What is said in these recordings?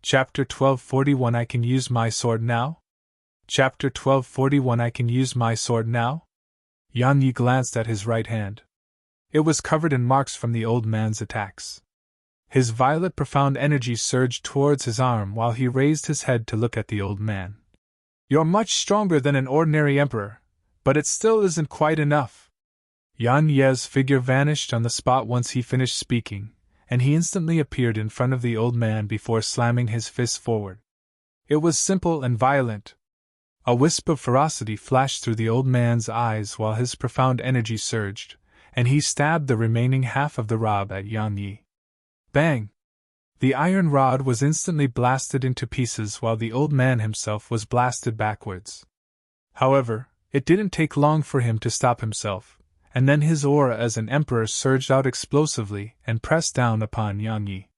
Chapter 1241 I Can Use My Sword Now? Chapter 1241 I Can Use My Sword Now? Yan Yi glanced at his right hand. It was covered in marks from the old man's attacks. His violet profound energy surged towards his arm while he raised his head to look at the old man. You're much stronger than an ordinary emperor, but it still isn't quite enough. Yan Ye's figure vanished on the spot once he finished speaking, and he instantly appeared in front of the old man before slamming his fist forward. It was simple and violent. A wisp of ferocity flashed through the old man's eyes while his profound energy surged, and he stabbed the remaining half of the rod at Yan Yi. Bang! The iron rod was instantly blasted into pieces while the old man himself was blasted backwards. However, it didn't take long for him to stop himself, and then his aura as an emperor surged out explosively and pressed down upon Yan Yi.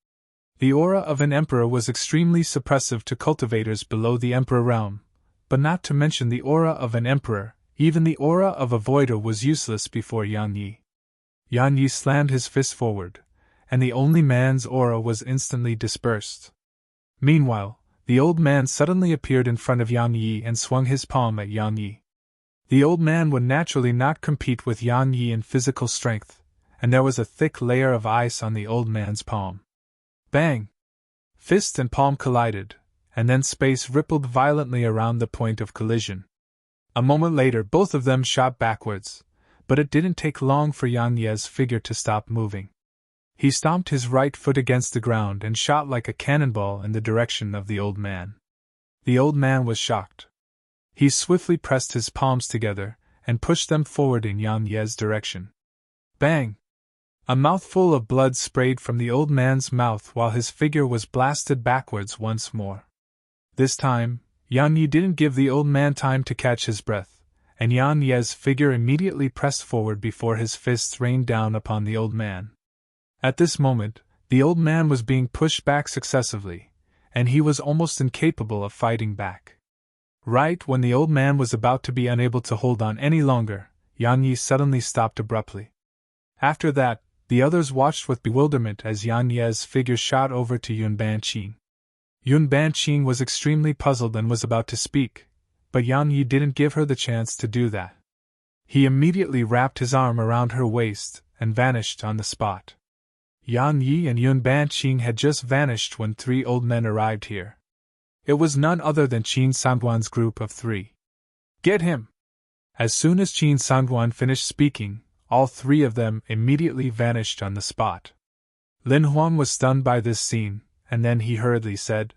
The aura of an emperor was extremely suppressive to cultivators below the emperor realm, but not to mention the aura of an emperor, even the aura of a voider was useless before Yan Yi. Yan Yi slammed his fist forward, and the only man's aura was instantly dispersed. Meanwhile, the old man suddenly appeared in front of Yan Yi and swung his palm at Yan Yi. The old man would naturally not compete with Yan Yi in physical strength, and there was a thick layer of ice on the old man's palm. Bang! Fist and palm collided, and then space rippled violently around the point of collision. A moment later both of them shot backwards, but it didn't take long for Yan Ye's figure to stop moving. He stomped his right foot against the ground and shot like a cannonball in the direction of the old man. The old man was shocked. He swiftly pressed his palms together and pushed them forward in Yan Ye's direction. Bang! A mouthful of blood sprayed from the old man's mouth while his figure was blasted backwards once more. This time, Yan Yi didn't give the old man time to catch his breath, and Yan Ye's figure immediately pressed forward before his fists rained down upon the old man. At this moment, the old man was being pushed back successively, and he was almost incapable of fighting back. Right when the old man was about to be unable to hold on any longer, Yan Yi suddenly stopped abruptly. After that, the others watched with bewilderment as Yan Ye's figure shot over to Yun Banqing. Yun Banqing was extremely puzzled and was about to speak, but Yan Yi didn't give her the chance to do that. He immediately wrapped his arm around her waist and vanished on the spot. Yan Yi and Yun Banqing had just vanished when three old men arrived here. It was none other than Qin Sangguan's group of three. Get him! As soon as Qin Sangguan finished speaking, all three of them immediately vanished on the spot. Lin Huang was stunned by this scene, and then he hurriedly said,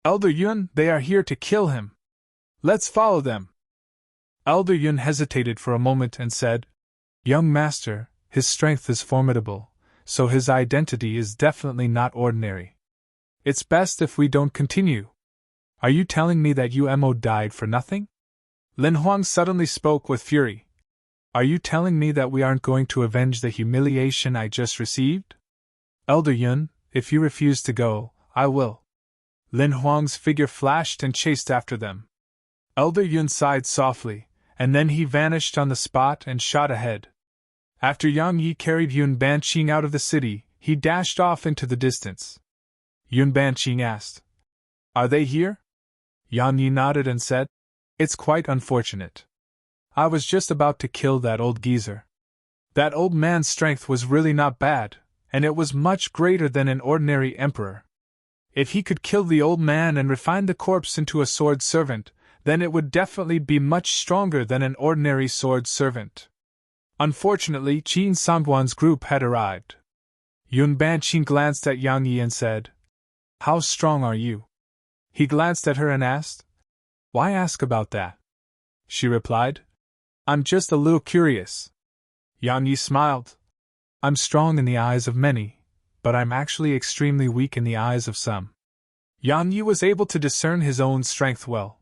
Elder Yun, they are here to kill him. Let's follow them. Elder Yun hesitated for a moment and said, Young master, his strength is formidable, so his identity is definitely not ordinary. It's best if we don't continue. Are you telling me that Mo died for nothing? Lin Huang suddenly spoke with fury. Are you telling me that we aren't going to avenge the humiliation I just received? Elder Yun, if you refuse to go, I will. Lin Huang's figure flashed and chased after them. Elder Yun sighed softly, and then he vanished on the spot and shot ahead. After Yang Yi carried Yun Banqing out of the city, he dashed off into the distance. Yun Banqing asked, Are they here? Yang Yi nodded and said, It's quite unfortunate. I was just about to kill that old geezer. That old man's strength was really not bad, and it was much greater than an ordinary emperor. If he could kill the old man and refine the corpse into a sword servant, then it would definitely be much stronger than an ordinary sword servant. Unfortunately, Qin Sangguan's group had arrived. Yun Banqing glanced at Yang Yi and said, How strong are you? He glanced at her and asked, Why ask about that? She replied, I'm just a little curious. Yang Yi smiled. I'm strong in the eyes of many, but I'm actually extremely weak in the eyes of some. Yang Yi was able to discern his own strength well.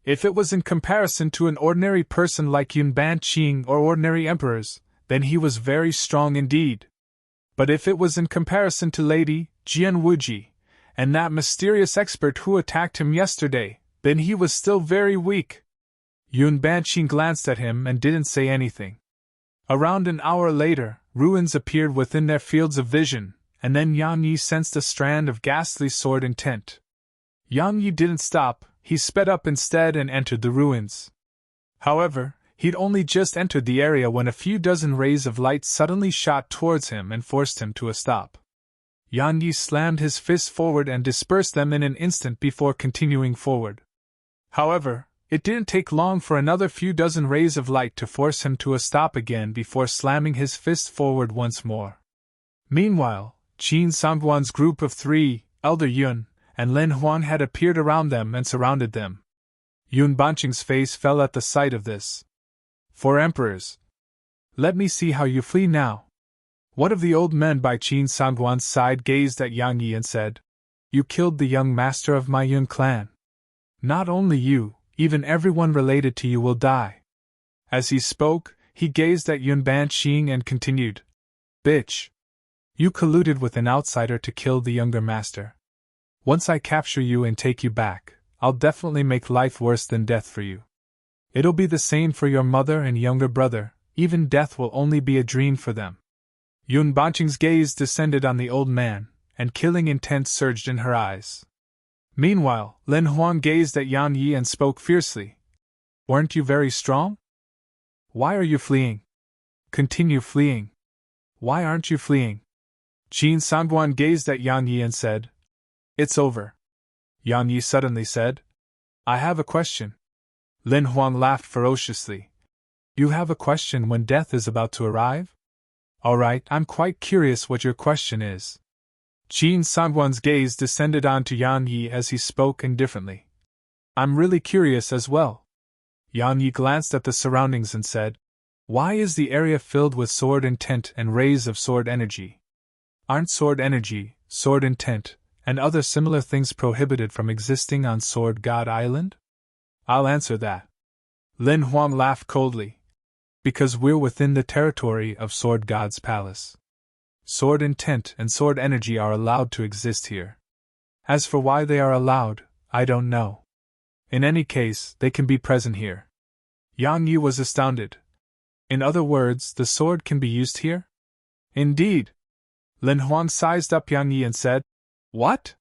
If it was in comparison to an ordinary person like Yun Banqing or ordinary emperors, then he was very strong indeed. But if it was in comparison to Lady Jian Wuji, and that mysterious expert who attacked him yesterday, then he was still very weak. Yun Banqing glanced at him and didn't say anything. Around an hour later, ruins appeared within their fields of vision, and then Yang Yi sensed a strand of ghastly sword intent. Yang Yi didn't stop, he sped up instead and entered the ruins. However, he'd only just entered the area when a few dozen rays of light suddenly shot towards him and forced him to a stop. Yang Yi slammed his fists forward and dispersed them in an instant before continuing forward. However, it didn't take long for another few dozen rays of light to force him to a stop again before slamming his fist forward once more. Meanwhile, Qin Sangguan's group of 3, Elder Yun, and Lin Huang had appeared around them and surrounded them. Yun Banqing's face fell at the sight of this. 4 emperors. Let me see how you flee now. One of the old men by Qin Sangguan's side gazed at Yang Yi and said, You killed the young master of my Yun clan. Not only you, even everyone related to you will die. As he spoke, he gazed at Yun Banqing and continued, Bitch! You colluded with an outsider to kill the younger master. Once I capture you and take you back, I'll definitely make life worse than death for you. It'll be the same for your mother and younger brother, even death will only be a dream for them. Yun Banqing's gaze descended on the old man, and killing intent surged in her eyes. Meanwhile, Lin Huang gazed at Yang Yi and spoke fiercely. Weren't you very strong? Why are you fleeing? Continue fleeing. Why aren't you fleeing? Qin Sangguan gazed at Yang Yi and said, It's over. Yang Yi suddenly said, I have a question. Lin Huang laughed ferociously. You have a question when death is about to arrive? All right, I'm quite curious what your question is. Qin Sangguan's gaze descended onto Yang Yi as he spoke indifferently. I'm really curious as well. Yang Yi glanced at the surroundings and said, Why is the area filled with sword intent and rays of sword energy? Aren't sword energy, sword intent, and other similar things prohibited from existing on Sword God Island? I'll answer that. Lin Huang laughed coldly. Because we're within the territory of Sword God's palace. Sword intent and sword energy are allowed to exist here. As for why they are allowed, I don't know. In any case, they can be present here. Yang Yi was astounded. In other words, the sword can be used here? Indeed. Lin Huang sized up Yang Yi and said, What?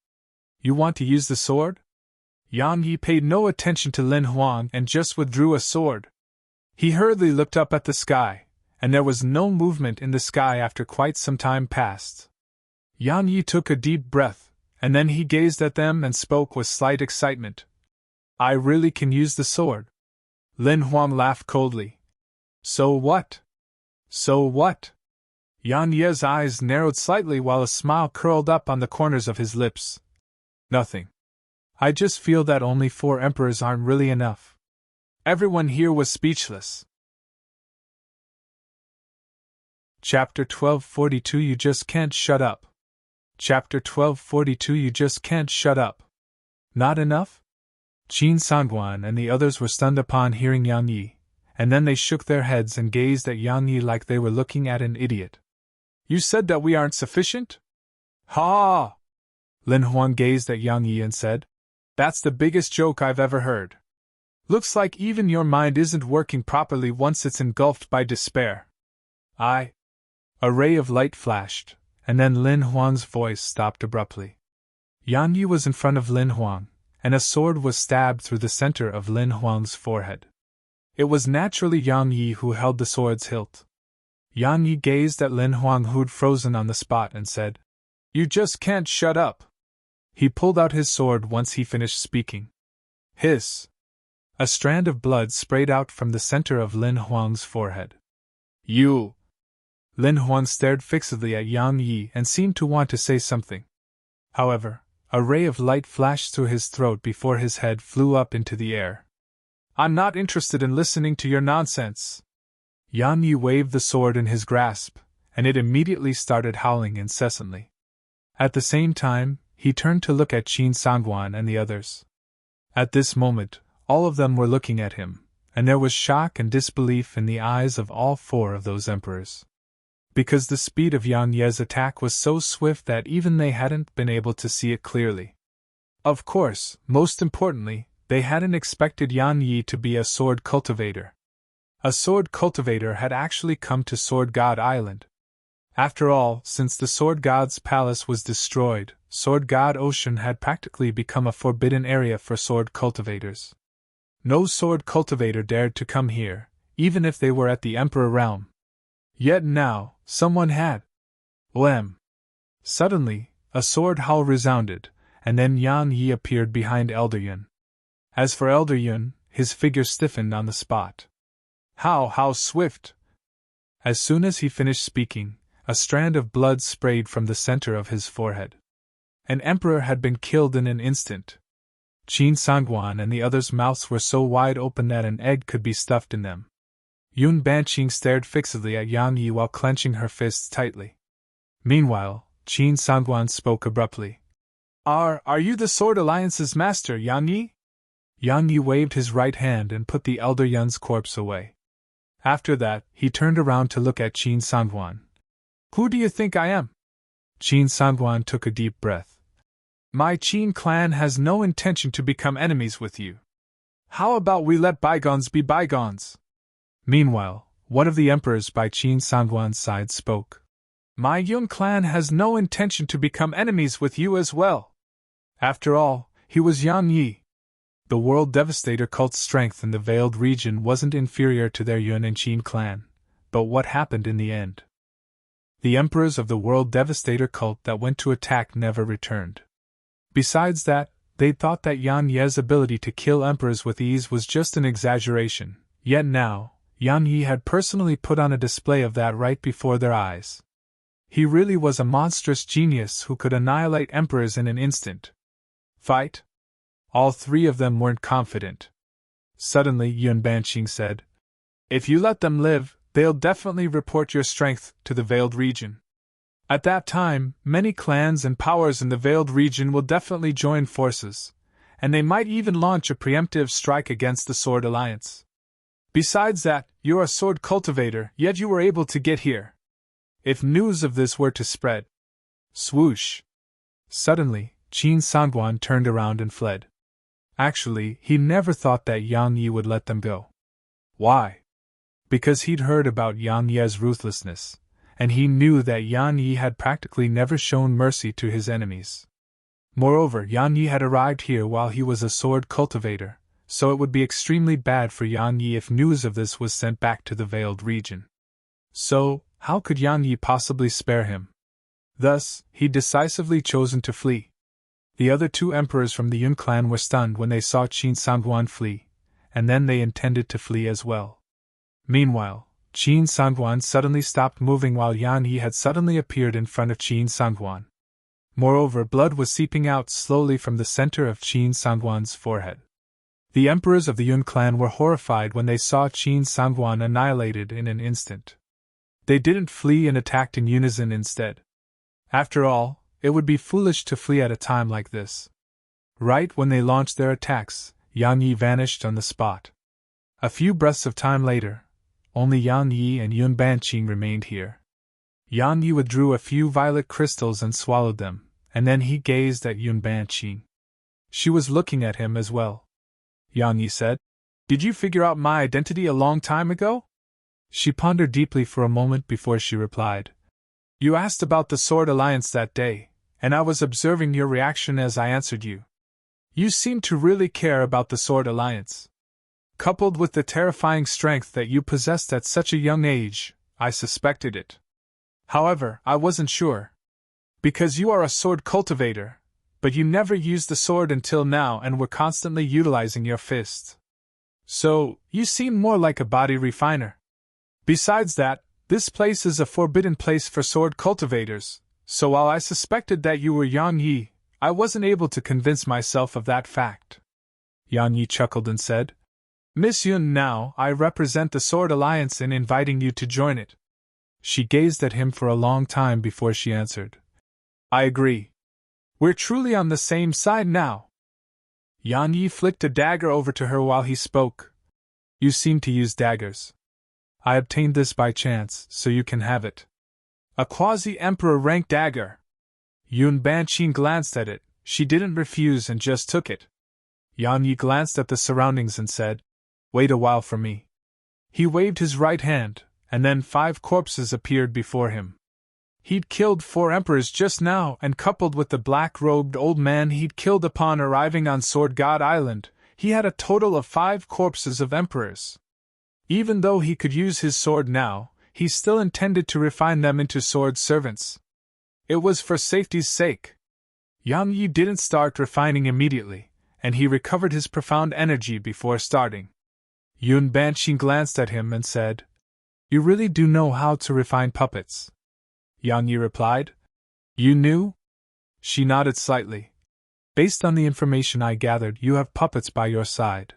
You want to use the sword? Yang Yi paid no attention to Lin Huang and just withdrew a sword. He hurriedly looked up at the sky, and there was no movement in the sky after quite some time passed. Yang Yi took a deep breath, and then he gazed at them and spoke with slight excitement. I really can use the sword. Lin Huang laughed coldly. So what? So what? Yang Yi's eyes narrowed slightly while a smile curled up on the corners of his lips. Nothing. I just feel that only 4 emperors aren't really enough. Everyone here was speechless. Chapter 1242 You Just Can't Shut Up. Chapter 1242 You Just Can't Shut Up. Not enough? Qin Sangguan and the others were stunned upon hearing Yang Yi, and then they shook their heads and gazed at Yang Yi like they were looking at an idiot. You said that we aren't sufficient? Ha! Lin Huang gazed at Yang Yi and said, That's the biggest joke I've ever heard. Looks like even your mind isn't working properly once it's engulfed by despair. A ray of light flashed, and then Lin Huang's voice stopped abruptly. Yang Yi was in front of Lin Huang, and a sword was stabbed through the center of Lin Huang's forehead. It was naturally Yang Yi who held the sword's hilt. Yang Yi gazed at Lin Huang, who'd frozen on the spot, and said, You just can't shut up. He pulled out his sword once he finished speaking. Hiss! A strand of blood sprayed out from the center of Lin Huang's forehead. You! Lin Huang stared fixedly at Yang Yi and seemed to want to say something. However, a ray of light flashed through his throat before his head flew up into the air. I'm not interested in listening to your nonsense. Yang Yi waved the sword in his grasp, and it immediately started howling incessantly. At the same time, he turned to look at Qin Sangguan and the others. At this moment, all of them were looking at him, and there was shock and disbelief in the eyes of all 4 of those emperors. Because the speed of Yang Yi's attack was so swift that even they hadn't been able to see it clearly. Of course, most importantly, they hadn't expected Yang Yi to be a sword cultivator. A sword cultivator had actually come to Sword God Island. After all, since the Sword God's palace was destroyed, Sword God Ocean had practically become a forbidden area for sword cultivators. No sword cultivator dared to come here, even if they were at the Emperor realm. Yet now, someone had. Wham! Suddenly, a sword howl resounded, and then Yan Yi appeared behind Elder Yun. As for Elder Yun, his figure stiffened on the spot. How swift! As soon as he finished speaking, a strand of blood sprayed from the center of his forehead. An emperor had been killed in an instant. Qin Sangguan and the others' mouths were so wide open that an egg could be stuffed in them. Yun Banqing stared fixedly at Yang Yi while clenching her fists tightly. Meanwhile, Qin Sangguan spoke abruptly. Are you the Sword Alliance's master, Yang Yi? Yang Yi waved his right hand and put the Elder Yun's corpse away. After that, he turned around to look at Qin Sangguan. Who do you think I am? Qin Sangguan took a deep breath. My Qin clan has no intention to become enemies with you. How about we let bygones be bygones? Meanwhile, one of the emperors by Qin Sangguan's side spoke. My Yun clan has no intention to become enemies with you as well. After all, he was Yang Yi. The World Devastator cult's strength in the Veiled region wasn't inferior to their Yun and Qin clan, but what happened in the end? The emperors of the World Devastator cult that went to attack never returned. Besides that, they'd thought that Yan Ye's ability to kill emperors with ease was just an exaggeration, yet now, Yan Yi had personally put on a display of that right before their eyes. He really was a monstrous genius who could annihilate emperors in an instant. Fight? All three of them weren't confident. Suddenly Yun Banqing said, If you let them live, they'll definitely report your strength to the Veiled region. At that time, many clans and powers in the Veiled region will definitely join forces, and they might even launch a preemptive strike against the Sword Alliance. Besides that, you're a sword cultivator, yet you were able to get here. If news of this were to spread... Swoosh! Suddenly, Qin Sangguan turned around and fled. Actually, he never thought that Yang Yi would let them go. Why? Because he'd heard about Yang Yi's ruthlessness, and he knew that Yang Yi had practically never shown mercy to his enemies. Moreover, Yang Yi had arrived here while he was a sword cultivator, so it would be extremely bad for Yang Yi if news of this was sent back to the Veiled region. So, how could Yang Yi possibly spare him? Thus, he'd decisively chosen to flee. The other two emperors from the Yun clan were stunned when they saw Qin Sangguan flee, and then they intended to flee as well. Meanwhile, Qin Sangguan suddenly stopped moving while Yang Yi had suddenly appeared in front of Qin Sangguan. Moreover, blood was seeping out slowly from the center of Qin Sangguan's forehead. The emperors of the Yun clan were horrified when they saw Qin Sangguan annihilated in an instant. They didn't flee and attacked in unison instead. After all, it would be foolish to flee at a time like this. Right when they launched their attacks, Yang Yi vanished on the spot. A few breaths of time later, only Yang Yi and Yun Banqing remained here. Yang Yi withdrew a few violet crystals and swallowed them, and then he gazed at Yun Banqing. She was looking at him as well. Yang Yi said, Did you figure out my identity a long time ago? She pondered deeply for a moment before she replied. You asked about the Sword Alliance that day, and I was observing your reaction as I answered you. You seemed to really care about the Sword Alliance. Coupled with the terrifying strength that you possessed at such a young age, I suspected it. However, I wasn't sure. Because you are a sword cultivator, but you never used the sword until now and were constantly utilizing your fists. So, you seem more like a body refiner. Besides that, this place is a forbidden place for sword cultivators, so while I suspected that you were Yang Yi, I wasn't able to convince myself of that fact. Yang Yi chuckled and said, Miss Yun, now I represent the Sword Alliance in inviting you to join it. She gazed at him for a long time before she answered. I agree. We're truly on the same side now. Yang Yi flicked a dagger over to her while he spoke. You seem to use daggers. I obtained this by chance, so you can have it. A quasi-emperor rank dagger. Yun Banqing glanced at it. She didn't refuse and just took it. Yang Yi glanced at the surroundings and said, Wait a while for me. He waved his right hand, and then 5 corpses appeared before him. He'd killed 4 emperors just now, and coupled with the black-robed old man he'd killed upon arriving on Sword God Island, he had a total of 5 corpses of emperors. Even though he could use his sword now, he still intended to refine them into sword servants. It was for safety's sake. Yang Yi didn't start refining immediately, and he recovered his profound energy before starting. Yun Banqing glanced at him and said, "You really do know how to refine puppets?" Yang Yi replied, "You knew?" She nodded slightly. "Based on the information I gathered, you have puppets by your side.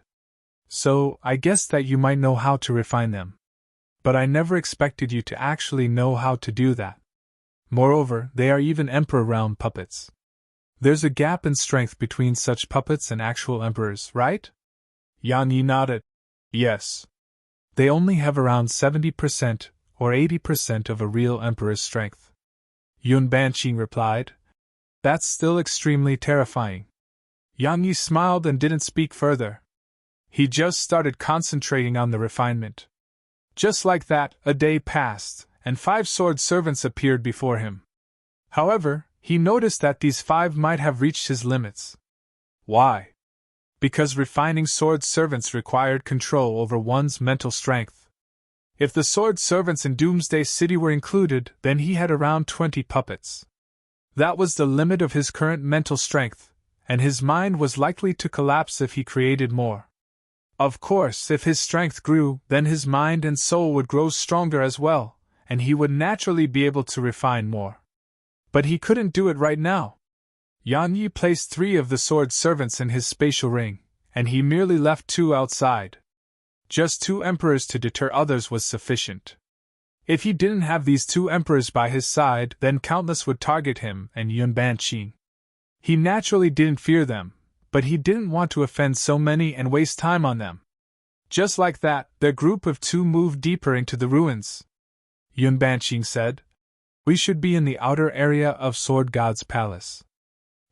So, I guessed that you might know how to refine them. But I never expected you to actually know how to do that. Moreover, they are even emperor realm puppets. There's a gap in strength between such puppets and actual emperors, right?" Yang Yi nodded. "Yes. They only have around 70% or 80% of a real emperor's strength." Yun Banqing replied, "That's still extremely terrifying." Yang Yi smiled and didn't speak further. He just started concentrating on the refinement. Just like that, a day passed, and 5 sword servants appeared before him. However, he noticed that these 5 might have reached his limits. Why? Because refining sword servants required control over one's mental strength. If the sword servants in Doomsday City were included, then he had around 20 puppets. That was the limit of his current mental strength, and his mind was likely to collapse if he created more. Of course, if his strength grew, then his mind and soul would grow stronger as well, and he would naturally be able to refine more. But he couldn't do it right now. Yang Yi placed 3 of the sword servants in his spatial ring, and he merely left 2 outside. Just 2 emperors to deter others was sufficient. If he didn't have these 2 emperors by his side, then countless would target him and Yun Banqing. He naturally didn't fear them, but he didn't want to offend so many and waste time on them. Just like that, their group of 2 moved deeper into the ruins. Yun Banqing said, "We should be in the outer area of Sword God's palace."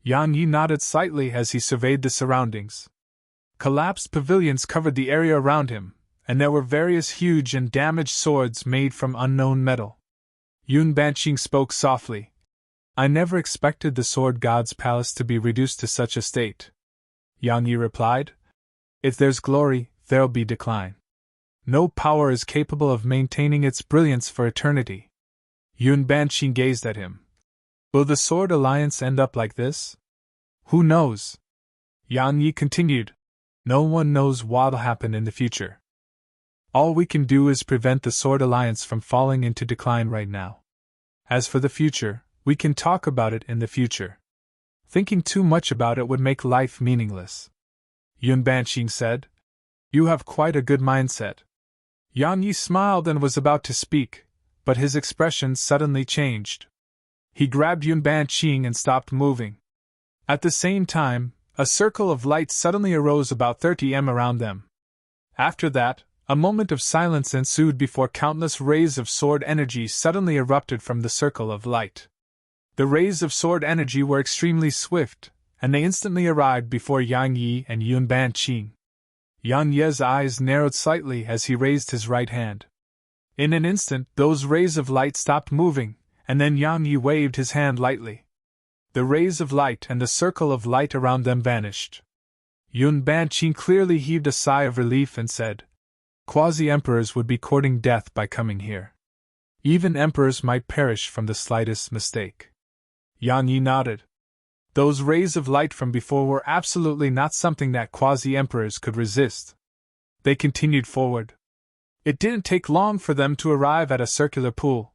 Yang Yi nodded slightly as he surveyed the surroundings. Collapsed pavilions covered the area around him, and there were various huge and damaged swords made from unknown metal. Yun Banqing spoke softly. "I never expected the Sword God's palace to be reduced to such a state." Yang Yi replied, "If there's glory, there'll be decline. No power is capable of maintaining its brilliance for eternity." Yun Banqing gazed at him. "Will the Sword Alliance end up like this? Who knows?" Yang Yi continued, "No one knows what'll happen in the future. All we can do is prevent the Sword Alliance from falling into decline right now. As for the future, we can talk about it in the future. Thinking too much about it would make life meaningless." Yun Banqing said, "You have quite a good mindset." Yang Yi smiled and was about to speak, but his expression suddenly changed. He grabbed Yun Banqing and stopped moving. At the same time, a circle of light suddenly arose about 30 m around them. After that, a moment of silence ensued before countless rays of sword energy suddenly erupted from the circle of light. The rays of sword energy were extremely swift, and they instantly arrived before Yang Yi and Yun Banqing. Yang Yi's eyes narrowed slightly as he raised his right hand. In an instant, those rays of light stopped moving, and then Yang Yi waved his hand lightly. The rays of light and the circle of light around them vanished. Yun Banqing clearly heaved a sigh of relief and said, "Quasi-emperors would be courting death by coming here. Even emperors might perish from the slightest mistake." Yang Yi nodded. Those rays of light from before were absolutely not something that quasi-emperors could resist. They continued forward. It didn't take long for them to arrive at a circular pool.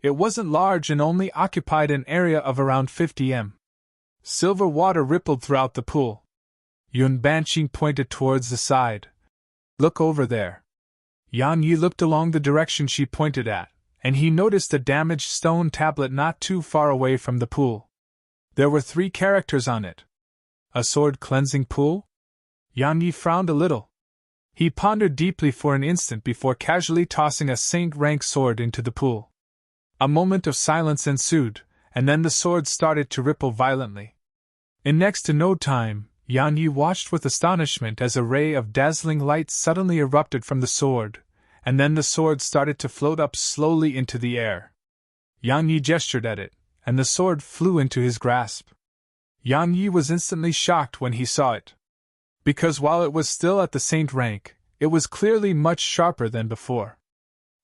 It wasn't large and only occupied an area of around 50 m. Silver water rippled throughout the pool. Yun Banqing pointed towards the side. "Look over there." Yang Yi looked along the direction she pointed at, and he noticed a damaged stone tablet not too far away from the pool. There were 3 characters on it. A sword cleansing pool? Yang Yi frowned a little. He pondered deeply for an instant before casually tossing a Saint-rank sword into the pool. A moment of silence ensued, and then the sword started to ripple violently. In next to no time, Yang Yi watched with astonishment as a ray of dazzling light suddenly erupted from the sword, and then the sword started to float up slowly into the air. Yan Yi gestured at it, and the sword flew into his grasp. Yan Yi was instantly shocked when he saw it. Because while it was still at the saint rank, it was clearly much sharper than before.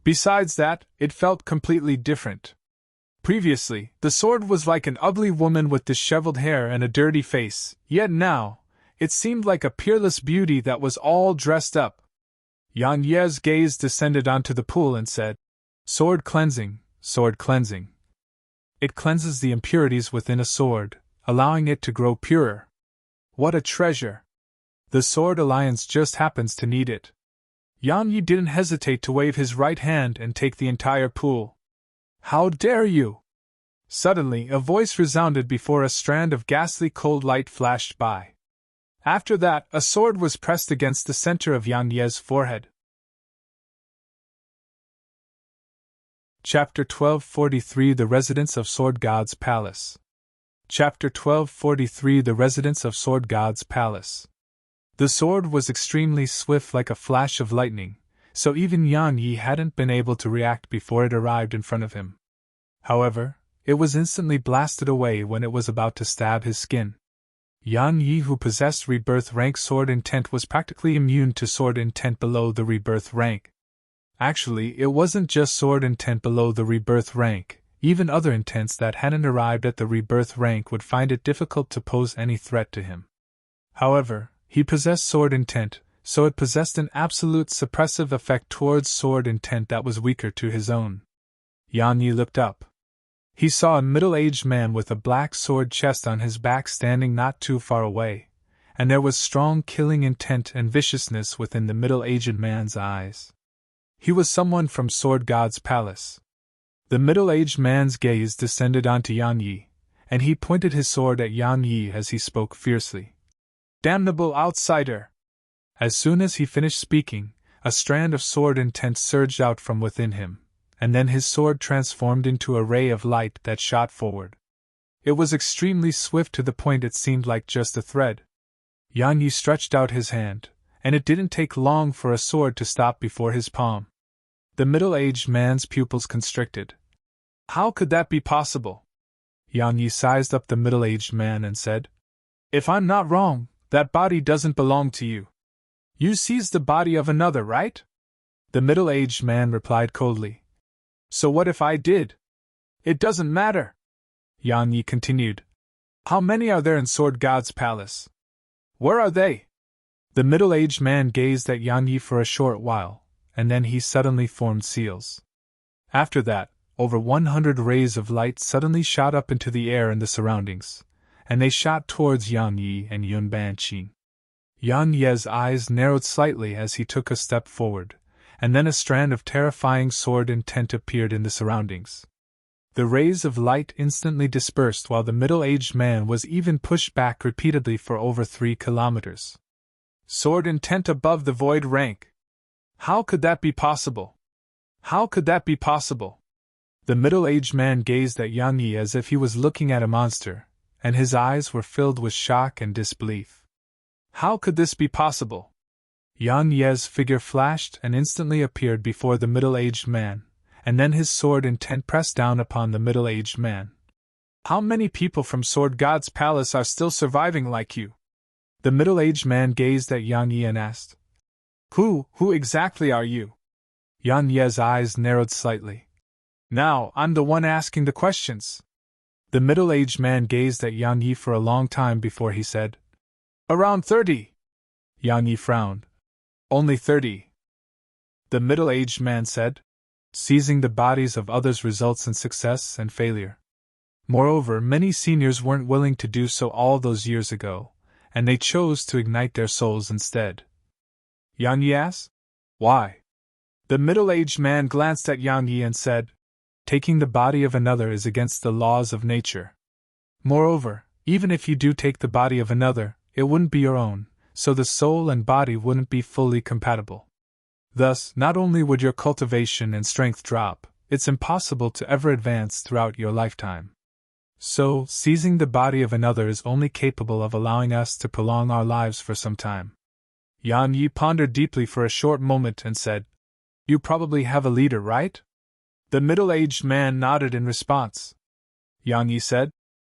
Besides that, it felt completely different. Previously, the sword was like an ugly woman with disheveled hair and a dirty face, yet now, it seemed like a peerless beauty that was all dressed up. Yan Ye's gaze descended onto the pool and said, "Sword cleansing, sword cleansing. It cleanses the impurities within a sword, allowing it to grow purer. What a treasure! The Sword Alliance just happens to need it." Yan Yi didn't hesitate to wave his right hand and take the entire pool. "How dare you!" Suddenly, a voice resounded before a strand of ghastly cold light flashed by. After that, a sword was pressed against the center of Yan Ye's forehead. Chapter 1243 The Residence of Sword God's Palace. Chapter 1243 The Residence of Sword God's Palace. The sword was extremely swift like a flash of lightning, so even Yan Yi hadn't been able to react before it arrived in front of him. However, it was instantly blasted away when it was about to stab his skin. Yan Yi, who possessed rebirth rank sword intent, was practically immune to sword intent below the rebirth rank. Actually, it wasn't just sword intent below the rebirth rank, even other intents that hadn't arrived at the rebirth rank would find it difficult to pose any threat to him. However, he possessed sword intent, so it possessed an absolute suppressive effect towards sword intent that was weaker to his own. Yan Yi looked up. He saw a middle-aged man with a black sword chest on his back standing not too far away, and there was strong killing intent and viciousness within the middle-aged man's eyes. He was someone from Sword God's palace. The middle-aged man's gaze descended onto Yan Yi, and he pointed his sword at Yan Yi as he spoke fiercely. "Damnable outsider!" As soon as he finished speaking, a strand of sword intent surged out from within him, and then his sword transformed into a ray of light that shot forward. It was extremely swift to the point it seemed like just a thread. Yan Yi stretched out his hand, and it didn't take long for a sword to stop before his palm. The middle-aged man's pupils constricted. How could that be possible? Yan Yi sized up the middle-aged man and said, "If I'm not wrong, that body doesn't belong to you. You seized the body of another, right?" The middle-aged man replied coldly. "So what if I did?" "It doesn't matter." Yan Yi continued. "How many are there in Sword God's palace? Where are they?" The middle-aged man gazed at Yan Yi for a short while, and then he suddenly formed seals. After that, over 100 rays of light suddenly shot up into the air in the surroundings, and they shot towards Yan Yi and Yun Banqing. Yan Ye's eyes narrowed slightly as he took a step forward, and then a strand of terrifying sword intent appeared in the surroundings. The rays of light instantly dispersed while the middle-aged man was even pushed back repeatedly for over 3 kilometers. Sword intent above the void rank. How could that be possible? How could that be possible? The middle-aged man gazed at Yan Yi as if he was looking at a monster, and his eyes were filled with shock and disbelief. How could this be possible? Yan Ye's figure flashed and instantly appeared before the middle-aged man, and then his sword intent pressed down upon the middle-aged man. "How many people from Sword God's palace are still surviving like you?" The middle-aged man gazed at Yan Yi and asked. Who exactly are you?" Yan Ye's eyes narrowed slightly. "Now, I'm the one asking the questions." The middle-aged man gazed at Yan Yi for a long time before he said, "Around 30. Yan Yi frowned. "Only 30. The middle-aged man said, "Seizing the bodies of others results in success and failure. Moreover, many seniors weren't willing to do so all those years ago, and they chose to ignite their souls instead." Yan Yi asked, "Why?" The middle-aged man glanced at Yan Yi and said, "Taking the body of another is against the laws of nature. Moreover, even if you do take the body of another, it wouldn't be your own, so the soul and body wouldn't be fully compatible. Thus, not only would your cultivation and strength drop, it's impossible to ever advance throughout your lifetime. So, seizing the body of another is only capable of allowing us to prolong our lives for some time." Yan Yi pondered deeply for a short moment and said, "You probably have a leader, right?" The middle-aged man nodded in response. Yang Yi said,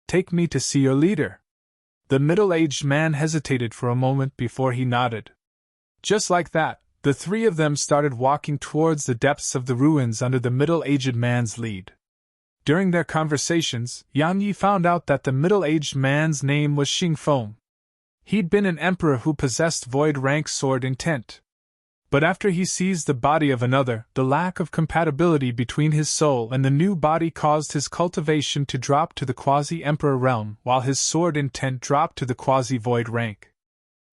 "Take me to see your leader." The middle-aged man hesitated for a moment before he nodded. Just like that, the three of them started walking towards the depths of the ruins under the middle-aged man's lead. During their conversations, Yang Yi found out that the middle-aged man's name was Xingfeng. He'd been an emperor who possessed void-rank sword intent. But after he seized the body of another, the lack of compatibility between his soul and the new body caused his cultivation to drop to the quasi-emperor realm, while his sword intent dropped to the quasi-void rank.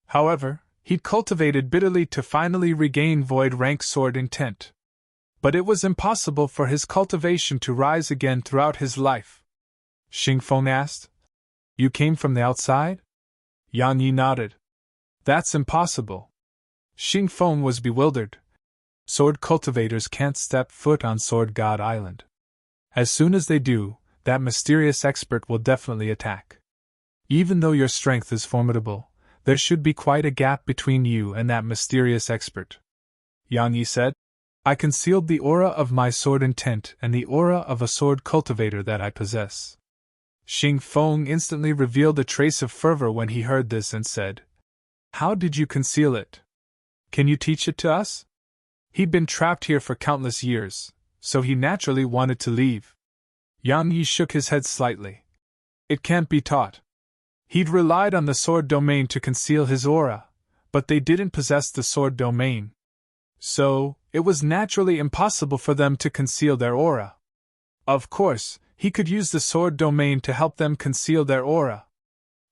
However, he'd cultivated bitterly to finally regain void-rank sword intent. But it was impossible for his cultivation to rise again throughout his life. Xingfeng asked, "You came from the outside?" Yang Yi nodded. "That's impossible." Xingfeng was bewildered. Sword cultivators can't step foot on Sword God Island. As soon as they do, that mysterious expert will definitely attack. Even though your strength is formidable, there should be quite a gap between you and that mysterious expert. Yang Yi said, "I concealed the aura of my sword intent and the aura of a sword cultivator that I possess." Xingfeng instantly revealed a trace of fervor when he heard this and said, "How did you conceal it? Can you teach it to us?" He'd been trapped here for countless years, so he naturally wanted to leave. Yang Yi shook his head slightly. "It can't be taught." He'd relied on the sword domain to conceal his aura, but they didn't possess the sword domain. So, it was naturally impossible for them to conceal their aura. Of course, he could use the sword domain to help them conceal their aura.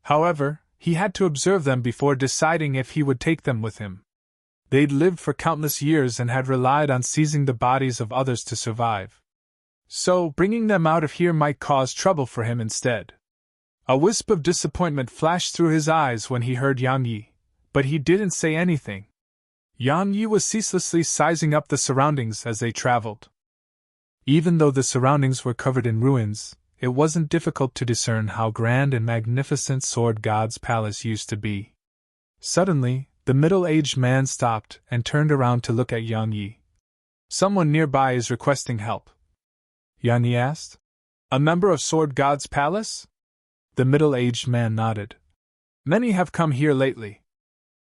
However, he had to observe them before deciding if he would take them with him. They'd lived for countless years and had relied on seizing the bodies of others to survive. So, bringing them out of here might cause trouble for him instead. A wisp of disappointment flashed through his eyes when he heard Yang Yi, but he didn't say anything. Yang Yi was ceaselessly sizing up the surroundings as they traveled. Even though the surroundings were covered in ruins, it wasn't difficult to discern how grand and magnificent Sword God's palace used to be. Suddenly, the middle-aged man stopped and turned around to look at Yang Yi. "Someone nearby is requesting help," Yang Yi asked. "A member of Sword God's palace?" The middle-aged man nodded. "Many have come here lately.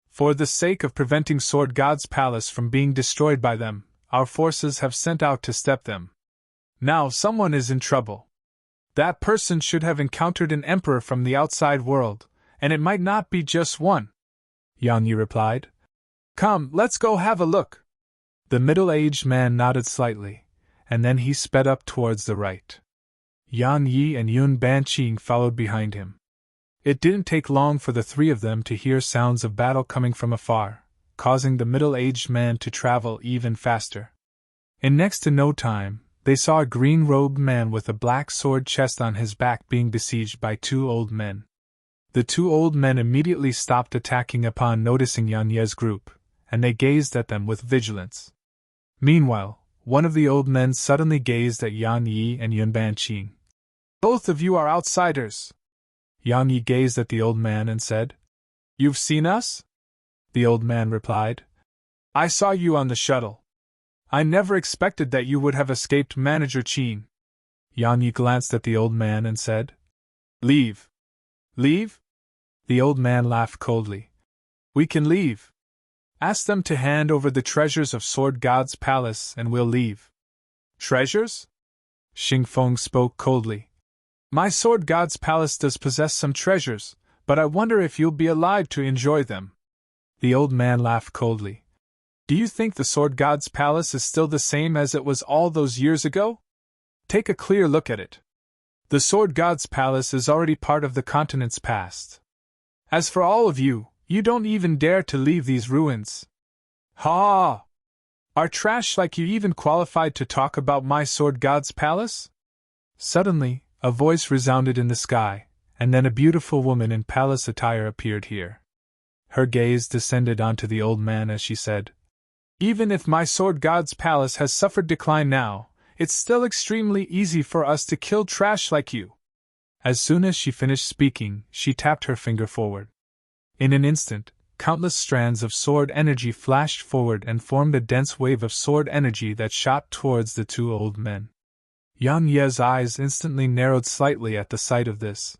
For the sake of preventing Sword God's palace from being destroyed by them, our forces have sent out to step them. Now someone is in trouble. That person should have encountered an emperor from the outside world, and it might not be just one," Yang Yi replied. "Come, let's go have a look." The middle-aged man nodded slightly, and then he sped up towards the right. Yang Yi and Yun Banqing followed behind him. It didn't take long for the three of them to hear sounds of battle coming from afar, causing the middle-aged man to travel even faster. In next to no time, they saw a green-robed man with a black sword chest on his back being besieged by two old men. The two old men immediately stopped attacking upon noticing Yang Yi's group, and they gazed at them with vigilance. Meanwhile, one of the old men suddenly gazed at Yang Yi and Yun Banqing. "Both of you are outsiders." Yang Yi gazed at the old man and said, "You've seen us?" The old man replied, "I saw you on the shuttle. I never expected that you would have escaped Manager Qin." Yang Yi glanced at the old man and said, "Leave." "Leave?" The old man laughed coldly. "We can leave. Ask them to hand over the treasures of Sword God's palace and we'll leave." "Treasures?" Xingfeng spoke coldly. "My Sword God's palace does possess some treasures, but I wonder if you'll be alive to enjoy them." The old man laughed coldly. "Do you think the Sword God's palace is still the same as it was all those years ago? Take a clear look at it. The Sword God's palace is already part of the continent's past. As for all of you, you don't even dare to leave these ruins. Ha! Are trash like you even qualified to talk about my Sword God's palace?" Suddenly, a voice resounded in the sky, and then a beautiful woman in palace attire appeared here. Her gaze descended onto the old man as she said, "Even if my Sword God's palace has suffered decline now, it's still extremely easy for us to kill trash like you." As soon as she finished speaking, she tapped her finger forward. In an instant, countless strands of sword energy flashed forward and formed a dense wave of sword energy that shot towards the two old men. Yan Ye's eyes instantly narrowed slightly at the sight of this.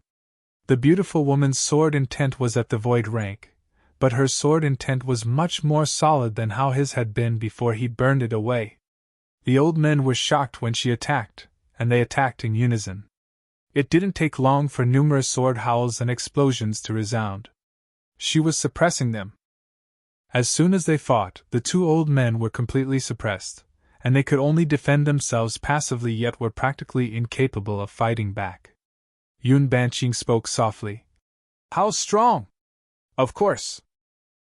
The beautiful woman's sword intent was at the void rank, but her sword intent was much more solid than how his had been before he burned it away. The old men were shocked when she attacked, and they attacked in unison. It didn't take long for numerous sword howls and explosions to resound. She was suppressing them. As soon as they fought, the two old men were completely suppressed, and they could only defend themselves passively, yet were practically incapable of fighting back. Yun Banqing spoke softly. How strong? Of course.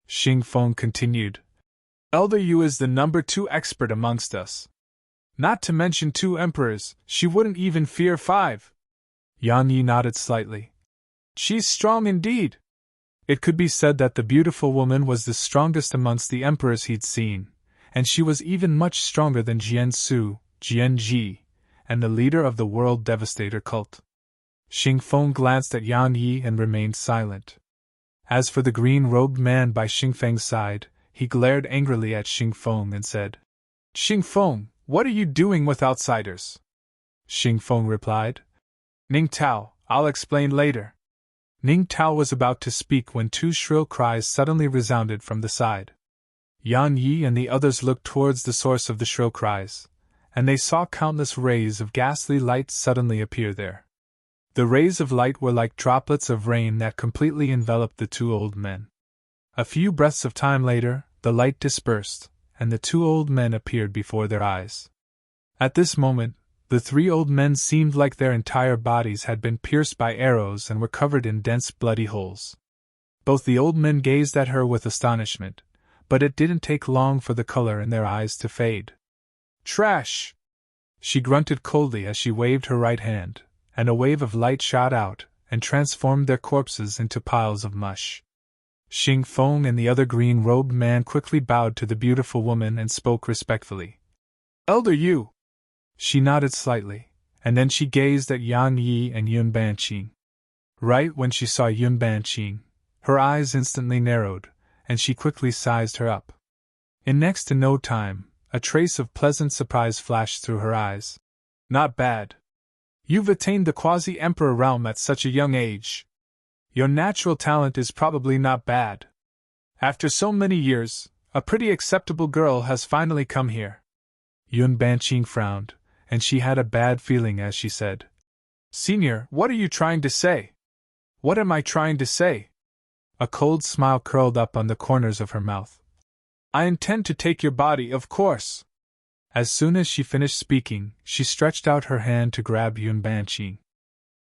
Xing Feng continued. Elder Yu is the number 2 expert amongst us. Not to mention 2 emperors, she wouldn't even fear 5. Yan Yi nodded slightly. She's strong indeed. It could be said that the beautiful woman was the strongest amongst the emperors he'd seen, and she was even much stronger than Jian Su, Jian Ji, and the leader of the World Devastator cult. Xing Feng glanced at Yan Yi and remained silent. As for the green-robed man by Xing Feng's side, he glared angrily at Xing Feng and said, Xing Feng, what are you doing with outsiders? Xing Feng replied, Ning Tao, I'll explain later. Ning Tao was about to speak when 2 shrill cries suddenly resounded from the side. Yan Yi and the others looked towards the source of the shrill cries, and they saw countless rays of ghastly light suddenly appear there. The rays of light were like droplets of rain that completely enveloped the 2 old men. A few breaths of time later, the light dispersed, and the 2 old men appeared before their eyes. At this moment, the 3 old men seemed like their entire bodies had been pierced by arrows and were covered in dense bloody holes. Both the old men gazed at her with astonishment, but it didn't take long for the color in their eyes to fade. Trash! She grunted coldly as she waved her right hand, and a wave of light shot out and transformed their corpses into piles of mush. Xing Feng and the other green-robed man quickly bowed to the beautiful woman and spoke respectfully. Elder Yu! She nodded slightly, and then she gazed at Yan Yi and Yun Banqing. Right when she saw Yun Banqing, her eyes instantly narrowed, and she quickly sized her up. In next to no time, a trace of pleasant surprise flashed through her eyes. Not bad. You've attained the quasi-emperor realm at such a young age. Your natural talent is probably not bad. After so many years, a pretty acceptable girl has finally come here. Yun Banqing frowned, and she had a bad feeling as she said, Senior, what are you trying to say? What am I trying to say? A cold smile curled up on the corners of her mouth. I intend to take your body, of course. As soon as she finished speaking, she stretched out her hand to grab Yun Banqing.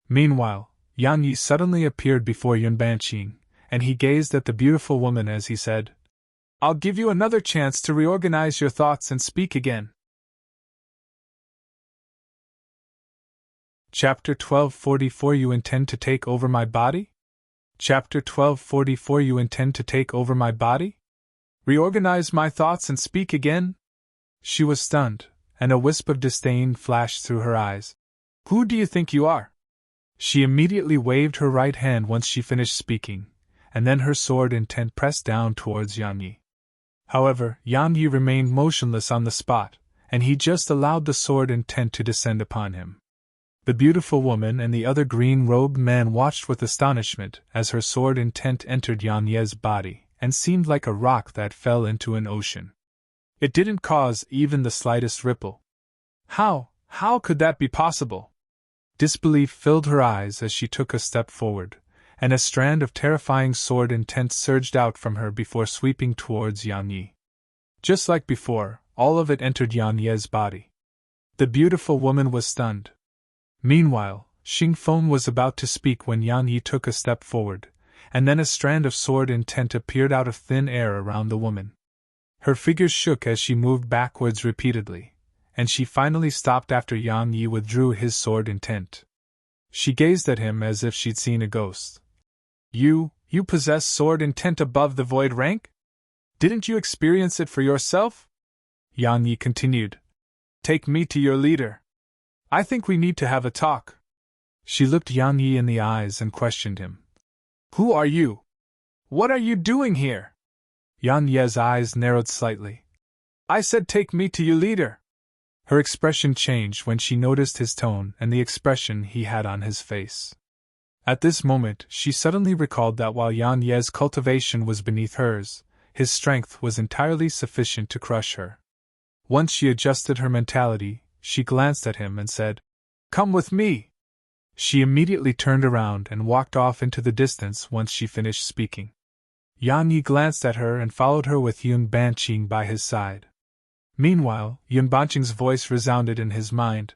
Meanwhile, Yan Yi suddenly appeared before Yun Banqing, and he gazed at the beautiful woman as he said, I'll give you another chance to reorganize your thoughts and speak again. Chapter 1244 You intend to take over my body? Chapter 1244 You intend to take over my body? Reorganize my thoughts and speak again? She was stunned, and a wisp of disdain flashed through her eyes. Who do you think you are? She immediately waved her right hand once she finished speaking, and then her sword intent pressed down towards Yan Yi. However, Yan Yi remained motionless on the spot, and he just allowed the sword intent to descend upon him. The beautiful woman and the other green-robed man watched with astonishment as her sword intent entered Yan Yi's body and seemed like a rock that fell into an ocean. It didn't cause even the slightest ripple. How could that be possible? Disbelief filled her eyes as she took a step forward, and a strand of terrifying sword intent surged out from her before sweeping towards Yan Yi. Just like before, all of it entered Yan Yi's body. The beautiful woman was stunned. Meanwhile, Xing Feng was about to speak when Yan Yi took a step forward, and then a strand of sword intent appeared out of thin air around the woman. Her figure shook as she moved backwards repeatedly, and she finally stopped after Yan Yi withdrew his sword intent. She gazed at him as if she'd seen a ghost. You possess sword intent above the void rank? Didn't you experience it for yourself? Yan Yi continued. Take me to your leader. I think we need to have a talk. She looked Yan Yi in the eyes and questioned him. Who are you? What are you doing here? Yan Yi's eyes narrowed slightly. I said take me to your leader. Her expression changed when she noticed his tone and the expression he had on his face. At this moment, she suddenly recalled that while Yan Ye's cultivation was beneath hers, his strength was entirely sufficient to crush her. Once she adjusted her mentality, she glanced at him and said, "Come with me!" She immediately turned around and walked off into the distance once she finished speaking. Yan Yi glanced at her and followed her with Yun Banqing by his side. Meanwhile, Yun Banqing's voice resounded in his mind.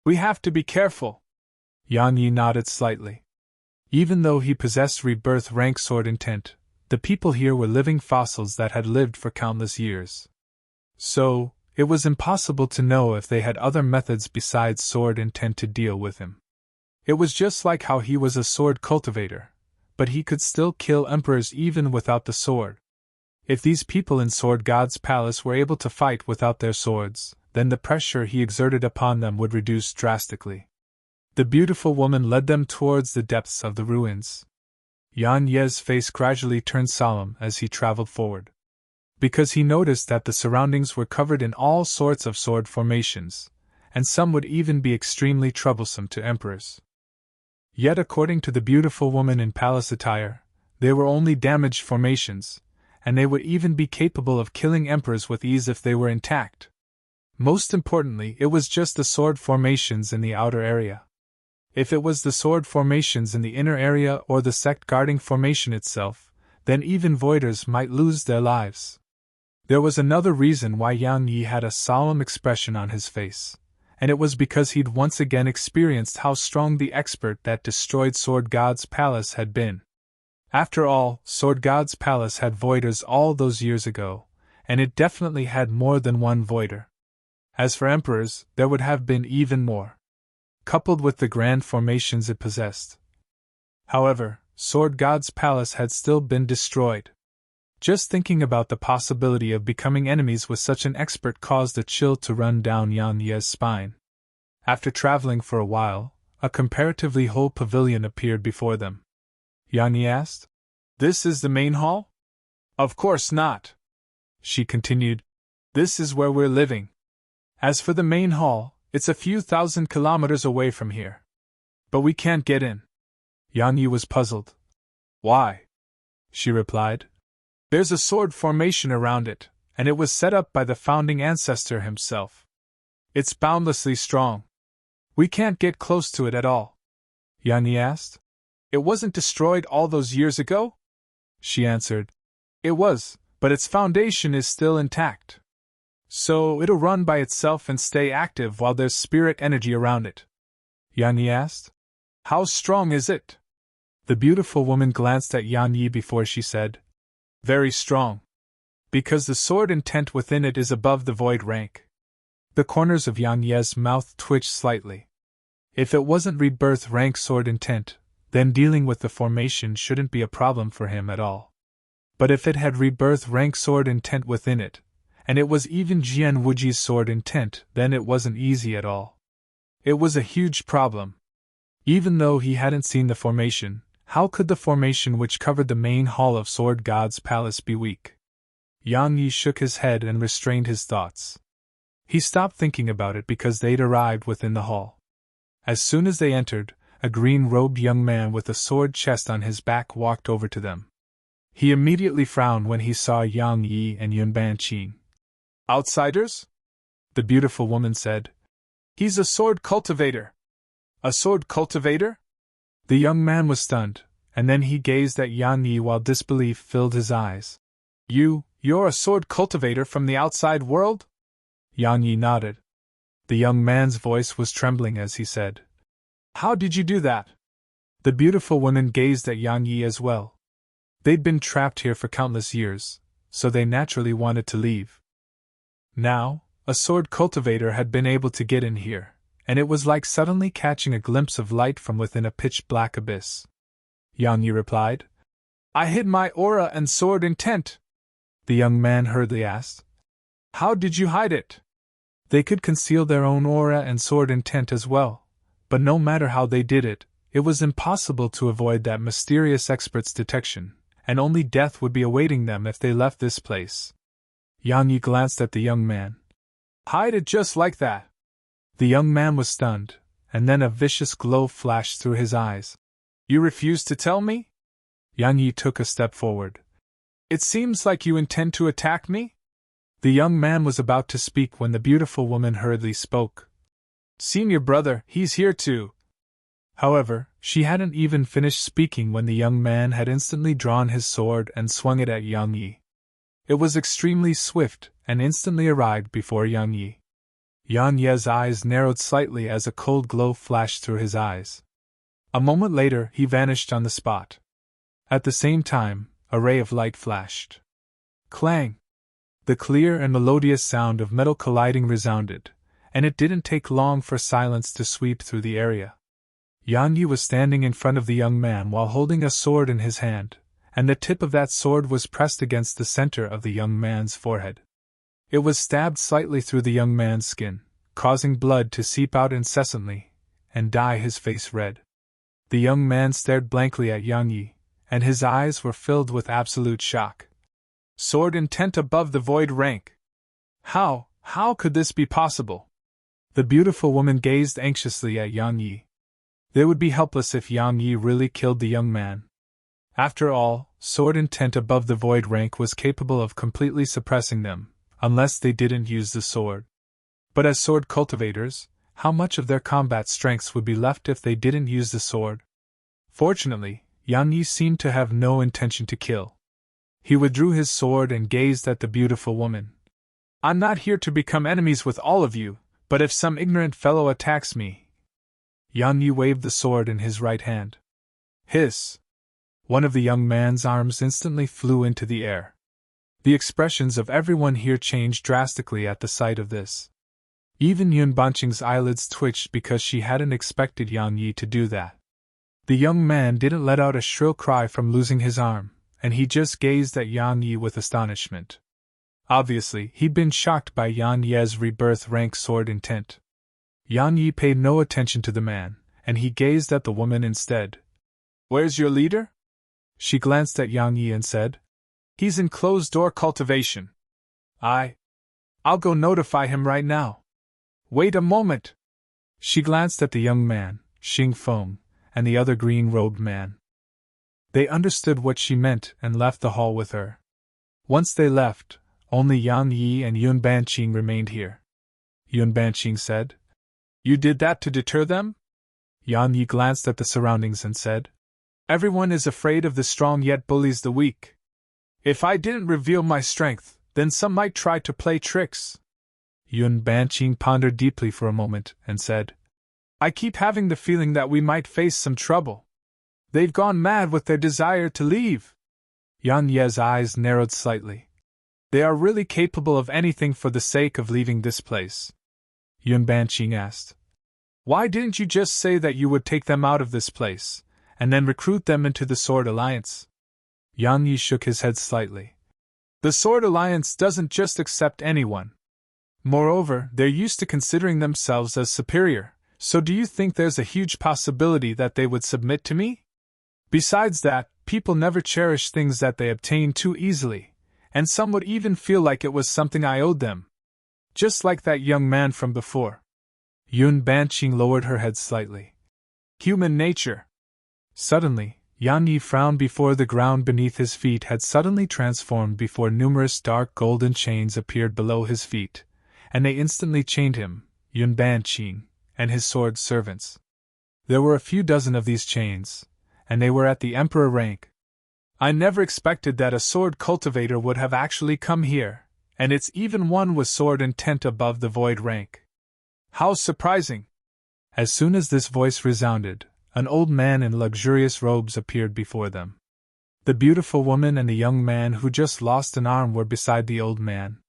"We have to be careful." Yan Yi nodded slightly. Even though he possessed rebirth rank sword intent, the people here were living fossils that had lived for countless years. So, it was impossible to know if they had other methods besides sword intent to deal with him. It was just like how he was a sword cultivator, but he could still kill emperors even without the sword. If these people in Sword God's palace were able to fight without their swords, then the pressure he exerted upon them would reduce drastically. The beautiful woman led them towards the depths of the ruins. Yan Ye's face gradually turned solemn as he traveled forward, because he noticed that the surroundings were covered in all sorts of sword formations, and some would even be extremely troublesome to emperors. Yet according to the beautiful woman in palace attire, they were only damaged formations, and they would even be capable of killing emperors with ease if they were intact. Most importantly, it was just the sword formations in the outer area. If it was the sword formations in the inner area or the sect guarding formation itself, then even voiders might lose their lives. There was another reason why Yang Yi had a solemn expression on his face, and it was because he'd once again experienced how strong the expert that destroyed Sword God's palace had been. After all, Sword God's palace had voiders all those years ago, and it definitely had more than one voider. As for emperors, there would have been even more, coupled with the grand formations it possessed. However, Sword God's palace had still been destroyed. Just thinking about the possibility of becoming enemies with such an expert caused a chill to run down Yan Ye's spine. After traveling for a while, a comparatively whole pavilion appeared before them. Yan Yi asked, "This is the main hall?" "Of course not," she continued. "This is where we're living. As for the main hall, it's a few thousand kilometers away from here. But we can't get in." Yan Yi was puzzled. "Why?" she replied. "There's a sword formation around it, and it was set up by the founding ancestor himself. It's boundlessly strong. We can't get close to it at all." Yan Yi asked. "It wasn't destroyed all those years ago?" She answered. "It was, but its foundation is still intact. So it'll run by itself and stay active while there's spirit energy around it." Yan Yi asked. "How strong is it?" The beautiful woman glanced at Yan Yi before she said, "Very strong. Because the sword intent within it is above the void rank." The corners of Yan Ye's mouth twitched slightly. If it wasn't rebirth rank sword intent, then dealing with the formation shouldn't be a problem for him at all. But if it had rebirth rank sword intent within it, and it was even Jian Wuji's sword intent, then it wasn't easy at all. It was a huge problem. Even though he hadn't seen the formation, how could the formation which covered the main hall of Sword God's palace be weak? Yang Yi shook his head and restrained his thoughts. He stopped thinking about it because they'd arrived within the hall. As soon as they entered, a green-robed young man with a sword chest on his back walked over to them. He immediately frowned when he saw Yang Yi and Yun Banqing. "Outsiders?" the beautiful woman said. "He's a sword cultivator." "A sword cultivator?" The young man was stunned, and then he gazed at Yan Yi while disbelief filled his eyes. You're a sword cultivator from the outside world?" Yan Yi nodded. The young man's voice was trembling as he said, "How did you do that?" The beautiful woman gazed at Yan Yi as well. They'd been trapped here for countless years, so they naturally wanted to leave. Now, a sword cultivator had been able to get in here, and it was like suddenly catching a glimpse of light from within a pitch-black abyss. Yang Yi replied, "I hid my aura and sword intent." The young man hurriedly asked, "How did you hide it?" They could conceal their own aura and sword intent as well, but no matter how they did it, it was impossible to avoid that mysterious expert's detection, and only death would be awaiting them if they left this place. Yang Yi glanced at the young man. Hide it just like that. The young man was stunned, and then a vicious glow flashed through his eyes. You refuse to tell me? Yang Yi took a step forward. It seems like you intend to attack me? The young man was about to speak when the beautiful woman hurriedly spoke. Senior brother, he's here too. However, she hadn't even finished speaking when the young man had instantly drawn his sword and swung it at Yang Yi. It was extremely swift, and instantly arrived before Yang Yi. Yang Yi's eyes narrowed slightly as a cold glow flashed through his eyes. A moment later, he vanished on the spot. At the same time, a ray of light flashed. Clang! The clear and melodious sound of metal colliding resounded, and it didn't take long for silence to sweep through the area. Yang Yi was standing in front of the young man while holding a sword in his hand, and the tip of that sword was pressed against the center of the young man's forehead. It was stabbed slightly through the young man's skin, causing blood to seep out incessantly, and dye his face red. The young man stared blankly at Yang Yi, and his eyes were filled with absolute shock. Sword intent above the void rank. How could this be possible? The beautiful woman gazed anxiously at Yang Yi. They would be helpless if Yang Yi really killed the young man. After all, sword intent above the void rank was capable of completely suppressing them, unless they didn't use the sword. But as sword cultivators, how much of their combat strengths would be left if they didn't use the sword? Fortunately, Yang Yi seemed to have no intention to kill. He withdrew his sword and gazed at the beautiful woman. I'm not here to become enemies with all of you, but if some ignorant fellow attacks me. Yang Yi waved the sword in his right hand. Hiss! One of the young man's arms instantly flew into the air. The expressions of everyone here changed drastically at the sight of this. Even Yun Banqing's eyelids twitched because she hadn't expected Yang Yi to do that. The young man didn't let out a shrill cry from losing his arm, and he just gazed at Yang Yi with astonishment. Obviously, he'd been shocked by Yang Yi's rebirth rank sword intent. Yang Yi paid no attention to the man, and he gazed at the woman instead. Where's your leader? She glanced at Yang Yi and said, He's in closed-door cultivation. I'll go notify him right now. Wait a moment. She glanced at the young man, Xing Feng, and the other green-robed man. They understood what she meant and left the hall with her. Once they left, only Yang Yi and Yun Banqing remained here. Yun Banqing said, You did that to deter them? Yang Yi glanced at the surroundings and said, Everyone is afraid of the strong yet bullies the weak. If I didn't reveal my strength, then some might try to play tricks. Yun Banqing pondered deeply for a moment and said, I keep having the feeling that we might face some trouble. They've gone mad with their desire to leave. Yang Yi's eyes narrowed slightly. They are really capable of anything for the sake of leaving this place. Yun Banqing asked, Why didn't you just say that you would take them out of this place, and then recruit them into the Sword Alliance? Yang Yi shook his head slightly. The Sword Alliance doesn't just accept anyone. Moreover, they're used to considering themselves as superior, so do you think there's a huge possibility that they would submit to me? Besides that, people never cherish things that they obtain too easily, and some would even feel like it was something I owed them. Just like that young man from before. Yun Banqing lowered her head slightly. Human nature. Suddenly, Yang Yi frowned before the ground beneath his feet had suddenly transformed before numerous dark golden chains appeared below his feet, and they instantly chained him, Yun Banqing, and his sword servants. There were a few dozen of these chains, and they were at the emperor rank. I never expected that a sword cultivator would have actually come here, and it's even one with sword intent above the void rank. How surprising! As soon as this voice resounded, an old man in luxurious robes appeared before them. The beautiful woman and the young man who just lost an arm were beside the old man.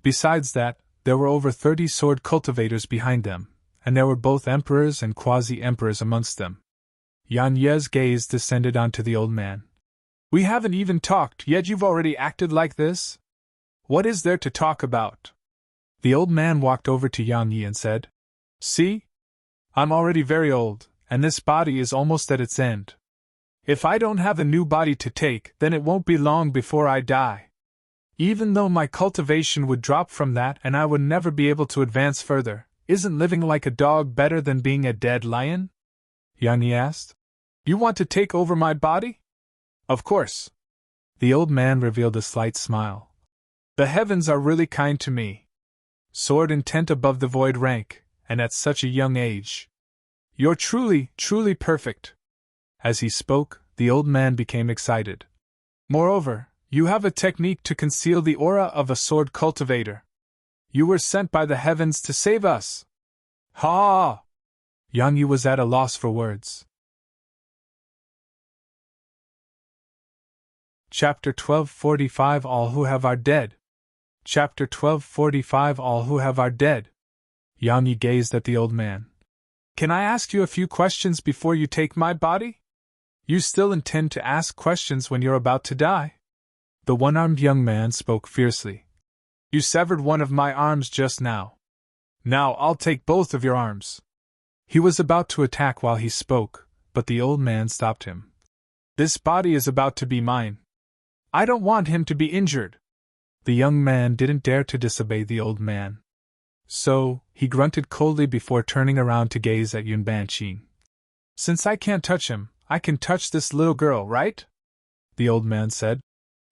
Besides that, there were over 30 sword cultivators behind them, and there were both emperors and quasi-emperors amongst them. Yang Yi's gaze descended onto the old man. We haven't even talked, yet you've already acted like this? What is there to talk about? The old man walked over to Yang Yi and said, See? I'm already very old, and this body is almost at its end. If I don't have a new body to take, then it won't be long before I die. Even though my cultivation would drop from that and I would never be able to advance further, isn't living like a dog better than being a dead lion? Yang Yi asked. You want to take over my body? Of course. The old man revealed a slight smile. The heavens are really kind to me. Sword intent above the void rank, and at such a young age. You're truly, truly perfect. As he spoke, the old man became excited. Moreover, you have a technique to conceal the aura of a sword cultivator. You were sent by the heavens to save us. Ha! Yang Yi was at a loss for words. Chapter 1245 All who have are dead. Chapter 1245 All who have are dead. Yang Yi gazed at the old man. Can I ask you a few questions before you take my body? You still intend to ask questions when you're about to die? The one-armed young man spoke fiercely. You severed one of my arms just now. Now I'll take both of your arms. He was about to attack while he spoke, but the old man stopped him. This body is about to be mine. I don't want him to be injured. The young man didn't dare to disobey the old man. So, he grunted coldly before turning around to gaze at Yun Banqing. Since I can't touch him, I can touch this little girl, right? The old man said.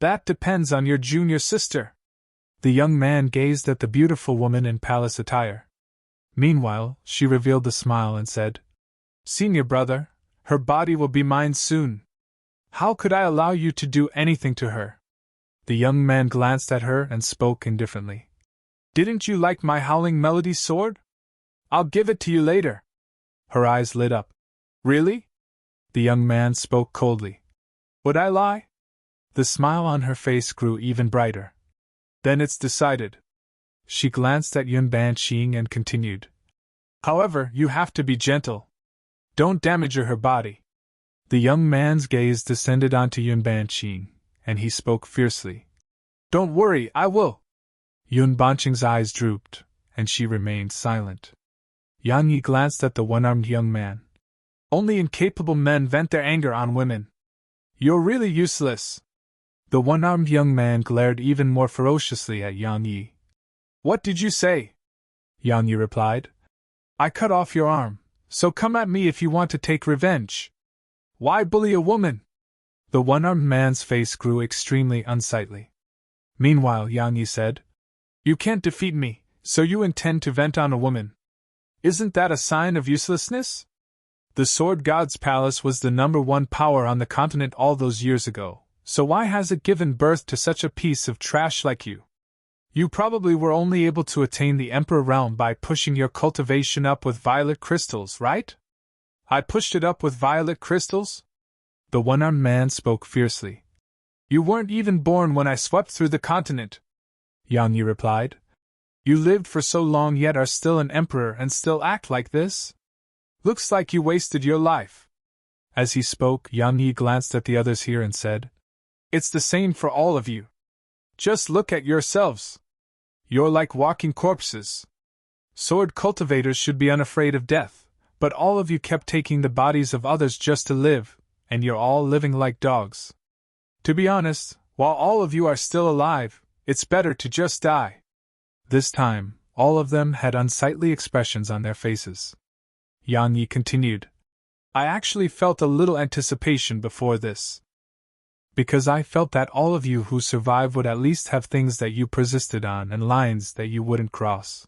That depends on your junior sister. The young man gazed at the beautiful woman in palace attire. Meanwhile, she revealed a smile and said, Senior brother, her body will be mine soon. How could I allow you to do anything to her? The young man glanced at her and spoke indifferently. Didn't you like my Howling Melody sword? I'll give it to you later. Her eyes lit up. Really? The young man spoke coldly. Would I lie? The smile on her face grew even brighter. Then it's decided. She glanced at Yun Banqing and continued. However, you have to be gentle. Don't damage her body. The young man's gaze descended onto Yun Banqing, and he spoke fiercely. Don't worry, I will. Yun Banqing's eyes drooped, and she remained silent. Yang Yi glanced at the one-armed young man. Only incapable men vent their anger on women. You're really useless. The one-armed young man glared even more ferociously at Yang Yi. What did you say? Yang Yi replied. I cut off your arm, so come at me if you want to take revenge. Why bully a woman? The one-armed man's face grew extremely unsightly. Meanwhile, Yang Yi said, You can't defeat me, so you intend to vent on a woman. Isn't that a sign of uselessness? The Sword God's palace was the #1 power on the continent all those years ago, so why has it given birth to such a piece of trash like you? You probably were only able to attain the Emperor realm by pushing your cultivation up with violet crystals, right? I pushed it up with violet crystals? The one-armed man spoke fiercely. You weren't even born when I swept through the continent. Yang Yi replied. You lived for so long yet are still an emperor and still act like this? Looks like you wasted your life. As he spoke, Yang Yi glanced at the others here and said, It's the same for all of you. Just look at yourselves. You're like walking corpses. Sword cultivators should be unafraid of death, but all of you kept taking the bodies of others just to live, and you're all living like dogs. To be honest, while all of you are still alive, it's better to just die. This time, all of them had unsightly expressions on their faces. Yang Yi continued. I actually felt a little anticipation before this. Because I felt that all of you who survive would at least have things that you persisted on and lines that you wouldn't cross.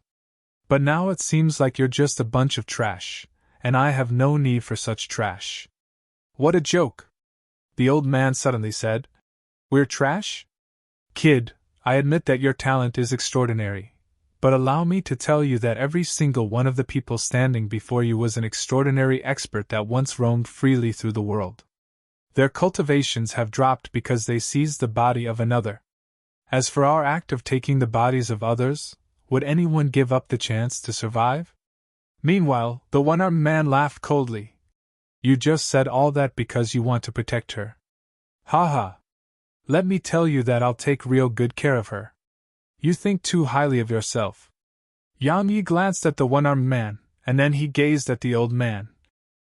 But now it seems like you're just a bunch of trash, and I have no need for such trash. What a joke! The old man suddenly said. We're trash? Kid, I admit that your talent is extraordinary, but allow me to tell you that every single one of the people standing before you was an extraordinary expert that once roamed freely through the world. Their cultivations have dropped because they seized the body of another. As for our act of taking the bodies of others, would anyone give up the chance to survive? Meanwhile, the one-armed man laughed coldly. You just said all that because you want to protect her. Ha ha. Let me tell you that I'll take real good care of her. You think too highly of yourself. Yang Yi glanced at the one-armed man, and then he gazed at the old man.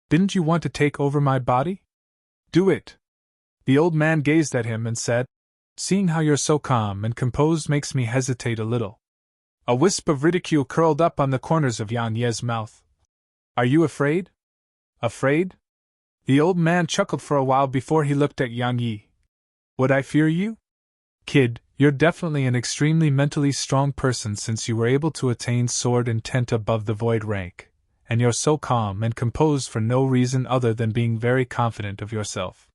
Didn't you want to take over my body? Do it. The old man gazed at him and said, Seeing how you're so calm and composed makes me hesitate a little. A wisp of ridicule curled up on the corners of Yan Ye's mouth. Are you afraid? Afraid? The old man chuckled for a while before he looked at Yan Yi. Would I fear you? Kid, you're definitely an extremely mentally strong person since you were able to attain sword intent above the void rank, and you're so calm and composed for no reason other than being very confident of yourself.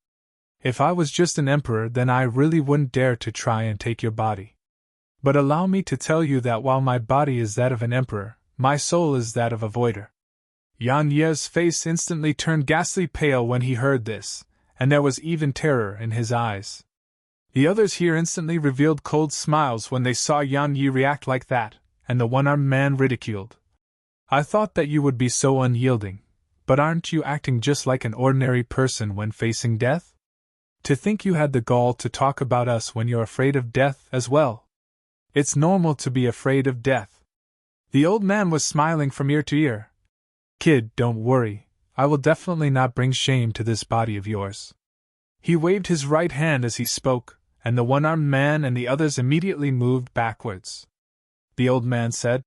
If I was just an emperor, then I really wouldn't dare to try and take your body. But allow me to tell you that while my body is that of an emperor, my soul is that of a voider. Yan Ye's face instantly turned ghastly pale when he heard this, and there was even terror in his eyes. The others here instantly revealed cold smiles when they saw Yan Yi react like that, and the one-armed man ridiculed. I thought that you would be so unyielding, but aren't you acting just like an ordinary person when facing death? To think you had the gall to talk about us when you're afraid of death as well. It's normal to be afraid of death. The old man was smiling from ear to ear. Kid, don't worry, I will definitely not bring shame to this body of yours. He waved his right hand as he spoke, and the one-armed man and the others immediately moved backwards. The old man said,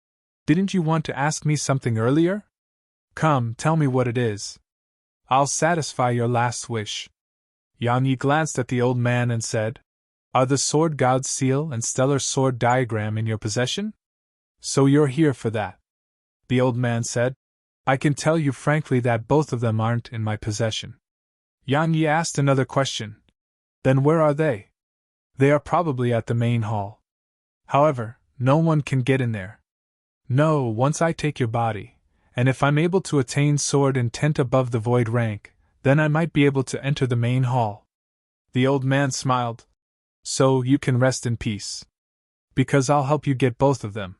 Didn't you want to ask me something earlier? Come, tell me what it is. I'll satisfy your last wish. Yan Yi glanced at the old man and said, Are the sword god's seal and stellar sword diagram in your possession? So you're here for that. The old man said, I can tell you frankly that both of them aren't in my possession. Yan Yi asked another question. Then where are they? They are probably at the main hall. However, no one can get in there. No, once I take your body, and if I'm able to attain sword intent above the void rank, then I might be able to enter the main hall. The old man smiled. So you can rest in peace. Because I'll help you get both of them.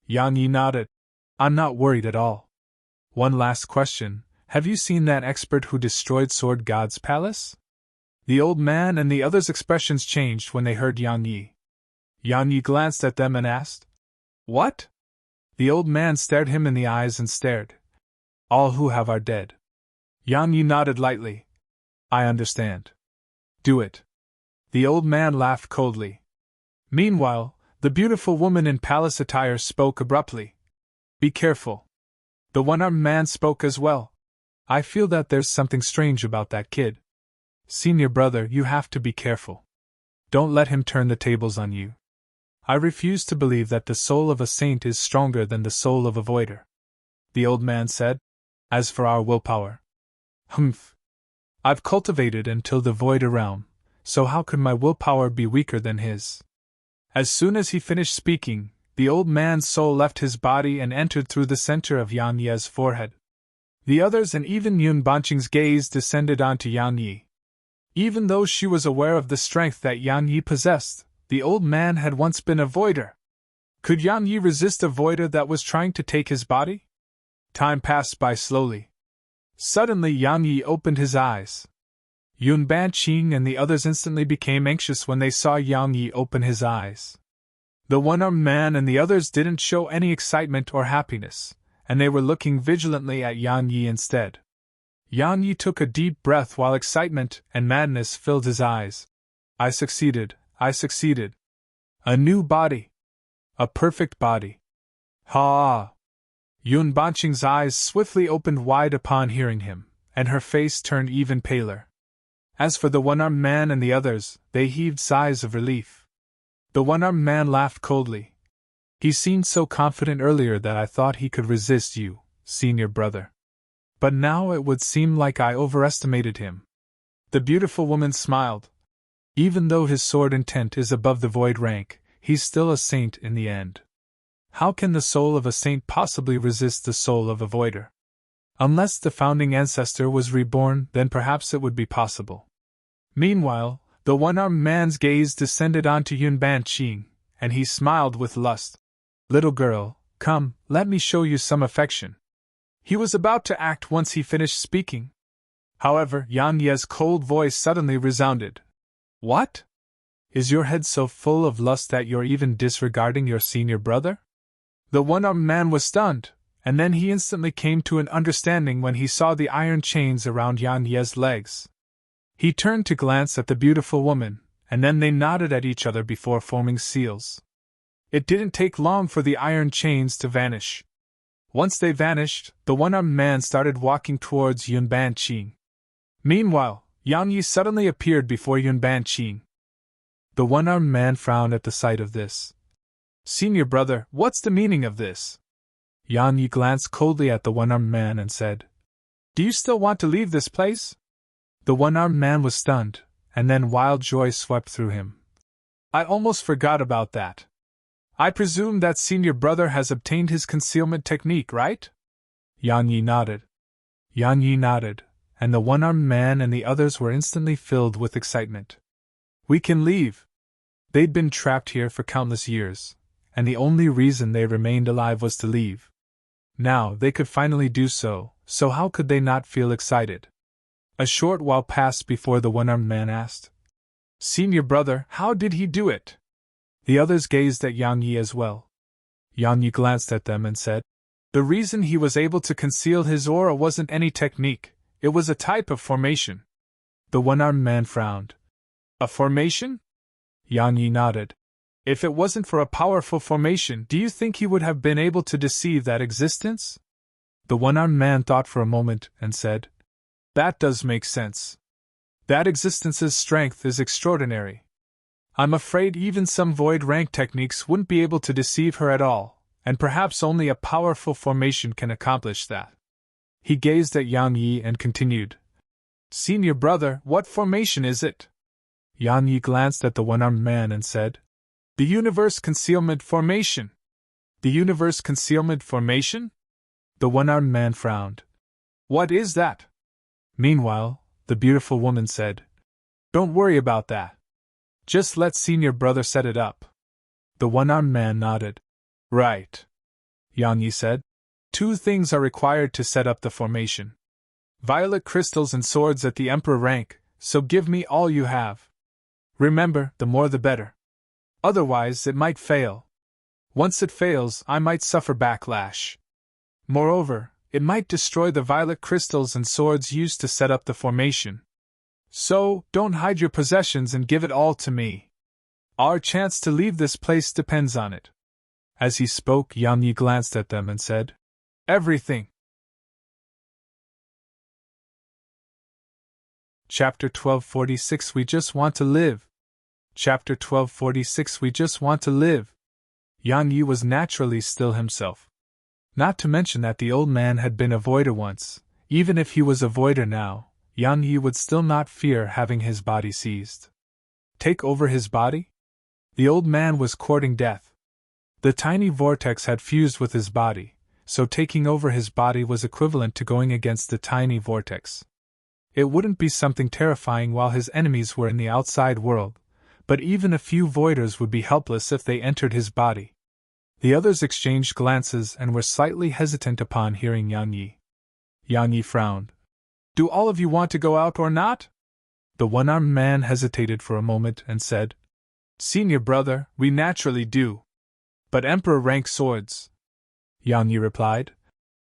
Yan Yi nodded. I'm not worried at all. One last question, have you seen that expert who destroyed Sword God's palace? The old man and the others' expressions changed when they heard Yan Yi. Yan Yi glanced at them and asked, What? The old man stared him in the eyes and stared. All who have are dead. Yan Yi nodded lightly. I understand. Do it. The old man laughed coldly. Meanwhile, the beautiful woman in palace attire spoke abruptly. Be careful. The one-armed man spoke as well. I feel that there's something strange about that kid. Senior brother, you have to be careful. Don't let him turn the tables on you. I refuse to believe that the soul of a saint is stronger than the soul of a voider. The old man said. As for our willpower. Humph. I've cultivated until the voider realm, so how could my willpower be weaker than his? As soon as he finished speaking, the old man's soul left his body and entered through the center of Yan Ye's forehead. The others and even Yun Banqing's gaze descended onto Yan Yi. Even though she was aware of the strength that Yan Yi possessed, the old man had once been a voider. Could Yan Yi resist a voider that was trying to take his body? Time passed by slowly. Suddenly Yan Yi opened his eyes. Yun Banqing and the others instantly became anxious when they saw Yan Yi open his eyes. The one-armed man and the others didn't show any excitement or happiness, and they were looking vigilantly at Yan Yi instead. Yan Yi took a deep breath while excitement and madness filled his eyes. I succeeded. A new body. A perfect body. Ha! Yun Banqing's eyes swiftly opened wide upon hearing him, and her face turned even paler. As for the one-armed man and the others, they heaved sighs of relief. The one-armed man laughed coldly. He seemed so confident earlier that I thought he could resist you, senior brother. But now it would seem like I overestimated him. The beautiful woman smiled. Even though his sword intent is above the void rank, he's still a saint in the end. How can the soul of a saint possibly resist the soul of a voider? Unless the founding ancestor was reborn, then perhaps it would be possible. Meanwhile, the one-armed man's gaze descended onto Yun Banqing, and he smiled with lust. Little girl, come, let me show you some affection. He was about to act once he finished speaking. However, Yan Ye's cold voice suddenly resounded. What? Is your head so full of lust that you're even disregarding your senior brother? The one-armed man was stunned, and then he instantly came to an understanding when he saw the iron chains around Yan Ye's legs. He turned to glance at the beautiful woman, and then they nodded at each other before forming seals. It didn't take long for the iron chains to vanish. Once they vanished, the one-armed man started walking towards Yun Ban Qing. Meanwhile, Yang Yi suddenly appeared before Yun Ban Qing. The one-armed man frowned at the sight of this. "Senior brother, what's the meaning of this?" Yang Yi glanced coldly at the one-armed man and said, "Do you still want to leave this place?" The one-armed man was stunned, and then wild joy swept through him. "I almost forgot about that. I presume that senior brother has obtained his concealment technique, right?" Yang Yi nodded. Yang Yi nodded, and the one-armed man and the others were instantly filled with excitement. "We can leave." They'd been trapped here for countless years, and the only reason they remained alive was to leave. Now they could finally do so, so how could they not feel excited? A short while passed before the one-armed man asked, "Senior brother, how did he do it?" The others gazed at Yang Yi as well. Yang Yi glanced at them and said, "The reason he was able to conceal his aura wasn't any technique, it was a type of formation." The one-armed man frowned. "A formation?" Yang Yi nodded. "If it wasn't for a powerful formation, do you think he would have been able to deceive that existence?" The one-armed man thought for a moment and said, "That does make sense. That existence's strength is extraordinary. I'm afraid even some void rank techniques wouldn't be able to deceive her at all, and perhaps only a powerful formation can accomplish that." He gazed at Yang Yi and continued, "Senior brother, what formation is it?" Yang Yi glanced at the one-armed man and said, "The universe concealment formation." "The universe concealment formation?" The one-armed man frowned. "What is that?" Meanwhile, the beautiful woman said, "Don't worry about that. Just let senior brother set it up." The one-armed man nodded. "Right," Yang Yi said. "Two things are required to set up the formation. Violet crystals and swords at the emperor rank, so give me all you have. Remember, the more the better. Otherwise, it might fail. Once it fails, I might suffer backlash. Moreover, it might destroy the violet crystals and swords used to set up the formation. So, don't hide your possessions and give it all to me. Our chance to leave this place depends on it." As he spoke, Yang Yi glanced at them and said, "Everything." Chapter 1246 We Just Want to Live. Chapter 1246 We Just Want to Live. Yang Yi was naturally still himself. Not to mention that the old man had been a voider once. Even if he was a voider now, Yang Yi would still not fear having his body seized. Take over his body? The old man was courting death. The tiny vortex had fused with his body, so taking over his body was equivalent to going against the tiny vortex. It wouldn't be something terrifying while his enemies were in the outside world, but even a few voiders would be helpless if they entered his body. The others exchanged glances and were slightly hesitant upon hearing Yang Yi. Yang Yi frowned. "Do all of you want to go out or not?" The one-armed man hesitated for a moment and said, "Senior brother, we naturally do. But emperor rank swords," Yang Yi replied.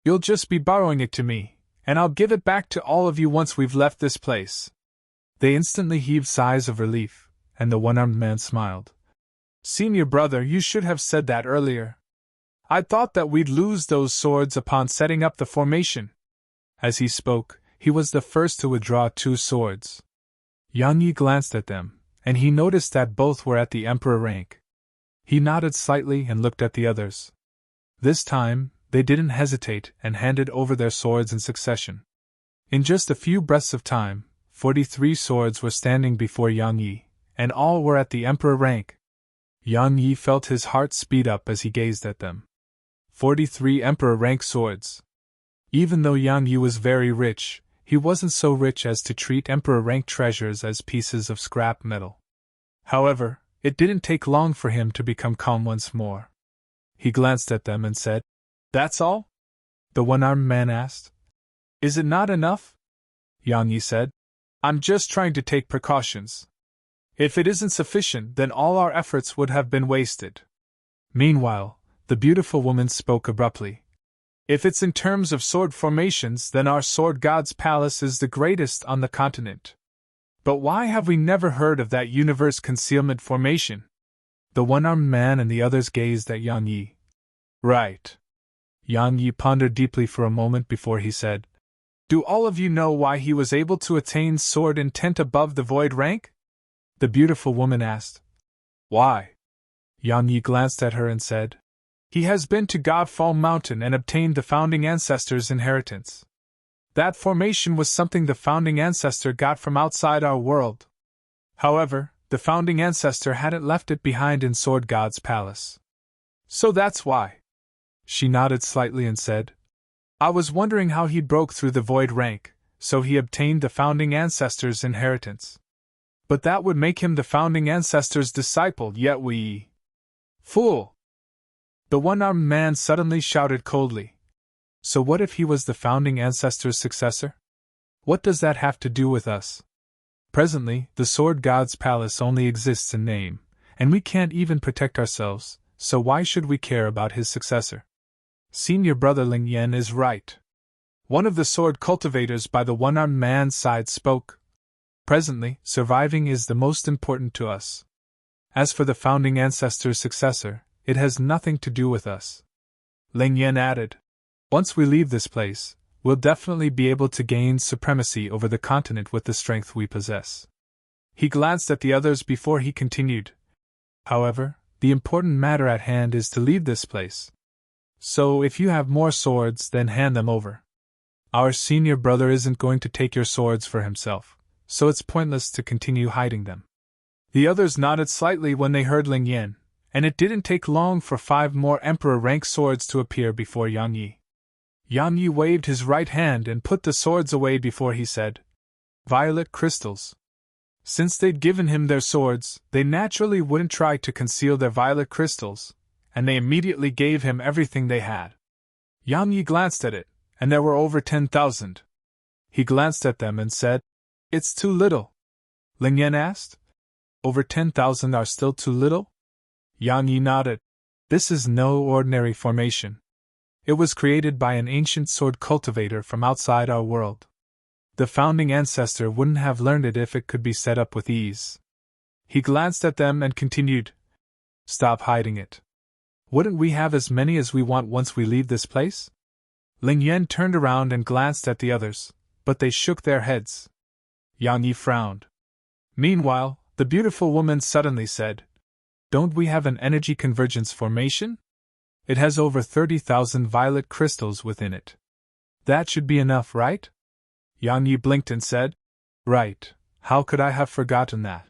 "You'll just be borrowing it to me, and I'll give it back to all of you once we've left this place." They instantly heaved sighs of relief, and the one-armed man smiled. "Senior brother, you should have said that earlier. I thought that we'd lose those swords upon setting up the formation." As he spoke, he was the first to withdraw 2 swords. Yang Yi glanced at them, and he noticed that both were at the emperor rank. He nodded slightly and looked at the others. This time, they didn't hesitate and handed over their swords in succession. In just a few breaths of time, 43 swords were standing before Yang Yi, and all were at the emperor rank. Yang Yi felt his heart speed up as he gazed at them. 43 emperor rank swords. Even though Yang Yi was very rich, he wasn't so rich as to treat emperor rank treasures as pieces of scrap metal. However, it didn't take long for him to become calm once more. He glanced at them and said, "That's all?" The one-armed man asked. "Is it not enough?" Yang Yi said, "I'm just trying to take precautions. If it isn't sufficient, then all our efforts would have been wasted." Meanwhile, the beautiful woman spoke abruptly. "If it's in terms of sword formations, then our sword god's palace is the greatest on the continent. But why have we never heard of that universe concealment formation? The one-armed man and the others gazed at Yang Yi. Right. Yang Yi pondered deeply for a moment before he said, Do all of you know why he was able to attain sword intent above the void rank? The beautiful woman asked. Why? Yang Yi glanced at her and said, He has been to Godfall Mountain and obtained the founding ancestor's inheritance. That formation was something the founding ancestor got from outside our world. However, the founding ancestor hadn't left it behind in Sword God's palace. So that's why. She nodded slightly and said, I was wondering how he broke through the void rank, so he obtained the founding ancestor's inheritance. But that would make him the founding ancestor's disciple, yet we… Fool! The one-armed man suddenly shouted coldly. So what if he was the founding ancestor's successor? What does that have to do with us? Presently, the Sword God's palace only exists in name, and we can't even protect ourselves, so why should we care about his successor? Senior brother Ling Yan is right. One of the sword cultivators by the one-armed man's side spoke. Presently, surviving is the most important to us. As for the founding ancestor's successor, it has nothing to do with us. Ling Yan added, Once we leave this place, we'll definitely be able to gain supremacy over the continent with the strength we possess. He glanced at the others before he continued. However, the important matter at hand is to leave this place. So if you have more swords, then hand them over. Our senior brother isn't going to take your swords for himself, so it's pointless to continue hiding them. The others nodded slightly when they heard Ling Yan, and it didn't take long for 5 more emperor-rank swords to appear before Yang Yi. Yang Yi waved his right hand and put the swords away before he said, Violet crystals. Since they'd given him their swords, they naturally wouldn't try to conceal their violet crystals, and they immediately gave him everything they had. Yang Yi glanced at it, and there were over 10,000. He glanced at them and said, It's too little. Ling Yan asked, Over 10,000 are still too little? Yang Yi nodded. This is no ordinary formation. It was created by an ancient sword cultivator from outside our world. The founding ancestor wouldn't have learned it if it could be set up with ease. He glanced at them and continued, Stop hiding it. Wouldn't we have as many as we want once we leave this place? Ling Yan turned around and glanced at the others, but they shook their heads. Yang Yi frowned. Meanwhile, the beautiful woman suddenly said, Don't we have an energy convergence formation? It has over 30,000 violet crystals within it. That should be enough, right? Yang Yi blinked and said, Right, how could I have forgotten that?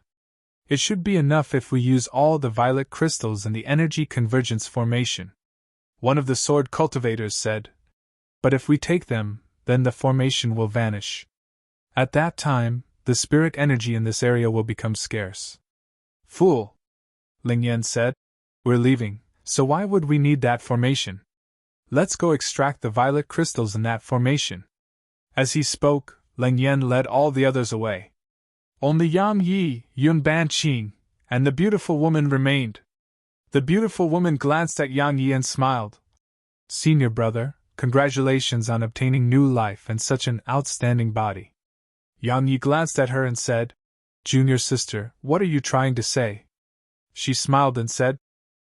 It should be enough if we use all the violet crystals in the energy convergence formation. One of the sword cultivators said, But if we take them, then the formation will vanish. At that time, the spirit energy in this area will become scarce. Fool! Ling Yan said, We're leaving, so why would we need that formation? Let's go extract the violet crystals in that formation. As he spoke, Ling Yan led all the others away. Only Yang Yi, Yun Banqing, and the beautiful woman remained. The beautiful woman glanced at Yang Yi and smiled. Senior brother, congratulations on obtaining new life and such an outstanding body. Yang Yi glanced at her and said, Junior sister, what are you trying to say? She smiled and said,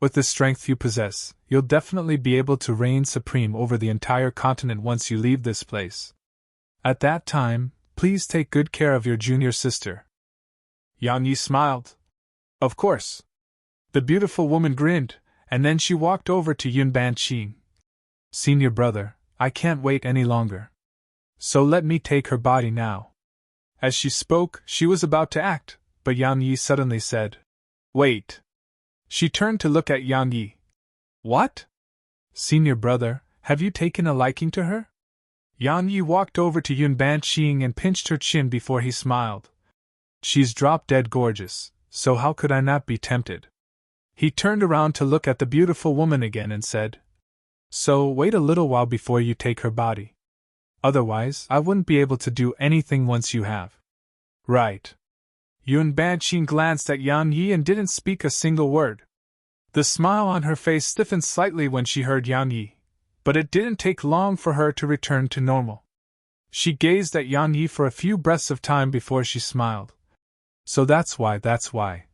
With the strength you possess, you'll definitely be able to reign supreme over the entire continent once you leave this place. At that time, please take good care of your junior sister. Yang Yi smiled. Of course. The beautiful woman grinned, and then she walked over to Yun Banqing. Senior brother, I can't wait any longer. So let me take her body now. As she spoke, she was about to act, but Yang Yi suddenly said, Wait. She turned to look at Yang Yi. What? Senior brother, have you taken a liking to her? Yang Yi walked over to Yun Banqing and pinched her chin before he smiled. She's drop-dead gorgeous, so how could I not be tempted? He turned around to look at the beautiful woman again and said, So wait a little while before you take her body. Otherwise, I wouldn't be able to do anything once you have. Right. Yun Banqing glanced at Yang Yi and didn't speak a single word. The smile on her face stiffened slightly when she heard Yang Yi, but it didn't take long for her to return to normal. She gazed at Yang Yi for a few breaths of time before she smiled, So that's why.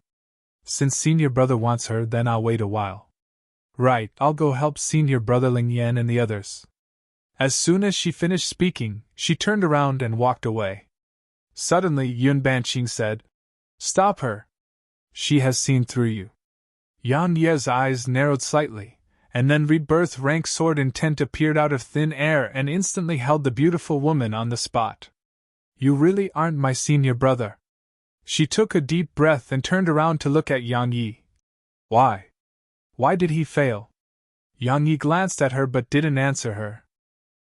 Since senior brother wants her, then I'll wait a while. Right, I'll go help senior brother Ling Yan and the others. As soon as she finished speaking, she turned around and walked away. Suddenly, Yun Banqing said, Stop her. She has seen through you. Yang Ye's eyes narrowed slightly, and then rebirth rank sword intent appeared out of thin air and instantly held the beautiful woman on the spot. You really aren't my senior brother. She took a deep breath and turned around to look at Yang Yi. Why? Why did he fail? Yang Yi glanced at her but didn't answer her.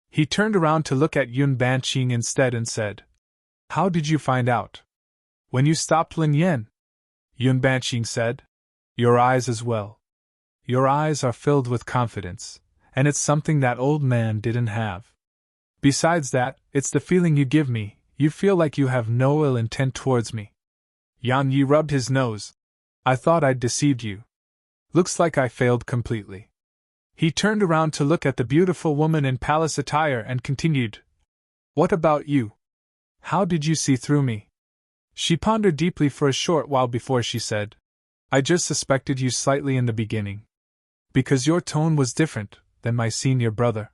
He turned around to look at Yun Banqing instead and said, How did you find out? When you stopped Lin Yan? Yun Banqing said, Your eyes as well. Your eyes are filled with confidence, and it's something that old man didn't have. Besides that, it's the feeling you give me, you feel like you have no ill intent towards me. Yang Yi rubbed his nose. I thought I'd deceived you. Looks like I failed completely. He turned around to look at the beautiful woman in palace attire and continued, What about you? How did you see through me? She pondered deeply for a short while before she said, I just suspected you slightly in the beginning. Because your tone was different than my senior brother.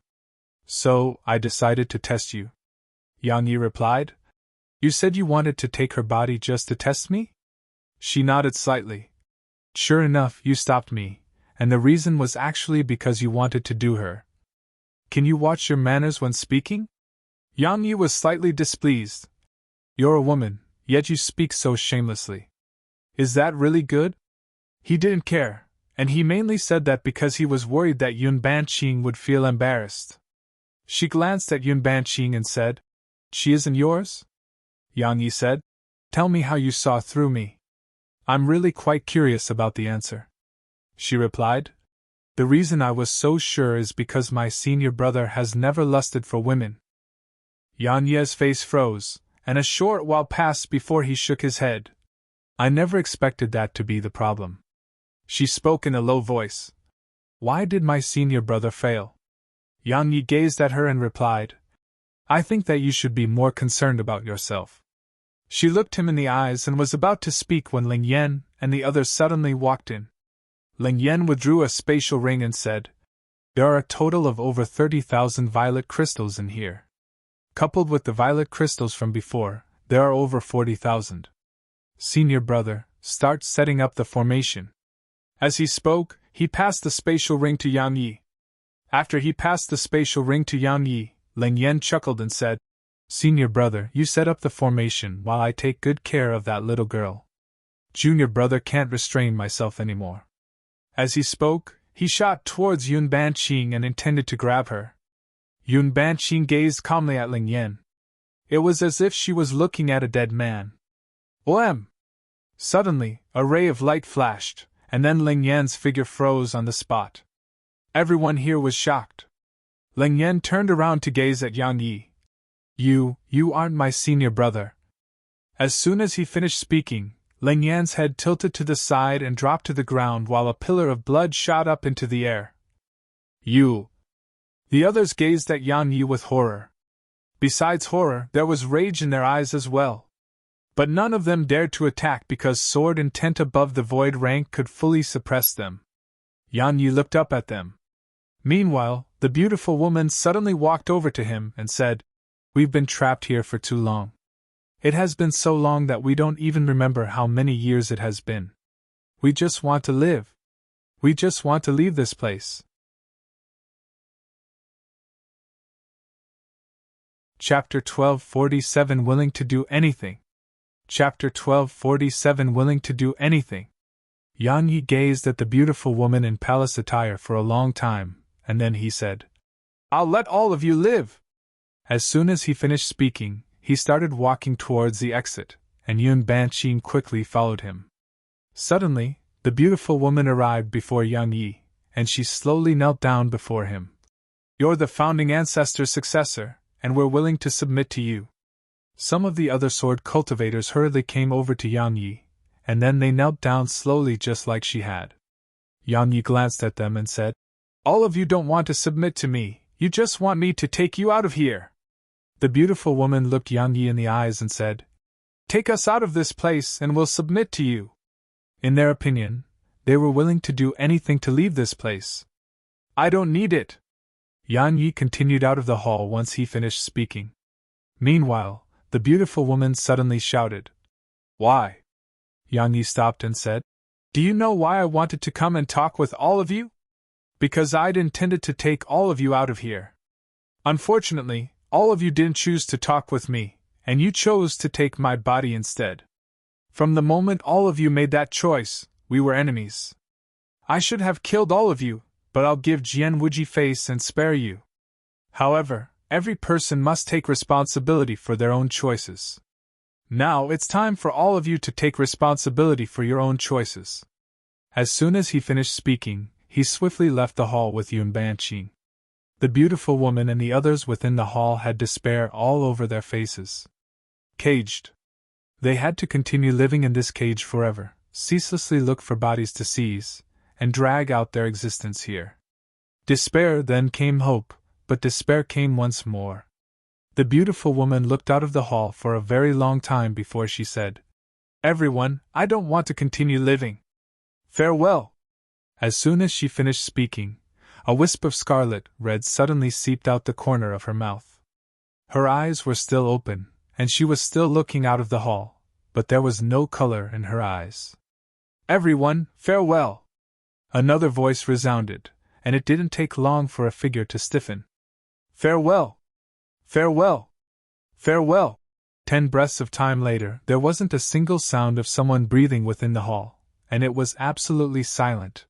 So, I decided to test you. Yang Yi replied, You said you wanted to take her body just to test me? She nodded slightly. Sure enough, you stopped me, and the reason was actually because you wanted to do her. Can you watch your manners when speaking? Yang Yi was slightly displeased. You're a woman, yet you speak so shamelessly. Is that really good? He didn't care, and he mainly said that because he was worried that Yun Banqing would feel embarrassed. She glanced at Yun Banqing and said, She isn't yours? Yang Yi said, Tell me how you saw through me. I'm really quite curious about the answer. She replied, The reason I was so sure is because my senior brother has never lusted for women. Yang Ye's face froze, and a short while passed before he shook his head. I never expected that to be the problem. She spoke in a low voice. Why did my senior brother fail? Yang Yi gazed at her and replied, I think that you should be more concerned about yourself. She looked him in the eyes and was about to speak when Ling Yan and the others suddenly walked in. Ling Yan withdrew a spatial ring and said, There are a total of over 30,000 violet crystals in here. Coupled with the violet crystals from before, there are over 40,000. Senior brother, start setting up the formation. As he spoke, he passed the spatial ring to Yang Yi. After he passed the spatial ring to Yang Yi, Ling Yan chuckled and said, Senior brother, you set up the formation while I take good care of that little girl. Junior brother can't restrain myself anymore. As he spoke, he shot towards Yun Banqing and intended to grab her. Yun Banqing gazed calmly at Ling Yan. It was as if she was looking at a dead man. Oem! Suddenly, a ray of light flashed, and then Ling Yan's figure froze on the spot. Everyone here was shocked. Ling Yan turned around to gaze at Yang Yi. You aren't my senior brother. As soon as he finished speaking, Ling Yan's head tilted to the side and dropped to the ground while a pillar of blood shot up into the air. You! The others gazed at Yang Yi with horror. Besides horror, there was rage in their eyes as well. But none of them dared to attack because sword intent above the void rank could fully suppress them. Yang Yi looked up at them. Meanwhile, the beautiful woman suddenly walked over to him and said, We've been trapped here for too long. It has been so long that we don't even remember how many years it has been. We just want to live. We just want to leave this place. Chapter 1247 Willing to do anything. Chapter 1247 Willing to do anything. Yang Yi gazed at the beautiful woman in palace attire for a long time, and then he said, I'll let all of you live. As soon as he finished speaking, he started walking towards the exit, and Yun Banqing quickly followed him. Suddenly, the beautiful woman arrived before Yang Yi, and she slowly knelt down before him. You're the founding ancestor's successor, and we're willing to submit to you. Some of the other sword cultivators hurriedly came over to Yang Yi, and then they knelt down slowly just like she had. Yang Yi glanced at them and said, All of you don't want to submit to me, you just want me to take you out of here. The beautiful woman looked Yang Yi in the eyes and said, Take us out of this place and we'll submit to you. In their opinion, they were willing to do anything to leave this place. I don't need it. Yan Yi continued out of the hall once he finished speaking. Meanwhile, the beautiful woman suddenly shouted. Why? Yan Yi stopped and said, Do you know why I wanted to come and talk with all of you? Because I'd intended to take all of you out of here. Unfortunately, all of you didn't choose to talk with me, and you chose to take my body instead. From the moment all of you made that choice, we were enemies. I should have killed all of you, but I'll give Jian Wuji face and spare you. However, every person must take responsibility for their own choices. Now it's time for all of you to take responsibility for your own choices. As soon as he finished speaking, he swiftly left the hall with Yun Banqing. The beautiful woman and the others within the hall had despair all over their faces. Caged. They had to continue living in this cage forever, ceaselessly look for bodies to seize, and drag out their existence here. Despair, then came hope, but despair came once more. The beautiful woman looked out of the hall for a very long time before she said, Everyone, I don't want to continue living. Farewell. As soon as she finished speaking, a wisp of scarlet red suddenly seeped out the corner of her mouth. Her eyes were still open, and she was still looking out of the hall, but there was no color in her eyes. Everyone, farewell! Another voice resounded, and it didn't take long for a figure to stiffen. Farewell! Farewell! Farewell! 10 breaths of time later, there wasn't a single sound of someone breathing within the hall, and it was absolutely silent.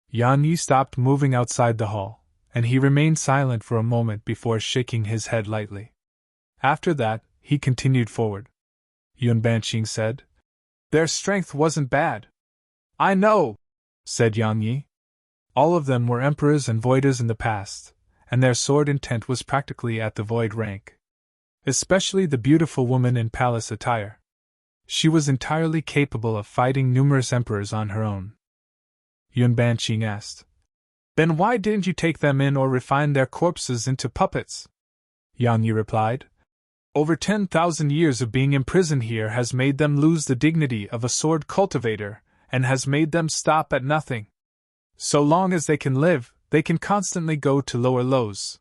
Yan Yi stopped moving outside the hall, and he remained silent for a moment before shaking his head lightly. After that, he continued forward. Yun Banqing said, Their strength wasn't bad. I know, said Yang Yi. All of them were emperors and voidas in the past, and their sword intent was practically at the void rank. Especially the beautiful woman in palace attire. She was entirely capable of fighting numerous emperors on her own. Yun Banqing asked, Then why didn't you take them in or refine their corpses into puppets? Yang Yi replied, Over 10,000 years of being imprisoned here has made them lose the dignity of a sword cultivator, and has made them stop at nothing. So long as they can live, they can constantly go to lower lows.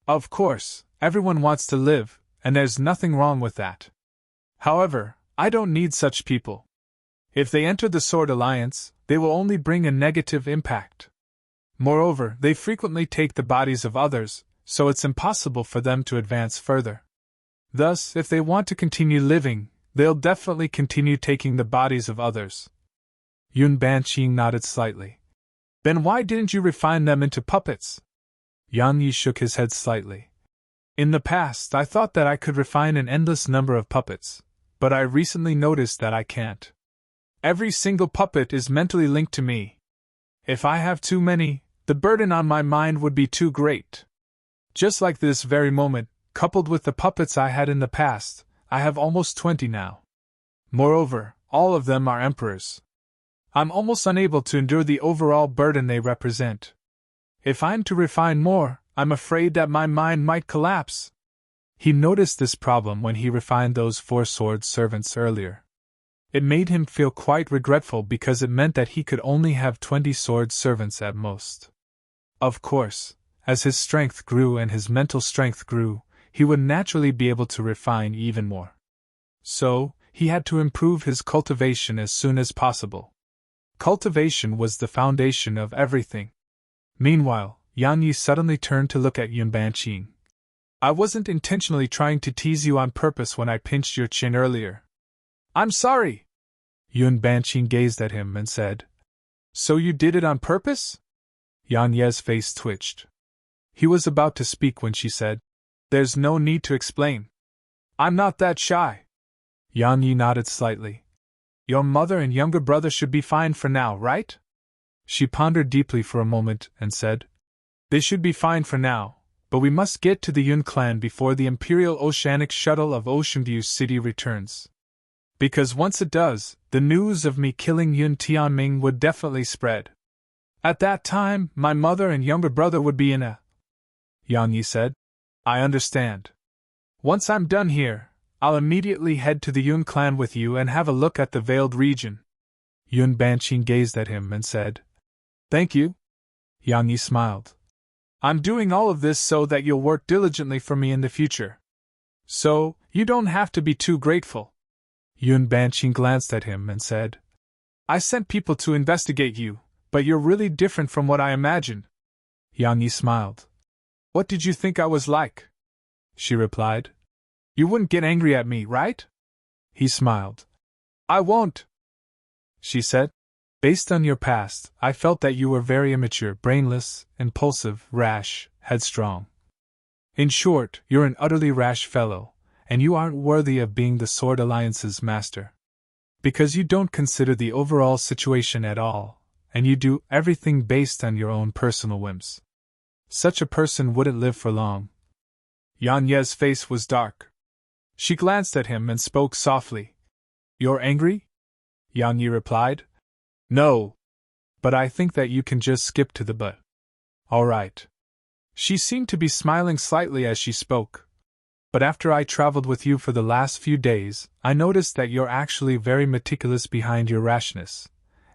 Of course, everyone wants to live, and there's nothing wrong with that. However, I don't need such people. If they enter the Sword Alliance, they will only bring a negative impact. Moreover, they frequently take the bodies of others, so it's impossible for them to advance further. Thus, if they want to continue living, they'll definitely continue taking the bodies of others. Yun Banqing nodded slightly. Then why didn't you refine them into puppets? Yang Yi shook his head slightly. In the past, I thought that I could refine an endless number of puppets, but I recently noticed that I can't. Every single puppet is mentally linked to me. If I have too many, the burden on my mind would be too great. Just like this very moment, coupled with the puppets I had in the past, I have almost 20 now. Moreover, all of them are emperors. I'm almost unable to endure the overall burden they represent. If I'm to refine more, I'm afraid that my mind might collapse. He noticed this problem when he refined those 4 sword servants earlier. It made him feel quite regretful because it meant that he could only have 20 sword servants at most. Of course, as his strength grew and his mental strength grew, he would naturally be able to refine even more. So, he had to improve his cultivation as soon as possible. Cultivation was the foundation of everything. Meanwhile, Yang Yi suddenly turned to look at Yun Banqing. I wasn't intentionally trying to tease you on purpose when I pinched your chin earlier. I'm sorry. Yun Banqing gazed at him and said, So you did it on purpose? Yang Ye's face twitched. He was about to speak when she said, There's no need to explain. I'm not that shy. Yang Yi nodded slightly. Your mother and younger brother should be fine for now, right? She pondered deeply for a moment and said, They should be fine for now, but we must get to the Yun clan before the Imperial Oceanic Shuttle of Oceanview City returns. Because once it does, the news of me killing Yun Tianming would definitely spread. At that time, my mother and younger brother would be in a... Yang Yi said, I understand. Once I'm done here, I'll immediately head to the Yun clan with you and have a look at the veiled region. Yun Banqing gazed at him and said, Thank you. Yang Yi smiled. I'm doing all of this so that you'll work diligently for me in the future. So, you don't have to be too grateful. Yun Banqing glanced at him and said, I sent people to investigate you, but you're really different from what I imagined. Yang Yi smiled. What did you think I was like? She replied. You wouldn't get angry at me, right? He smiled. I won't, she said. Based on your past, I felt that you were very immature, brainless, impulsive, rash, headstrong. In short, you're an utterly rash fellow, and you aren't worthy of being the Sword Alliance's master. Because you don't consider the overall situation at all, and you do everything based on your own personal whims. Such a person wouldn't live for long. Yan Ye's face was dark. She glanced at him and spoke softly. You're angry? Yang Yi replied. No. But I think that you can just skip to the but. All right. She seemed to be smiling slightly as she spoke. But after I traveled with you for the last few days, I noticed that you're actually very meticulous behind your rashness,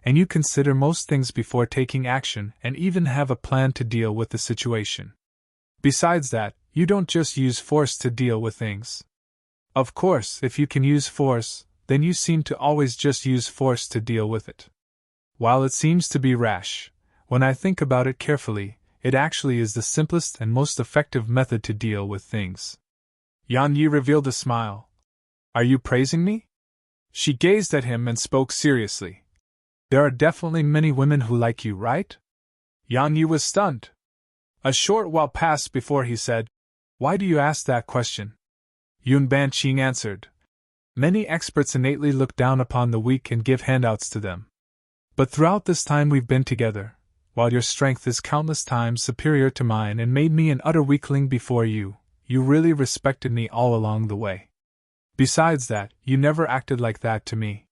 and you consider most things before taking action and even have a plan to deal with the situation. Besides that, you don't just use force to deal with things. Of course, if you can use force, then you seem to always just use force to deal with it. While it seems to be rash, when I think about it carefully, it actually is the simplest and most effective method to deal with things. Yang Yi revealed a smile. Are you praising me? She gazed at him and spoke seriously. There are definitely many women who like you, right? Yang Yi was stunned. A short while passed before he said, Why do you ask that question? Yun Banqing answered. Many experts innately look down upon the weak and give handouts to them. But throughout this time we've been together, while your strength is countless times superior to mine and made me an utter weakling before you, you really respected me all along the way. Besides that, you never acted like that to me.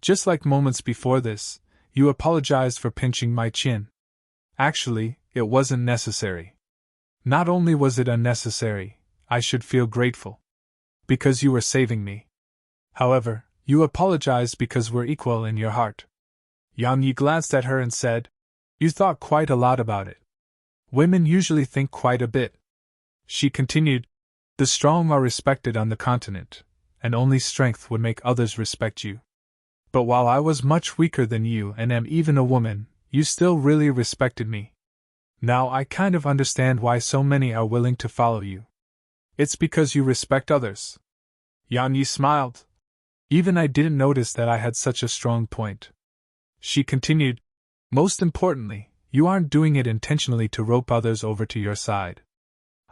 Just like moments before this, you apologized for pinching my chin. Actually, it wasn't necessary. Not only was it unnecessary, I should feel grateful. Because you were saving me. However, you apologized because we're equal in your heart. Yang Yi glanced at her and said, You thought quite a lot about it. Women usually think quite a bit. She continued, The strong are respected on the continent, and only strength would make others respect you. But while I was much weaker than you and am even a woman, you still really respected me. Now I kind of understand why so many are willing to follow you. It's because you respect others. Yang Yi smiled. Even I didn't notice that I had such a strong point. She continued, Most importantly, you aren't doing it intentionally to rope others over to your side.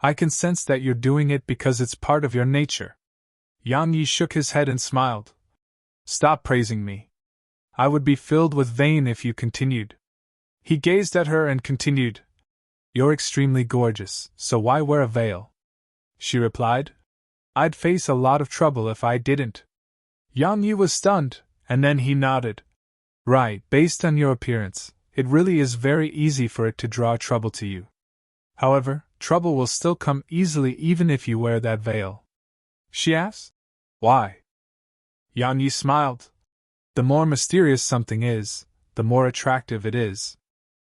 I can sense that you're doing it because it's part of your nature. Yang Yi shook his head and smiled. Stop praising me. I would be filled with vain if you continued. He gazed at her and continued, You're extremely gorgeous, so why wear a veil? She replied, I'd face a lot of trouble if I didn't. Yang Yi was stunned, and then he nodded. Right, based on your appearance, it really is very easy for it to draw trouble to you. However, trouble will still come easily even if you wear that veil. She asked. Why? Yang Yi smiled. The more mysterious something is, the more attractive it is.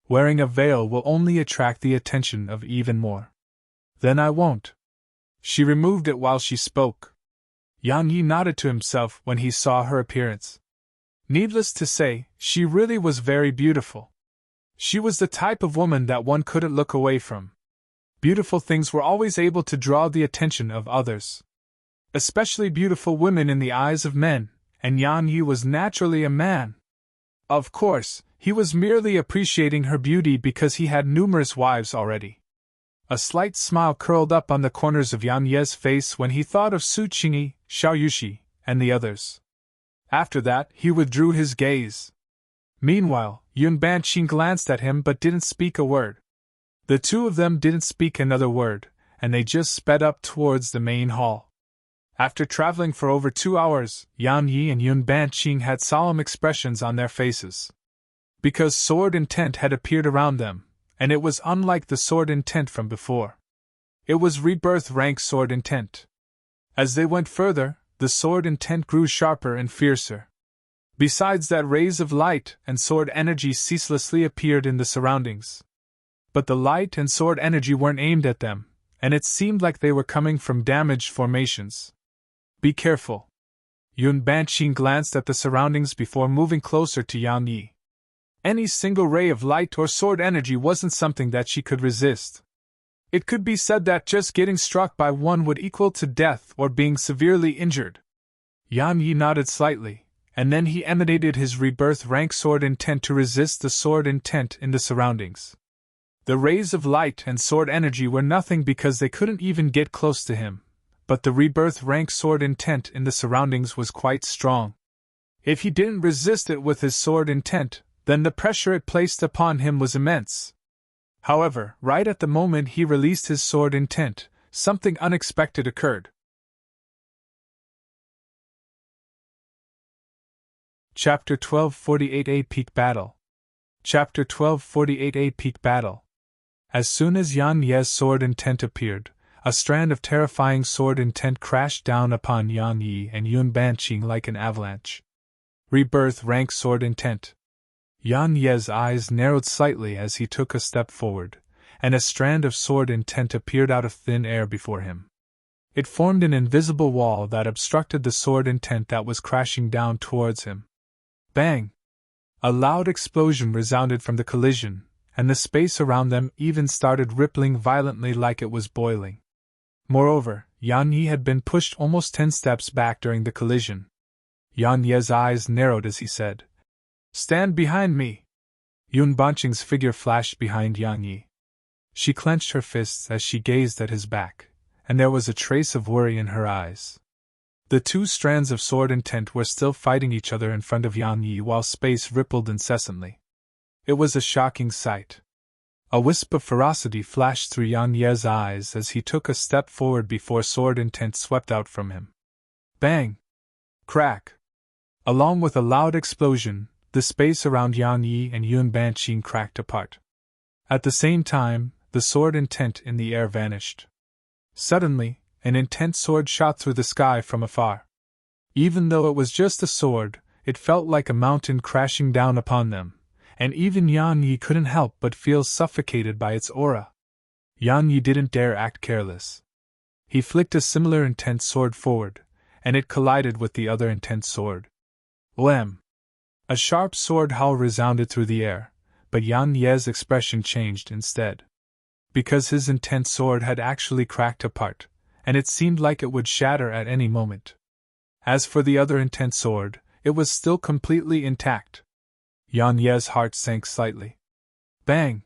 Wearing a veil will only attract the attention of even more. Then I won't. She removed it while she spoke. Yang Yi nodded to himself when he saw her appearance. Needless to say, she really was very beautiful. She was the type of woman that one couldn't look away from. Beautiful things were always able to draw the attention of others. Especially beautiful women in the eyes of men, and Yang Yi was naturally a man. Of course, he was merely appreciating her beauty because he had numerous wives already. A slight smile curled up on the corners of Yang Ye's face when he thought of Su Qingyi, Xiao Yushi, and the others. After that, he withdrew his gaze. Meanwhile, Yun Banqing glanced at him but didn't speak a word. The two of them didn't speak another word, and they just sped up towards the main hall. After traveling for over 2 hours, Yang Yi and Yun Banqing had solemn expressions on their faces. Because sword intent had appeared around them, and it was unlike the sword intent from before. It was rebirth rank sword intent. As they went further, the sword intent grew sharper and fiercer. Besides that, rays of light and sword energy ceaselessly appeared in the surroundings. But the light and sword energy weren't aimed at them, and it seemed like they were coming from damaged formations. Be careful. Yun Banqing glanced at the surroundings before moving closer to Yang Yi. Any single ray of light or sword energy wasn't something that she could resist. It could be said that just getting struck by one would equal to death or being severely injured. Yang Yi nodded slightly, and then he emanated his rebirth rank sword intent to resist the sword intent in the surroundings. The rays of light and sword energy were nothing because they couldn't even get close to him, but the rebirth rank sword intent in the surroundings was quite strong. If he didn't resist it with his sword intent, then the pressure it placed upon him was immense. However, right at the moment he released his sword intent, something unexpected occurred. Chapter 1248A Peak Battle. Chapter 1248A Peak Battle. As soon as Yan Ye's sword intent appeared, a strand of terrifying sword intent crashed down upon Yang Yi and Yun Banqing like an avalanche. Rebirth rank sword intent. Yan Ye's eyes narrowed slightly as he took a step forward, and a strand of sword intent appeared out of thin air before him. It formed an invisible wall that obstructed the sword intent that was crashing down towards him. Bang! A loud explosion resounded from the collision, and the space around them even started rippling violently like it was boiling. Moreover, Yan Yi had been pushed almost 10 steps back during the collision. Yan Ye's eyes narrowed as he said, "Stand behind me!" Yun Banqing's figure flashed behind Yang Yi. She clenched her fists as she gazed at his back, and there was a trace of worry in her eyes. The two strands of sword intent were still fighting each other in front of Yang Yi while space rippled incessantly. It was a shocking sight. A wisp of ferocity flashed through Yang Ye's eyes as he took a step forward before sword intent swept out from him. Bang! Crack! Along with a loud explosion, the space around Yang Yi and Yun Banqing cracked apart. At the same time, the sword intent in the air vanished. Suddenly, an intense sword shot through the sky from afar. Even though it was just a sword, it felt like a mountain crashing down upon them, and even Yang Yi couldn't help but feel suffocated by its aura. Yang Yi didn't dare act careless. He flicked a similar intense sword forward, and it collided with the other intense sword. Wham! A sharp sword howl resounded through the air, but Yang Ye's expression changed instead. Because his intense sword had actually cracked apart, and it seemed like it would shatter at any moment. As for the other intense sword, it was still completely intact. Yang Ye's heart sank slightly. Bang!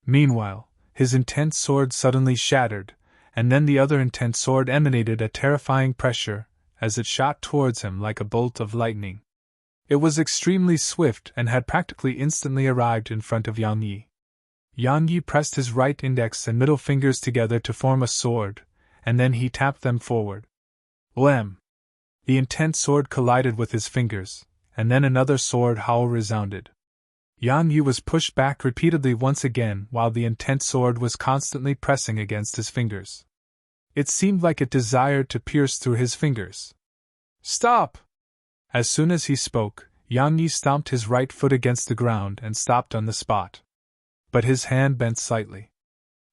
Meanwhile, his intense sword suddenly shattered, and then the other intense sword emanated a terrifying pressure as it shot towards him like a bolt of lightning. It was extremely swift and had practically instantly arrived in front of Yang Yi. Yang Yi pressed his right index and middle fingers together to form a sword, and then he tapped them forward. Wham! The intense sword collided with his fingers, and then another sword howl resounded. Yang Yi was pushed back repeatedly once again while the intense sword was constantly pressing against his fingers. It seemed like it desired to pierce through his fingers. Stop! As soon as he spoke, Yang Yi stomped his right foot against the ground and stopped on the spot. But his hand bent slightly.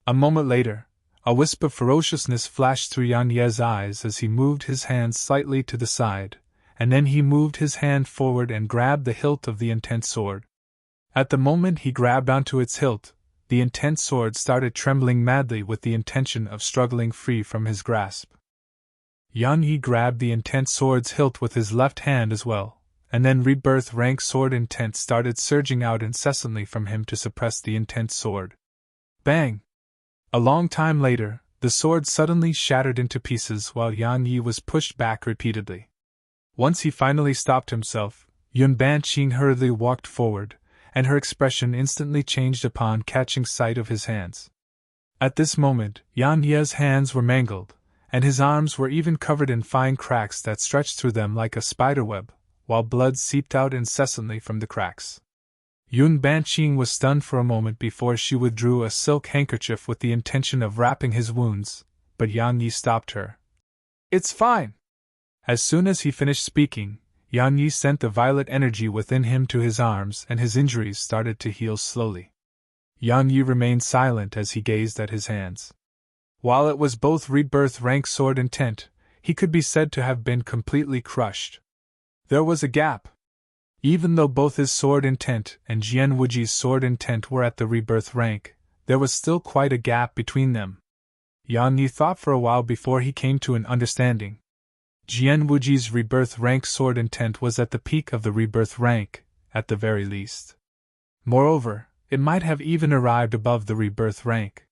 A moment later, a wisp of ferociousness flashed through Yang Ye's eyes as he moved his hand slightly to the side, and then he moved his hand forward and grabbed the hilt of the intense sword. At the moment he grabbed onto its hilt, the intense sword started trembling madly with the intention of struggling free from his grasp. Yang Yi grabbed the intense sword's hilt with his left hand as well, and then rebirth rank sword intent started surging out incessantly from him to suppress the intense sword. Bang! A long time later, the sword suddenly shattered into pieces while Yang Yi was pushed back repeatedly. Once he finally stopped himself, Yun Banqing hurriedly walked forward, and her expression instantly changed upon catching sight of his hands. At this moment, Yang Ye's hands were mangled, and his arms were even covered in fine cracks that stretched through them like a spiderweb, while blood seeped out incessantly from the cracks. Yun Banqing was stunned for a moment before she withdrew a silk handkerchief with the intention of wrapping his wounds, but Yang Yi stopped her. It's fine. As soon as he finished speaking, Yan Yi sent the violet energy within him to his arms and his injuries started to heal slowly. Yan Yi remained silent as he gazed at his hands. While it was both rebirth rank sword intent, he could be said to have been completely crushed. There was a gap. Even though both his sword intent and Jian Wuji's sword intent were at the rebirth rank, there was still quite a gap between them. Yan Yi thought for a while before he came to an understanding. Jian Wuji's rebirth rank sword intent was at the peak of the rebirth rank, at the very least. Moreover, it might have even arrived above the rebirth rank.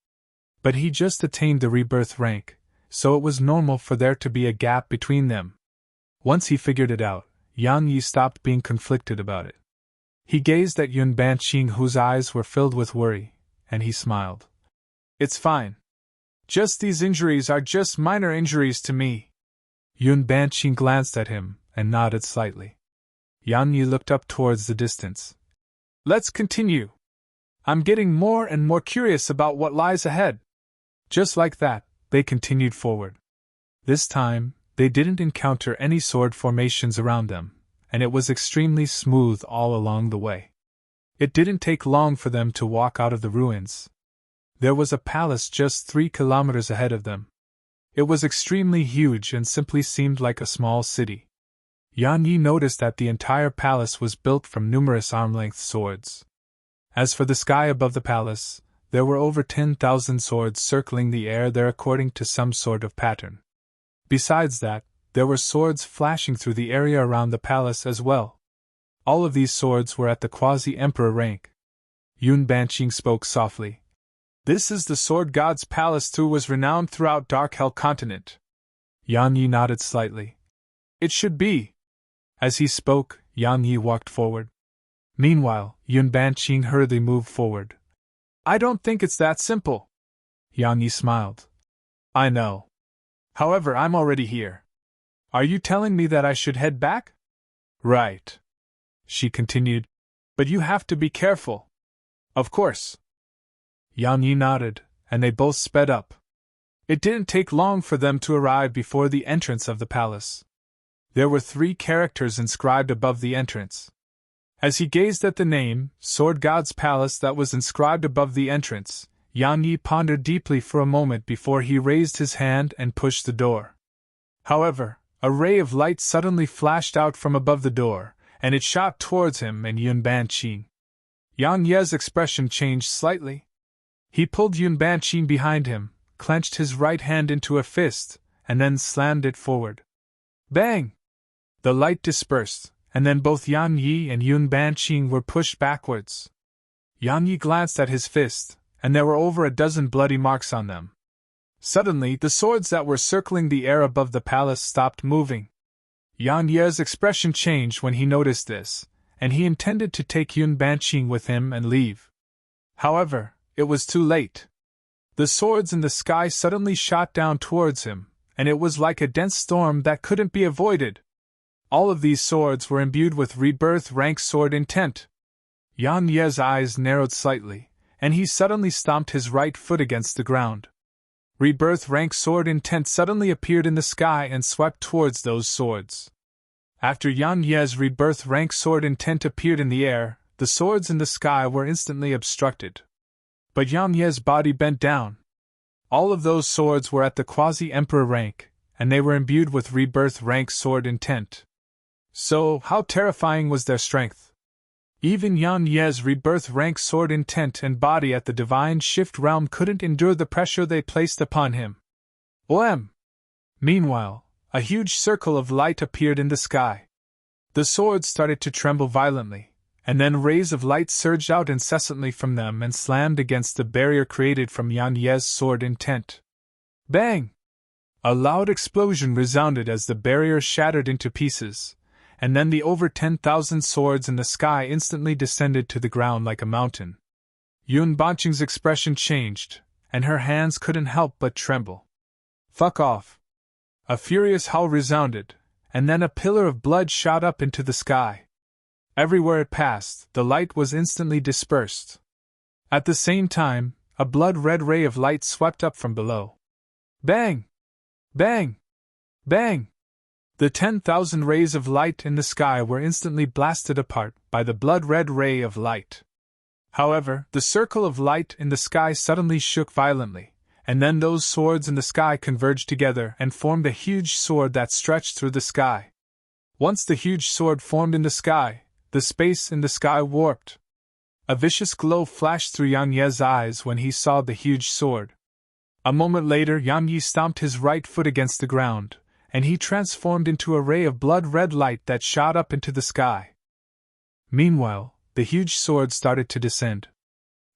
But he just attained the rebirth rank, so it was normal for there to be a gap between them. Once he figured it out, Yan Yi stopped being conflicted about it. He gazed at Yun Banqing, whose eyes were filled with worry, and he smiled. It's fine. Just these injuries are just minor injuries to me. Yun Banqing glanced at him and nodded slightly. Yan Yi looked up towards the distance. Let's continue. I'm getting more and more curious about what lies ahead. Just like that, they continued forward. This time, they didn't encounter any sword formations around them, and it was extremely smooth all along the way. It didn't take long for them to walk out of the ruins. There was a palace just 3 kilometers ahead of them. It was extremely huge and simply seemed like a small city. Yan Yi noticed that the entire palace was built from numerous arm-length swords. As for the sky above the palace, there were over 10,000 swords circling the air there according to some sort of pattern. Besides that, there were swords flashing through the area around the palace as well. All of these swords were at the quasi-emperor rank. Yun Banqing spoke softly. This is the sword god's palace who was renowned throughout Dark Hell continent. Yan Yi nodded slightly. It should be. As he spoke, Yan Yi walked forward. Meanwhile, Yun Banqing hurriedly moved forward. I don't think it's that simple. Yan Yi smiled. I know. However, I'm already here. Are you telling me that I should head back? Right. She continued. But you have to be careful. Of course. Yan Yi nodded, and they both sped up. It didn't take long for them to arrive before the entrance of the palace. There were 3 characters inscribed above the entrance. As he gazed at the name, Sword God's Palace, that was inscribed above the entrance, Yan Yi pondered deeply for a moment before he raised his hand and pushed the door. However, a ray of light suddenly flashed out from above the door, and it shot towards him and Yun Banqing. Yan Ye's expression changed slightly. He pulled Yun Banqing behind him, clenched his right hand into a fist, and then slammed it forward. Bang! The light dispersed, and then both Yan Yi and Yun Banqing were pushed backwards. Yan Yi glanced at his fist, and there were over a dozen bloody marks on them. Suddenly, the swords that were circling the air above the palace stopped moving. Yan Ye's expression changed when he noticed this, and he intended to take Yun Banqing with him and leave. However, it was too late. The swords in the sky suddenly shot down towards him, and it was like a dense storm that couldn't be avoided. All of these swords were imbued with rebirth rank sword intent. Yan Ye's eyes narrowed slightly, and he suddenly stomped his right foot against the ground. Rebirth rank sword intent suddenly appeared in the sky and swept towards those swords. After Yan Ye's rebirth rank sword intent appeared in the air, the swords in the sky were instantly obstructed. But Yan Ye's body bent down. All of those swords were at the quasi-emperor rank, and they were imbued with rebirth rank sword intent. So, how terrifying was their strength? Even Yan Ye's rebirth rank sword intent and body at the divine shift realm couldn't endure the pressure they placed upon him. OM! Meanwhile, a huge circle of light appeared in the sky. The swords started to tremble violently, and then rays of light surged out incessantly from them and slammed against the barrier created from Yan Ye's sword intent. Bang! A loud explosion resounded as the barrier shattered into pieces, and then the over 10,000 swords in the sky instantly descended to the ground like a mountain. Yun Banqing's expression changed, and her hands couldn't help but tremble. Fuck off! A furious howl resounded, and then a pillar of blood shot up into the sky. Everywhere it passed, the light was instantly dispersed. At the same time, a blood-red ray of light swept up from below. Bang! Bang! Bang! The 10,000 rays of light in the sky were instantly blasted apart by the blood-red ray of light. However, the circle of light in the sky suddenly shook violently, and then those swords in the sky converged together and formed a huge sword that stretched through the sky. Once the huge sword formed in the sky, the space in the sky warped. A vicious glow flashed through Yang Ye's eyes when he saw the huge sword. A moment later, Yang Yi stomped his right foot against the ground, and he transformed into a ray of blood-red light that shot up into the sky. Meanwhile, the huge sword started to descend.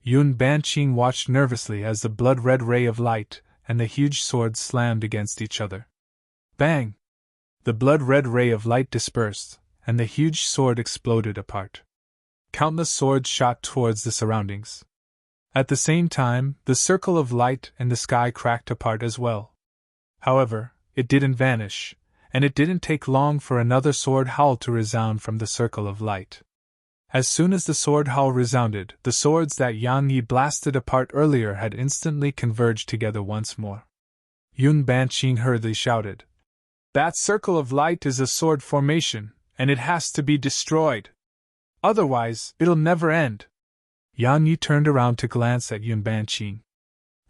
Yun Banqing watched nervously as the blood-red ray of light and the huge sword slammed against each other. Bang! The blood-red ray of light dispersed, and the huge sword exploded apart. Countless swords shot towards the surroundings. At the same time, the circle of light in the sky cracked apart as well. However, it didn't vanish, and it didn't take long for another sword howl to resound from the circle of light. As soon as the sword howl resounded, the swords that Yang Yi blasted apart earlier had instantly converged together once more. Yun Banqing hurriedly shouted, "That circle of light is a sword formation, and it has to be destroyed. Otherwise, it'll never end." Yang Yi turned around to glance at Yun Banqing.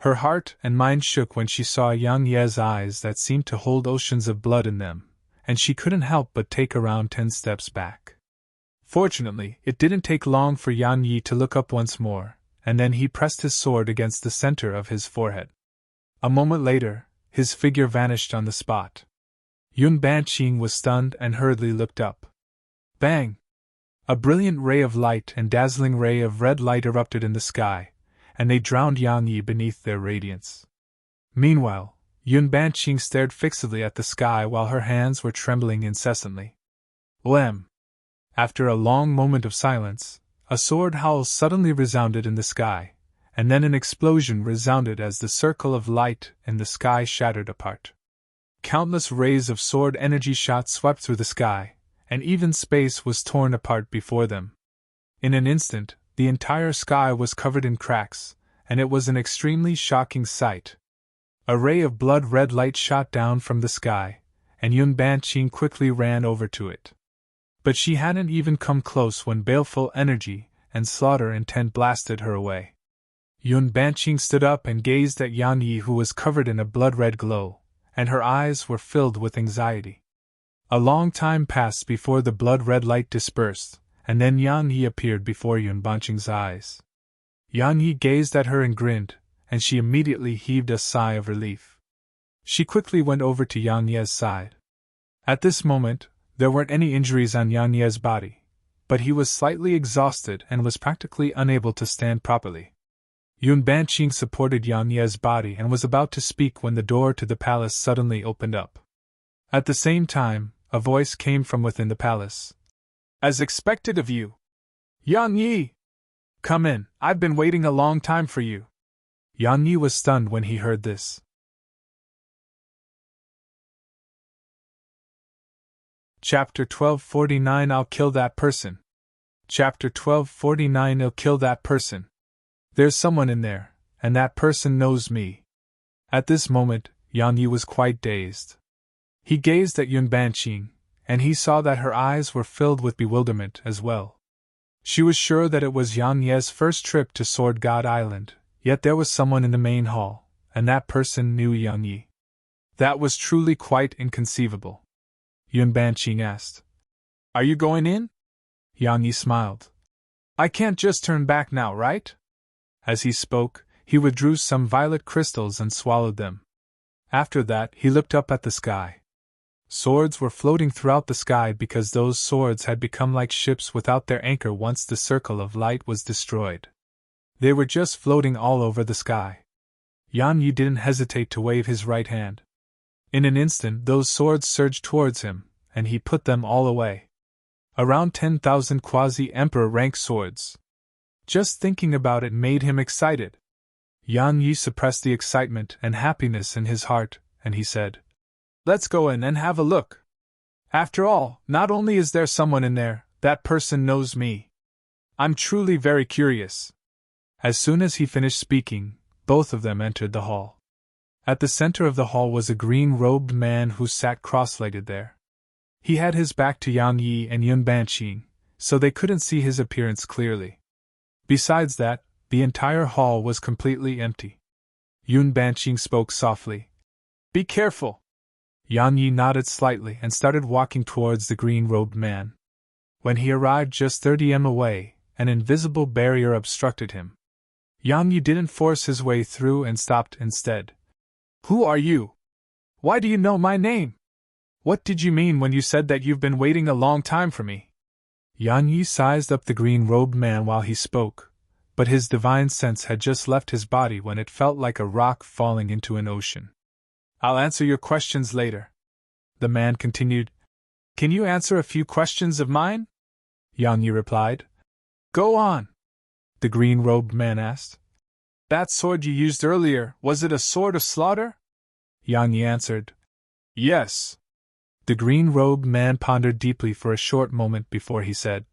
Her heart and mind shook when she saw Yang Ye's eyes that seemed to hold oceans of blood in them, and she couldn't help but take around 10 steps back. Fortunately, it didn't take long for Yang Yi to look up once more, and then he pressed his sword against the center of his forehead. A moment later, his figure vanished on the spot. Yun Banqing was stunned and hurriedly looked up. Bang! A brilliant ray of light and dazzling ray of red light erupted in the sky, and they drowned Yang Yi beneath their radiance. Meanwhile, Yun Banqing stared fixedly at the sky while her hands were trembling incessantly. Wham! After a long moment of silence, a sword howl suddenly resounded in the sky, and then an explosion resounded as the circle of light in the sky shattered apart. Countless rays of sword energy shot swept through the sky, and even space was torn apart before them. In an instant, the entire sky was covered in cracks, and it was an extremely shocking sight. A ray of blood-red light shot down from the sky, and Yun Banqing quickly ran over to it. But she hadn't even come close when baleful energy and slaughter intent blasted her away. Yun Banqing stood up and gazed at Yang Yi, who was covered in a blood-red glow, and her eyes were filled with anxiety. A long time passed before the blood-red light dispersed, and then Yang Yi appeared before Yun Banqing's eyes. Yang Yi gazed at her and grinned, and she immediately heaved a sigh of relief. She quickly went over to Yang Ye's side. At this moment, there weren't any injuries on Yang Ye's body, but he was slightly exhausted and was practically unable to stand properly. Yun Banqing supported Yang Ye's body and was about to speak when the door to the palace suddenly opened up. At the same time, a voice came from within the palace. "As expected of you. Yang Yi! Come in, I've been waiting a long time for you." Yang Yi was stunned when he heard this. Chapter 1249 I'll kill that person. Chapter 1249 I'll kill that person. There's someone in there, and that person knows me. At this moment, Yang Yi was quite dazed. He gazed at Yun Banqing, and he saw that her eyes were filled with bewilderment as well. She was sure that it was Yang Ye's first trip to Sword God Island, yet there was someone in the main hall, and that person knew Yang Yi. That was truly quite inconceivable. Yun Banqing asked, "Are you going in?" Yang Yi smiled. "I can't just turn back now, right?" As he spoke, he withdrew some violet crystals and swallowed them. After that, he looked up at the sky. Swords were floating throughout the sky because those swords had become like ships without their anchor once the circle of light was destroyed. They were just floating all over the sky. Yang Yi didn't hesitate to wave his right hand. In an instant, those swords surged towards him, and he put them all away. Around 10,000 quasi-emperor rank swords. Just thinking about it made him excited. Yang Yi suppressed the excitement and happiness in his heart, and he said, "Let's go in and have a look. After all, not only is there someone in there, that person knows me. I'm truly very curious." As soon as he finished speaking, both of them entered the hall. At the center of the hall was a green-robed man who sat cross-legged there. He had his back to Yang Yi and Yun Banqing, so they couldn't see his appearance clearly. Besides that, the entire hall was completely empty. Yun Banqing spoke softly. "Be careful!" Yang Yi nodded slightly and started walking towards the green-robed man. When he arrived just 30 m away, an invisible barrier obstructed him. Yang Yi didn't force his way through and stopped instead. "Who are you? Why do you know my name? What did you mean when you said that you've been waiting a long time for me?" Yang Yi sized up the green-robed man while he spoke, but his divine sense had just left his body when it felt like a rock falling into an ocean. "I'll answer your questions later," the man continued. "Can you answer a few questions of mine?" Yang Yi replied. "Go on," the green-robed man asked. "That sword you used earlier, was it a sword of slaughter?" Yang Yi answered. "Yes." The green-robed man pondered deeply for a short moment before he said,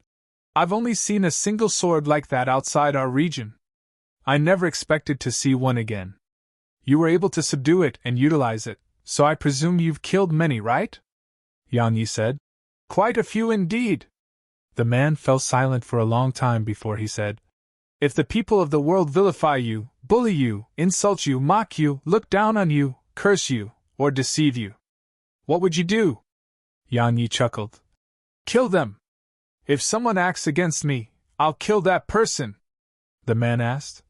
"I've only seen a single sword like that outside our region. I never expected to see one again. You were able to subdue it and utilize it, so I presume you've killed many, right?" Yang Yi said. "Quite a few indeed." The man fell silent for a long time before he said, "If the people of the world vilify you, bully you, insult you, mock you, look down on you, curse you, or deceive you, what would you do?" Yang Yi chuckled. "Kill them. If someone acts against me, I'll kill that person." The man asked,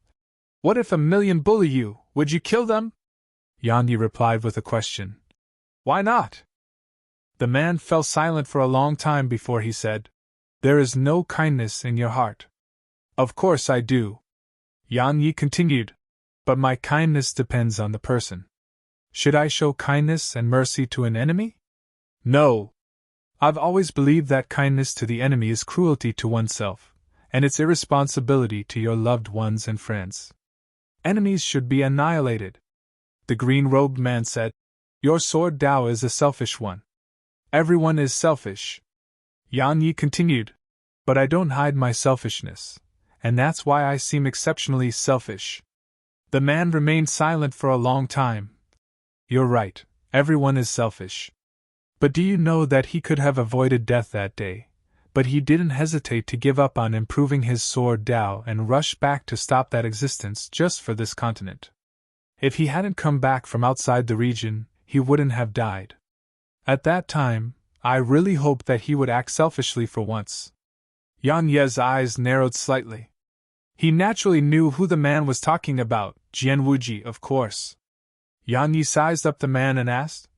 "What if 1,000,000 bully you, would you kill them?" Yang Yi replied with a question. "Why not?" The man fell silent for a long time before he said, "There is no kindness in your heart." "Of course I do," Yang Yi continued, "but my kindness depends on the person. Should I show kindness and mercy to an enemy? No. I've always believed that kindness to the enemy is cruelty to oneself, and it's irresponsibility to your loved ones and friends. Enemies should be annihilated." The green-robed man said, "Your sword Tao is a selfish one. Everyone is selfish." Yang Yi continued, "But I don't hide my selfishness, and that's why I seem exceptionally selfish." The man remained silent for a long time. "You're right, everyone is selfish. But do you know that he could have avoided death that day, but he didn't hesitate to give up on improving his sword Tao and rush back to stop that existence just for this continent. If he hadn't come back from outside the region, he wouldn't have died. At that time, I really hoped that he would act selfishly for once." Yang Ye's eyes narrowed slightly. He naturally knew who the man was talking about, Jian Wuji, of course. Yang Yi sized up the man and asked,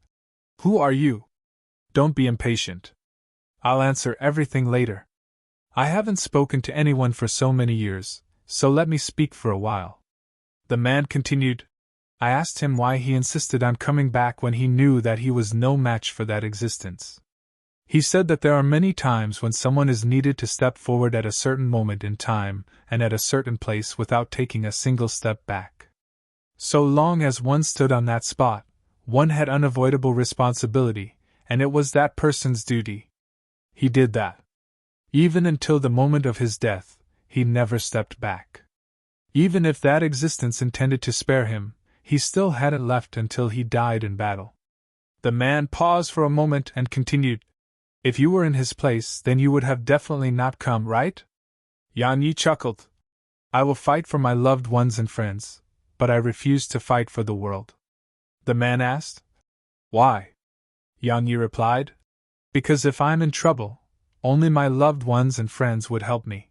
"Who are you? Don't be impatient. I'll answer everything later. I haven't spoken to anyone for so many years, so let me speak for a while." The man continued, "I asked him why he insisted on coming back when he knew that he was no match for that existence. He said that there are many times when someone is needed to step forward at a certain moment in time and at a certain place without taking a single step back. So long as one stood on that spot, one had unavoidable responsibility, and it was that person's duty. He did that. Even until the moment of his death, he never stepped back. Even if that existence intended to spare him, he still hadn't left until he died in battle." The man paused for a moment and continued, "If you were in his place, then you would have definitely not come, right?" Yang Yi chuckled. "I will fight for my loved ones and friends, but I refuse to fight for the world." The man asked, "Why?" Yang Yi replied, "Because if I'm in trouble, only my loved ones and friends would help me.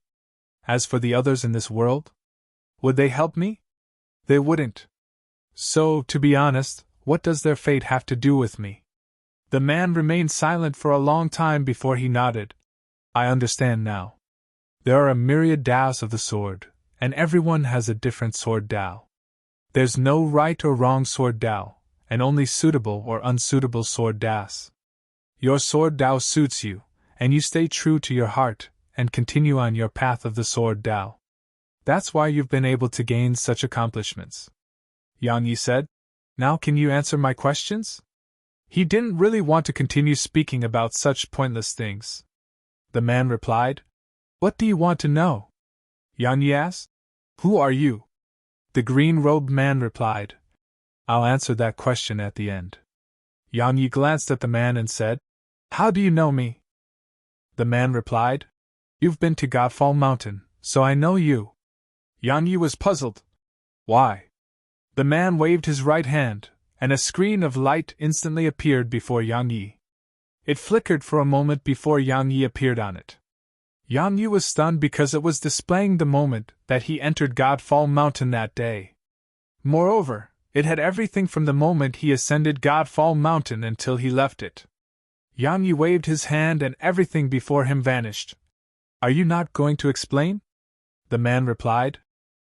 As for the others in this world, would they help me? They wouldn't. So, to be honest, what does their fate have to do with me?" The man remained silent for a long time before he nodded. "I understand now. There are a myriad Taos of the sword, and everyone has a different sword Tao. There's no right or wrong sword Tao, and only suitable or unsuitable sword Taos. Your sword Tao suits you, and you stay true to your heart and continue on your path of the sword Tao. That's why you've been able to gain such accomplishments." Yang Yi said, "Now can you answer my questions?" He didn't really want to continue speaking about such pointless things. The man replied, "What do you want to know?" Yang Yi asked, "Who are you?" The green-robed man replied, I'll answer that question at the end. Yang Yi glanced at the man and said, "How do you know me?" The man replied, "You've been to Godfall Mountain, so I know you." Yang Yi was puzzled. "Why?" The man waved his right hand, and a screen of light instantly appeared before Yang Yi. It flickered for a moment before Yang Yi appeared on it. Yang Yi was stunned because it was displaying the moment that he entered Godfall Mountain that day. Moreover, it had everything from the moment he ascended Godfall Mountain until he left it. Yang Yi waved his hand and everything before him vanished. "Are you not going to explain?" The man replied.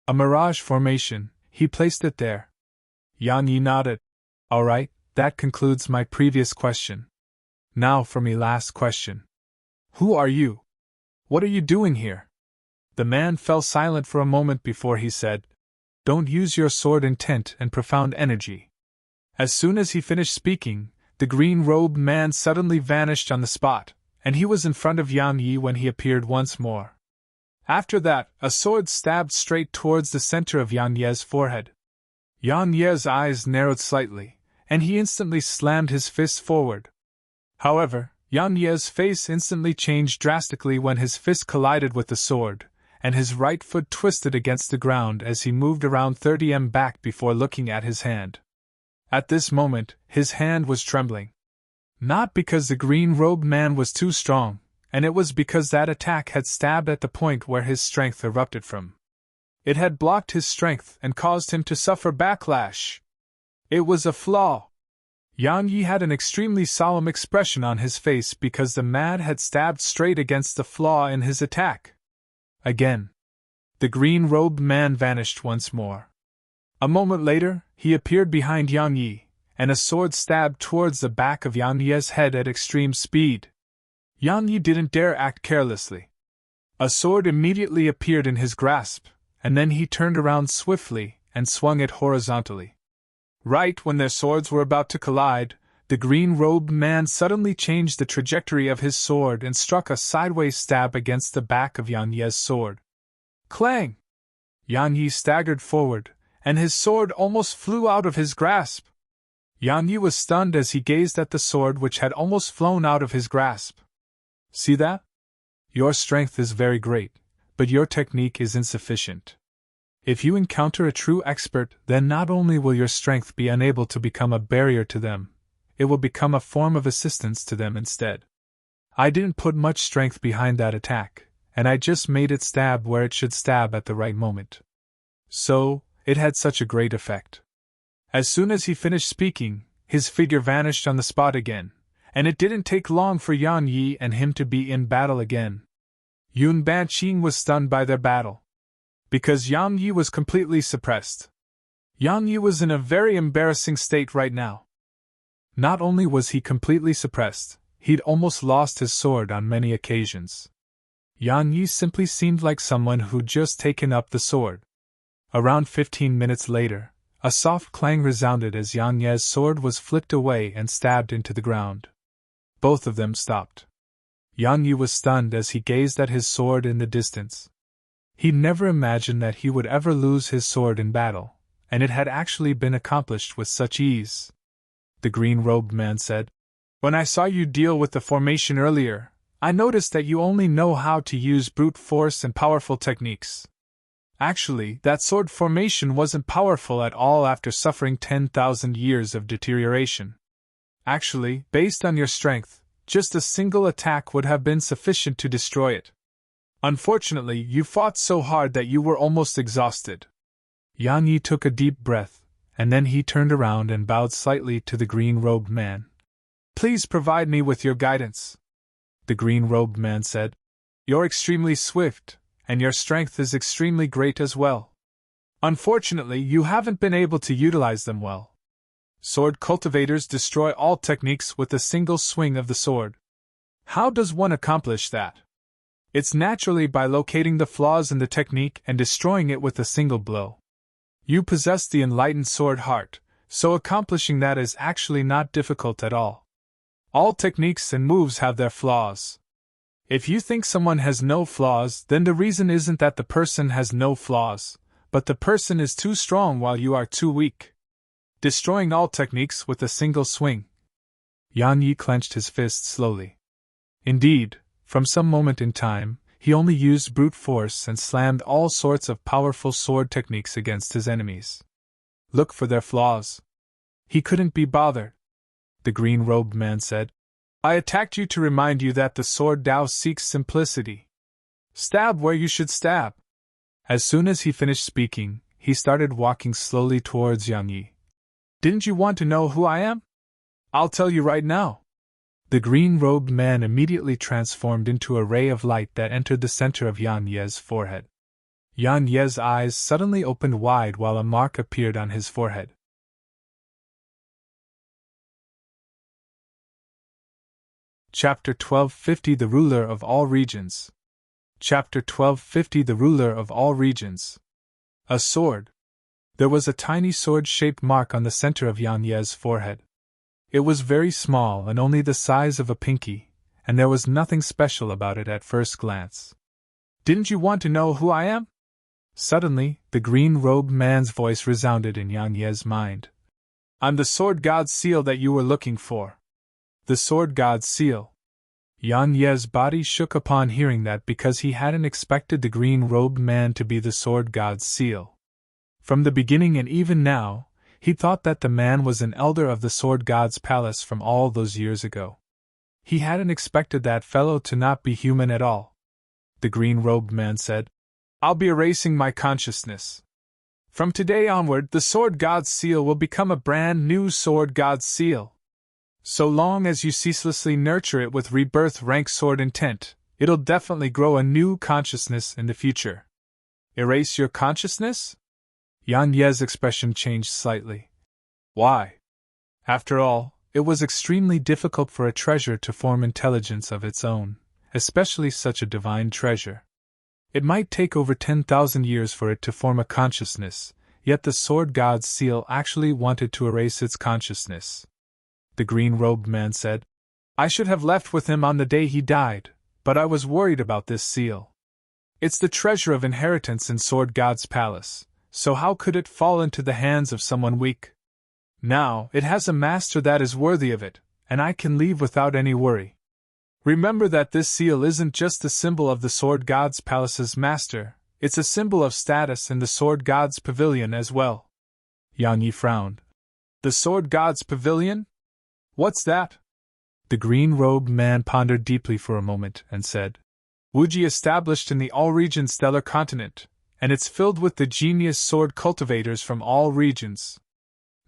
"A mirage formation, he placed it there." Yang Yi nodded. "All right, that concludes my previous question. Now for me last question. Who are you? What are you doing here?" The man fell silent for a moment before he said, "Don't use your sword intent and profound energy." As soon as he finished speaking, the green-robed man suddenly vanished on the spot, and he was in front of Yang Yi when he appeared once more. After that, a sword stabbed straight towards the center of Yang Ye's forehead. Yang Ye's eyes narrowed slightly, and he instantly slammed his fist forward. However, Yang Ye's face instantly changed drastically when his fist collided with the sword, and his right foot twisted against the ground as he moved around 30 m back before looking at his hand. At this moment, his hand was trembling. Not because the green-robed man was too strong, and it was because that attack had stabbed at the point where his strength erupted from. It had blocked his strength and caused him to suffer backlash. It was a flaw. Yang Yi had an extremely solemn expression on his face because the man had stabbed straight against the flaw in his attack. Again. The green-robed man vanished once more. A moment later, he appeared behind Yang Yi, and a sword stabbed towards the back of Yang Yi's head at extreme speed. Yang Yi didn't dare act carelessly. A sword immediately appeared in his grasp, and then he turned around swiftly and swung it horizontally. Right when their swords were about to collide, the green-robed man suddenly changed the trajectory of his sword and struck a sideways stab against the back of Yang Yi's sword. Clang! Yang Yi staggered forward, and his sword almost flew out of his grasp. Yang Yi was stunned as he gazed at the sword which had almost flown out of his grasp. "See that? Your strength is very great, but your technique is insufficient. If you encounter a true expert, then not only will your strength be unable to become a barrier to them, it will become a form of assistance to them instead. I didn't put much strength behind that attack, and I just made it stab where it should stab at the right moment. So, it had such a great effect." As soon as he finished speaking, his figure vanished on the spot again, and it didn't take long for Yang Yi and him to be in battle again. Yun Banqing was stunned by their battle. Because Yang Yi was completely suppressed. Yang Yi was in a very embarrassing state right now. Not only was he completely suppressed, he'd almost lost his sword on many occasions. Yang Yi simply seemed like someone who'd just taken up the sword. Around 15 minutes later, a soft clang resounded as Yang Ye's sword was flicked away and stabbed into the ground. Both of them stopped. Yang Yi was stunned as he gazed at his sword in the distance. He'd never imagined that he would ever lose his sword in battle, and it had actually been accomplished with such ease. The green-robed man said, "When I saw you deal with the formation earlier, I noticed that you only know how to use brute force and powerful techniques. Actually, that sword formation wasn't powerful at all after suffering 10,000 years of deterioration. Actually, based on your strength, just a single attack would have been sufficient to destroy it. Unfortunately, you fought so hard that you were almost exhausted." Yang Yi took a deep breath, and then he turned around and bowed slightly to the green-robed man. "Please provide me with your guidance." The green-robed man said, "You're extremely swift, and your strength is extremely great as well. Unfortunately, you haven't been able to utilize them well. Sword cultivators destroy all techniques with a single swing of the sword. How does one accomplish that? It's naturally by locating the flaws in the technique and destroying it with a single blow. You possess the enlightened sword heart, so accomplishing that is actually not difficult at all. All techniques and moves have their flaws. If you think someone has no flaws, then the reason isn't that the person has no flaws, but the person is too strong while you are too weak. destroying all techniques with a single swing. Yan Yi clenched his fist slowly. Indeed, from some moment in time, he only used brute force and slammed all sorts of powerful sword techniques against his enemies. Look for their flaws. He couldn't be bothered. The green-robed man said, I attacked you to remind you that the sword Dao seeks simplicity. Stab where you should stab. As soon as he finished speaking, he started walking slowly towards Yang Yi. Didn't you want to know who I am? I'll tell you right now. The green-robed man immediately transformed into a ray of light that entered the center of Yan Ye's forehead. Yan Ye's eyes suddenly opened wide while a mark appeared on his forehead. Chapter 1250 The Ruler of All Regions. Chapter 1250 The Ruler of All Regions. A sword. There was a tiny sword-shaped mark on the center of Yan Ye's forehead. It was very small and only the size of a pinky, and there was nothing special about it at first glance. Didn't you want to know who I am? Suddenly, the green-robed man's voice resounded in Yang Ye's mind. I'm the sword god's seal that you were looking for. The sword god's seal. Yang Ye's body shook upon hearing that because he hadn't expected the green-robed man to be the sword god's seal. From the beginning and even now, he thought that the man was an elder of the sword god's palace from all those years ago. He hadn't expected that fellow to not be human at all. The green-robed man said, I'll be erasing my consciousness. From today onward, the sword god's seal will become a brand new sword god's seal. So long as you ceaselessly nurture it with rebirth rank sword intent, it'll definitely grow a new consciousness in the future. Erase your consciousness? Yan Ye's expression changed slightly. Why? After all, it was extremely difficult for a treasure to form intelligence of its own, especially such a divine treasure. It might take over 10,000 years for it to form a consciousness, yet the sword god's seal actually wanted to erase its consciousness. The green-robed man said, I should have left with him on the day he died, but I was worried about this seal. It's the treasure of inheritance in Sword God's palace, so how could it fall into the hands of someone weak? Now, it has a master that is worthy of it, and I can leave without any worry. Remember that this seal isn't just the symbol of the Sword God's palace's master, it's a symbol of status in the Sword God's pavilion as well. Yang Yi frowned. The Sword God's pavilion? What's that? The green-robed man pondered deeply for a moment and said, Wuji established in the all-region stellar continent, and it's filled with the genius sword cultivators from all regions.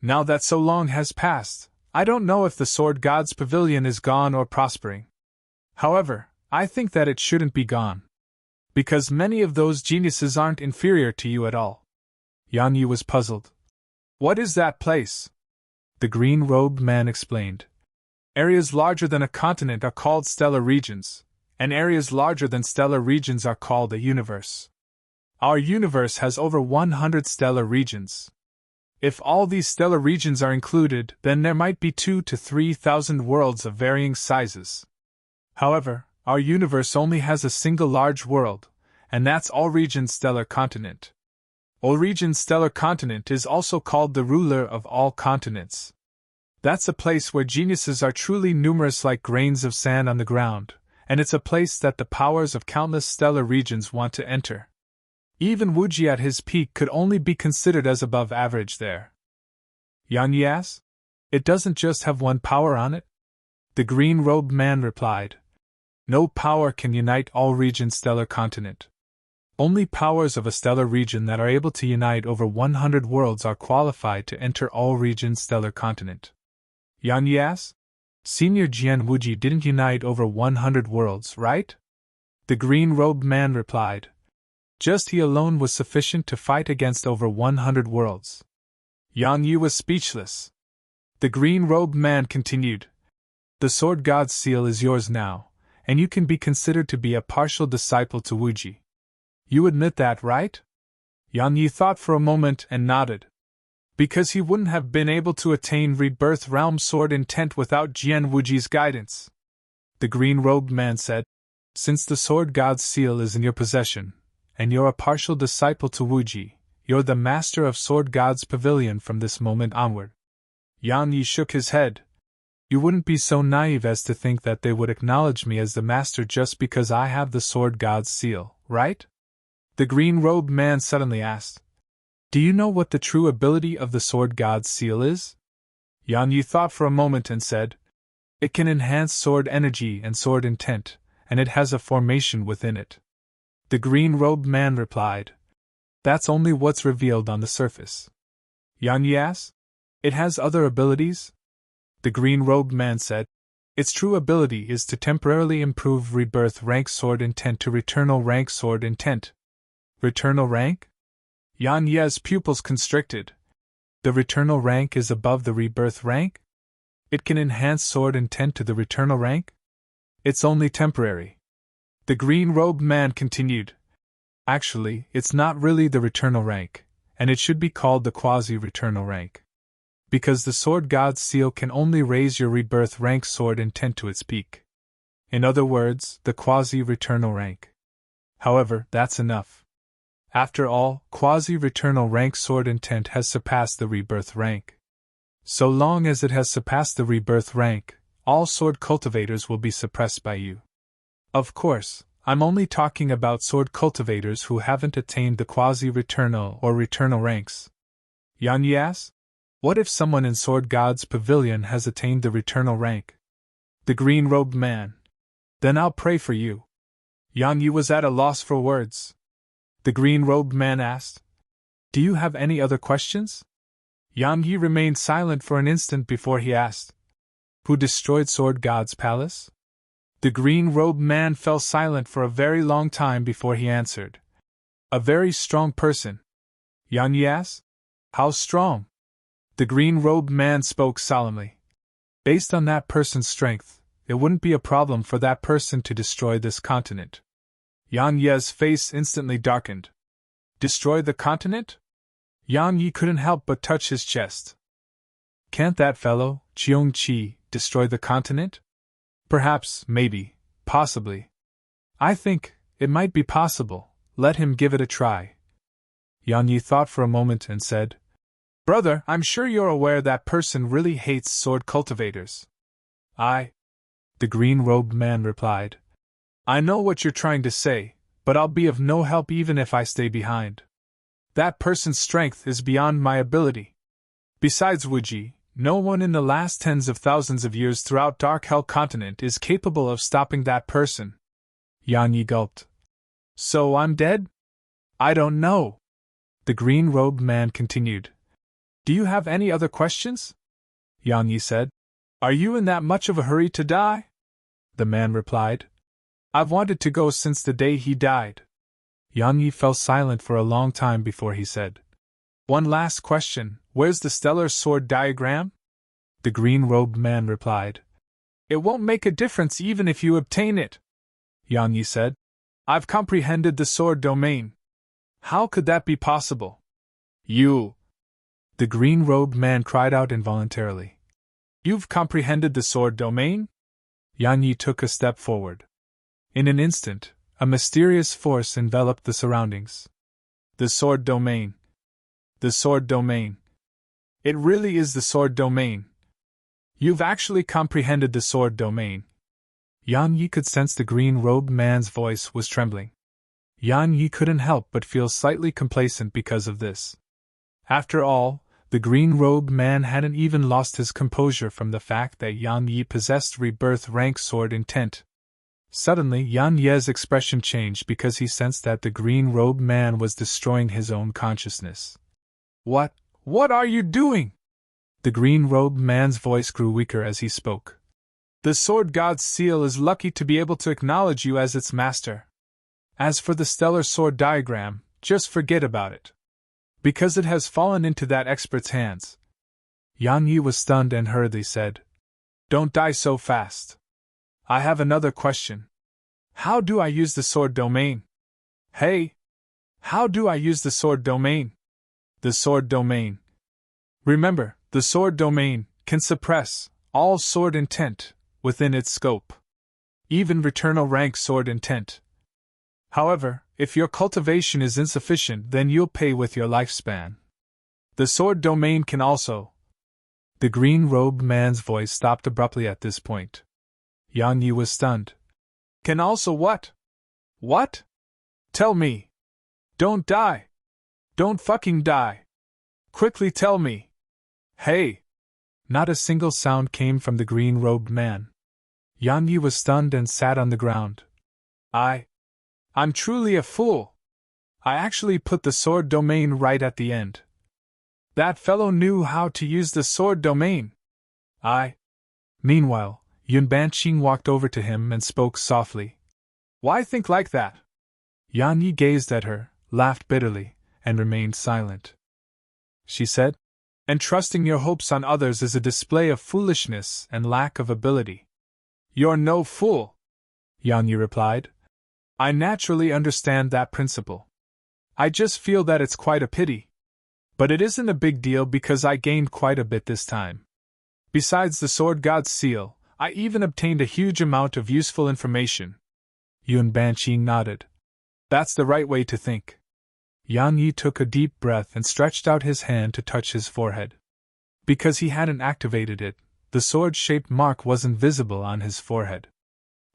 Now that so long has passed, I don't know if the Sword God's pavilion is gone or prospering. However, I think that it shouldn't be gone. Because many of those geniuses aren't inferior to you at all. Yan Yi was puzzled. What is that place? The green-robed man explained. Areas larger than a continent are called stellar regions, and areas larger than stellar regions are called a universe. Our universe has over 100 stellar regions. If all these stellar regions are included, then there might be 2,000 to 3,000 worlds of varying sizes. However, our universe only has a single large world, and that's all-region stellar continent. All-region stellar continent is also called the ruler of all continents. That's a place where geniuses are truly numerous like grains of sand on the ground, and it's a place that the powers of countless stellar regions want to enter. Even Wuji at his peak could only be considered as above average there. Yan Yi asked, It doesn't just have one power on it? The green-robed man replied, No power can unite all-region stellar continent. Only powers of a stellar region that are able to unite over 100 worlds are qualified to enter all-region stellar continent. Yan Yi asked, Senior Jian Wuji didn't unite over 100 worlds, right? The green-robed man replied, Just he alone was sufficient to fight against over 100 worlds. Yang Yi was speechless. The green-robed man continued, The Sword God's seal is yours now, and you can be considered to be a partial disciple to Wuji. You admit that, right? Yang Yi thought for a moment and nodded. Because he wouldn't have been able to attain rebirth realm sword intent without Jian Wuji's guidance. The green-robed man said, Since the Sword God's seal is in your possession, and you're a partial disciple to Wuji, you're the master of Sword God's pavilion from this moment onward. Yan Yi shook his head. You wouldn't be so naive as to think that they would acknowledge me as the master just because I have the sword god's seal, right? The green-robed man suddenly asked. Do you know what the true ability of the sword god's seal is? Yan Yi thought for a moment and said, It can enhance sword energy and sword intent, and it has a formation within it. The green-robed man replied, That's only what's revealed on the surface. Yan Yi asked, It has other abilities? The green-robed man said, Its true ability is to temporarily improve rebirth rank sword intent to returnal rank sword intent. Returnal rank? Yan Yi's pupils constricted. The returnal rank is above the rebirth rank? It can enhance sword intent to the returnal rank? It's only temporary. The green-robed man continued. Actually, it's not really the returnal rank, and it should be called the quasi-returnal rank. Because the sword god's seal can only raise your rebirth rank sword intent to its peak. In other words, the quasi-returnal rank. However, that's enough. After all, quasi-returnal rank sword intent has surpassed the rebirth rank. So long as it has surpassed the rebirth rank, all sword cultivators will be suppressed by you. Of course, I'm only talking about sword cultivators who haven't attained the quasi-returnal or returnal ranks. Yan Yi asked, What if someone in Sword God's Pavilion has attained the returnal rank? The green-robed man. Then I'll pray for you. Yan Yi was at a loss for words. The green-robed man asked, Do you have any other questions? Yan Yi remained silent for an instant before he asked, Who destroyed Sword God's palace? The green-robed man fell silent for a very long time before he answered. A very strong person. Yan Yi asked, How strong? The green-robed man spoke solemnly. Based on that person's strength, it wouldn't be a problem for that person to destroy this continent. Yan Yi's face instantly darkened. Destroy the continent? Yan Yi couldn't help but touch his chest. Can't that fellow, Cheong Chi, destroy the continent? Perhaps, maybe, possibly. I think it might be possible. Let him give it a try. Yan Yi thought for a moment and said, Brother, I'm sure you're aware that person really hates sword cultivators. The green-robed man replied. I know what you're trying to say, but I'll be of no help even if I stay behind. That person's strength is beyond my ability. Besides Wuji, no one in the last tens of thousands of years throughout Dark Hell Continent is capable of stopping that person. Yan Yi gulped. So I'm dead? I don't know. The green-robed man continued. Do you have any other questions? Yan Yi said. Are you in that much of a hurry to die? The man replied. I've wanted to go since the day he died. Yan Yi fell silent for a long time before he said, One last question, where's the stellar sword diagram? The green-robed man replied. It won't make a difference even if you obtain it. Yan Yi said. I've comprehended the sword domain. How could that be possible? You! The green-robed man cried out involuntarily. You've comprehended the sword domain? Yan Yi took a step forward. In an instant, a mysterious force enveloped the surroundings. The sword domain. The sword domain. It really is the sword domain. You've actually comprehended the sword domain. Yan Yi could sense the green-robed man's voice was trembling. Yan Yi couldn't help but feel slightly complacent because of this. After all, the green-robed man hadn't even lost his composure from the fact that Yan Yi possessed rebirth rank sword intent. Suddenly, Yan Yi's expression changed because he sensed that the green-robed man was destroying his own consciousness. What are you doing? The green-robed man's voice grew weaker as he spoke. The sword god's seal is lucky to be able to acknowledge you as its master. As for the stellar sword diagram, just forget about it. Because it has fallen into that expert's hands. Yan Yi was stunned and hurriedly said, Don't die so fast. I have another question. How do I use the sword domain? Hey! How do I use the sword domain? The sword domain. Remember, the sword domain can suppress all sword intent within its scope. Even returnal rank sword intent. However, if your cultivation is insufficient, then you'll pay with your lifespan. The sword domain can also. The green-robed man's voice stopped abruptly at this point. Yang Yi was stunned. Can also what? What? Tell me. Don't die. Don't fucking die. Quickly tell me. Hey! Not a single sound came from the green-robed man. Yang Yi was stunned and sat on the ground. I'm truly a fool. I actually put the sword domain right at the end. That fellow knew how to use the sword domain. Meanwhile, Yun Banqing walked over to him and spoke softly. Why think like that? Yang Yi gazed at her, laughed bitterly, and remained silent. She said, entrusting your hopes on others is a display of foolishness and lack of ability. You're no fool, Yang Yi replied. I naturally understand that principle. I just feel that it's quite a pity. But it isn't a big deal because I gained quite a bit this time. Besides the Sword God's seal, I even obtained a huge amount of useful information. Yun Banqing nodded. That's the right way to think. Yang Yi took a deep breath and stretched out his hand to touch his forehead. Because he hadn't activated it, the sword-shaped mark wasn't visible on his forehead.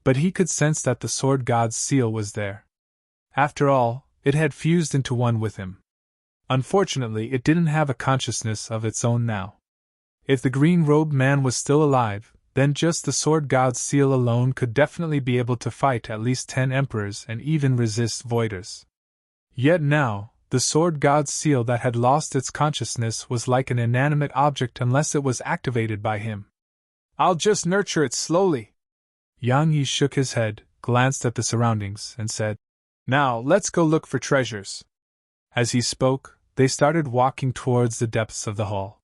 But he could sense that the Sword God's seal was there. After all, it had fused into one with him. Unfortunately, it didn't have a consciousness of its own now. If the green-robed man was still alive, then just the Sword God's seal alone could definitely be able to fight at least 10 emperors and even resist voiders. Yet now, the Sword God's seal that had lost its consciousness was like an inanimate object unless it was activated by him. I'll just nurture it slowly. Yang Yi shook his head, glanced at the surroundings, and said, Now, let's go look for treasures. As he spoke, they started walking towards the depths of the hall.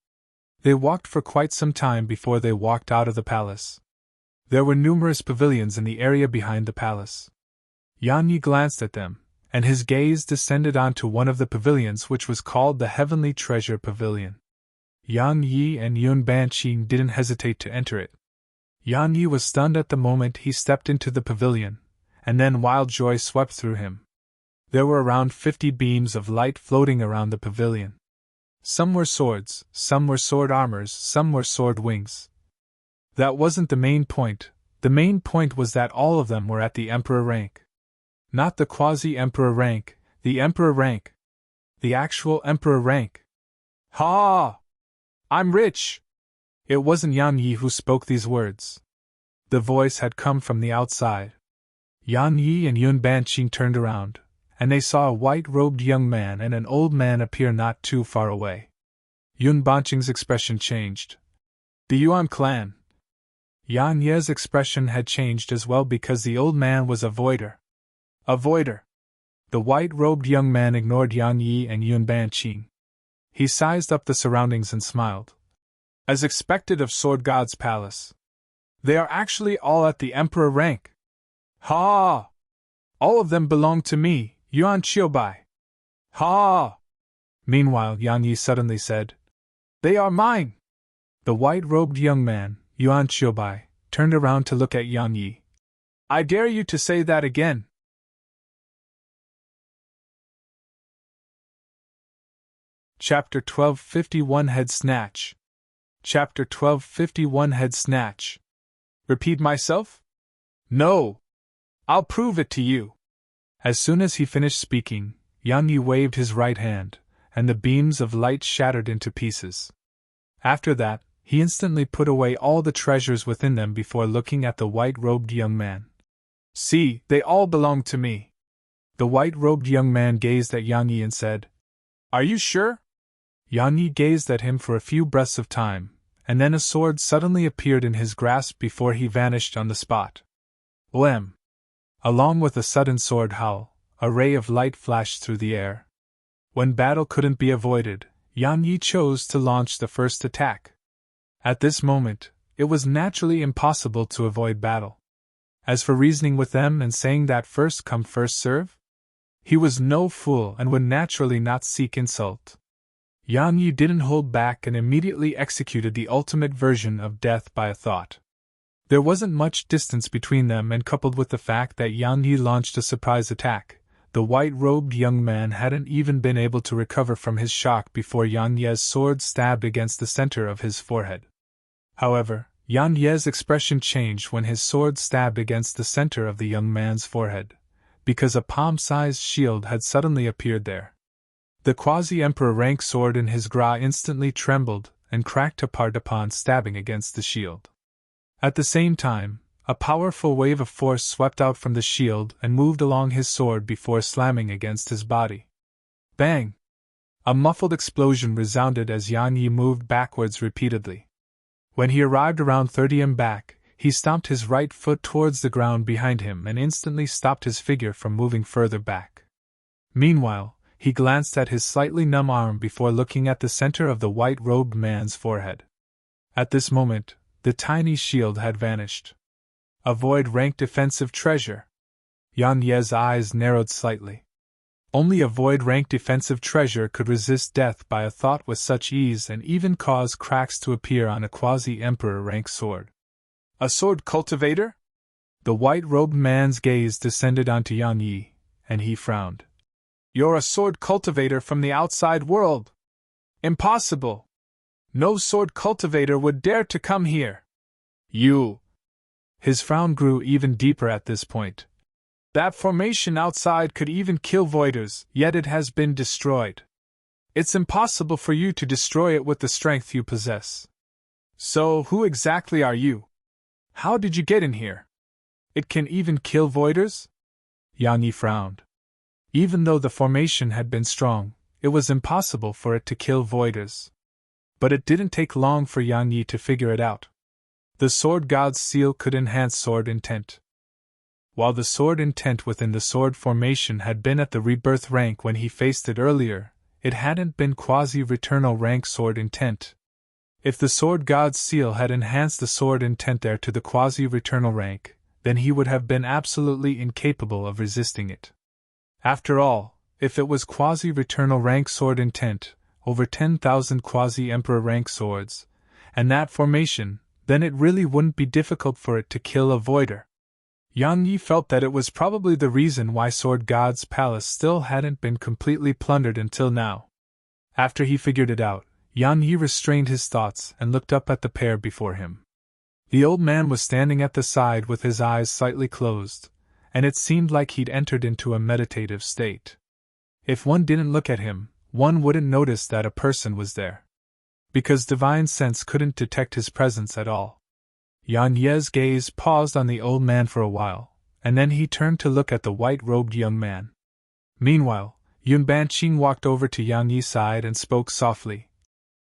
They walked for quite some time before they walked out of the palace. There were numerous pavilions in the area behind the palace. Yang Yi glanced at them, and his gaze descended onto one of the pavilions which was called the Heavenly Treasure Pavilion. Yang Yi and Yun Banqing didn't hesitate to enter it. Yang Yi was stunned at the moment he stepped into the pavilion, and then wild joy swept through him. There were around 50 beams of light floating around the pavilion. Some were swords, some were sword armors, some were sword wings. That wasn't the main point. The main point was that all of them were at the Emperor rank. Not the quasi-Emperor rank, the Emperor rank. The actual Emperor rank. Ha! I'm rich! It wasn't Yang Yi who spoke these words. The voice had come from the outside. Yang Yi and Yun Banqing turned around, and they saw a white-robed young man and an old man appear not too far away. Yun Banqing's expression changed. The Yuan clan. Yang Ye's expression had changed as well because the old man was a voider. A voider. The white-robed young man ignored Yang Yi and Yun Banqing. He sized up the surroundings and smiled. As expected of Sword God's palace. They are actually all at the Emperor rank. Ha! All of them belong to me, Yuan Qiubai. Ha! Meanwhile, Yang Yi suddenly said, They are mine! The white-robed young man, Yuan Qiubai, turned around to look at Yang Yi. I dare you to say that again. Chapter 1251 Head Snatch. Chapter 1251 Head Snatch. Repeat myself? No! I'll prove it to you! As soon as he finished speaking, Yang Yi waved his right hand, and the beams of light shattered into pieces. After that, he instantly put away all the treasures within them before looking at the white-robed young man. See, they all belong to me. The white-robed young man gazed at Yang Yi and said, Are you sure? Yang Yi gazed at him for a few breaths of time, and then a sword suddenly appeared in his grasp before he vanished on the spot. Oem! Along with a sudden sword howl, a ray of light flashed through the air. When battle couldn't be avoided, Yang Yi chose to launch the first attack. At this moment, it was naturally impossible to avoid battle. As for reasoning with them and saying that first come first serve, he was no fool and would naturally not seek insult. Yang Yi didn't hold back and immediately executed the ultimate version of death by a thought. There wasn't much distance between them, and coupled with the fact that Yang Yi launched a surprise attack, the white-robed young man hadn't even been able to recover from his shock before Yang Ye's sword stabbed against the center of his forehead. However, Yan Ye's expression changed when his sword stabbed against the center of the young man's forehead, because a palm-sized shield had suddenly appeared there. The quasi-emperor rank sword in his gra instantly trembled and cracked apart upon stabbing against the shield. At the same time, a powerful wave of force swept out from the shield and moved along his sword before slamming against his body. Bang! A muffled explosion resounded as Yan Yi moved backwards repeatedly. When he arrived around 30 back, he stomped his right foot towards the ground behind him and instantly stopped his figure from moving further back. Meanwhile, he glanced at his slightly numb arm before looking at the center of the white-robed man's forehead. At this moment, the tiny shield had vanished. A void-rank defensive treasure. Yan Ye's eyes narrowed slightly. Only a void-rank defensive treasure could resist death by a thought with such ease and even cause cracks to appear on a quasi-emperor rank sword. A sword cultivator? The white-robed man's gaze descended onto Yan Yi, and he frowned. You're a sword cultivator from the outside world. Impossible. No sword cultivator would dare to come here. You. His frown grew even deeper at this point. That formation outside could even kill voiders, yet it has been destroyed. It's impossible for you to destroy it with the strength you possess. So, who exactly are you? How did you get in here? It can even kill voiders? Yan Yi frowned. Even though the formation had been strong, it was impossible for it to kill voiders. But it didn't take long for Yan Yi to figure it out. The Sword God's seal could enhance sword intent. While the sword intent within the sword formation had been at the rebirth rank when he faced it earlier, it hadn't been quasi-returnal rank sword intent. If the Sword God's seal had enhanced the sword intent there to the quasi-returnal rank, then he would have been absolutely incapable of resisting it. After all, if it was quasi-returnal rank sword intent, over 10,000 quasi-emperor rank swords, and that formation, then it really wouldn't be difficult for it to kill a voider. Yan Yi felt that it was probably the reason why Sword God's palace still hadn't been completely plundered until now. After he figured it out, Yan Yi restrained his thoughts and looked up at the pair before him. The old man was standing at the side with his eyes slightly closed, and it seemed like he'd entered into a meditative state. If one didn't look at him, one wouldn't notice that a person was there, because divine sense couldn't detect his presence at all. Yan Ye's gaze paused on the old man for a while, and then he turned to look at the white-robed young man. Meanwhile, Yun Banqing walked over to Yan Yi's side and spoke softly.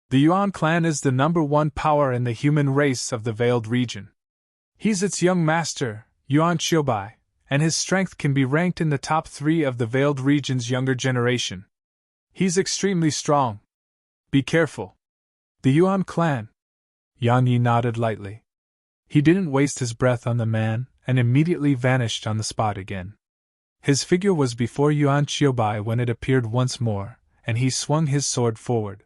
The Yuan clan is the #1 power in the human race of the Veiled region. He's its young master, Yuan Qiubai, and his strength can be ranked in the top 3 of the Veiled region's younger generation. He's extremely strong. Be careful. The Yuan clan. Yan Yi nodded lightly. He didn't waste his breath on the man, and immediately vanished on the spot again. His figure was before Yuan Qiubai when it appeared once more, and he swung his sword forward.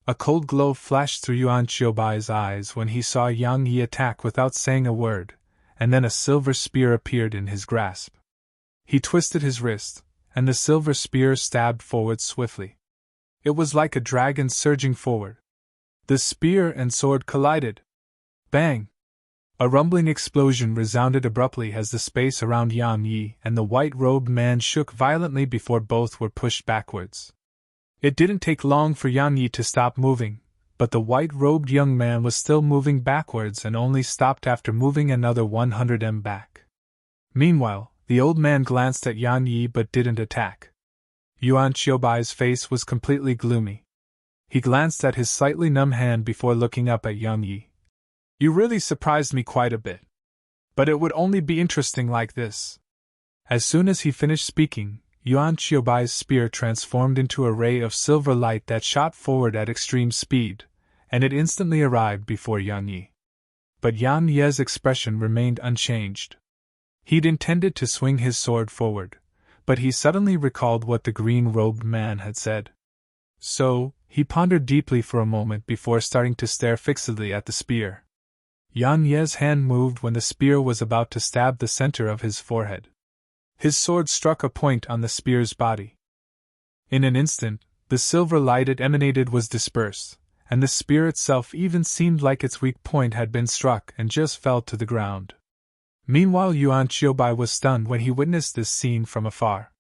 A cold glow flashed through Yuan Qiubai's eyes when he saw Yang Yi attack without saying a word, and then a silver spear appeared in his grasp. He twisted his wrist, and the silver spear stabbed forward swiftly. It was like a dragon surging forward. The spear and sword collided. Bang! A rumbling explosion resounded abruptly as the space around Yan Yi and the white-robed man shook violently before both were pushed backwards. It didn't take long for Yan Yi to stop moving, but the white-robed young man was still moving backwards and only stopped after moving another 100 back. Meanwhile, the old man glanced at Yan Yi but didn't attack. Yuan Qiubai's face was completely gloomy. He glanced at his slightly numb hand before looking up at Yan Yi. You really surprised me quite a bit. But it would only be interesting like this. As soon as he finished speaking, Yuan Qiubai's spear transformed into a ray of silver light that shot forward at extreme speed, and it instantly arrived before Yan Yi. But Yan Yi's expression remained unchanged. He'd intended to swing his sword forward, but he suddenly recalled what the green-robed man had said. So, he pondered deeply for a moment before starting to stare fixedly at the spear. Yan Yi's hand moved when the spear was about to stab the center of his forehead. His sword struck a point on the spear's body. In an instant, the silver light it emanated was dispersed, and the spear itself even seemed like its weak point had been struck and just fell to the ground. Meanwhile, Yuan Qiubai was stunned when he witnessed this scene from afar.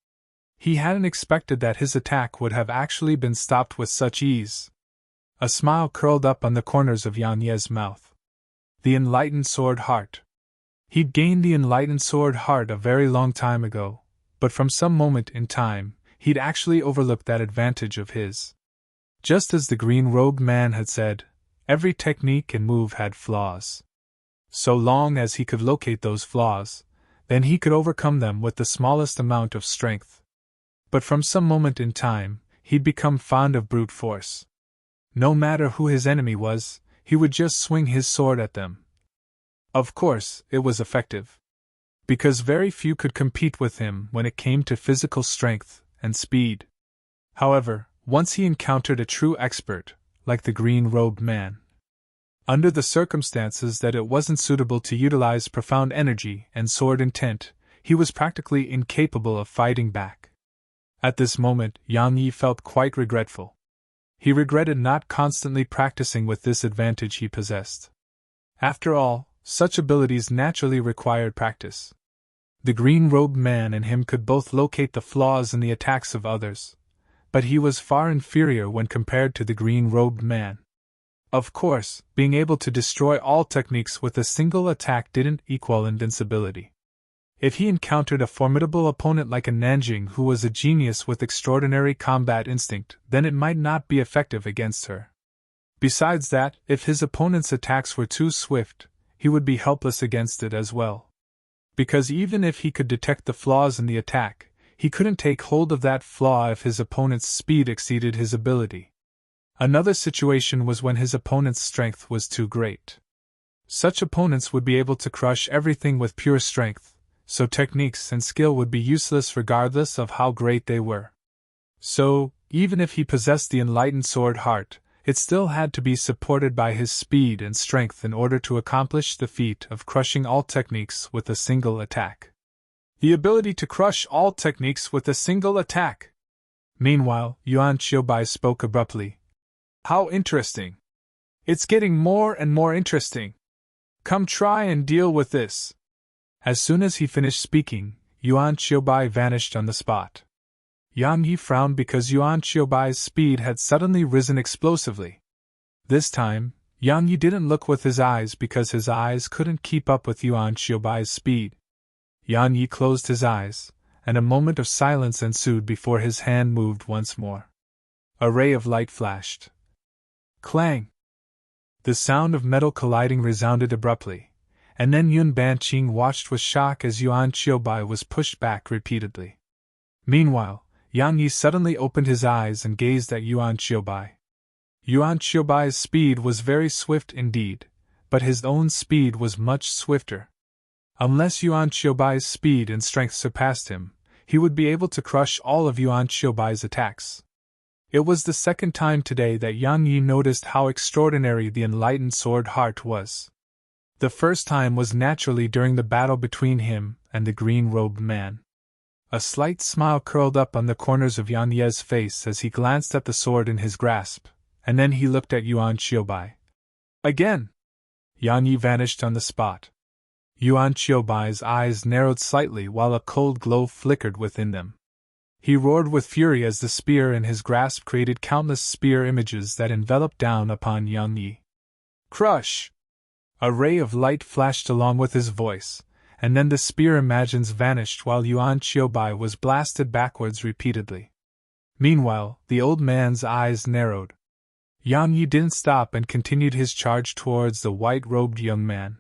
He hadn't expected that his attack would have actually been stopped with such ease. A smile curled up on the corners of Yang Ye's mouth. The enlightened sword heart. He'd gained the enlightened sword heart a very long time ago, but from some moment in time, he'd actually overlooked that advantage of his. Just as the green-robed man had said, every technique and move had flaws. So long as he could locate those flaws, then he could overcome them with the smallest amount of strength. But from some moment in time, he'd become fond of brute force. No matter who his enemy was, he would just swing his sword at them. Of course, it was effective, because very few could compete with him when it came to physical strength and speed. However, once he encountered a true expert, like the green-robed man, under the circumstances that it wasn't suitable to utilize profound energy and sword intent, he was practically incapable of fighting back. At this moment, Yang Yi felt quite regretful. He regretted not constantly practicing with this advantage he possessed. After all, such abilities naturally required practice. The green-robed man and him could both locate the flaws in the attacks of others, but he was far inferior when compared to the green-robed man. Of course, being able to destroy all techniques with a single attack didn't equal invincibility. If he encountered a formidable opponent like a Nanjing who was a genius with extraordinary combat instinct, then it might not be effective against her. Besides that, if his opponent's attacks were too swift, he would be helpless against it as well. Because even if he could detect the flaws in the attack, he couldn't take hold of that flaw if his opponent's speed exceeded his ability. Another situation was when his opponent's strength was too great. Such opponents would be able to crush everything with pure strength, so techniques and skill would be useless regardless of how great they were. So, even if he possessed the enlightened sword heart, it still had to be supported by his speed and strength in order to accomplish the feat of crushing all techniques with a single attack. The ability to crush all techniques with a single attack. Meanwhile, Yuan Qiubai spoke abruptly. How interesting. It's getting more and more interesting. Come try and deal with this. As soon as he finished speaking, Yuan Qiubai vanished on the spot. Yang Yi frowned because Yuan Qiubai's speed had suddenly risen explosively. This time, Yang Yi didn't look with his eyes because his eyes couldn't keep up with Yuan Qiubai's speed. Yang Yi closed his eyes, and a moment of silence ensued before his hand moved once more. A ray of light flashed. Clang! The sound of metal colliding resounded abruptly, and then Yun Banqing watched with shock as Yuan Qiubai was pushed back repeatedly. Meanwhile, Yang Yi suddenly opened his eyes and gazed at Yuan Qiubai. Yuan Qiubai's speed was very swift indeed, but his own speed was much swifter. Unless Yuan Qiubai's speed and strength surpassed him, he would be able to crush all of Yuan Qiubai's attacks. It was the second time today that Yang Yi noticed how extraordinary the enlightened sword heart was. The first time was naturally during the battle between him and the green-robed man. A slight smile curled up on the corners of Yang Ye's face as he glanced at the sword in his grasp, and then he looked at Yuan Qiubai. Again! Yang Yi vanished on the spot. Yuan Qiubai's eyes narrowed slightly while a cold glow flickered within them. He roared with fury as the spear in his grasp created countless spear images that enveloped down upon Yang Yi. Crush! A ray of light flashed along with his voice, and then the spear images vanished while Yuan Qiubai was blasted backwards repeatedly. Meanwhile, the old man's eyes narrowed. Yang Yi didn't stop and continued his charge towards the white-robed young man.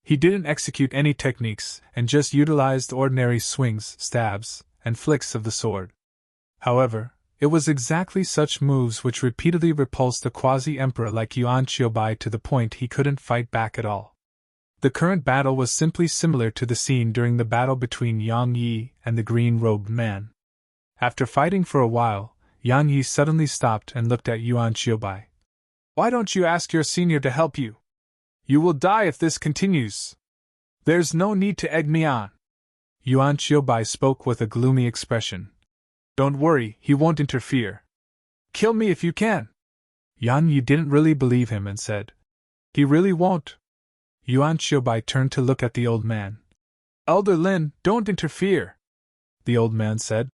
He didn't execute any techniques and just utilized ordinary swings, stabs, and flicks of the sword. However, it was exactly such moves which repeatedly repulsed a quasi-emperor like Yuan Qiubai to the point he couldn't fight back at all. The current battle was simply similar to the scene during the battle between Yang Yi and the green-robed man. After fighting for a while, Yang Yi suddenly stopped and looked at Yuan Qiubai. Why don't you ask your senior to help you? You will die if this continues. There's no need to egg me on. Yuan Qiubai spoke with a gloomy expression. Don't worry, he won't interfere. Kill me if you can. Yan Yi didn't really believe him and said, "He really won't." Yuan Xiaobai turned to look at the old man. "Elder Lin, don't interfere," the old man said.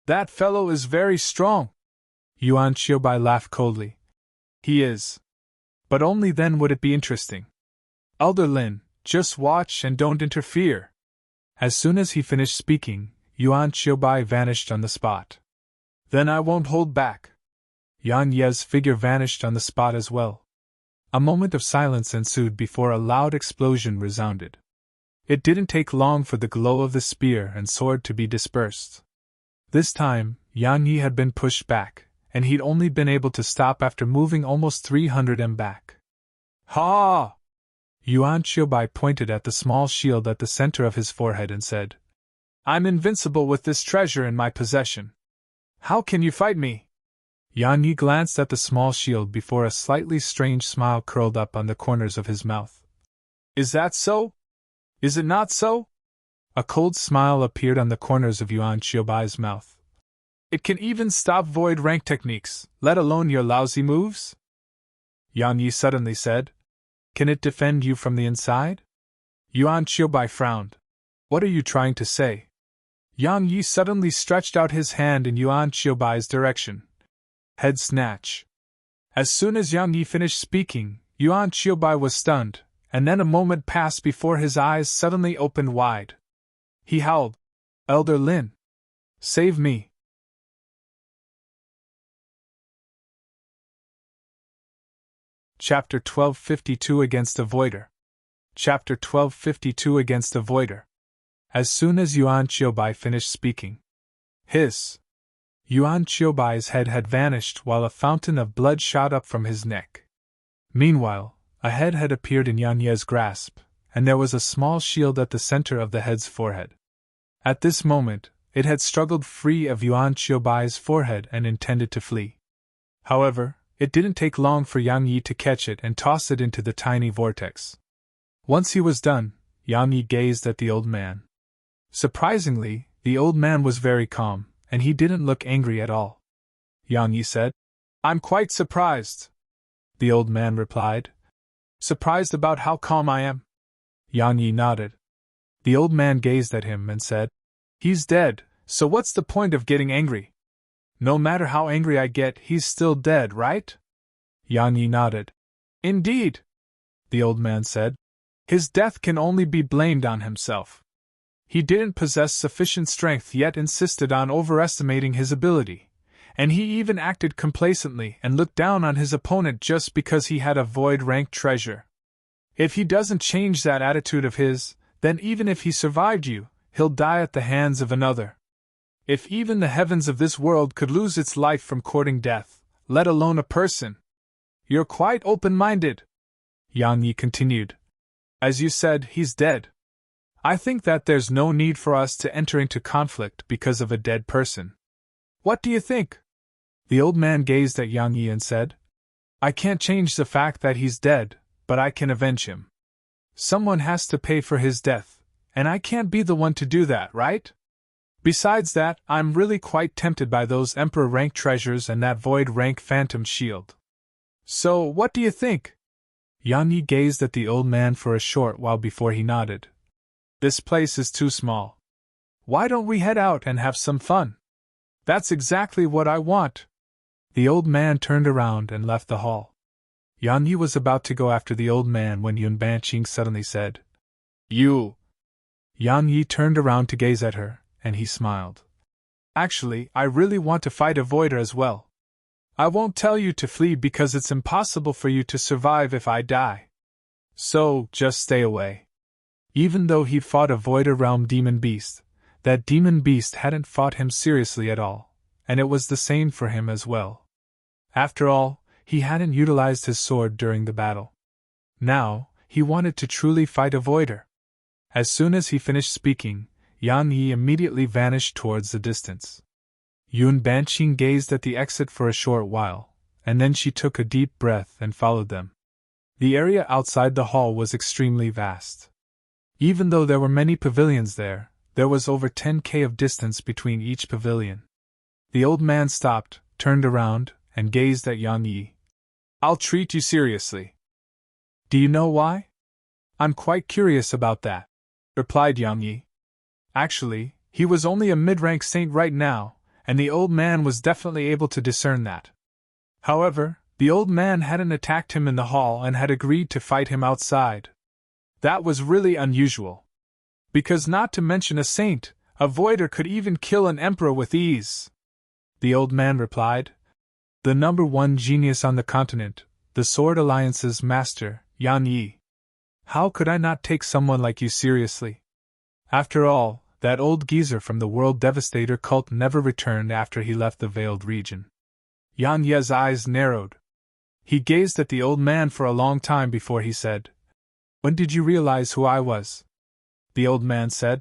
"That fellow is very strong." Yuan Xiaobai laughed coldly. "He is. But only then would it be interesting. Elder Lin, just watch and don't interfere." As soon as he finished speaking, Yuan Xiaobai vanished on the spot. "Then I won't hold back." Yan Ye's figure vanished on the spot as well. A moment of silence ensued before a loud explosion resounded. It didn't take long for the glow of the spear and sword to be dispersed. This time, Yan Yi had been pushed back, and he'd only been able to stop after moving almost 300 m back. "Ha!" Yuan Xiaobai pointed at the small shield at the center of his forehead and said, "I'm invincible with this treasure in my possession. How can you fight me?" Yan Yi glanced at the small shield before a slightly strange smile curled up on the corners of his mouth. "Is that so? Is it not so?" A cold smile appeared on the corners of Yuan Xiaobai's mouth. "It can even stop void rank techniques, let alone your lousy moves?" Yan Yi suddenly said. "Can it defend you from the inside?" Yuan Xiaobai frowned. "What are you trying to say?" Yang Yi suddenly stretched out his hand in Yuan Xiaobai's direction. Head snatch. As soon as Yang Yi finished speaking, Yuan Xiaobai was stunned, and then a moment passed before his eyes suddenly opened wide. He howled, "Elder Lin! Save me!" Chapter 1252 Against a Voider. Chapter 1252 Against a Voider. As soon as Yuan Xiaobai finished speaking, hiss! Yuan Xiaobai's head had vanished while a fountain of blood shot up from his neck. Meanwhile, a head had appeared in Yan Ye's grasp, and there was a small shield at the center of the head's forehead. At this moment, it had struggled free of Yuan Xiaobai's forehead and intended to flee. However, it didn't take long for Yang Yi to catch it and toss it into the tiny vortex. Once he was done, Yang Yi gazed at the old man. Surprisingly, the old man was very calm, and he didn't look angry at all. Yang Yi said, "I'm quite surprised." The old man replied, "Surprised about how calm I am?" Yang Yi nodded. The old man gazed at him and said, "He's dead, so what's the point of getting angry? No matter how angry I get, he's still dead, right?" Yang Yi nodded. "Indeed," the old man said. "His death can only be blamed on himself. He didn't possess sufficient strength yet insisted on overestimating his ability, and he even acted complacently and looked down on his opponent just because he had a void-rank treasure. If he doesn't change that attitude of his, then even if he survived you, he'll die at the hands of another. If even the heavens of this world could lose its life from courting death, let alone a person. You're quite open-minded," Yang Yi continued. "As you said, he's dead. I think that there's no need for us to enter into conflict because of a dead person. What do you think?" The old man gazed at Yang Yi and said, "I can't change the fact that he's dead, but I can avenge him. Someone has to pay for his death, and I can't be the one to do that, right? Besides that, I'm really quite tempted by those Emperor-rank treasures and that void-rank phantom shield. So, what do you think?" Yang Yi gazed at the old man for a short while before he nodded. "This place is too small. Why don't we head out and have some fun?" "That's exactly what I want." The old man turned around and left the hall. Yang Yi was about to go after the old man when Yun Banqing suddenly said, "You!" Yang Yi turned around to gaze at her, and he smiled. "Actually, I really want to fight a voider as well. I won't tell you to flee because it's impossible for you to survive if I die. So, just stay away." Even though he'd fought a Voider Realm demon beast, that demon beast hadn't fought him seriously at all, and it was the same for him as well. After all, he hadn't utilized his sword during the battle. Now, he wanted to truly fight a Voider. As soon as he finished speaking, Yang Yi immediately vanished towards the distance. Yun Banqing gazed at the exit for a short while, and then she took a deep breath and followed them. The area outside the hall was extremely vast. Even though there were many pavilions there was over 10k of distance between each pavilion. The old man stopped, turned around, and gazed at Yang Yi. I'll treat you seriously. Do you know why? I'm quite curious about that, replied Yang Yi. Actually, he was only a mid-rank saint right now, and the old man was definitely able to discern that. However, the old man hadn't attacked him in the hall and had agreed to fight him outside. That was really unusual. Because not to mention a saint, a voider could even kill an emperor with ease. The old man replied. The #1 genius on the continent, the Sword Alliance's master, Yan Yi. How could I not take someone like you seriously? After all, that old geezer from the World Devastator cult never returned after he left the Veiled region. Yan Ye's eyes narrowed. He gazed at the old man for a long time before he said, When did you realize who I was? The old man said,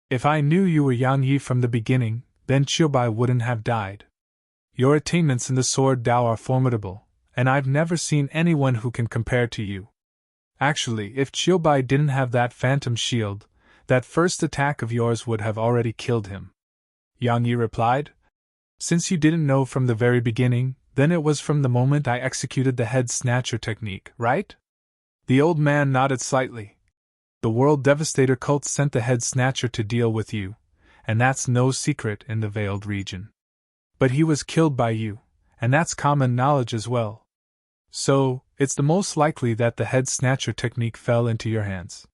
If I knew you were Yan Yi from the beginning, then Qiubai wouldn't have died. Your attainments in the Sword Dao are formidable, and I've never seen anyone who can compare to you. Actually, if Qiubai didn't have that phantom shield, that first attack of yours would have already killed him. Yang Yi replied. Since you didn't know from the very beginning, then it was from the moment I executed the head snatcher technique, right? The old man nodded slightly. The World Devastator cult sent the head snatcher to deal with you, and that's no secret in the Veiled region. But he was killed by you, and that's common knowledge as well. So, it's the most likely that the head snatcher technique fell into your hands.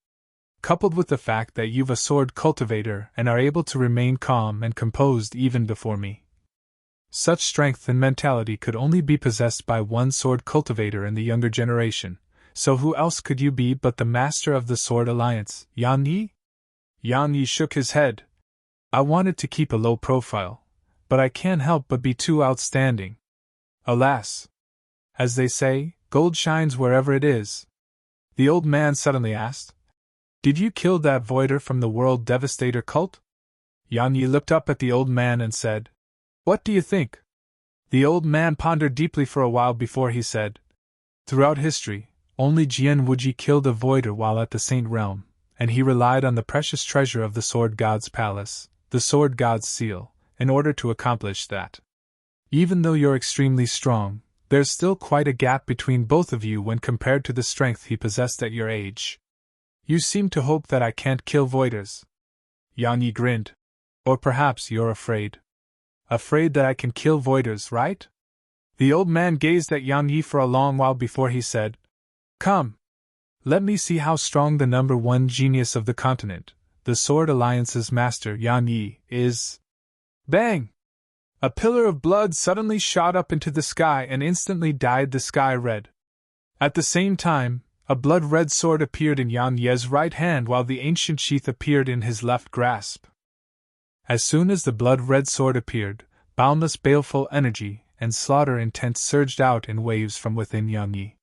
Coupled with the fact that you've a sword cultivator and are able to remain calm and composed even before me. Such strength and mentality could only be possessed by one sword cultivator in the younger generation, so who else could you be but the master of the Sword Alliance, Yan Yi? Yan Yi shook his head. I wanted to keep a low profile, but I can't help but be too outstanding. Alas! As they say, gold shines wherever it is. The old man suddenly asked, Did you kill that voider from the World Devastator cult? Yan Yi looked up at the old man and said, What do you think? The old man pondered deeply for a while before he said, Throughout history, only Jian Wuji killed a voider while at the Saint Realm, and he relied on the precious treasure of the Sword God's palace, the Sword God's seal, in order to accomplish that. Even though you're extremely strong, there's still quite a gap between both of you when compared to the strength he possessed at your age. You seem to hope that I can't kill voiders. Yan Yi grinned. Or perhaps you're afraid. Afraid that I can kill voiders, right? The old man gazed at Yan Yi for a long while before he said, Come. Let me see how strong the #1 genius of the continent, the Sword Alliance's master Yan Yi, is. Bang! A pillar of blood suddenly shot up into the sky and instantly dyed the sky red. At the same time, a blood-red sword appeared in Yan Ye's right hand while the ancient sheath appeared in his left grasp. As soon as the blood-red sword appeared, boundless baleful energy and slaughter intent surged out in waves from within Yan Yi.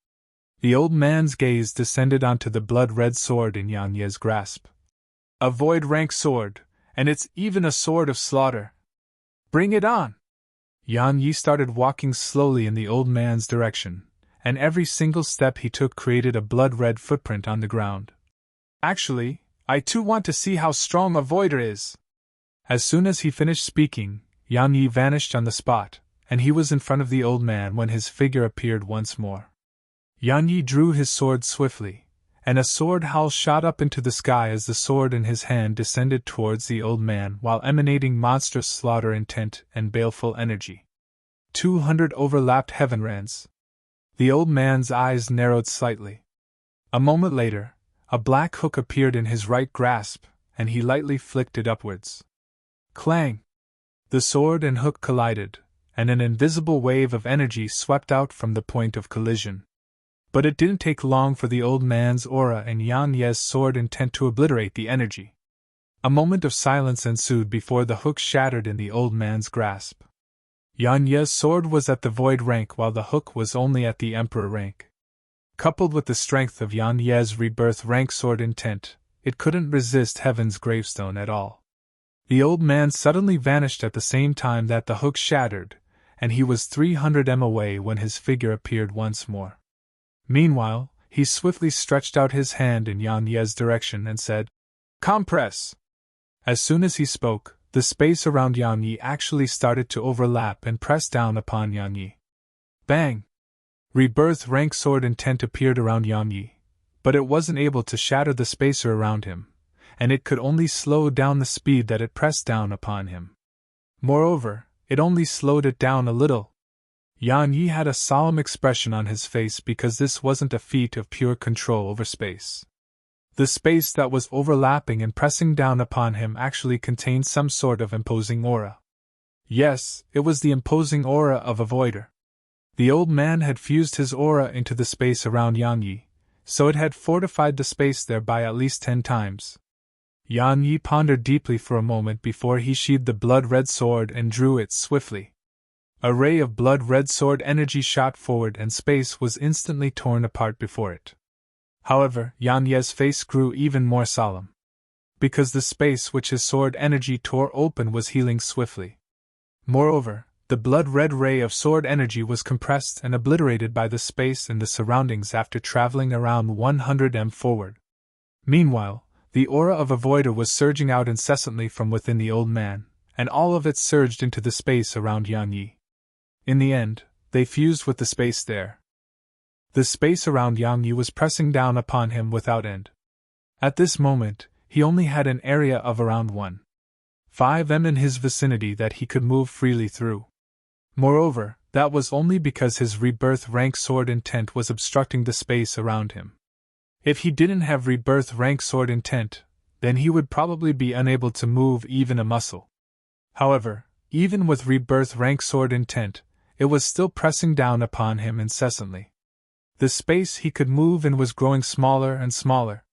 The old man's gaze descended onto the blood-red sword in Yan Ye's grasp. A void-rank sword, and it's even a sword of slaughter. Bring it on! Yan Yi started walking slowly in the old man's direction, and every single step he took created a blood-red footprint on the ground. Actually, I too want to see how strong a voider is. As soon as he finished speaking, Yan Yi vanished on the spot, and he was in front of the old man when his figure appeared once more. Yan Yi drew his sword swiftly, and a sword howl shot up into the sky as the sword in his hand descended towards the old man while emanating monstrous slaughter intent and baleful energy. 200 overlapped heavenlands. The old man's eyes narrowed slightly. A moment later, a black hook appeared in his right grasp, and he lightly flicked it upwards. Clang! The sword and hook collided, and an invisible wave of energy swept out from the point of collision. But it didn't take long for the old man's aura and Yan Ye's sword intent to obliterate the energy. A moment of silence ensued before the hook shattered in the old man's grasp. Yan Ye's sword was at the void rank while the hook was only at the emperor rank. Coupled with the strength of Yan Ye's rebirth rank sword intent, it couldn't resist heaven's gravestone at all. The old man suddenly vanished at the same time that the hook shattered, and he was 300 m away when his figure appeared once more. Meanwhile, he swiftly stretched out his hand in Yan Ye's direction and said, Compress! As soon as he spoke, the space around Yan Yi actually started to overlap and press down upon Yan Yi. Bang! Rebirth rank sword intent appeared around Yang Yi, but it wasn't able to shatter the spacer around him, and it could only slow down the speed that it pressed down upon him. Moreover, it only slowed it down a little. Yang Yi had a solemn expression on his face because this wasn't a feat of pure control over space. The space that was overlapping and pressing down upon him actually contained some sort of imposing aura. Yes, it was the imposing aura of a voider. The old man had fused his aura into the space around Yang Yi, so it had fortified the space there by at least 10 times. Yang Yi pondered deeply for a moment before he sheathed the blood-red sword and drew it swiftly. A ray of blood-red sword energy shot forward and space was instantly torn apart before it. However, Yang Yi's face grew even more solemn. Because the space which his sword energy tore open was healing swiftly. Moreover, the blood-red ray of sword energy was compressed and obliterated by the space and the surroundings after traveling around 100 m forward. Meanwhile, the aura of a voider was surging out incessantly from within the old man, and all of it surged into the space around Yang Yi. In the end, they fused with the space there. The space around Yang Yi was pressing down upon him without end. At this moment, he only had an area of around 1.5 m in his vicinity that he could move freely through. Moreover, that was only because his rebirth rank sword intent was obstructing the space around him. If he didn't have rebirth rank sword intent, then he would probably be unable to move even a muscle. However, even with rebirth rank sword intent, it was still pressing down upon him incessantly. The space he could move in was growing smaller and smaller.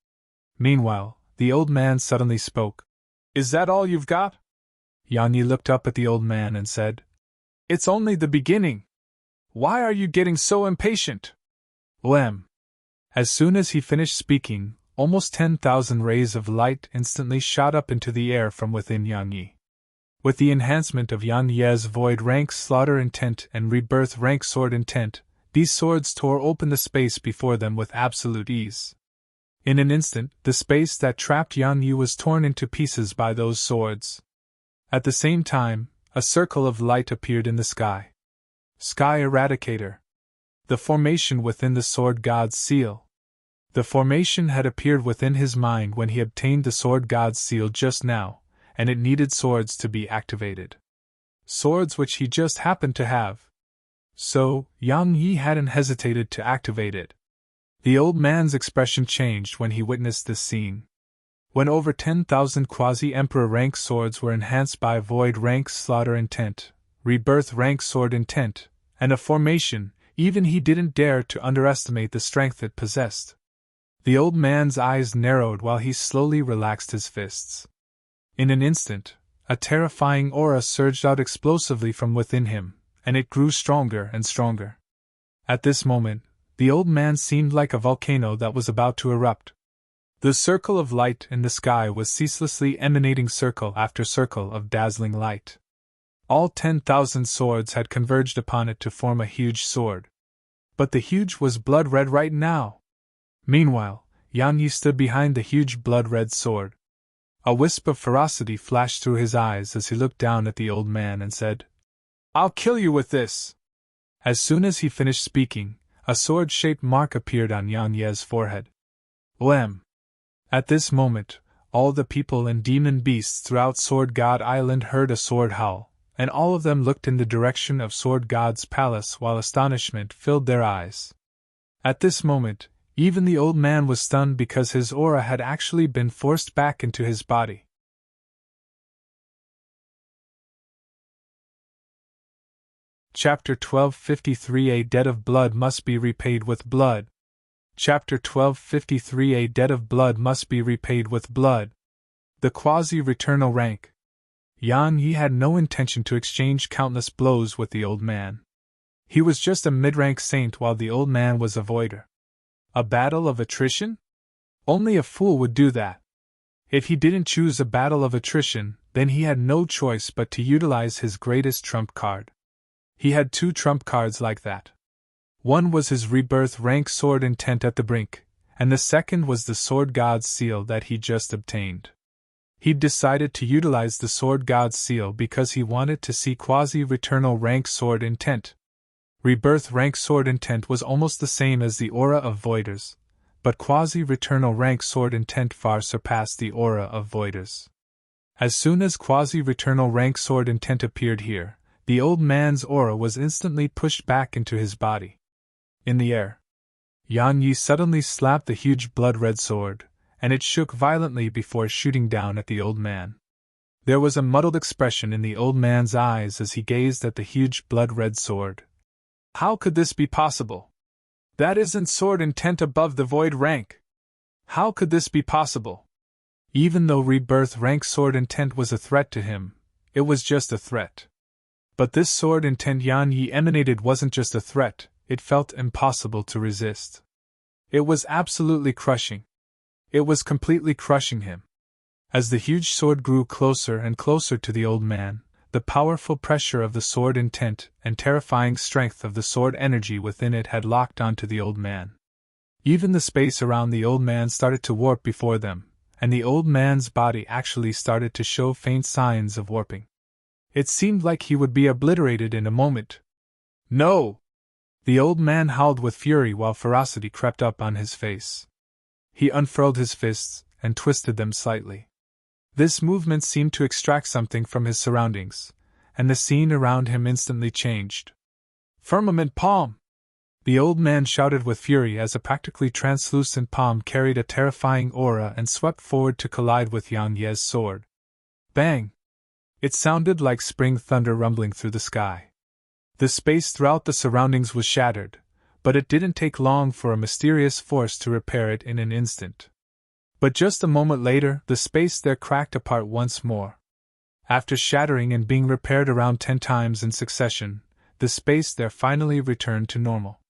Meanwhile, the old man suddenly spoke. "Is that all you've got?" Yang Yi looked up at the old man and said, "It's only the beginning. Why are you getting so impatient?" Wham! As soon as he finished speaking, almost 10,000 rays of light instantly shot up into the air from within Yang Yi. With the enhancement of Yang Yi's void rank slaughter intent and rebirth rank sword intent, these swords tore open the space before them with absolute ease. In an instant, the space that trapped Yang Yi was torn into pieces by those swords. At the same time, a circle of light appeared in the sky. Sky Eradicator. The formation within the sword god's seal. The formation had appeared within his mind when he obtained the sword god's seal just now, and it needed swords to be activated. Swords which he just happened to have. So, Yang Yi hadn't hesitated to activate it. The old man's expression changed when he witnessed this scene. When over 10,000 quasi-emperor rank swords were enhanced by void rank slaughter intent, rebirth rank sword intent, and a formation, even he didn't dare to underestimate the strength it possessed. The old man's eyes narrowed while he slowly relaxed his fists. In an instant, a terrifying aura surged out explosively from within him, and it grew stronger and stronger. At this moment, the old man seemed like a volcano that was about to erupt. The circle of light in the sky was ceaselessly emanating circle after circle of dazzling light. All 10,000 swords had converged upon it to form a huge sword. But the huge was blood-red right now. Meanwhile, Yang Yi stood behind the huge blood-red sword. A wisp of ferocity flashed through his eyes as he looked down at the old man and said, "I'll kill you with this!" As soon as he finished speaking, a sword-shaped mark appeared on Yang Yi's forehead. Wham! At this moment, all the people and demon beasts throughout Sword God Island heard a sword howl, and all of them looked in the direction of Sword God's palace while astonishment filled their eyes. At this moment, even the old man was stunned because his aura had actually been forced back into his body. Chapter 1253 A debt of blood must be repaid with blood. Chapter 1253 A debt of blood must be repaid with blood. The quasi-returnal rank. Yang Yi had no intention to exchange countless blows with the old man. He was just a mid-rank saint while the old man was a voider. A battle of attrition? Only a fool would do that. If he didn't choose a battle of attrition, then he had no choice but to utilize his greatest trump card. He had 2 trump cards like that. One was his rebirth rank sword intent at the brink, and the second was the sword god's seal that he just obtained. He'd decided to utilize the sword god's seal because he wanted to see quasi-returnal rank sword intent. Rebirth rank sword intent was almost the same as the aura of voiders, but quasi-returnal rank sword intent far surpassed the aura of voiders. As soon as quasi-returnal rank sword intent appeared here, the old man's aura was instantly pushed back into his body. In the air, Yan Yi suddenly slapped the huge blood-red sword, and it shook violently before shooting down at the old man. There was a muddled expression in the old man's eyes as he gazed at the huge blood-red sword. How could this be possible? That isn't sword intent above the void rank. How could this be possible? Even though rebirth rank sword intent was a threat to him, it was just a threat. But this sword intent Yan Yi emanated wasn't just a threat, it felt impossible to resist. It was absolutely crushing. It was completely crushing him. As the huge sword grew closer and closer to the old man, the powerful pressure of the sword intent and terrifying strength of the sword energy within it had locked onto the old man. Even the space around the old man started to warp before them, and the old man's body actually started to show faint signs of warping. It seemed like he would be obliterated in a moment. No! The old man howled with fury while ferocity crept up on his face. He unfurled his fists and twisted them slightly. This movement seemed to extract something from his surroundings, and the scene around him instantly changed. Firmament palm! The old man shouted with fury as a practically translucent palm carried a terrifying aura and swept forward to collide with Yang Ye's sword. Bang! It sounded like spring thunder rumbling through the sky. The space throughout the surroundings was shattered, but it didn't take long for a mysterious force to repair it in an instant. But just a moment later, the space there cracked apart once more. After shattering and being repaired around 10 times in succession, the space there finally returned to normal.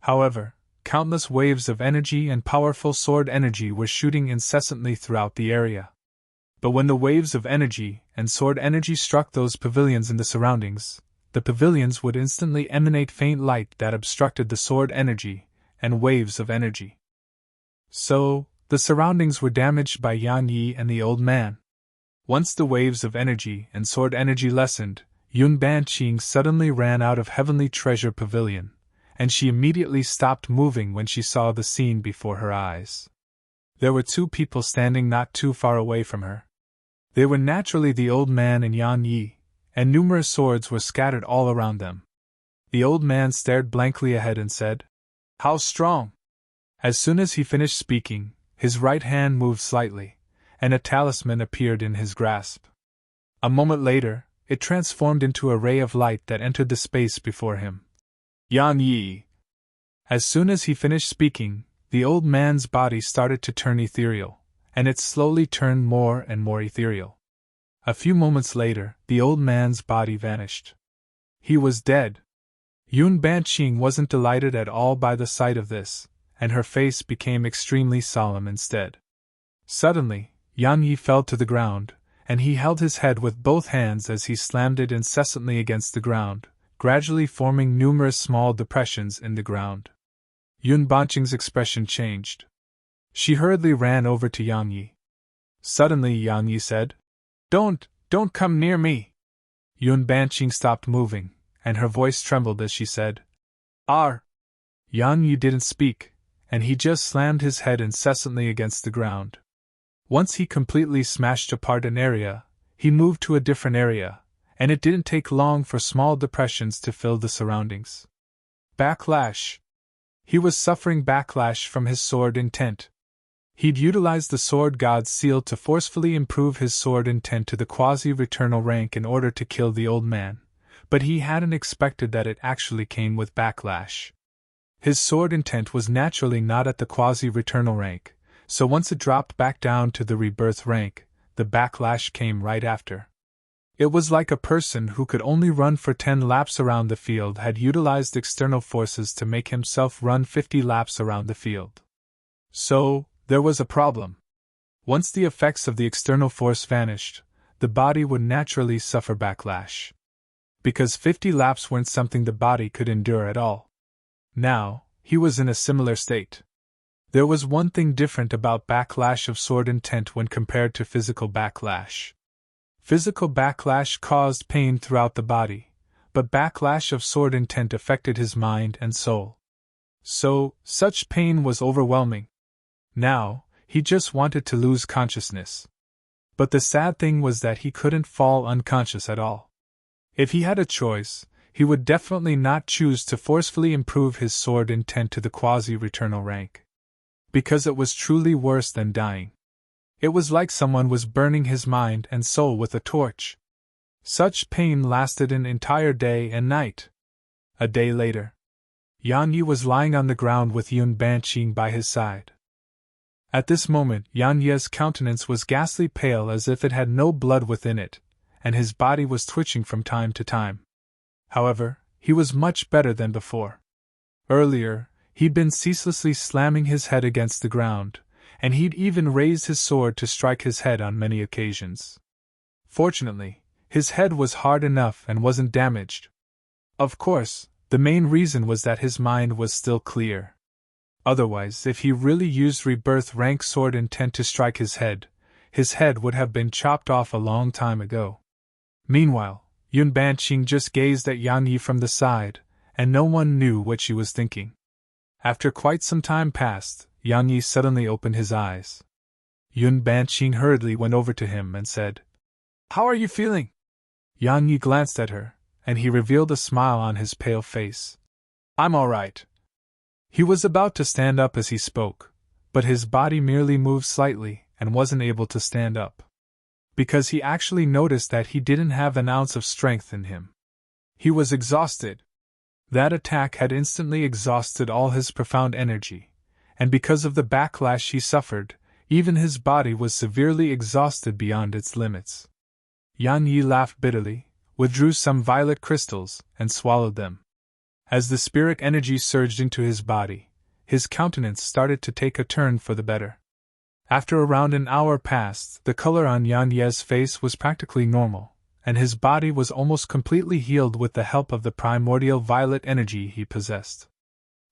However, countless waves of energy and powerful sword energy were shooting incessantly throughout the area. But when the waves of energy and sword energy struck those pavilions in the surroundings, the pavilions would instantly emanate faint light that obstructed the sword energy and waves of energy. So, the surroundings were damaged by Yan Yi and the old man. Once the waves of energy and sword energy lessened, Yun Banqing suddenly ran out of Heavenly Treasure Pavilion, and she immediately stopped moving when she saw the scene before her eyes. There were 2 people standing not too far away from her. They were naturally the old man and Yan Yi, and numerous swords were scattered all around them. The old man stared blankly ahead and said, "How strong?" As soon as he finished speaking, his right hand moved slightly, and a talisman appeared in his grasp. A moment later, it transformed into a ray of light that entered the space before him. Yan Yi. As soon as he finished speaking, the old man's body started to turn ethereal, and it slowly turned more and more ethereal. A few moments later, the old man's body vanished. He was dead. Yun Banqing wasn't delighted at all by the sight of this, and her face became extremely solemn instead. Suddenly, Yan Yi fell to the ground, and he held his head with both hands as he slammed it incessantly against the ground, gradually forming numerous small depressions in the ground. Yun Banqing's expression changed. She hurriedly ran over to Yang Yi. Suddenly Yang Yi said, Don't come near me." Yun Banqing stopped moving, and her voice trembled as she said, "R." Yang Yi didn't speak, and he just slammed his head incessantly against the ground. Once he completely smashed apart an area, he moved to a different area, and it didn't take long for small depressions to fill the surroundings. Backlash. He was suffering backlash from his sword intent. He'd utilized the sword god's seal to forcefully improve his sword intent to the quasi-returnal rank in order to kill the old man, but he hadn't expected that it actually came with backlash. His sword intent was naturally not at the quasi-returnal rank, so once it dropped back down to the rebirth rank, the backlash came right after. It was like a person who could only run for 10 laps around the field had utilized external forces to make himself run 50 laps around the field. So, there was a problem. Once the effects of the external force vanished, the body would naturally suffer backlash. Because 50 laps weren't something the body could endure at all. Now, he was in a similar state. There was one thing different about backlash of sword intent when compared to physical backlash. Physical backlash caused pain throughout the body, but backlash of sword intent affected his mind and soul. Such pain was overwhelming. Now, he just wanted to lose consciousness. But the sad thing was that he couldn't fall unconscious at all. If he had a choice, he would definitely not choose to forcefully improve his sword intent to the quasi-returnal rank. Because it was truly worse than dying. It was like someone was burning his mind and soul with a torch. Such pain lasted an entire day and night. A day later, Yan Yi was lying on the ground with Yun Banqing by his side. At this moment, Yan Ye's countenance was ghastly pale as if it had no blood within it, and his body was twitching from time to time. However, he was much better than before. Earlier, he'd been ceaselessly slamming his head against the ground, and he'd even raised his sword to strike his head on many occasions. Fortunately, his head was hard enough and wasn't damaged. Of course, the main reason was that his mind was still clear. Otherwise, if he really used rebirth rank sword intent to strike his head would have been chopped off a long time ago. Meanwhile, Yun Banqing just gazed at Yan Yi from the side, and no one knew what she was thinking. After quite some time passed, Yan Yi suddenly opened his eyes. Yun Banqing hurriedly went over to him and said, "How are you feeling?" Yan Yi glanced at her, and he revealed a smile on his pale face. "I'm all right." He was about to stand up as he spoke, but his body merely moved slightly and wasn't able to stand up. Because he actually noticed that he didn't have an ounce of strength in him. He was exhausted. That attack had instantly exhausted all his profound energy, and because of the backlash he suffered, even his body was severely exhausted beyond its limits. Yan Yi laughed bitterly, withdrew some violet crystals, and swallowed them. As the spirit energy surged into his body, his countenance started to take a turn for the better. After around an hour passed, the color on Yan Ye's face was practically normal, and his body was almost completely healed with the help of the primordial violet energy he possessed.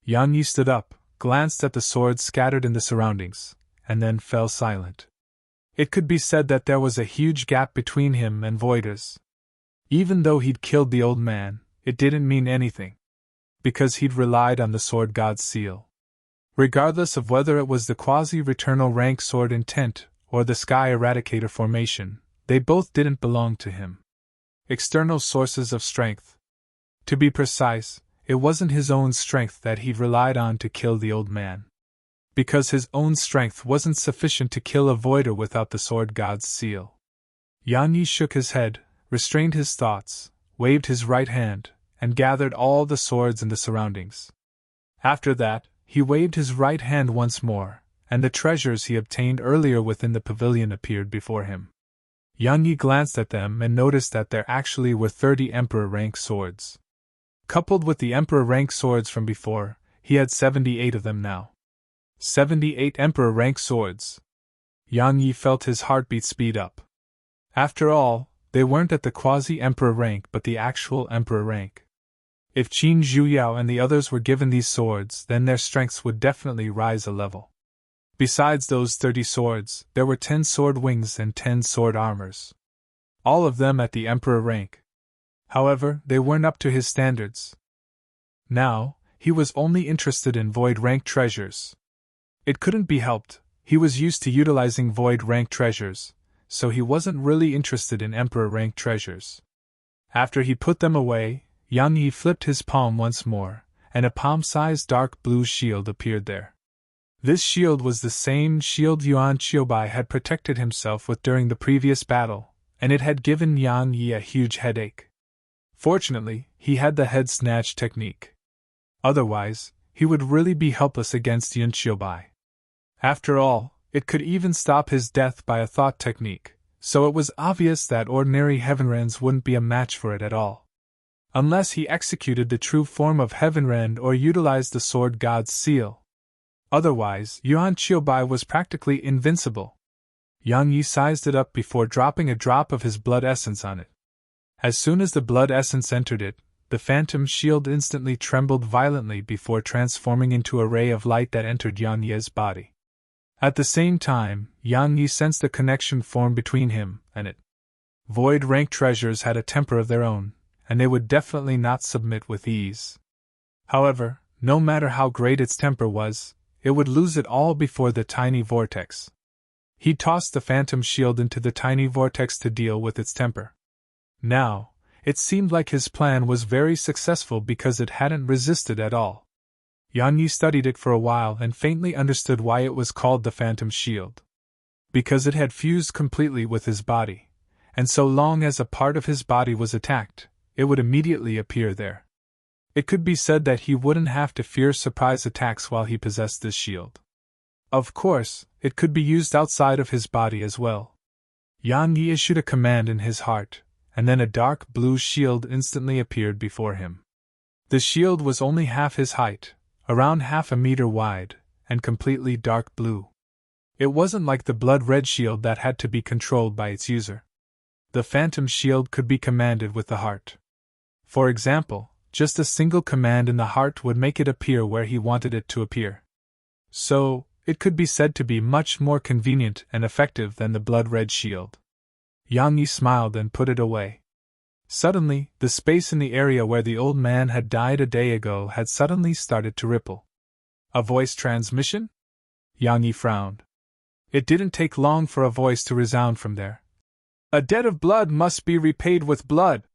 Yan Yi stood up, glanced at the swords scattered in the surroundings, and then fell silent. It could be said that there was a huge gap between him and Voiders. Even though he'd killed the old man, it didn't mean anything. Because he'd relied on the sword god's seal. Regardless of whether it was the quasi-returnal rank sword intent or the Sky Eradicator formation, they both didn't belong to him. External sources of strength. To be precise, it wasn't his own strength that he'd relied on to kill the old man. Because his own strength wasn't sufficient to kill a Voider without the sword god's seal. Yan Yi shook his head, restrained his thoughts, waved his right hand, and gathered all the swords in the surroundings. After that, he waved his right hand once more, and the treasures he obtained earlier within the pavilion appeared before him. Yan Yi glanced at them and noticed that there actually were 30 Emperor-rank swords. Coupled with the Emperor-rank swords from before, he had 78 of them now. 78 Emperor-rank swords. Yan Yi felt his heartbeat speed up. After all, they weren't at the quasi-Emperor rank but the actual Emperor rank. If Qin Zhuyao and the others were given these swords, then their strengths would definitely rise a level. Besides those 30 swords, there were 10 sword wings and 10 sword armors. All of them at the Emperor rank. However, they weren't up to his standards. Now, he was only interested in void rank treasures. It couldn't be helped, he was used to utilizing void rank treasures, so he wasn't really interested in Emperor rank treasures. After he put them away, Yan Yi flipped his palm once more, and a palm-sized dark blue shield appeared there. This shield was the same shield Yuan Qiubai had protected himself with during the previous battle, and it had given Yan Yi a huge headache. Fortunately, he had the head snatch technique. Otherwise, he would really be helpless against Yuan Qiubai. After all, it could even stop his death by a thought technique, so it was obvious that ordinary Heavenrends wouldn't be a match for it at all. Unless he executed the true form of Heavenrend or utilized the sword god's seal. Otherwise, Yuan Qiubai was practically invincible. Yan Yi sized it up before dropping a drop of his blood essence on it. As soon as the blood essence entered it, the phantom shield instantly trembled violently before transforming into a ray of light that entered Yan Yi's body. At the same time, Yan Yi sensed a connection form between him and it. Void rank treasures had a temper of their own, and they would definitely not submit with ease. However, no matter how great its temper was, it would lose it all before the tiny vortex. He tossed the phantom shield into the tiny vortex to deal with its temper. Now, it seemed like his plan was very successful because it hadn't resisted at all. Yan Yi studied it for a while and faintly understood why it was called the phantom shield. Because it had fused completely with his body, and so long as a part of his body was attacked, it would immediately appear there. It could be said that he wouldn't have to fear surprise attacks while he possessed this shield. Of course, it could be used outside of his body as well. Yan Yi issued a command in his heart, and then a dark blue shield instantly appeared before him. The shield was only half his height, around half a meter wide, and completely dark blue. It wasn't like the blood-red shield that had to be controlled by its user. The phantom shield could be commanded with the heart. For example, just a single command in the heart would make it appear where he wanted it to appear. So, it could be said to be much more convenient and effective than the blood-red shield. Yang Yi smiled and put it away. Suddenly, the space in the area where the old man had died a day ago had suddenly started to ripple. A voice transmission? Yang Yi frowned. It didn't take long for a voice to resound from there. A debt of blood must be repaid with blood.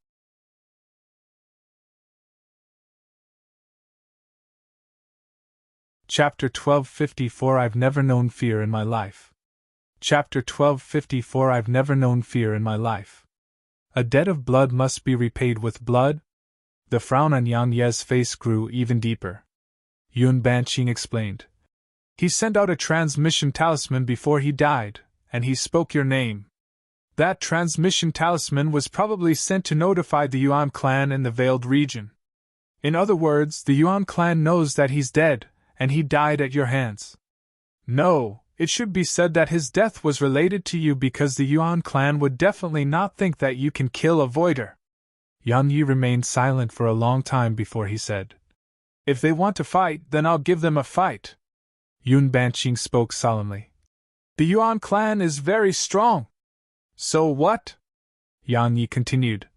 Chapter 1254 I've never known fear in my life. Chapter 1254 I've never known fear in my life. A debt of blood must be repaid with blood? The frown on Yang Ye's face grew even deeper. Yun Banqing explained. He sent out a transmission talisman before he died, and he spoke your name. That transmission talisman was probably sent to notify the Yuan clan in the Veiled region. In other words, the Yuan clan knows that he's dead, and he died at your hands. No, it should be said that his death was related to you because the Yuan clan would definitely not think that you can kill a voider. Yang Yi remained silent for a long time before he said, If they want to fight, then I'll give them a fight. Yun Banqing spoke solemnly. The Yuan clan is very strong. So what? Yang Yi continued.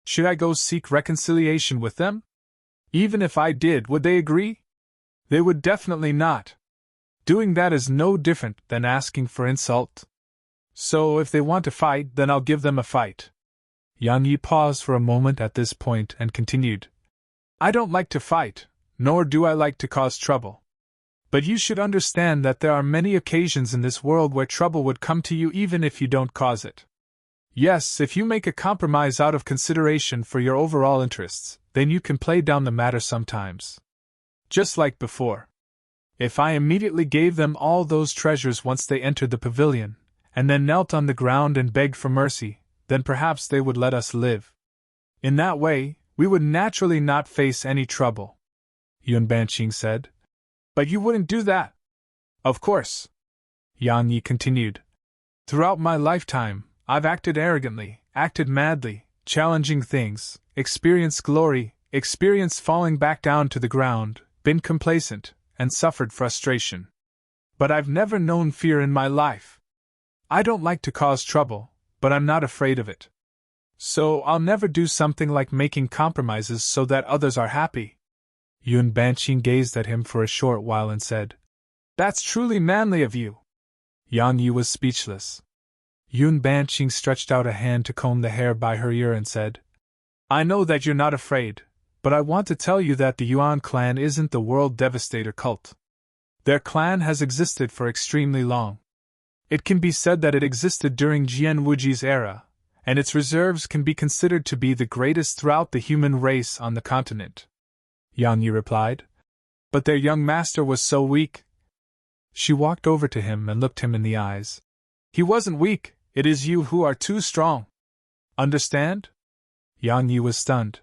Should I go seek reconciliation with them? Even if I did, would they agree? They would definitely not. Doing that is no different than asking for insult. So if they want to fight, then I'll give them a fight. Yang Yi paused for a moment at this point and continued. I don't like to fight, nor do I like to cause trouble. But you should understand that there are many occasions in this world where trouble would come to you even if you don't cause it. Yes, if you make a compromise out of consideration for your overall interests, then you can play down the matter sometimes. Just like before. If I immediately gave them all those treasures once they entered the pavilion, and then knelt on the ground and begged for mercy, then perhaps they would let us live. In that way, we would naturally not face any trouble. Yun Banqing said. But you wouldn't do that. Of course. Yang Yi continued. Throughout my lifetime, I've acted arrogantly, acted madly, challenging things, experienced glory, experienced falling back down to the ground, been complacent, and suffered frustration. But I've never known fear in my life. I don't like to cause trouble, but I'm not afraid of it. So I'll never do something like making compromises so that others are happy. Yun Banqing gazed at him for a short while and said, That's truly manly of you. Yang Yi was speechless. Yun Banqing stretched out a hand to comb the hair by her ear and said, I know that you're not afraid, but I want to tell you that the Yuan clan isn't the world devastator cult. Their clan has existed for extremely long. It can be said that it existed during Jian Wuji's era, and its reserves can be considered to be the greatest throughout the human race on the continent. Yang Yi replied. But their young master was so weak. She walked over to him and looked him in the eyes. He wasn't weak, it is you who are too strong. Understand? Yang Yi was stunned.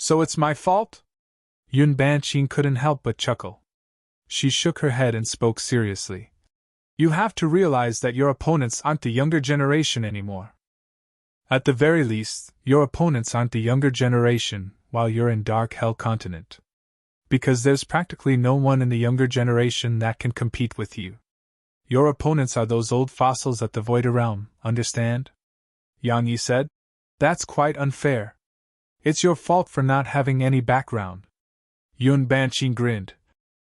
So it's my fault? Yun Banqing couldn't help but chuckle. She shook her head and spoke seriously. You have to realize that your opponents aren't the younger generation anymore. At the very least, your opponents aren't the younger generation while you're in Dark Hell Continent. Because there's practically no one in the younger generation that can compete with you. Your opponents are those old fossils at the Void Realm, understand? Yang Yi said. That's quite unfair. It's your fault for not having any background. Yun Banqing grinned.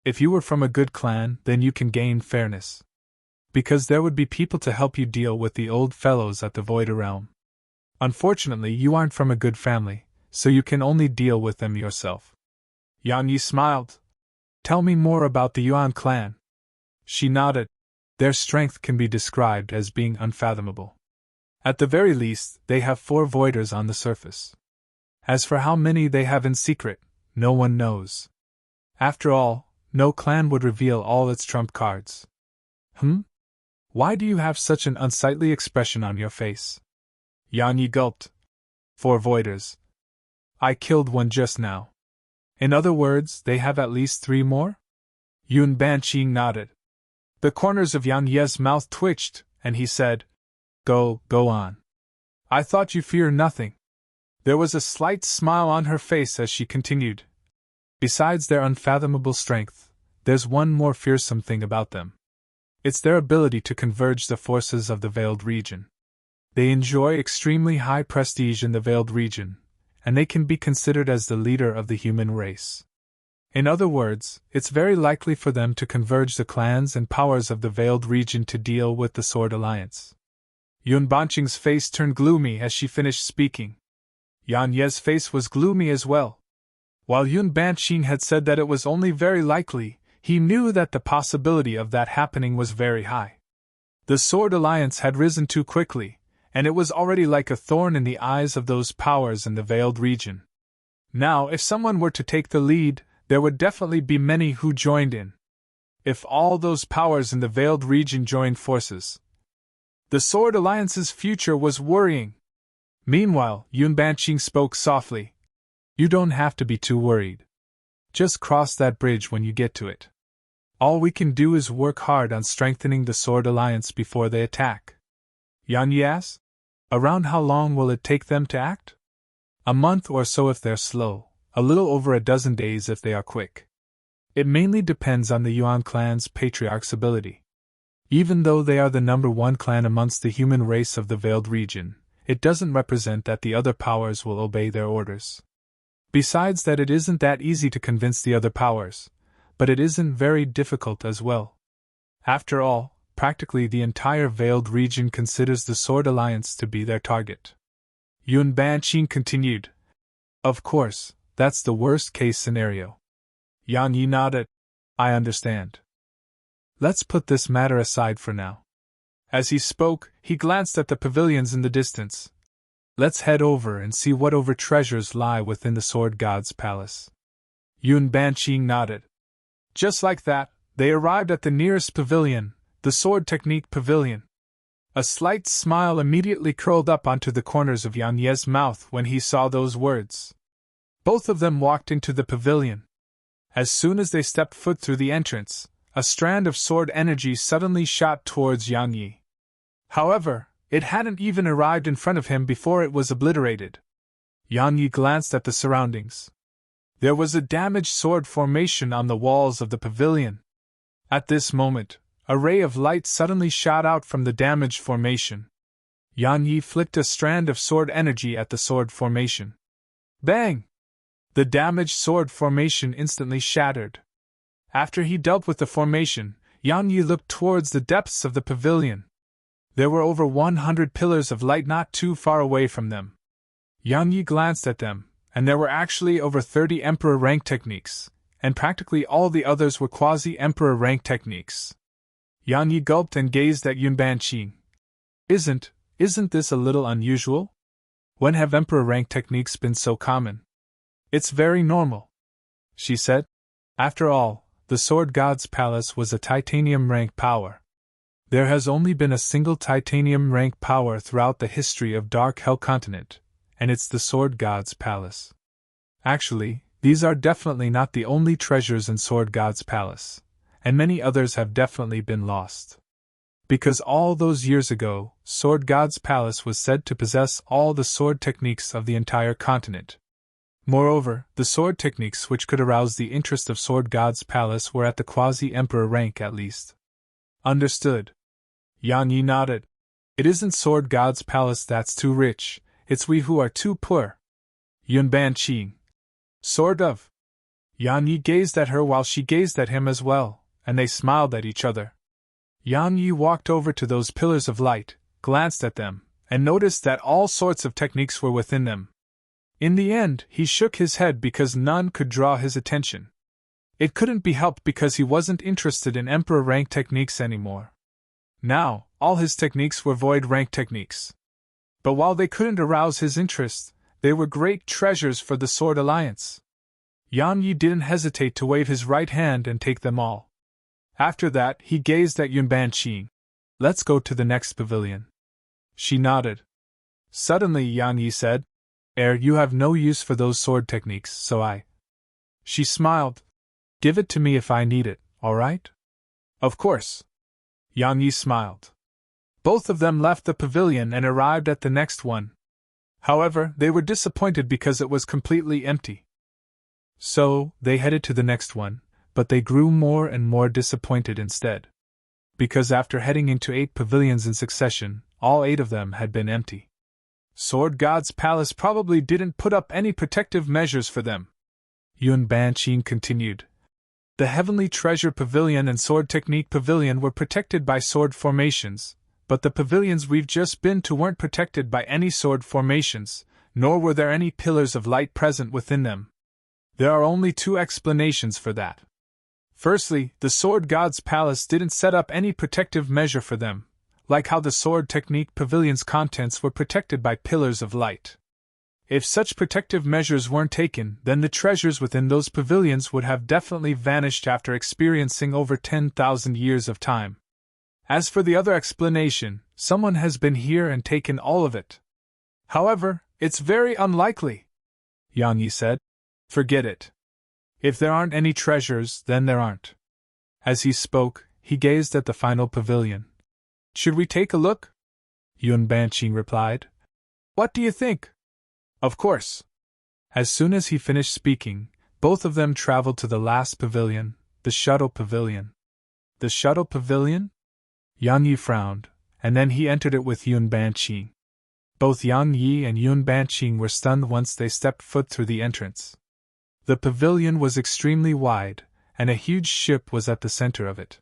If you were from a good clan, then you can gain fairness. Because there would be people to help you deal with the old fellows at the Void Realm. Unfortunately, you aren't from a good family, so you can only deal with them yourself. Yan Yi smiled. Tell me more about the Yuan clan. She nodded. Their strength can be described as being unfathomable. At the very least, they have 4 voiders on the surface. As for how many they have in secret, no one knows. After all, no clan would reveal all its trump cards. Why do you have such an unsightly expression on your face? Yan Yi gulped. 4 voiders. I killed one just now. In other words, they have at least 3 more? Yun Banqing nodded. The corners of Yan Ye's mouth twitched, and he said, Go on. I thought you fear nothing. There was a slight smile on her face as she continued. Besides their unfathomable strength, there's one more fearsome thing about them. It's their ability to converge the forces of the Veiled Region. They enjoy extremely high prestige in the Veiled Region, and they can be considered as the leader of the human race. In other words, it's very likely for them to converge the clans and powers of the Veiled Region to deal with the Sword Alliance. Yun Banqing's face turned gloomy as she finished speaking. Yan Ye's face was gloomy as well. While Yun Banqing had said that it was only very likely, he knew that the possibility of that happening was very high. The Sword Alliance had risen too quickly, and it was already like a thorn in the eyes of those powers in the Veiled Region. Now, if someone were to take the lead, there would definitely be many who joined in. If all those powers in the Veiled Region joined forces, the Sword Alliance's future was worrying. Meanwhile, Yun Banqing spoke softly. You don't have to be too worried. Just cross that bridge when you get to it. All we can do is work hard on strengthening the Sword Alliance before they attack. Yan Yi asked, around how long will it take them to act? A month or so if they're slow, a little over a dozen days if they are quick. It mainly depends on the Yuan clan's patriarch's ability. Even though they are the number 1 clan amongst the human race of the Veiled Region, it doesn't represent that the other powers will obey their orders. Besides that, it isn't that easy to convince the other powers, but it isn't very difficult as well. After all, practically the entire Veiled Region considers the Sword Alliance to be their target. Yun Banqing continued. Of course, that's the worst-case scenario. Yan Yi nodded. I understand. Let's put this matter aside for now. As he spoke, he glanced at the pavilions in the distance. Let's head over and see what treasures lie within the Sword God's palace. Yun Banqing nodded. Just like that, they arrived at the nearest pavilion, the Sword Technique Pavilion. A slight smile immediately curled up onto the corners of Yan Ye's mouth when he saw those words. Both of them walked into the pavilion. As soon as they stepped foot through the entrance, a strand of sword energy suddenly shot towards Yan Yi. However, it hadn't even arrived in front of him before it was obliterated. Yan Yi glanced at the surroundings. There was a damaged sword formation on the walls of the pavilion. At this moment, a ray of light suddenly shot out from the damaged formation. Yan Yi flicked a strand of sword energy at the sword formation. Bang! The damaged sword formation instantly shattered. After he dealt with the formation, Yan Yi looked towards the depths of the pavilion. There were over 100 pillars of light not too far away from them. Yan Yi glanced at them, and there were actually over 30 Emperor rank techniques, and practically all the others were quasi-Emperor rank techniques. Yan Yi gulped and gazed at Yun Banqing. Isn't this a little unusual? When have Emperor rank techniques been so common? It's very normal, she said. After all, the Sword God's palace was a titanium rank power. There has only been a single titanium rank power throughout the history of Dark Hell Continent, and it's the Sword God's palace. Actually, these are definitely not the only treasures in Sword God's palace, and many others have definitely been lost. Because all those years ago, Sword God's palace was said to possess all the sword techniques of the entire continent. Moreover, the sword techniques which could arouse the interest of Sword God's palace were at the quasi-Emperor rank at least. Understood. Yan Yi nodded. It isn't Sword God's palace that's too rich, it's we who are too poor. Yunban Qing. Sort of. Yan Yi gazed at her while she gazed at him as well, and they smiled at each other. Yan Yi walked over to those pillars of light, glanced at them, and noticed that all sorts of techniques were within them. In the end, he shook his head because none could draw his attention. It couldn't be helped because he wasn't interested in emperor rank techniques anymore. Now, all his techniques were void rank techniques. But while they couldn't arouse his interest, they were great treasures for the Sword Alliance. Yan Yi didn't hesitate to wave his right hand and take them all. After that, he gazed at Yunban Qing. Let's go to the next pavilion. She nodded. Suddenly, Yan Yi said, You have no use for those sword techniques, so I. She smiled. Give it to me if I need it, all right? Of course. Yan Yi smiled. Both of them left the pavilion and arrived at the next one. However, they were disappointed because it was completely empty. So, they headed to the next one, but they grew more and more disappointed instead. Because after heading into 8 pavilions in succession, all 8 of them had been empty. Sword God's palace probably didn't put up any protective measures for them. Yunban Qing continued. The Heavenly Treasure Pavilion and Sword Technique Pavilion were protected by sword formations, but the pavilions we've just been to weren't protected by any sword formations, nor were there any pillars of light present within them. There are only 2 explanations for that. Firstly, the Sword God's palace didn't set up any protective measure for them, like how the Sword Technique Pavilion's contents were protected by pillars of light. If such protective measures weren't taken, then the treasures within those pavilions would have definitely vanished after experiencing over 10,000 years of time. As for the other explanation, someone has been here and taken all of it. However, it's very unlikely, Yan Yi said. Forget it. If there aren't any treasures, then there aren't. As he spoke, he gazed at the final pavilion. Should we take a look? Yunban Qing replied. What do you think? Of course. As soon as he finished speaking, both of them traveled to the last pavilion, the shuttle pavilion. The shuttle pavilion? Yan Yi frowned, and then he entered it with Yunban Qing. Both Yan Yi and Yunban Qing were stunned once they stepped foot through the entrance. The pavilion was extremely wide, and a huge ship was at the center of it.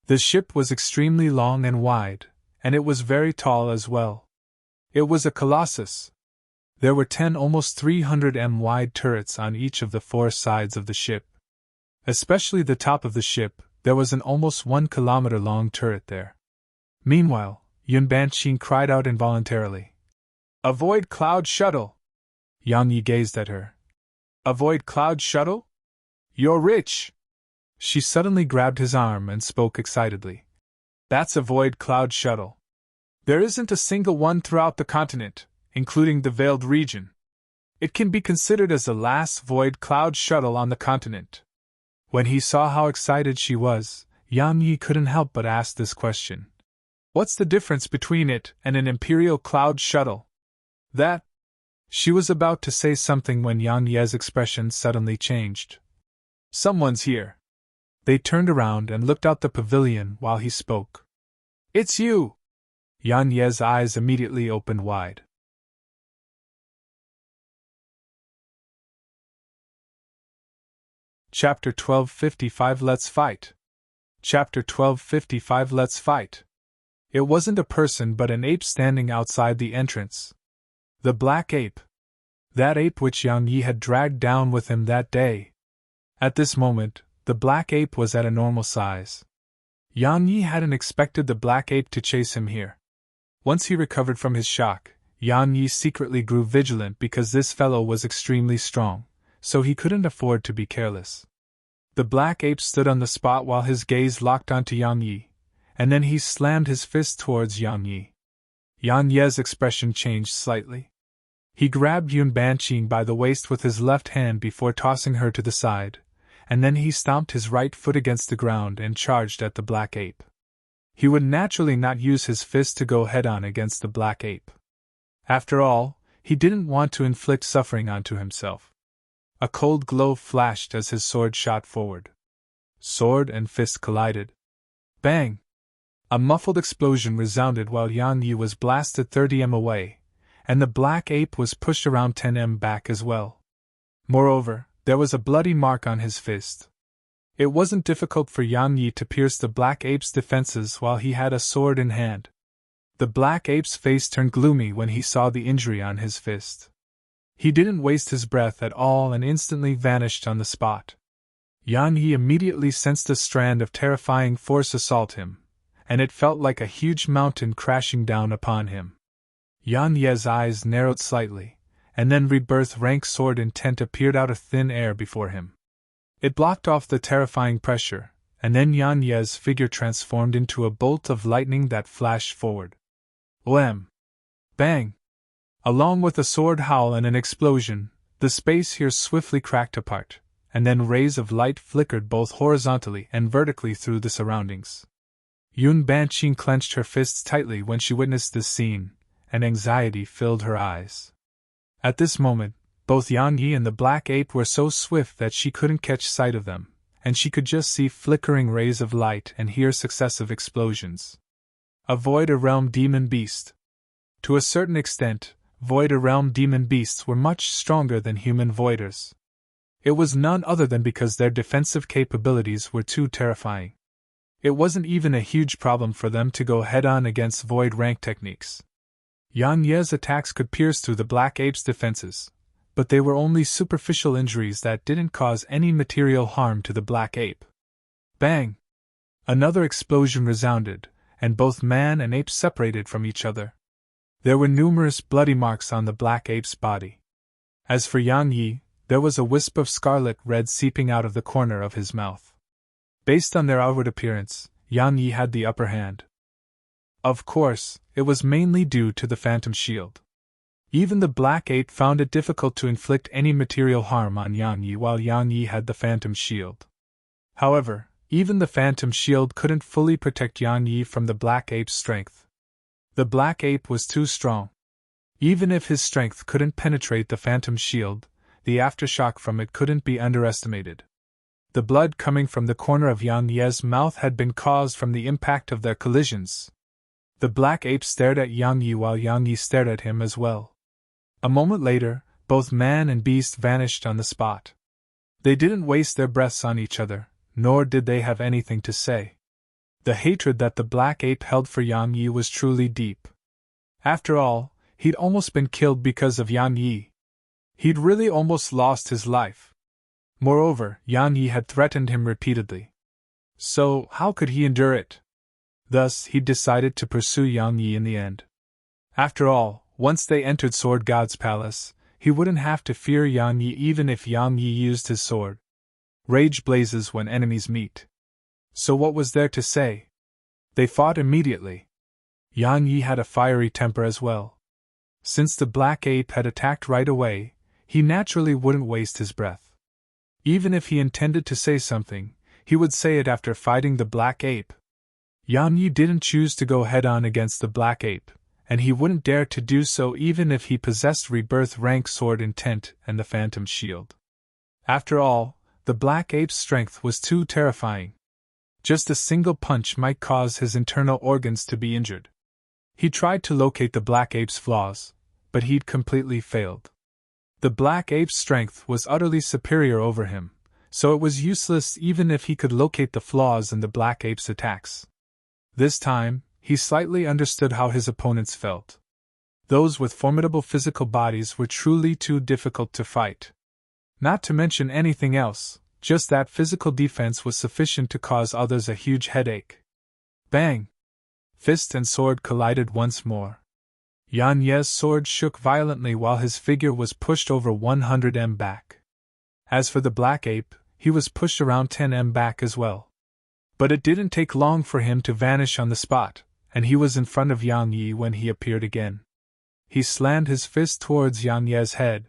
The ship was extremely long and wide, and it was very tall as well. It was a colossus. There were 10 almost 300 m wide turrets on each of the 4 sides of the ship. Especially the top of the ship, there was an almost 1 kilometer long turret there. Meanwhile, Yunban Qing cried out involuntarily. Avoid cloud shuttle! Yan Yi gazed at her. Avoid cloud shuttle? You're rich! She suddenly grabbed his arm and spoke excitedly. That's avoid cloud shuttle. There isn't a single one throughout the continent, including the Veiled region. It can be considered as the last void cloud shuttle on the continent. When he saw how excited she was, Yan Yi couldn't help but ask this question. What's the difference between it and an Imperial cloud shuttle? That. She was about to say something when Yan Yi's expression suddenly changed. Someone's here. They turned around and looked out the pavilion while he spoke. It's you! Yan Yi's eyes immediately opened wide. Chapter 1255 Let's Fight. Chapter 1255 Let's Fight. It wasn't a person but an ape standing outside the entrance. The black ape. That ape which Yan Yi had dragged down with him that day. At this moment, the black ape was at a normal size. Yan Yi hadn't expected the black ape to chase him here. Once he recovered from his shock, Yan Yi secretly grew vigilant because this fellow was extremely strong, so he couldn't afford to be careless. The black ape stood on the spot while his gaze locked onto Yan Yi, and then he slammed his fist towards Yan Yi. Yan Yi's expression changed slightly. He grabbed Yunban Qing by the waist with his left hand before tossing her to the side, and then he stomped his right foot against the ground and charged at the black ape. He would naturally not use his fist to go head-on against the black ape. After all, he didn't want to inflict suffering onto himself. A cold glow flashed as his sword shot forward. Sword and fist collided. Bang! A muffled explosion resounded while Yan Yi was blasted 30 m away, and the black ape was pushed around 10 back as well. Moreover, there was a bloody mark on his fist. It wasn't difficult for Yang Yi to pierce the black ape's defenses while he had a sword in hand. The black ape's face turned gloomy when he saw the injury on his fist. He didn't waste his breath at all and instantly vanished on the spot. Yang Yi immediately sensed a strand of terrifying force assault him, and it felt like a huge mountain crashing down upon him. Yang Yi's eyes narrowed slightly, and then rebirth rank sword intent appeared out of thin air before him. It blocked off the terrifying pressure, and then Yang Yi's figure transformed into a bolt of lightning that flashed forward. Wham! Bang! Along with a sword howl and an explosion, the space here swiftly cracked apart, and then rays of light flickered both horizontally and vertically through the surroundings. Yun Banqing clenched her fists tightly when she witnessed this scene, and anxiety filled her eyes. At this moment, both Yang Yi and the black ape were so swift that she couldn't catch sight of them, and she could just see flickering rays of light and hear successive explosions. A Void Realm Demon Beast. To a certain extent, Void Realm Demon Beasts were much stronger than human voiders. It was none other than because their defensive capabilities were too terrifying. It wasn't even a huge problem for them to go head-on against void rank techniques. Yang Yi's attacks could pierce through the black ape's defenses, but they were only superficial injuries that didn't cause any material harm to the black ape. Bang! Another explosion resounded, and both man and ape separated from each other. There were numerous bloody marks on the black ape's body. As for Yang Yi, there was a wisp of scarlet red seeping out of the corner of his mouth. Based on their outward appearance, Yang Yi had the upper hand. Of course, it was mainly due to the phantom shield. Even the black ape found it difficult to inflict any material harm on Yang Yi while Yang Yi had the phantom shield. However, even the phantom shield couldn't fully protect Yang Yi from the black ape's strength. The black ape was too strong. Even if his strength couldn't penetrate the phantom shield, the aftershock from it couldn't be underestimated. The blood coming from the corner of Yang Yi's mouth had been caused from the impact of their collisions. The black ape stared at Yang Yi while Yang Yi stared at him as well. A moment later, both man and beast vanished on the spot. They didn't waste their breaths on each other, nor did they have anything to say. The hatred that the black ape held for Yang Yi was truly deep. After all, he'd almost been killed because of Yang Yi. He'd really almost lost his life. Moreover, Yang Yi had threatened him repeatedly. So, how could he endure it? Thus, he decided to pursue Yang Yi in the end. After all, once they entered Sword God's palace, he wouldn't have to fear Yang Yi even if Yang Yi used his sword. Rage blazes when enemies meet. So what was there to say? They fought immediately. Yang Yi had a fiery temper as well. Since the black ape had attacked right away, he naturally wouldn't waste his breath. Even if he intended to say something, he would say it after fighting the black ape. Yang Yi didn't choose to go head-on against the black ape, and he wouldn't dare to do so even if he possessed rebirth rank sword intent and the phantom shield. After all, the black ape's strength was too terrifying. Just a single punch might cause his internal organs to be injured. He tried to locate the black ape's flaws, but he'd completely failed. The black ape's strength was utterly superior over him, so it was useless even if he could locate the flaws in the black ape's attacks. This time, he slightly understood how his opponents felt. Those with formidable physical bodies were truly too difficult to fight. Not to mention anything else, just that physical defense was sufficient to cause others a huge headache. Bang! Fist and sword collided once more. Yang Yi's sword shook violently while his figure was pushed over 100 back. As for the black ape, he was pushed around 10 back as well. But it didn't take long for him to vanish on the spot, and he was in front of Yang Yi when he appeared again. He slammed his fist towards Yang Yi's head.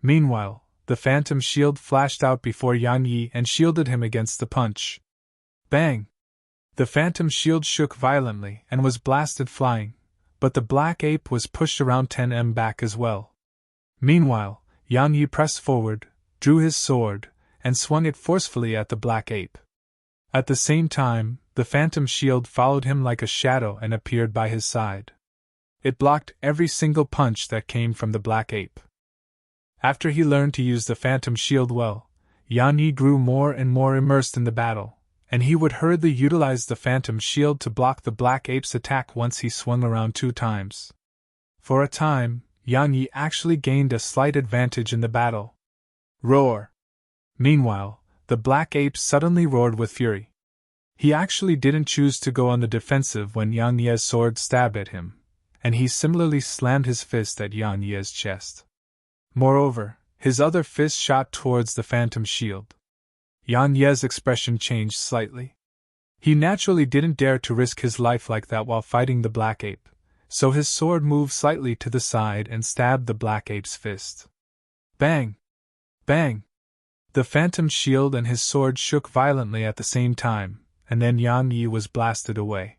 Meanwhile, the phantom shield flashed out before Yang Yi and shielded him against the punch. Bang! The phantom shield shook violently and was blasted flying, but the black ape was pushed around 10 back as well. Meanwhile, Yang Yi pressed forward, drew his sword, and swung it forcefully at the black ape. At the same time, the phantom shield followed him like a shadow and appeared by his side. It blocked every single punch that came from the black ape. After he learned to use the phantom shield well, Yan Yi grew more and more immersed in the battle, and he would hurriedly utilize the phantom shield to block the black ape's attack once he swung around 2 times. For a time, Yan Yi actually gained a slight advantage in the battle. Roar! Meanwhile, the black ape suddenly roared with fury. He actually didn't choose to go on the defensive when Yang Ye's sword stabbed at him, and he similarly slammed his fist at Yang Ye's chest. Moreover, his other fist shot towards the phantom shield. Yang Ye's expression changed slightly. He naturally didn't dare to risk his life like that while fighting the black ape, so his sword moved slightly to the side and stabbed the black ape's fist. Bang! Bang! The phantom shield and his sword shook violently at the same time, and then Yang Yi was blasted away.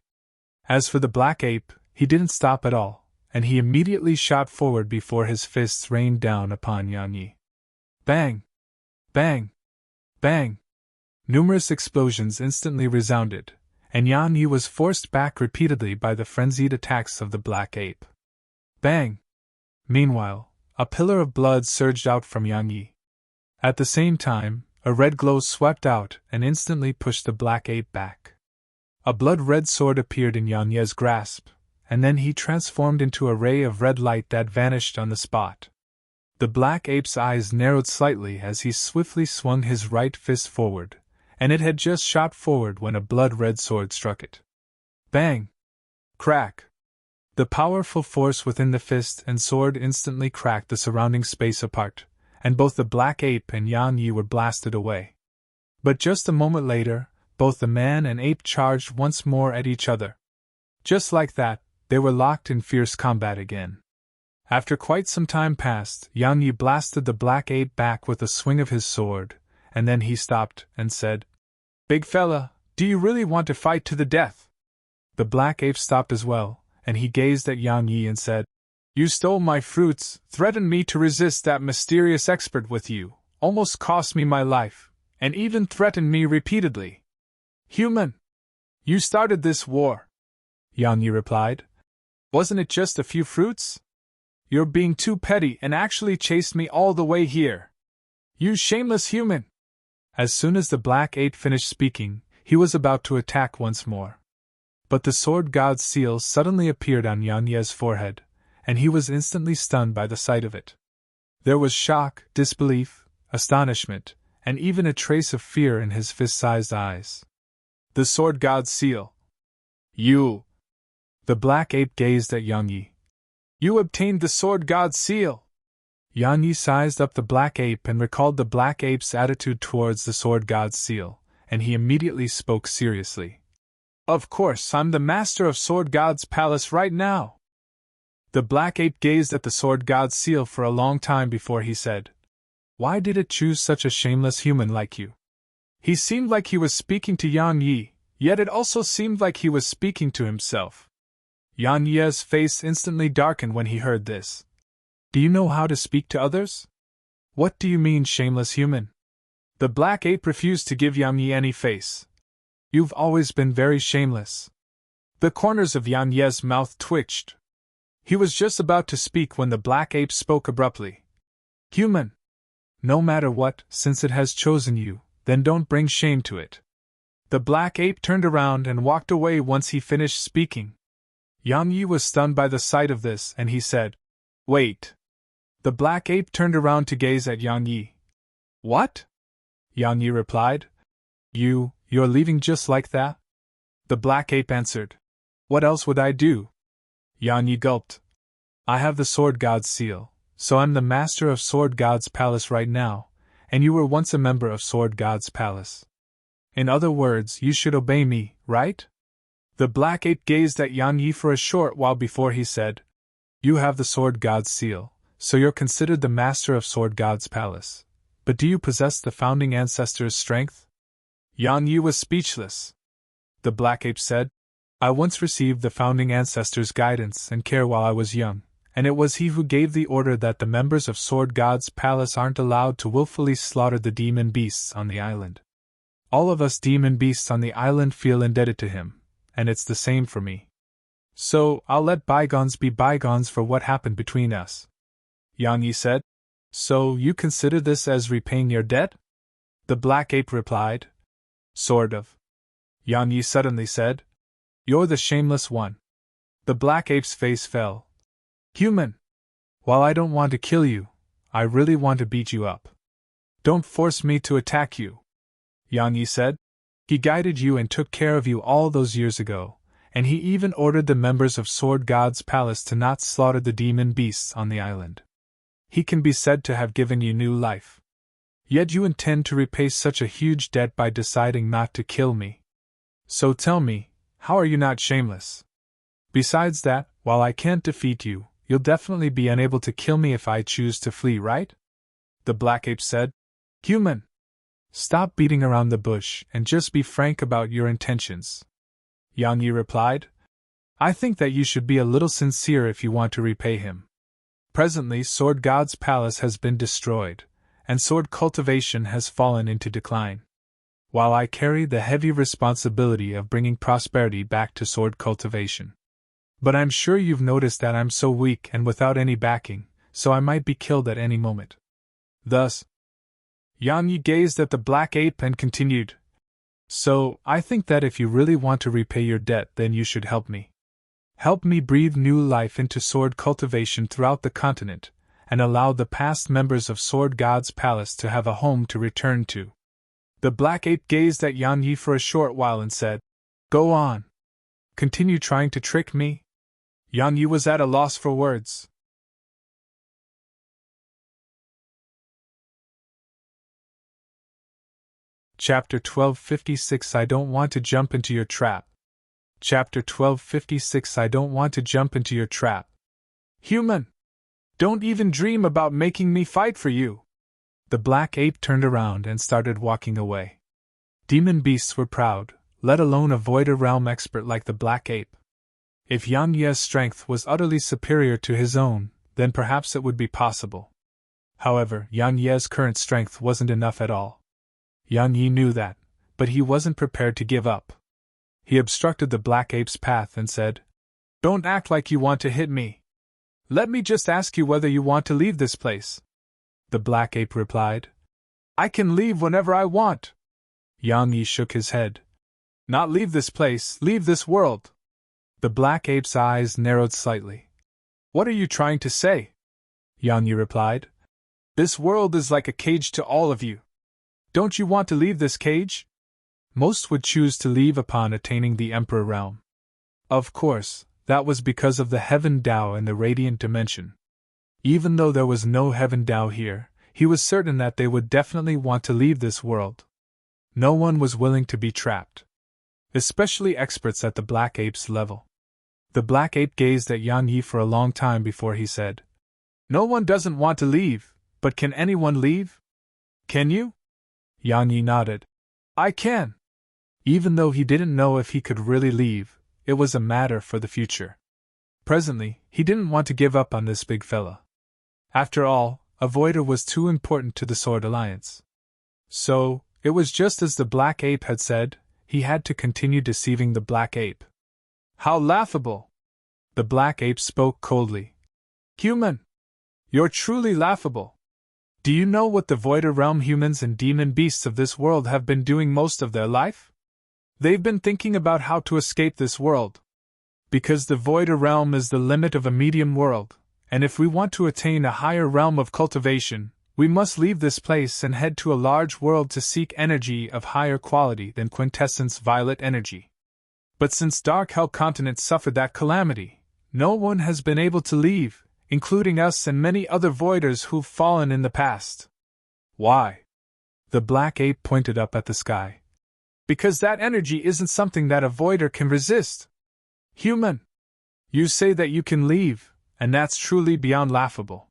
As for the black ape, he didn't stop at all, and he immediately shot forward before his fists rained down upon Yang Yi. Bang! Bang! Bang! Numerous explosions instantly resounded, and Yang Yi was forced back repeatedly by the frenzied attacks of the black ape. Bang! Meanwhile, a pillar of blood surged out from Yang Yi. At the same time, a red glow swept out and instantly pushed the black ape back. A blood-red sword appeared in Yang Ye's grasp, and then he transformed into a ray of red light that vanished on the spot. The black ape's eyes narrowed slightly as he swiftly swung his right fist forward, and it had just shot forward when a blood-red sword struck it. Bang! Crack! The powerful force within the fist and sword instantly cracked the surrounding space apart, and both the black ape and Yang Yi were blasted away. But just a moment later, both the man and ape charged once more at each other. Just like that, they were locked in fierce combat again. After quite some time passed, Yang Yi blasted the black ape back with a swing of his sword, and then he stopped and said, "Big fella, do you really want to fight to the death?" The black ape stopped as well, and he gazed at Yang Yi and said, "You stole my fruits, threatened me to resist that mysterious expert with you, almost cost me my life, and even threatened me repeatedly. Human! You started this war." Yang Yi replied. "Wasn't it just a few fruits? You're being too petty and actually chased me all the way here. You shameless human!" As soon as the black ape finished speaking, he was about to attack once more. But the sword god's seal suddenly appeared on Yang Ye's forehead, and he was instantly stunned by the sight of it. There was shock, disbelief, astonishment, and even a trace of fear in his fist-sized eyes. The sword god's seal. You! The black ape gazed at Yang Yi. You obtained the sword god's seal! Yang Yi sized up the black ape and recalled the black ape's attitude towards the sword god's seal, and he immediately spoke seriously. Of course, I'm the master of sword god's palace right now. The black ape gazed at the sword god's seal for a long time before he said, "Why did it choose such a shameless human like you?" He seemed like he was speaking to Yang Yi, yet it also seemed like he was speaking to himself. Yang Yi's face instantly darkened when he heard this. "Do you know how to speak to others? What do you mean, shameless human?" The black ape refused to give Yang Yi any face. "You've always been very shameless." The corners of Yang Yi's mouth twitched. He was just about to speak when the black ape spoke abruptly. "Human! No matter what, since it has chosen you, then don't bring shame to it." The black ape turned around and walked away once he finished speaking. Yang Yi was stunned by the sight of this, and he said, "Wait." The black ape turned around to gaze at Yang Yi. "What?" Yang Yi replied. You're leaving just like that?" The black ape answered. "What else would I do?" Yang Yi gulped. "I have the sword god's seal, so I'm the master of sword god's palace right now, and you were once a member of sword god's palace. In other words, you should obey me, right?" The black ape gazed at Yang Yi for a short while before he said, "You have the sword god's seal, so you're considered the master of sword god's palace. But do you possess the founding ancestor's strength?" Yang Yi was speechless. The black ape said, "I once received the founding ancestor's guidance and care while I was young, and it was he who gave the order that the members of Sword God's palace aren't allowed to willfully slaughter the demon beasts on the island. All of us demon beasts on the island feel indebted to him, and it's the same for me. So, I'll let bygones be bygones for what happened between us. Yang Yi said. So, you consider this as repaying your debt? The black ape replied. Sort of. Yang Yi suddenly said. You're the shameless one. The black ape's face fell. Human! While I don't want to kill you, I really want to beat you up. Don't force me to attack you. Yang Yi said. He guided you and took care of you all those years ago, and he even ordered the members of Sword God's palace to not slaughter the demon beasts on the island. He can be said to have given you new life. Yet you intend to repay such a huge debt by deciding not to kill me. So tell me, how are you not shameless? Besides that, while I can't defeat you, you'll definitely be unable to kill me if I choose to flee, right? The black ape said. Human! Stop beating around the bush and just be frank about your intentions. Yang Yi replied. I think that you should be a little sincere if you want to repay him. Presently, Sword God's palace has been destroyed, and sword cultivation has fallen into decline. While I carry the heavy responsibility of bringing prosperity back to sword cultivation. But I'm sure you've noticed that I'm so weak and without any backing, so I might be killed at any moment. Thus, Yang Yi gazed at the black ape and continued. So, I think that if you really want to repay your debt, then you should help me. Help me breathe new life into sword cultivation throughout the continent, and allow the past members of Sword God's palace to have a home to return to. The black ape gazed at Yang Yi for a short while and said, Go on. Continue trying to trick me? Yang Yi was at a loss for words. Chapter 1256 I don't want to jump into your trap. Chapter 1256 I don't want to jump into your trap. Human! Don't even dream about making me fight for you! The black ape turned around and started walking away. Demon beasts were proud, let alone a void realm expert like the black ape. If Yang Yi's strength was utterly superior to his own, then perhaps it would be possible. However, Yang Yi's current strength wasn't enough at all. Yang Yi knew that, but he wasn't prepared to give up. He obstructed the black ape's path and said, Don't act like you want to hit me. Let me just ask you whether you want to leave this place. The black ape replied, I can leave whenever I want. Yang Yi shook his head. Not leave this place, leave this world. The black ape's eyes narrowed slightly. What are you trying to say? Yang Yi replied, This world is like a cage to all of you. Don't you want to leave this cage? Most would choose to leave upon attaining the Emperor realm. Of course, that was because of the Heaven Tao and the Radiant Dimension. Even though there was no Heaven Tao here, he was certain that they would definitely want to leave this world. No one was willing to be trapped. Especially experts at the black ape's level. The black ape gazed at Yang Yi for a long time before he said, No one doesn't want to leave, but can anyone leave? Can you? Yang Yi nodded. I can. Even though he didn't know if he could really leave, it was a matter for the future. Presently, he didn't want to give up on this big fella. After all, Avoider was too important to the Sword Alliance. So, it was just as the black ape had said, he had to continue deceiving the black ape. How laughable! The black ape spoke coldly. Human! You're truly laughable. Do you know what the Voider Realm humans and demon beasts of this world have been doing most of their life? They've been thinking about how to escape this world. Because the Voider Realm is the limit of a medium world, and if we want to attain a higher realm of cultivation, we must leave this place and head to a large world to seek energy of higher quality than quintessence violet energy. But since Dark Hell Continent suffered that calamity, no one has been able to leave, including us and many other voiders who've fallen in the past. Why? The black ape pointed up at the sky. Because that energy isn't something that a voider can resist. Human! You say that you can leave, and that's truly beyond laughable.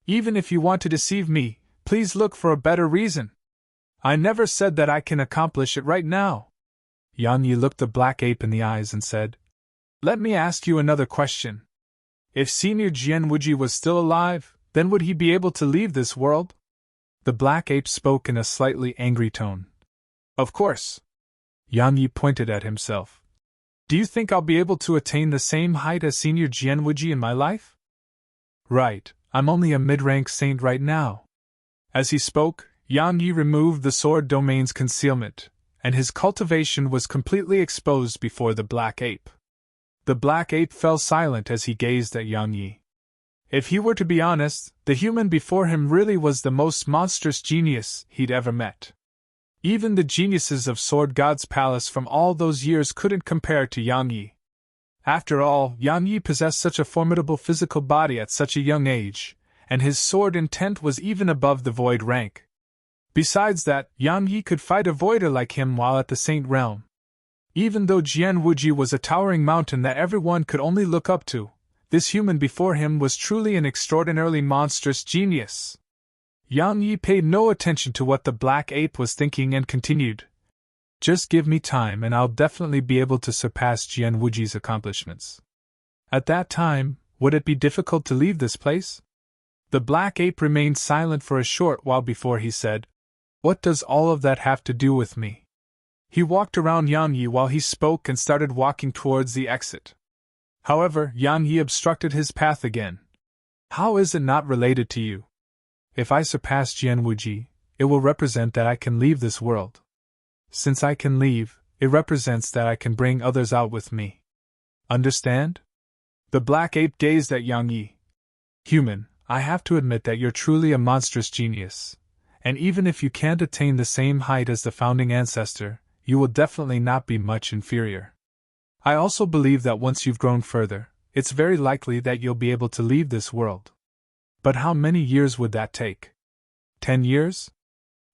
Even if you want to deceive me, please look for a better reason. I never said that I can accomplish it right now. Yang Yi looked the black ape in the eyes and said, Let me ask you another question. If Senior Jianwuji was still alive, then would he be able to leave this world? The black ape spoke in a slightly angry tone. Of course. Yang Yi pointed at himself. Do you think I'll be able to attain the same height as Senior Jianwuji in my life? Right, I'm only a mid-rank saint right now. As he spoke, Yang Yi removed the sword domain's concealment, and his cultivation was completely exposed before the black ape. The black ape fell silent as he gazed at Yang Yi. If he were to be honest, the human before him really was the most monstrous genius he'd ever met. Even the geniuses of Sword God's palace from all those years couldn't compare to Yang Yi. After all, Yang Yi possessed such a formidable physical body at such a young age, and his sword intent was even above the void rank. Besides that, Yang Yi could fight a voider like him while at the Saint Realm. Even though Jianwuji was a towering mountain that everyone could only look up to, this human before him was truly an extraordinarily monstrous genius. Yang Yi paid no attention to what the black ape was thinking and continued, "Just give me time and I'll definitely be able to surpass Jianwuji's accomplishments." At that time, would it be difficult to leave this place? The black ape remained silent for a short while before he said, "What does all of that have to do with me?" He walked around Yang Yi while he spoke and started walking towards the exit. However, Yang Yi obstructed his path again. "How is it not related to you? If I surpass Jianwuji, it will represent that I can leave this world. Since I can leave, it represents that I can bring others out with me. Understand?" The black ape gazed at Yang Yi. "Human, I have to admit that you're truly a monstrous genius, and even if you can't attain the same height as the founding ancestor, you will definitely not be much inferior. I also believe that once you've grown further, it's very likely that you'll be able to leave this world. But how many years would that take? 10 years?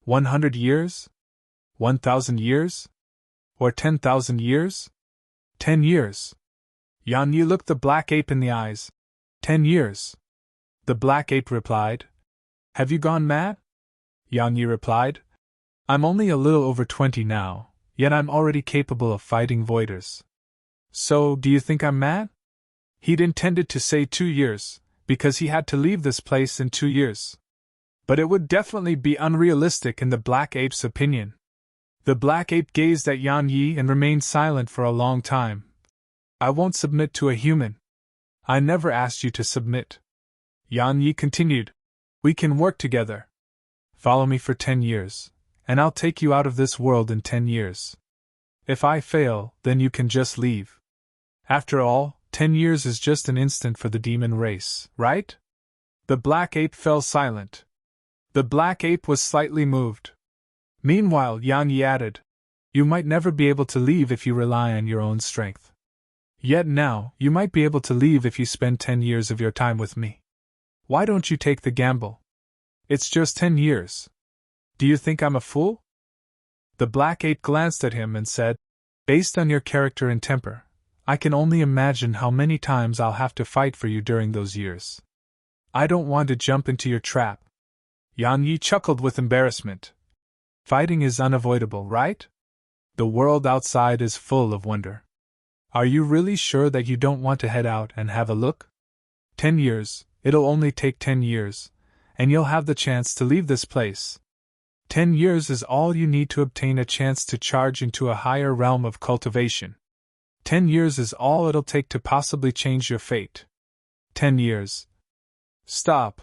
100 years? 1,000 years? Or 10,000 years? 10 years. Yang Yi looked the black ape in the eyes. 10 years. The black ape replied. Have you gone mad? Yang Yi replied. I'm only a little over 20 now, yet I'm already capable of fighting voiders. So, do you think I'm mad? He'd intended to say 2 years, because he had to leave this place in 2 years. But it would definitely be unrealistic in the black ape's opinion. The black ape gazed at Yang Yi and remained silent for a long time. I won't submit to a human. I never asked you to submit. Yang Yi continued. We can work together. Follow me for 10 years, and I'll take you out of this world in 10 years. If I fail, then you can just leave. After all, 10 years is just an instant for the demon race, right? The black ape fell silent. The black ape was slightly moved. Meanwhile, Yang Yi added, You might never be able to leave if you rely on your own strength. Yet now, you might be able to leave if you spend 10 years of your time with me. Why don't you take the gamble? It's just 10 years. Do you think I'm a fool? The black ape glanced at him and said, Based on your character and temper, I can only imagine how many times I'll have to fight for you during those years. I don't want to jump into your trap. Yang Yi chuckled with embarrassment. Fighting is unavoidable, right? The world outside is full of wonder. Are you really sure that you don't want to head out and have a look? 10 years, it'll only take 10 years, and you'll have the chance to leave this place. 10 years is all you need to obtain a chance to charge into a higher realm of cultivation. 10 years is all it'll take to possibly change your fate. 10 years. Stop.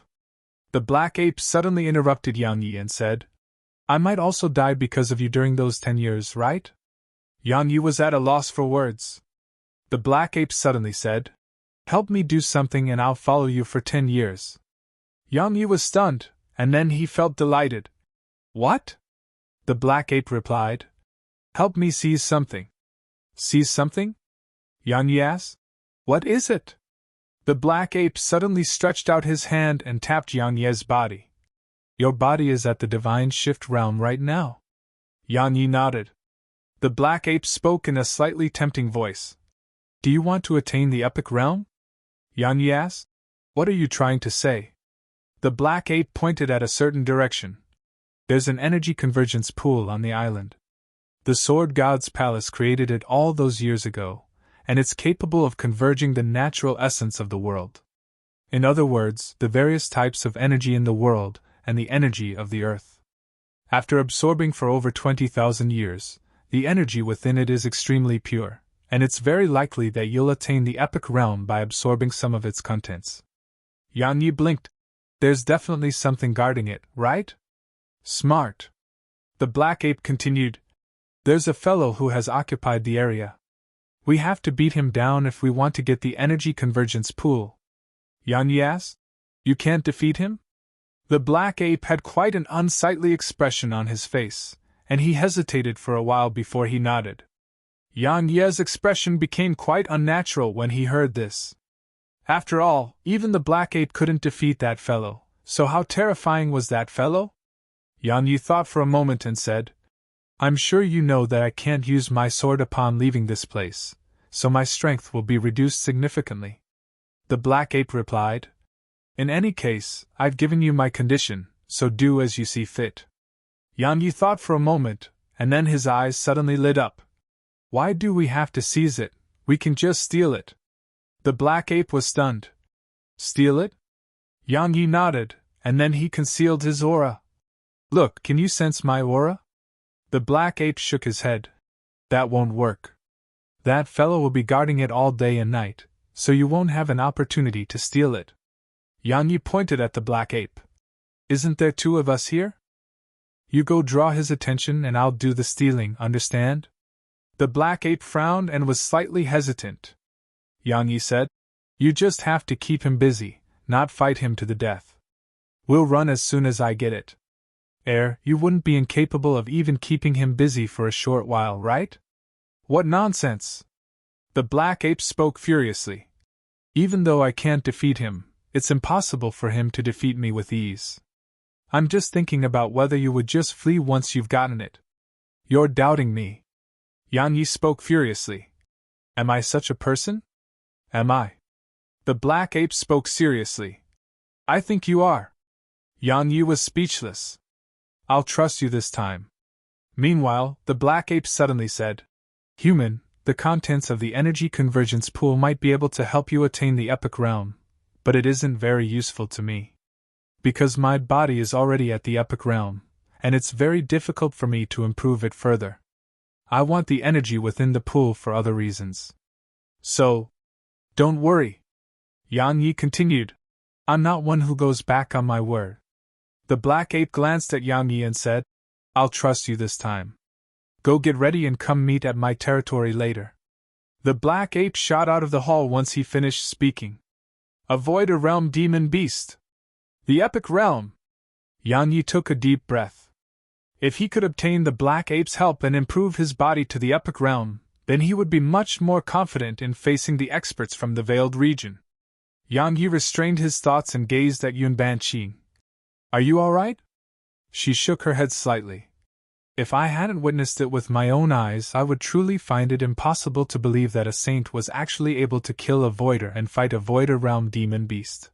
The black ape suddenly interrupted Yang Yi and said, I might also die because of you during those 10 years, right? Yang Yi was at a loss for words. The black ape suddenly said, Help me do something and I'll follow you for 10 years. Yang Yi was stunned, and then he felt delighted. What? The black ape replied. Help me seize something. Seize something? Yang Yi asked. What is it? The black ape suddenly stretched out his hand and tapped Yang Yi's body. Your body is at the divine shift realm right now. Yang Yi nodded. The black ape spoke in a slightly tempting voice. Do you want to attain the epic realm? Yang Yi asked. What are you trying to say? The black ape pointed at a certain direction. There's an energy convergence pool on the island. The Sword God's palace created it all those years ago, and it's capable of converging the natural essence of the world. In other words, the various types of energy in the world, and the energy of the earth. After absorbing for over 20,000 years, the energy within it is extremely pure, and it's very likely that you'll attain the epic realm by absorbing some of its contents. Yan Yi blinked. There's definitely something guarding it, right? Smart. The black ape continued. There's a fellow who has occupied the area. We have to beat him down if we want to get the energy convergence pool. Yan Yi asked. You can't defeat him? The black ape had quite an unsightly expression on his face, and he hesitated for a while before he nodded. Yan Yi's expression became quite unnatural when he heard this. After all, even the black ape couldn't defeat that fellow, so how terrifying was that fellow? Yan Yi thought for a moment and said, I'm sure you know that I can't use my sword upon leaving this place, so my strength will be reduced significantly. The black ape replied, In any case, I've given you my condition, so do as you see fit. Yan Yi thought for a moment, and then his eyes suddenly lit up. Why do we have to seize it? We can just steal it. The black ape was stunned. Steal it? Yan Yi nodded, and then he concealed his aura. Look, can you sense my aura? The black ape shook his head. That won't work. That fellow will be guarding it all day and night, so you won't have an opportunity to steal it. Yan Yi pointed at the black ape. Isn't there two of us here? You go draw his attention and I'll do the stealing, understand? The black ape frowned and was slightly hesitant. Yan Yi said, You just have to keep him busy, not fight him to the death. We'll run as soon as I get it. You wouldn't be incapable of even keeping him busy for a short while, right? What nonsense! The black ape spoke furiously. Even though I can't defeat him, it's impossible for him to defeat me with ease. I'm just thinking about whether you would just flee once you've gotten it. You're doubting me. Yan Yi spoke furiously. Am I such a person? Am I? The black ape spoke seriously. I think you are. Yan Yi was speechless. I'll trust you this time. Meanwhile, the black ape suddenly said, Human, the contents of the energy convergence pool might be able to help you attain the epic realm, but it isn't very useful to me. Because my body is already at the epic realm, and it's very difficult for me to improve it further. I want the energy within the pool for other reasons. So, don't worry. Yan Yi continued. I'm not one who goes back on my word. The black ape glanced at Yan Yi and said, I'll trust you this time. Go get ready and come meet at my territory later. The black ape shot out of the hall once he finished speaking. Avoid a realm demon beast. The epic realm. Yan Yi took a deep breath. If he could obtain the black ape's help and improve his body to the epic realm, then he would be much more confident in facing the experts from the Veiled region. Yan Yi restrained his thoughts and gazed at Yun Banqing. Are you all right? She shook her head slightly. If I hadn't witnessed it with my own eyes, I would truly find it impossible to believe that a saint was actually able to kill a voider and fight a voider realm demon beast.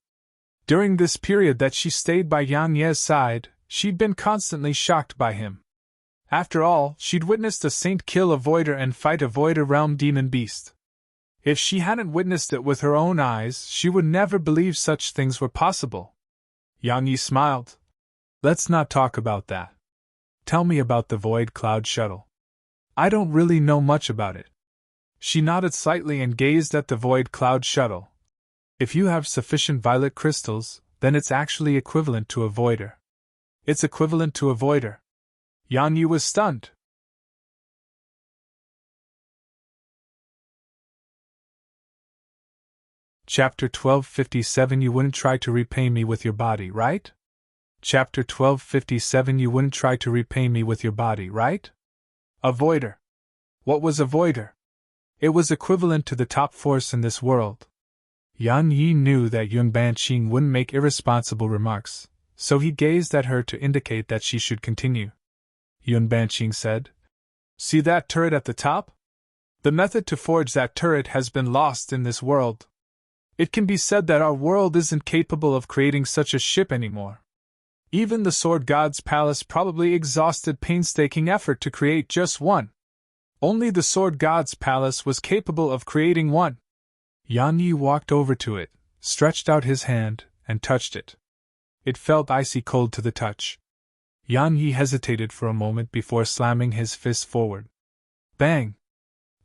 During this period that she stayed by Yan Ye's side, she'd been constantly shocked by him. After all, she'd witnessed a saint kill a voider and fight a voider realm demon beast. If she hadn't witnessed it with her own eyes, she would never believe such things were possible. Yan Yi smiled. Let's not talk about that. Tell me about the Void Cloud Shuttle. I don't really know much about it. She nodded slightly and gazed at the Void Cloud Shuttle. If you have sufficient violet crystals, then it's actually equivalent to a voider. It's equivalent to a voider. Yan Yi was stunned. Chapter 1257 You wouldn't try to repay me with your body, right? Chapter 1257 You wouldn't try to repay me with your body, right? A voider. What was a voider? It was equivalent to the top force in this world. Yan Yi knew that Yun Banqing wouldn't make irresponsible remarks, so he gazed at her to indicate that she should continue. Yun Banqing said, See that turret at the top? The method to forge that turret has been lost in this world. It can be said that our world isn't capable of creating such a ship anymore. Even the Sword God's palace probably exhausted painstaking effort to create just one. Only the Sword God's palace was capable of creating one. Yan Yi walked over to it, stretched out his hand, and touched it. It felt icy cold to the touch. Yan Yi hesitated for a moment before slamming his fist forward. Bang!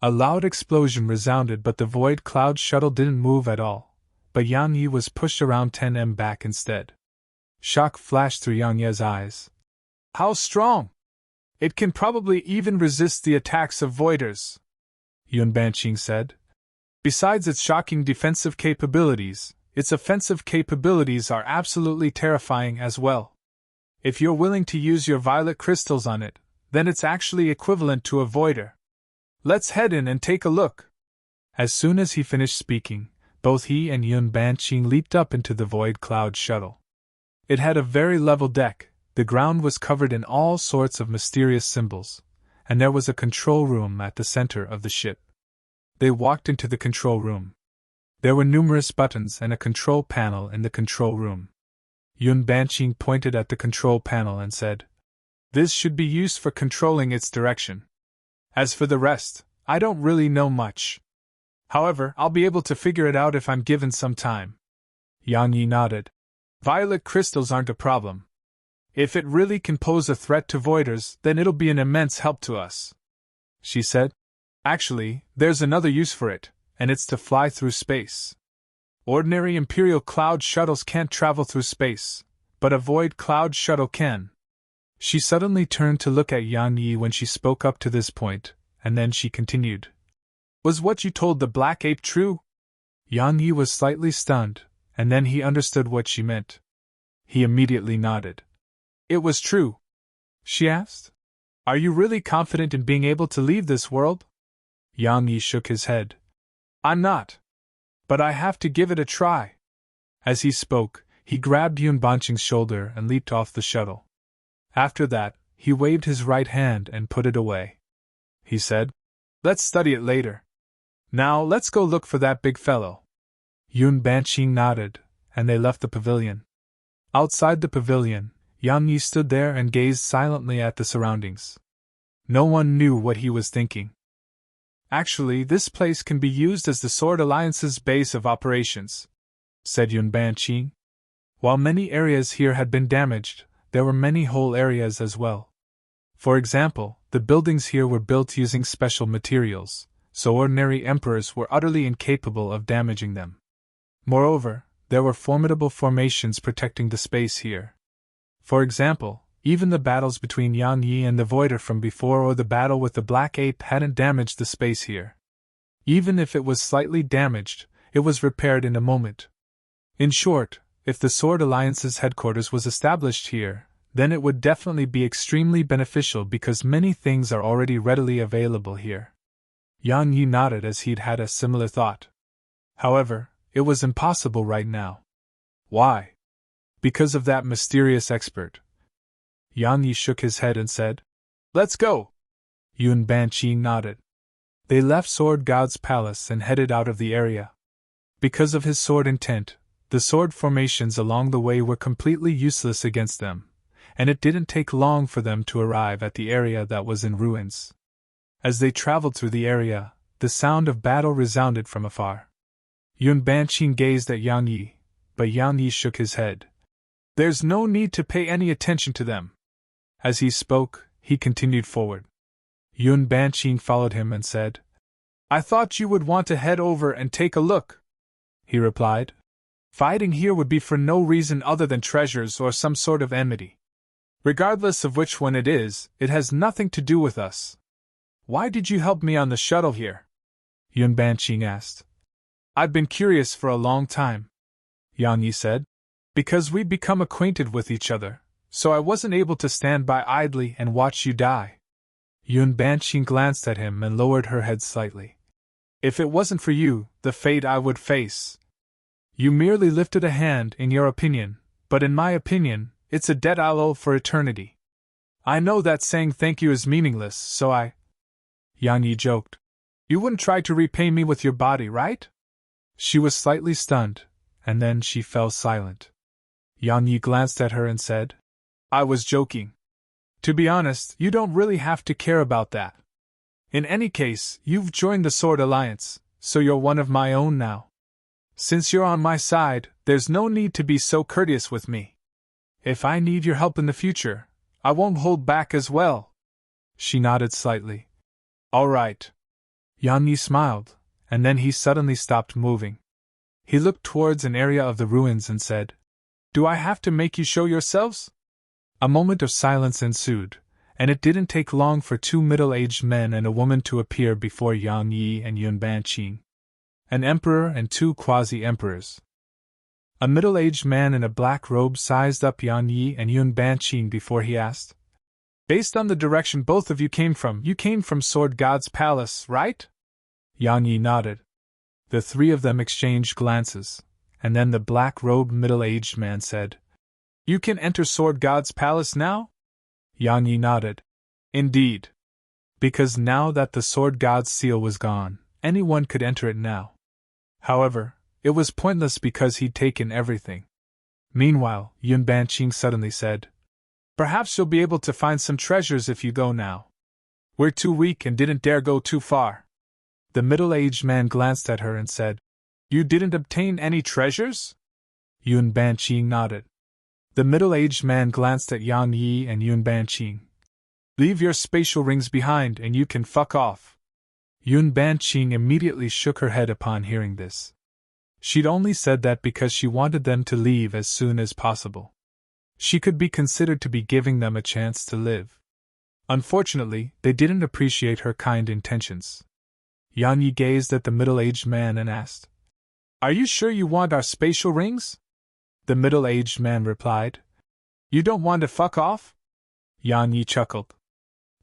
A loud explosion resounded, but the void cloud shuttle didn't move at all, but Yang Yi was pushed around 10 back instead. Shock flashed through Yang Yi's eyes. How strong! It can probably even resist the attacks of voiders, Yun Banqing said. Besides its shocking defensive capabilities, its offensive capabilities are absolutely terrifying as well. If you're willing to use your violet crystals on it, then it's actually equivalent to a voider. Let's head in and take a look. As soon as he finished speaking, both he and Yun Banqing leaped up into the void cloud shuttle. It had a very level deck, the ground was covered in all sorts of mysterious symbols, and there was a control room at the center of the ship. They walked into the control room. There were numerous buttons and a control panel in the control room. Yun Banqing pointed at the control panel and said, "This should be used for controlling its direction. As for the rest, I don't really know much. However, I'll be able to figure it out if I'm given some time." Yang Yi nodded. "Violet crystals aren't a problem. If it really can pose a threat to voiders, then it'll be an immense help to us," she said. "Actually, there's another use for it, and it's to fly through space. Ordinary Imperial cloud shuttles can't travel through space, but a void cloud shuttle can." She suddenly turned to look at Yang Yi when she spoke up to this point, and then she continued. "Was what you told the black ape true?" Yang Yi was slightly stunned, and then he understood what she meant. He immediately nodded. "It was true?" she asked. "Are you really confident in being able to leave this world?" Yang Yi shook his head. "I'm not. But I have to give it a try." As he spoke, he grabbed Yun Banqing's shoulder and leaped off the shuttle. After that, he waved his right hand and put it away. He said, "Let's study it later. Now let's go look for that big fellow." Yun Banqing nodded, and they left the pavilion. Outside the pavilion, Yang Yi stood there and gazed silently at the surroundings. No one knew what he was thinking. "Actually, this place can be used as the Sword Alliance's base of operations," said Yun Banqing. While many areas here had been damaged, there were many whole areas as well. For example, the buildings here were built using special materials, so ordinary emperors were utterly incapable of damaging them. Moreover, there were formidable formations protecting the space here. For example, even the battles between Yang Yi and the Voider from before or the battle with the Black Ape hadn't damaged the space here. Even if it was slightly damaged, it was repaired in a moment. In short, if the Sword Alliance's headquarters was established here, then it would definitely be extremely beneficial because many things are already readily available here. Yang Yi nodded as he'd had a similar thought. However, it was impossible right now. Why? Because of that mysterious expert. Yang Yi shook his head and said, "Let's go." Yun Banqing nodded. They left Sword God's palace and headed out of the area. Because of his sword intent, the sword formations along the way were completely useless against them, and it didn't take long for them to arrive at the area that was in ruins. As they traveled through the area, the sound of battle resounded from afar. Yun Banqing gazed at Yang Yi, but Yang Yi shook his head. "There's no need to pay any attention to them." As he spoke, he continued forward. Yun Banqing followed him and said, "I thought you would want to head over and take a look," he replied. "Fighting here would be for no reason other than treasures or some sort of enmity. Regardless of which one it is, it has nothing to do with us." "Why did you help me on the shuttle here?" Yun Banqing asked. "I've been curious for a long time," Yang Yi said. "Because we'd become acquainted with each other, so I wasn't able to stand by idly and watch you die." Yun Banqing glanced at him and lowered her head slightly. "If it wasn't for you, the fate I would face. You merely lifted a hand in your opinion, but in my opinion, it's a debt I'll owe for eternity. I know that saying thank you is meaningless, so I—" Yang Yi joked. "You wouldn't try to repay me with your body, right?" She was slightly stunned, and then she fell silent. Yang Yi glanced at her and said, "I was joking. To be honest, you don't really have to care about that. In any case, you've joined the Sword Alliance, so you're one of my own now. Since you're on my side, there's no need to be so courteous with me. If I need your help in the future, I won't hold back as well." She nodded slightly. "All right." Yan Yi smiled, and then he suddenly stopped moving. He looked towards an area of the ruins and said, "Do I have to make you show yourselves?" A moment of silence ensued, and it didn't take long for two middle-aged men and a woman to appear before Yang Yi and Yun Banqing. An emperor and two quasi-emperors. A middle-aged man in a black robe sized up Yang Yi and Yun Banqing before he asked, "Based on the direction both of you came from Sword God's palace, right?" Yang Yi nodded. The three of them exchanged glances, and then the black-robed middle-aged man said, "You can enter Sword God's palace now?" Yang Yi nodded. Indeed. Because now that the Sword God's seal was gone, anyone could enter it now. However, it was pointless because he'd taken everything. Meanwhile, Yun Banqing suddenly said, "Perhaps you'll be able to find some treasures if you go now. We're too weak and didn't dare go too far." The middle-aged man glanced at her and said, "You didn't obtain any treasures?" Yun Banqing nodded. The middle-aged man glanced at Yang Yi and Yun Banqing. "Leave your spatial rings behind and you can fuck off." Yun Banqing immediately shook her head upon hearing this. She'd only said that because she wanted them to leave as soon as possible. She could be considered to be giving them a chance to live. Unfortunately, they didn't appreciate her kind intentions. Yang Yi gazed at the middle-aged man and asked, "Are you sure you want our spatial rings?" The middle-aged man replied, "You don't want to fuck off?" Yang Yi chuckled.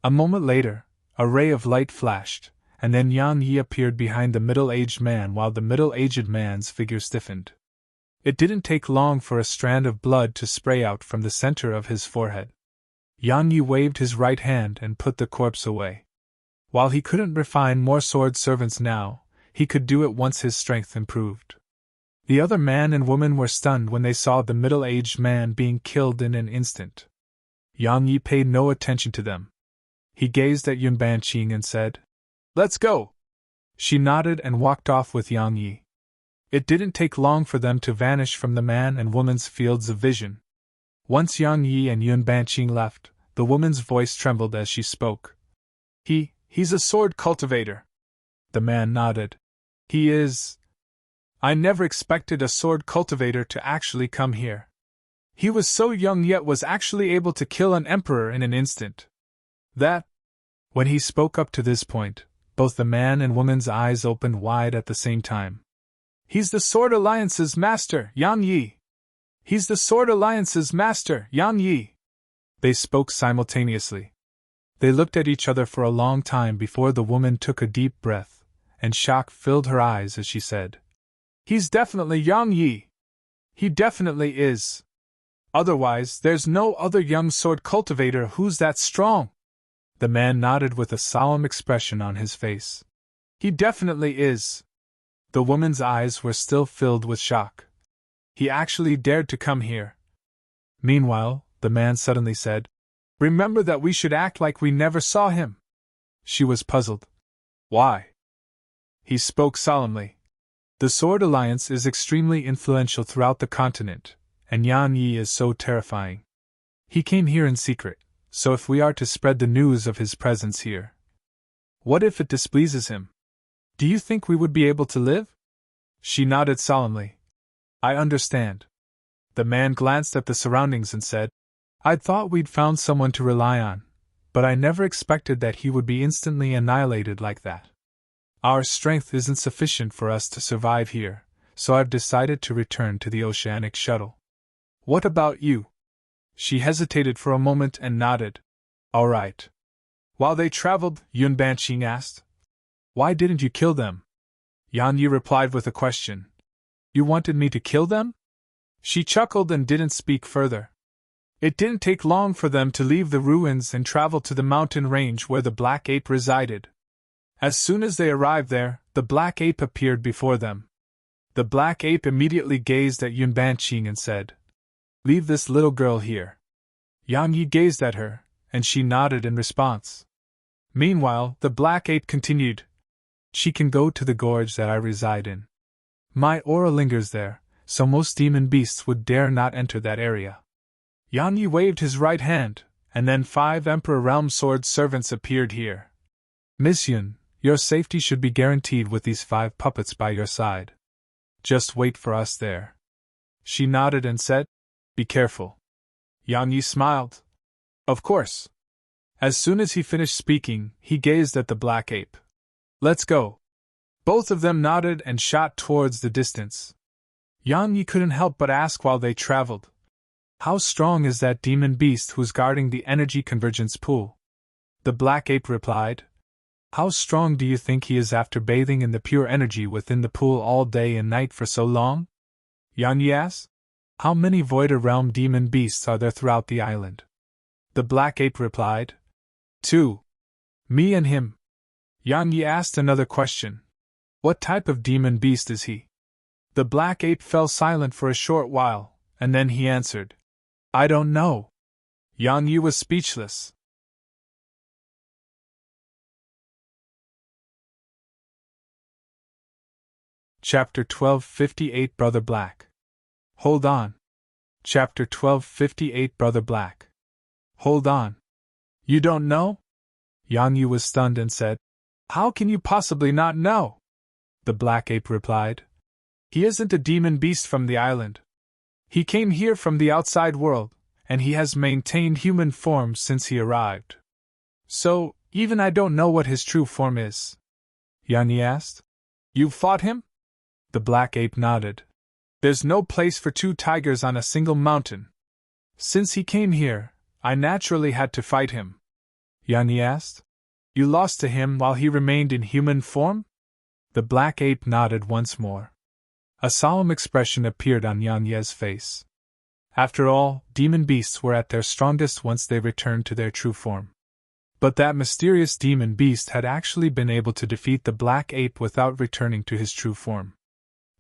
A moment later, a ray of light flashed, and then Yang Yi appeared behind the middle-aged man while the middle-aged man's figure stiffened. It didn't take long for a strand of blood to spray out from the center of his forehead. Yang Yi waved his right hand and put the corpse away. While he couldn't refine more sword servants now, he could do it once his strength improved. The other man and woman were stunned when they saw the middle-aged man being killed in an instant. Yang Yi paid no attention to them. He gazed at Yun Banqing and said, "Let's go." She nodded and walked off with Yang Yi. It didn't take long for them to vanish from the man and woman's fields of vision. Once Yang Yi and Yun Banqing left, the woman's voice trembled as she spoke. He's a sword cultivator." The man nodded. "He is. I never expected a sword cultivator to actually come here. He was so young yet was actually able to kill an emperor in an instant. That..." When he spoke up to this point, both the man and woman's eyes opened wide at the same time. "He's the Sword Alliance's master, Yang Yi! He's the Sword Alliance's master, Yang Yi!" They spoke simultaneously. They looked at each other for a long time before the woman took a deep breath, and shock filled her eyes as she said, "He's definitely Yang Yi! He definitely is! Otherwise, there's no other young sword cultivator who's that strong." The man nodded with a solemn expression on his face. "He definitely is." The woman's eyes were still filled with shock. "He actually dared to come here." Meanwhile, the man suddenly said, "Remember that we should act like we never saw him." She was puzzled. "Why?" He spoke solemnly. "The Sword Alliance is extremely influential throughout the continent, and Yang Yi is so terrifying. He came here in secret, so if we are to spread the news of his presence here, what if it displeases him? Do you think we would be able to live?" She nodded solemnly. "I understand." The man glanced at the surroundings and said, "I'd thought we'd found someone to rely on, but I never expected that he would be instantly annihilated like that. Our strength isn't sufficient for us to survive here, so I've decided to return to the oceanic shuttle. What about you?" She hesitated for a moment and nodded. "All right." While they traveled, Yun Banqing asked, "Why didn't you kill them?" Yang Yi replied with a question. "You wanted me to kill them?" She chuckled and didn't speak further. It didn't take long for them to leave the ruins and travel to the mountain range where the black ape resided. As soon as they arrived there, the black ape appeared before them. The black ape immediately gazed at Yun Banqing and said, "Leave this little girl here." Yang Yi gazed at her, and she nodded in response. Meanwhile, the black ape continued, "She can go to the gorge that I reside in. My aura lingers there, so most demon beasts would dare not enter that area." Yang Yi waved his right hand, and then 5 Emperor Realm Sword servants appeared here. "Miss Yun, Your safety should be guaranteed with these 5 puppets by your side. Just wait for us there." She nodded and said, "Be careful." Yang Yi smiled. "Of course." As soon as he finished speaking, he gazed at the black ape. "Let's go." Both of them nodded and shot towards the distance. Yang Yi couldn't help but ask while they traveled, "How strong is that demon beast who's guarding the energy convergence pool?" The black ape replied, "How strong do you think he is after bathing in the pure energy within the pool all day and night for so long?" Yang Yi asked, "How many Voida Realm demon beasts are there throughout the island?" The black ape replied, 2. Me and him." Yang Yi asked another question. "What type of demon beast is he?" The black ape fell silent for a short while, and then he answered, "I don't know." Yang Yi was speechless. Chapter 1258 Brother Black. Hold on. Chapter 1258 Brother Black. Hold on. You don't know? Yang Yi was stunned and said, "How can you possibly not know?" The black ape replied, "He isn't a demon beast from the island. He came here from the outside world, and he has maintained human form since he arrived. So, even I don't know what his true form is." Yang Yi asked, "You've fought him?" The black ape nodded. "There's no place for 2 tigers on a single mountain. Since he came here, I naturally had to fight him." Yang Yi asked, "You lost to him while he remained in human form?" The black ape nodded once more. A solemn expression appeared on Yang Yi's face. After all, demon beasts were at their strongest once they returned to their true form. But that mysterious demon beast had actually been able to defeat the black ape without returning to his true form.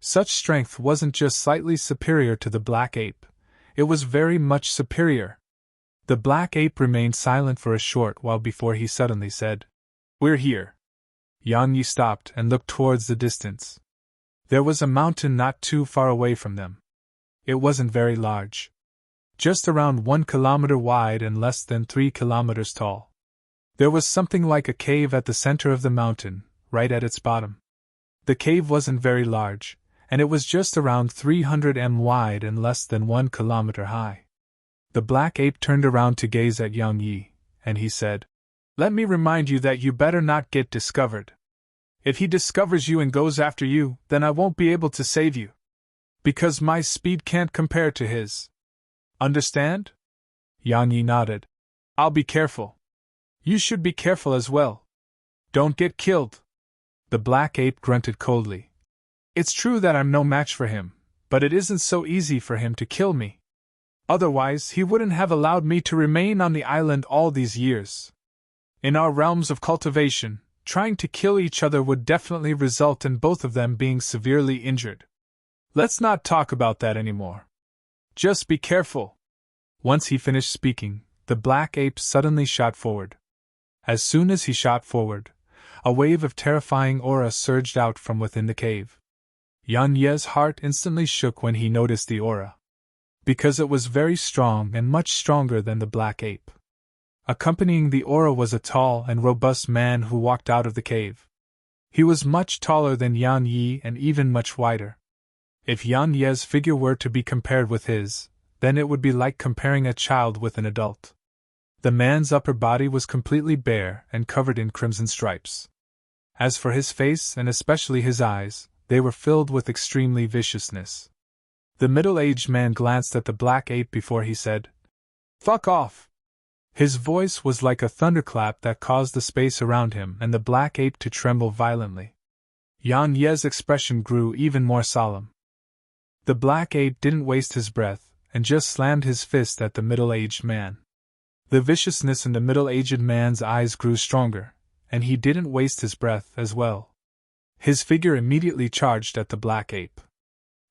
Such strength wasn't just slightly superior to the black ape, it was very much superior. The black ape remained silent for a short while before he suddenly said, "We're here." Yang Yi stopped and looked towards the distance. There was a mountain not too far away from them. It wasn't very large. Just around 1 kilometer wide and less than 3 kilometers tall. There was something like a cave at the center of the mountain, right at its bottom. The cave wasn't very large, and it was just around 300 m wide and less than 1 kilometer high. The black ape turned around to gaze at Yang Yi, and he said, "Let me remind you that you better not get discovered. If he discovers you and goes after you, then I won't be able to save you. Because my speed can't compare to his. Understand?" Yang Yi nodded. "I'll be careful. You should be careful as well. Don't get killed." The black ape grunted coldly. "It's true that I'm no match for him, but it isn't so easy for him to kill me. Otherwise, he wouldn't have allowed me to remain on the island all these years. In our realms of cultivation, trying to kill each other would definitely result in both of them being severely injured. Let's not talk about that anymore. Just be careful." Once he finished speaking, the black ape suddenly shot forward. As soon as he shot forward, a wave of terrifying aura surged out from within the cave. Yang Yi's heart instantly shook when he noticed the aura. Because it was very strong and much stronger than the black ape. Accompanying the aura was a tall and robust man who walked out of the cave. He was much taller than Yang Yi and even much wider. If Yang Yi's figure were to be compared with his, then it would be like comparing a child with an adult. The man's upper body was completely bare and covered in crimson stripes. As for his face and especially his eyes, they were filled with extremely viciousness. The middle-aged man glanced at the black ape before he said, "Fuck off!" His voice was like a thunderclap that caused the space around him and the black ape to tremble violently. Yang Yi's expression grew even more solemn. The black ape didn't waste his breath, and just slammed his fist at the middle-aged man. The viciousness in the middle-aged man's eyes grew stronger, and he didn't waste his breath as well. His figure immediately charged at the black ape.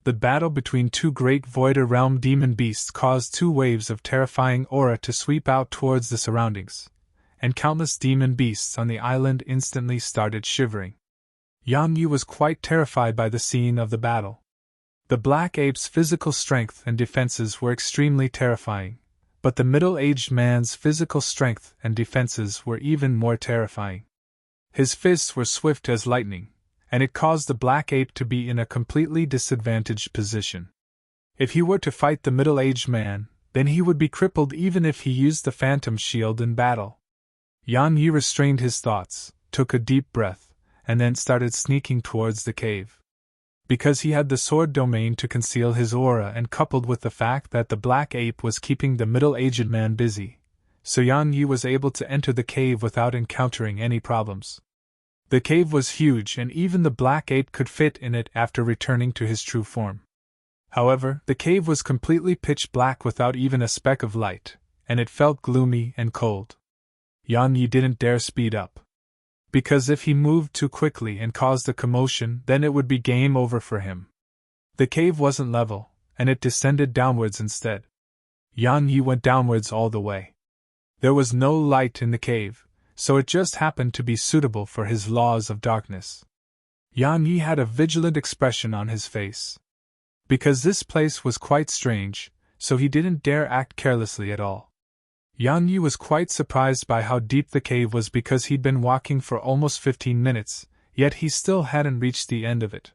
The battle between 2 great Voida Realm demon beasts caused 2 waves of terrifying aura to sweep out towards the surroundings, and countless demon beasts on the island instantly started shivering. Yang Yi was quite terrified by the scene of the battle. The black ape's physical strength and defenses were extremely terrifying, but the middle-aged man's physical strength and defenses were even more terrifying. His fists were swift as lightning, and it caused the black ape to be in a completely disadvantaged position. If he were to fight the middle-aged man, then he would be crippled even if he used the phantom shield in battle. Yan Yi restrained his thoughts, took a deep breath, and then started sneaking towards the cave. Because he had the sword domain to conceal his aura, and coupled with the fact that the black ape was keeping the middle-aged man busy, so Yan Yi was able to enter the cave without encountering any problems. The cave was huge, and even the black ape could fit in it after returning to his true form. However, the cave was completely pitch black without even a speck of light, and it felt gloomy and cold. Yan Yi didn't dare speed up, because if he moved too quickly and caused a commotion, then it would be game over for him. The cave wasn't level, and it descended downwards instead. Yan Yi went downwards all the way. There was no light in the cave, so it just happened to be suitable for his laws of darkness. Yan Yi had a vigilant expression on his face. Because this place was quite strange, so he didn't dare act carelessly at all. Yan Yi was quite surprised by how deep the cave was because he'd been walking for almost 15 minutes, yet he still hadn't reached the end of it.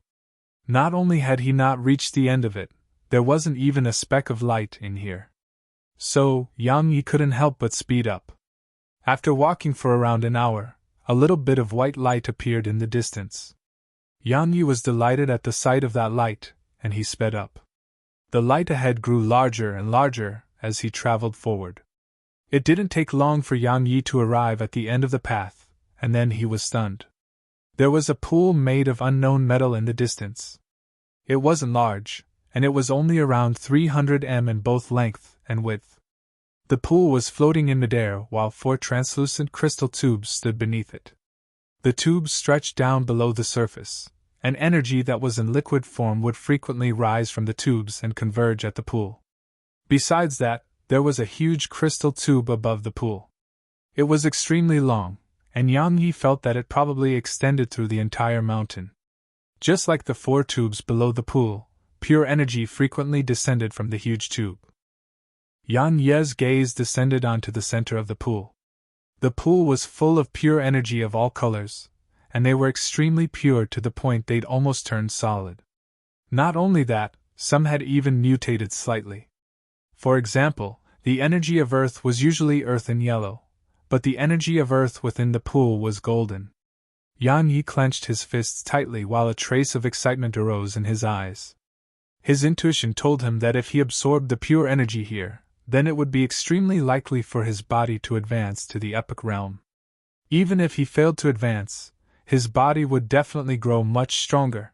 Not only had he not reached the end of it, there wasn't even a speck of light in here. So, Yan Yi couldn't help but speed up. After walking for around an hour, a little bit of white light appeared in the distance. Yan Yi was delighted at the sight of that light, and he sped up. The light ahead grew larger and larger as he traveled forward. It didn't take long for Yan Yi to arrive at the end of the path, and then he was stunned. There was a pool made of unknown metal in the distance. It wasn't large, and it was only around 300 m in both length and width. The pool was floating in midair while 4 translucent crystal tubes stood beneath it. The tubes stretched down below the surface, and energy that was in liquid form would frequently rise from the tubes and converge at the pool. Besides that, there was a huge crystal tube above the pool. It was extremely long, and Yan Yi felt that it probably extended through the entire mountain. Just like the 4 tubes below the pool, pure energy frequently descended from the huge tube. Yan Yi's gaze descended onto the center of the pool. The pool was full of pure energy of all colors, and they were extremely pure to the point they'd almost turned solid. Not only that, some had even mutated slightly. For example, the energy of Earth was usually earth and yellow, but the energy of Earth within the pool was golden. Yan Yi clenched his fists tightly while a trace of excitement arose in his eyes. His intuition told him that if he absorbed the pure energy here, then it would be extremely likely for his body to advance to the epic realm. Even if he failed to advance, his body would definitely grow much stronger.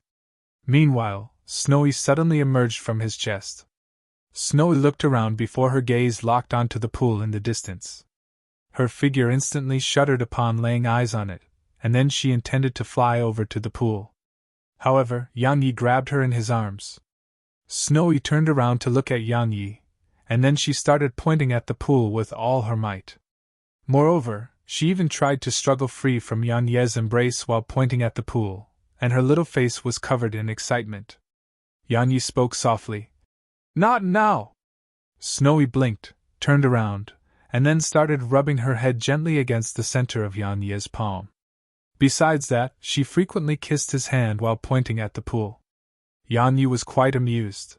Meanwhile, Snowy suddenly emerged from his chest. Snowy looked around before her gaze locked onto the pool in the distance. Her figure instantly shuddered upon laying eyes on it, and then she intended to fly over to the pool. However, Yan Yi grabbed her in his arms. Snowy turned around to look at Yan Yi, and then she started pointing at the pool with all her might. Moreover, she even tried to struggle free from Yan Yi's embrace while pointing at the pool, and her little face was covered in excitement. Yan Yi spoke softly. "Not now!" Snowy blinked, turned around, and then started rubbing her head gently against the center of Yan Yi's palm. Besides that, she frequently kissed his hand while pointing at the pool. Yan Yi was quite amused.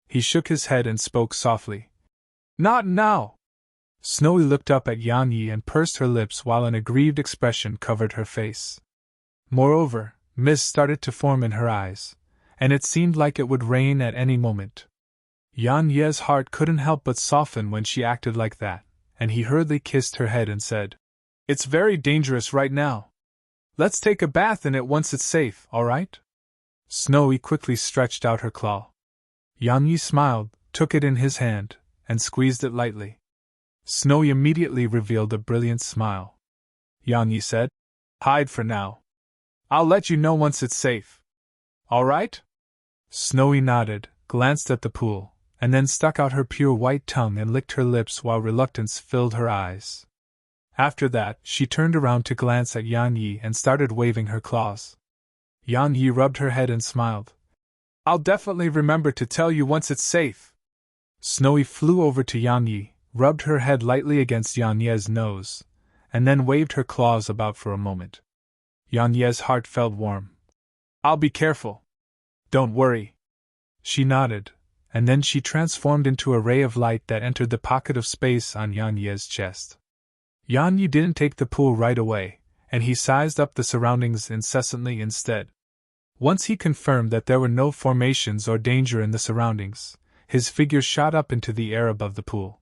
He shook his head and spoke softly. "Not now!" Snowy looked up at Yan Yi and pursed her lips while an aggrieved expression covered her face. Moreover, mist started to form in her eyes, and it seemed like it would rain at any moment. Yan Yi's heart couldn't help but soften when she acted like that, and he hurriedly kissed her head and said, "It's very dangerous right now. Let's take a bath in it once it's safe, all right?" Snowy quickly stretched out her claw. Yan Yi smiled, took it in his hand, and squeezed it lightly. Snowy immediately revealed a brilliant smile. Yan Yi said, "Hide for now. I'll let you know once it's safe. All right?" Snowy nodded, glanced at the pool, and then stuck out her pure white tongue and licked her lips while reluctance filled her eyes. After that, she turned around to glance at Yan Yi and started waving her claws. Yan Yi rubbed her head and smiled. "I'll definitely remember to tell you once it's safe." Snowy flew over to Yan Yi, rubbed her head lightly against Yan Yi's nose, and then waved her claws about for a moment. Yan Ye's heart felt warm. I'll be careful. Don't worry. She nodded, and then she transformed into a ray of light that entered the pocket of space on Yan Ye's chest. Yan Yi didn't take the pool right away, and he sized up the surroundings incessantly instead. Once he confirmed that there were no formations or danger in the surroundings, his figure shot up into the air above the pool.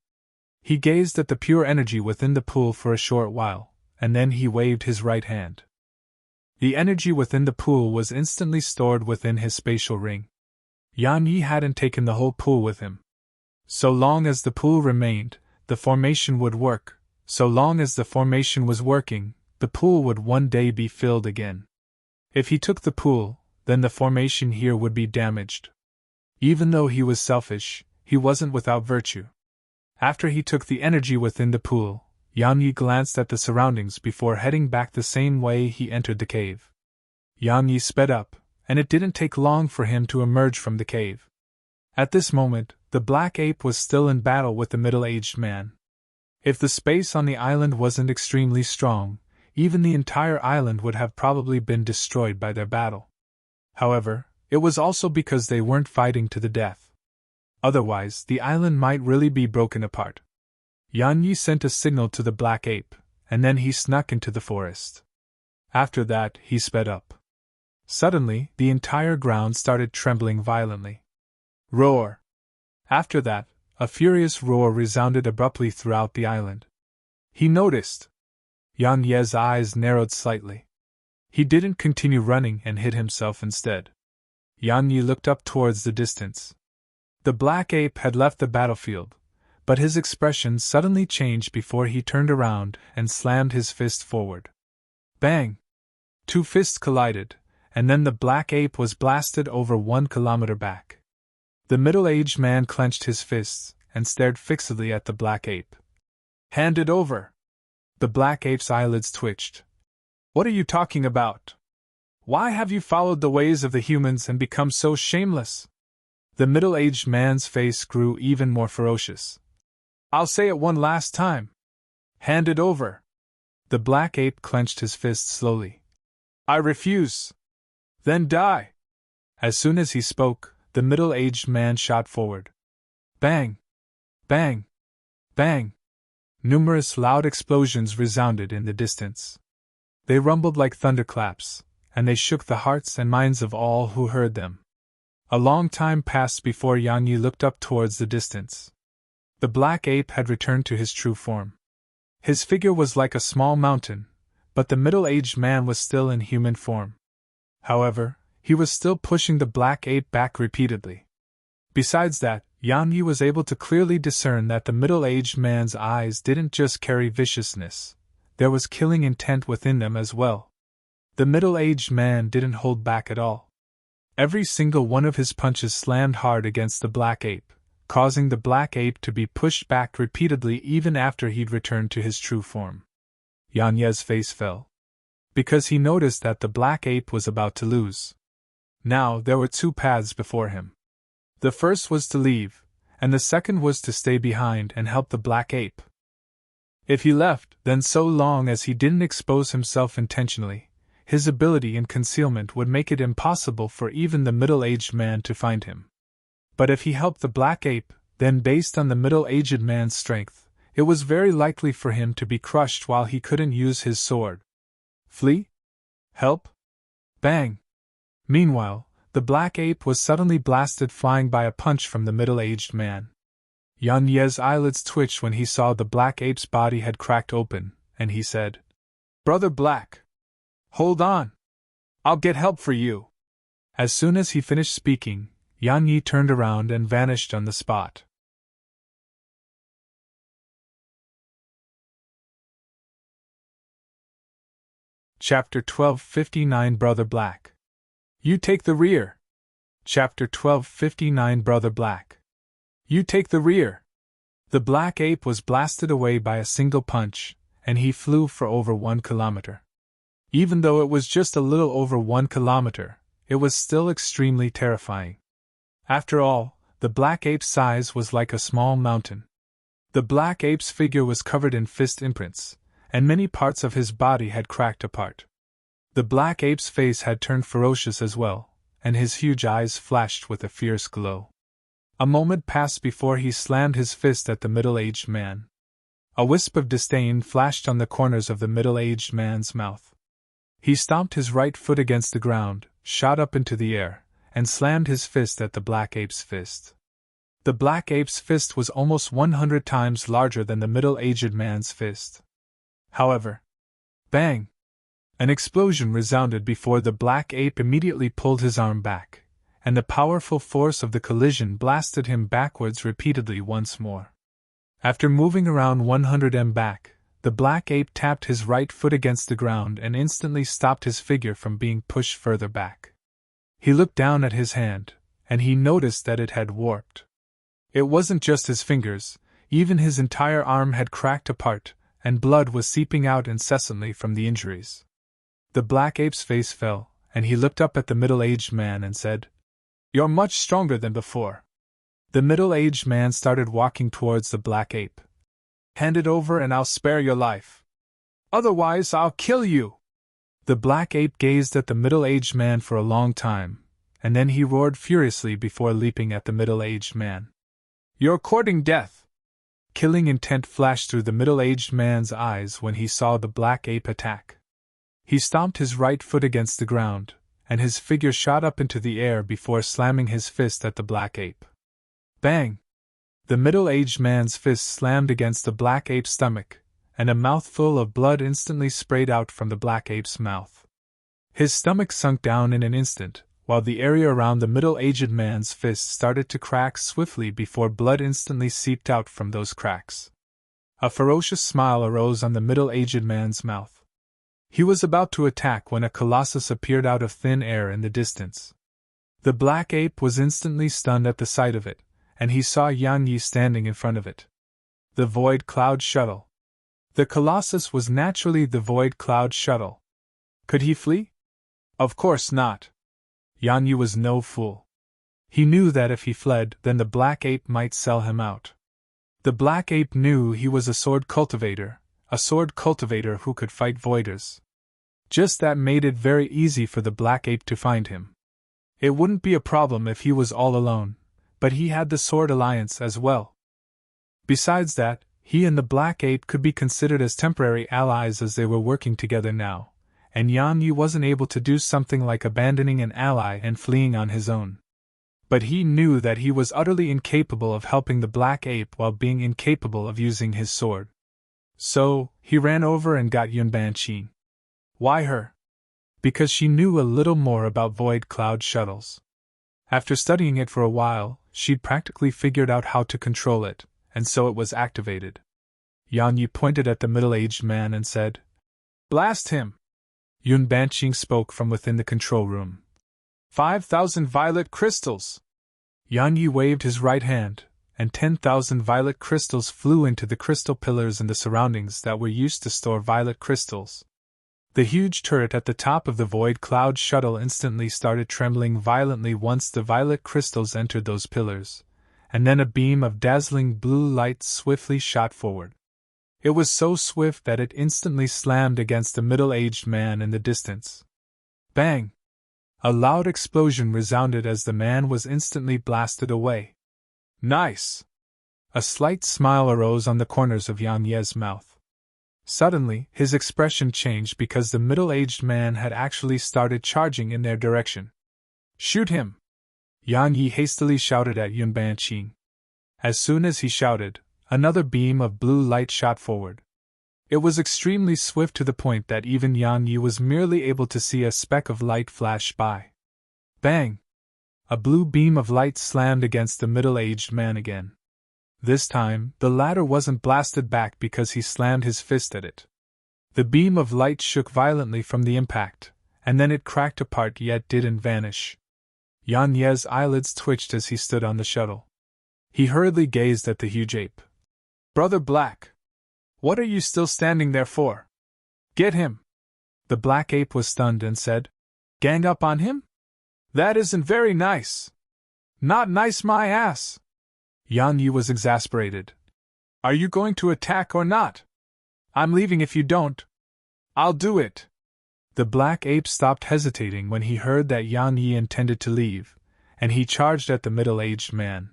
He gazed at the pure energy within the pool for a short while, and then he waved his right hand. The energy within the pool was instantly stored within his spatial ring. Yan Yi hadn't taken the whole pool with him. So long as the pool remained, the formation would work. So long as the formation was working, the pool would one day be filled again. If he took the pool, then the formation here would be damaged. Even though he was selfish, he wasn't without virtue. After he took the energy within the pool, Yan Yi glanced at the surroundings before heading back the same way he entered the cave. Yan Yi sped up, and it didn't take long for him to emerge from the cave. At this moment, the black ape was still in battle with the middle-aged man. If the space on the island wasn't extremely strong, even the entire island would have probably been destroyed by their battle. However, it was also because they weren't fighting to the death. Otherwise, the island might really be broken apart. Yan Yi sent a signal to the black ape, and then he snuck into the forest. After that, he sped up. Suddenly, the entire ground started trembling violently. Roar! After that, a furious roar resounded abruptly throughout the island. He noticed. Yan Ye's eyes narrowed slightly. He didn't continue running and hid himself instead. Yan Yi looked up towards the distance. The black ape had left the battlefield, but his expression suddenly changed before he turned around and slammed his fist forward. Bang! Two fists collided, and then the black ape was blasted over 1 kilometer back. The middle-aged man clenched his fists and stared fixedly at the black ape. Hand it over! The black ape's eyelids twitched. What are you talking about? Why have you followed the ways of the humans and become so shameless? The middle-aged man's face grew even more ferocious. I'll say it one last time. Hand it over! The black ape clenched his fist slowly. I refuse! Then die! As soon as he spoke, the middle-aged man shot forward. Bang! Bang! Bang! Numerous loud explosions resounded in the distance. They rumbled like thunderclaps, and they shook the hearts and minds of all who heard them. A long time passed before Yan Yi looked up towards the distance. The black ape had returned to his true form. His figure was like a small mountain, but the middle-aged man was still in human form. However, he was still pushing the black ape back repeatedly. Besides that, Yan Yi was able to clearly discern that the middle-aged man's eyes didn't just carry viciousness, there was killing intent within them as well. The middle-aged man didn't hold back at all. Every single one of his punches slammed hard against the black ape, causing the black ape to be pushed back repeatedly even after he'd returned to his true form. Yan Ye's face fell, because he noticed that the black ape was about to lose. Now there were two paths before him. The first was to leave, and the second was to stay behind and help the black ape. If he left, then so long as he didn't expose himself intentionally, his ability in concealment would make it impossible for even the middle-aged man to find him. But if he helped the black ape, then based on the middle-aged man's strength, it was very likely for him to be crushed while he couldn't use his sword. Flee? Help? Bang! Meanwhile, the black ape was suddenly blasted flying by a punch from the middle-aged man. Yan Ye's eyelids twitched when he saw the black ape's body had cracked open, and he said, Brother Black! Hold on! I'll get help for you! As soon as he finished speaking, Yan Yi turned around and vanished on the spot. Chapter 1259 Brother Black. You take the rear. Chapter 1259 Brother Black. You take the rear. The black ape was blasted away by a single punch, and he flew for over 1 kilometer. Even though it was just a little over 1 kilometer, it was still extremely terrifying. After all, the black ape's size was like a small mountain. The black ape's figure was covered in fist imprints, and many parts of his body had cracked apart. The black ape's face had turned ferocious as well, and his huge eyes flashed with a fierce glow. A moment passed before he slammed his fist at the middle-aged man. A wisp of disdain flashed on the corners of the middle-aged man's mouth. He stomped his right foot against the ground, shot up into the air, and slammed his fist at the black ape's fist. The black ape's fist was almost 100 times larger than the middle-aged man's fist. However, bang! An explosion resounded before the black ape immediately pulled his arm back, and the powerful force of the collision blasted him backwards repeatedly once more. After moving around 100 m back, the black ape tapped his right foot against the ground and instantly stopped his figure from being pushed further back. He looked down at his hand, and he noticed that it had warped. It wasn't just his fingers, even his entire arm had cracked apart, and blood was seeping out incessantly from the injuries. The black ape's face fell, and he looked up at the middle-aged man and said, "You're much stronger than before." The middle-aged man started walking towards the black ape. "Hand it over and I'll spare your life. Otherwise, I'll kill you!" The black ape gazed at the middle-aged man for a long time, and then he roared furiously before leaping at the middle-aged man. "You're courting death!" Killing intent flashed through the middle-aged man's eyes when he saw the black ape attack. He stomped his right foot against the ground, and his figure shot up into the air before slamming his fist at the black ape. Bang! The middle-aged man's fist slammed against the black ape's stomach, and a mouthful of blood instantly sprayed out from the black ape's mouth. His stomach sunk down in an instant, while the area around the middle-aged man's fist started to crack swiftly before blood instantly seeped out from those cracks. A ferocious smile arose on the middle-aged man's mouth. He was about to attack when a colossus appeared out of thin air in the distance. The black ape was instantly stunned at the sight of it, and he saw Yan Yi standing in front of it. The Void Cloud Shuttle. The colossus was naturally the Void Cloud Shuttle. Could he flee? Of course not. Yan Yi was no fool. He knew that if he fled, then the black ape might sell him out. The black ape knew he was a sword cultivator who could fight voiders. Just that made it very easy for the black ape to find him. It wouldn't be a problem if he was all alone, but he had the Sword Alliance as well. Besides that, he and the black ape could be considered as temporary allies as they were working together now, and Yan Yi wasn't able to do something like abandoning an ally and fleeing on his own. But he knew that he was utterly incapable of helping the black ape while being incapable of using his sword. So, he ran over and got Yunbanqing. Why her? Because she knew a little more about Void Cloud Shuttles. After studying it for a while, she'd practically figured out how to control it, and so it was activated. Yan Yi pointed at the middle-aged man and said, "Blast him!" Yunbanqing spoke from within the control room. 5,000 violet crystals! Yan Yi waved his right hand, and 10,000 violet crystals flew into the crystal pillars in the surroundings that were used to store violet crystals. The huge turret at the top of the Void Cloud Shuttle instantly started trembling violently once the violet crystals entered those pillars, and then a beam of dazzling blue light swiftly shot forward. It was so swift that it instantly slammed against the middle-aged man in the distance. Bang! A loud explosion resounded as the man was instantly blasted away. Nice! A slight smile arose on the corners of Yan Ye's mouth. Suddenly, his expression changed because the middle-aged man had actually started charging in their direction. Shoot him! Yan Yi hastily shouted at Yunbanqing. As soon as he shouted, another beam of blue light shot forward. It was extremely swift to the point that even Yan Yi was merely able to see a speck of light flash by. Bang! A blue beam of light slammed against the middle-aged man again. This time, the latter wasn't blasted back because he slammed his fist at it. The beam of light shook violently from the impact, and then it cracked apart yet didn't vanish. Yan Ye's eyelids twitched as he stood on the shuttle. He hurriedly gazed at the huge ape. "Brother Black! What are you still standing there for? Get him!" The black ape was stunned and said, "Gang up on him? That isn't very nice." "Not nice my ass!" Yan Yi was exasperated. "Are you going to attack or not? I'm leaving if you don't." "I'll do it." The black ape stopped hesitating when he heard that Yan Yi intended to leave, and he charged at the middle-aged man.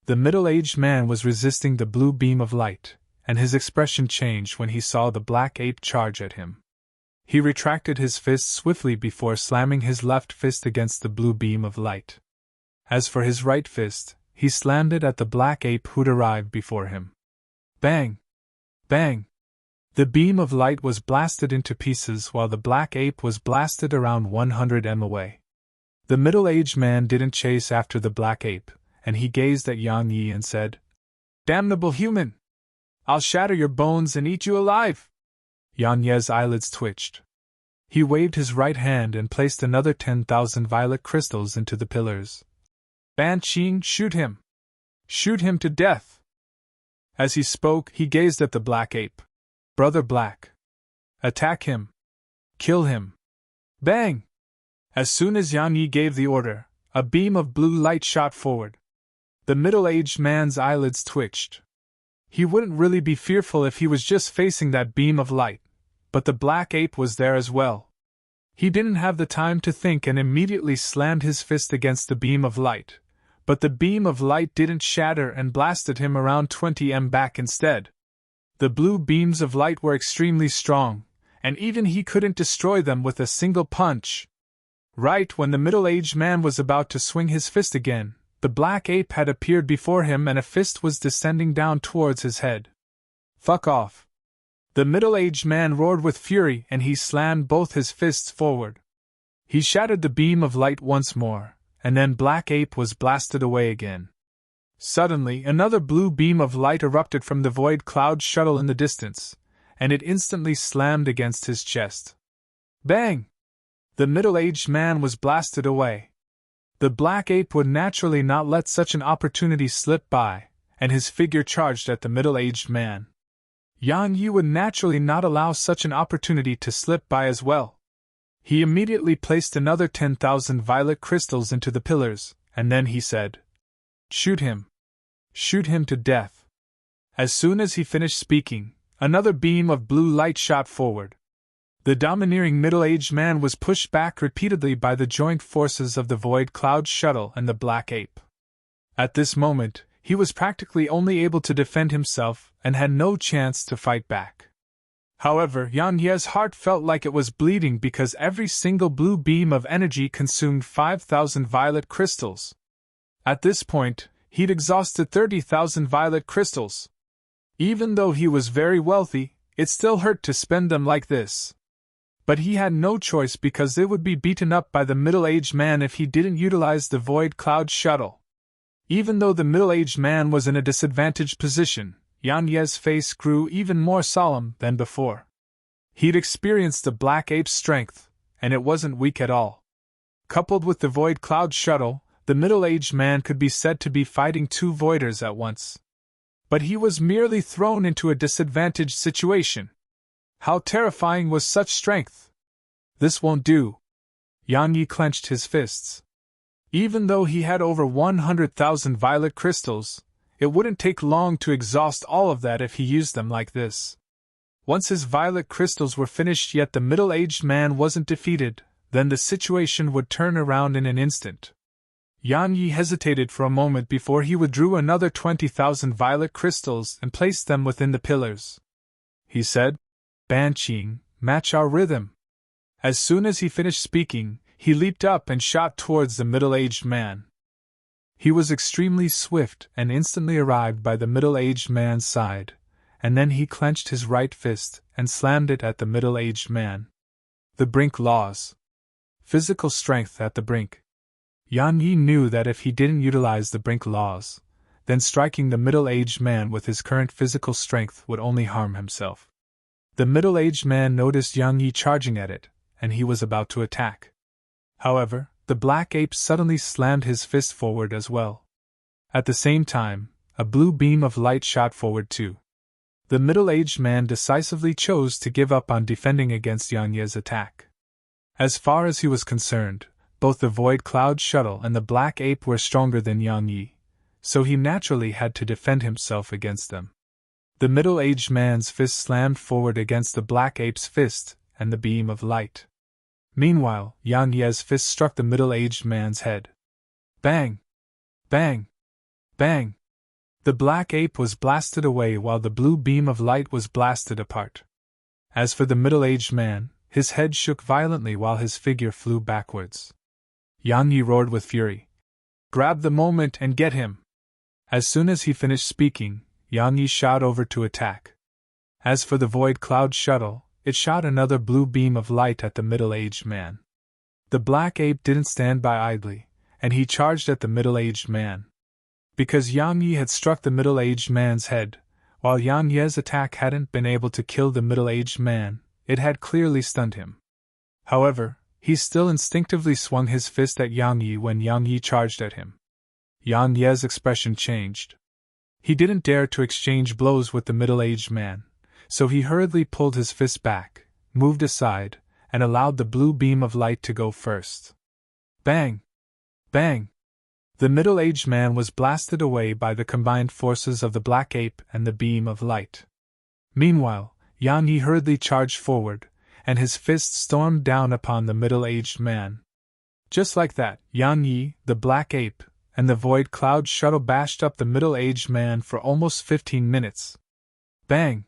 The middle-aged man was resisting the blue beam of light, and his expression changed when he saw the black ape charge at him. He retracted his fist swiftly before slamming his left fist against the blue beam of light. As for his right fist, he slammed it at the black ape who'd arrived before him. Bang! Bang! The beam of light was blasted into pieces while the black ape was blasted around 100 m away. The middle-aged man didn't chase after the black ape, and he gazed at Yang Yi and said, "Damnable human! I'll shatter your bones and eat you alive!" Yan Ye's eyelids twitched. He waved his right hand and placed another 10,000 violet crystals into the pillars. "Ban Qing, shoot him! Shoot him to death!" As he spoke, he gazed at the black ape. "Brother Black! Attack him! Kill him!" Bang! As soon as Yan Yi gave the order, a beam of blue light shot forward. The middle-aged man's eyelids twitched. He wouldn't really be fearful if he was just facing that beam of light, but the black ape was there as well. He didn't have the time to think and immediately slammed his fist against the beam of light, but the beam of light didn't shatter and blasted him around 20 m back instead. The blue beams of light were extremely strong, and even he couldn't destroy them with a single punch. Right when the middle-aged man was about to swing his fist again, the black ape had appeared before him and a fist was descending down towards his head. "Fuck off!" The middle-aged man roared with fury and he slammed both his fists forward. He shattered the beam of light once more, and then black ape was blasted away again. Suddenly, another blue beam of light erupted from the void cloud shuttle in the distance, and it instantly slammed against his chest. Bang! The middle-aged man was blasted away. The black ape would naturally not let such an opportunity slip by, and his figure charged at the middle-aged man. Yan Yi would naturally not allow such an opportunity to slip by as well. He immediately placed another 10,000 violet crystals into the pillars, and then he said, "Shoot him! Shoot him to death!" As soon as he finished speaking, another beam of blue light shot forward. The domineering middle-aged man was pushed back repeatedly by the joint forces of the Void Cloud Shuttle and the Black Ape. At this moment, he was practically only able to defend himself and had no chance to fight back. However, Yan Ye's heart felt like it was bleeding because every single blue beam of energy consumed 5,000 violet crystals. At this point, he'd exhausted 30,000 violet crystals. Even though he was very wealthy, it still hurt to spend them like this. But he had no choice because they would be beaten up by the middle-aged man if he didn't utilize the Void Cloud Shuttle. Even though the middle-aged man was in a disadvantaged position, Yan Ye's face grew even more solemn than before. He'd experienced the Black Ape's strength, and it wasn't weak at all. Coupled with the Void Cloud Shuttle, the middle-aged man could be said to be fighting two Voiders at once. But he was merely thrown into a disadvantaged situation. How terrifying was such strength! This won't do. Yan Yi clenched his fists. Even though he had over 100,000 violet crystals, it wouldn't take long to exhaust all of that if he used them like this. Once his violet crystals were finished yet the middle-aged man wasn't defeated, then the situation would turn around in an instant. Yan Yi hesitated for a moment before he withdrew another 20,000 violet crystals and placed them within the pillars. He said, "Ban Qing, match our rhythm." As soon as he finished speaking, he leaped up and shot towards the middle-aged man. He was extremely swift and instantly arrived by the middle-aged man's side, and then he clenched his right fist and slammed it at the middle-aged man. The brink laws. Physical strength at the brink. Yan Yi knew that if he didn't utilize the brink laws, then striking the middle-aged man with his current physical strength would only harm himself. The middle-aged man noticed Yang Yi charging at it, and he was about to attack. However, the Black Ape suddenly slammed his fist forward as well. At the same time, a blue beam of light shot forward too. The middle-aged man decisively chose to give up on defending against Yang Yi's attack. As far as he was concerned, both the Void Cloud Shuttle and the Black Ape were stronger than Yang Yi, so he naturally had to defend himself against them. The middle-aged man's fist slammed forward against the Black Ape's fist, and the beam of light Meanwhile, Yang Ye's fist struck the middle-aged man's head. Bang! Bang! Bang! The black ape was blasted away while the blue beam of light was blasted apart. As for the middle-aged man, his head shook violently while his figure flew backwards. Yang Yi roared with fury. Grab the moment and get him! As soon as he finished speaking, Yang Yi shot over to attack. As for the void cloud shuttle, it shot another blue beam of light at the middle-aged man. The black ape didn't stand by idly, and he charged at the middle-aged man. Because Yang Yi had struck the middle-aged man's head, while Yang Ye's attack hadn't been able to kill the middle-aged man, it had clearly stunned him. However, he still instinctively swung his fist at Yang Yi when Yang Yi charged at him. Yang Ye's expression changed. He didn't dare to exchange blows with the middle-aged man, so he hurriedly pulled his fist back, moved aside, and allowed the blue beam of light to go first. Bang! Bang! The middle-aged man was blasted away by the combined forces of the black ape and the beam of light. Meanwhile, Yang Yi hurriedly charged forward, and his fist stormed down upon the middle-aged man. Just like that, Yang Yi, the black ape, and the void cloud shuttle bashed up the middle-aged man for almost 15 minutes. Bang!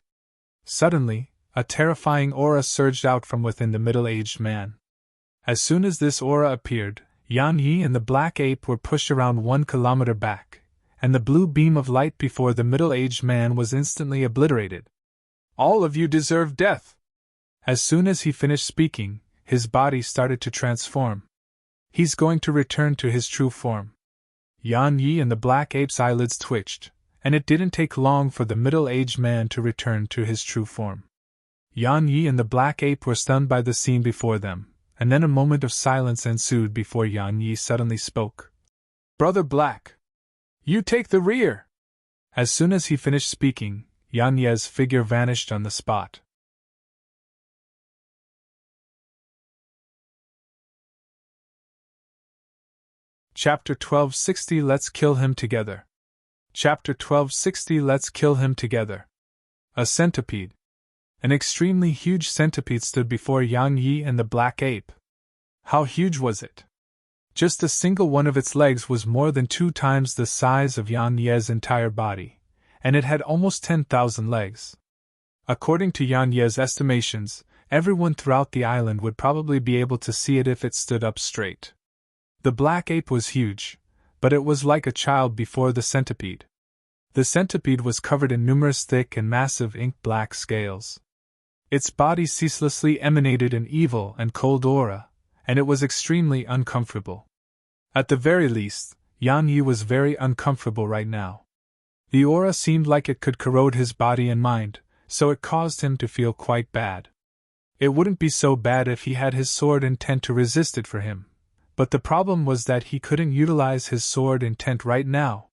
Suddenly, a terrifying aura surged out from within the middle-aged man. As soon as this aura appeared, Yang Yi and the black ape were pushed around 1 kilometer back, and the blue beam of light before the middle-aged man was instantly obliterated. All of you deserve death! As soon as he finished speaking, his body started to transform. He's going to return to his true form. Yang Yi and the black ape's eyelids twitched, and it didn't take long for the middle-aged man to return to his true form. Yang Yi and the black ape were stunned by the scene before them, and then a moment of silence ensued before Yang Yi suddenly spoke. Brother Black! You take the rear! As soon as he finished speaking, Yang Ye's figure vanished on the spot. Chapter 1260 Let's Kill Him Together. Chapter 1260 Let's Kill Him Together. A centipede. An extremely huge centipede stood before Yang Yi and the black ape. How huge was it? Just a single one of its legs was more than 2 times the size of Yang Ye's entire body, and it had almost 10,000 legs. According to Yang Ye's estimations, everyone throughout the island would probably be able to see it if it stood up straight. The black ape was huge, but it was like a child before the centipede. The centipede was covered in numerous thick and massive ink-black scales. Its body ceaselessly emanated an evil and cold aura, and it was extremely uncomfortable. At the very least, Yang Yi was very uncomfortable right now. The aura seemed like it could corrode his body and mind, so it caused him to feel quite bad. It wouldn't be so bad if he had his sword intent to resist it for him, but the problem was that he couldn't utilize his sword intent right now.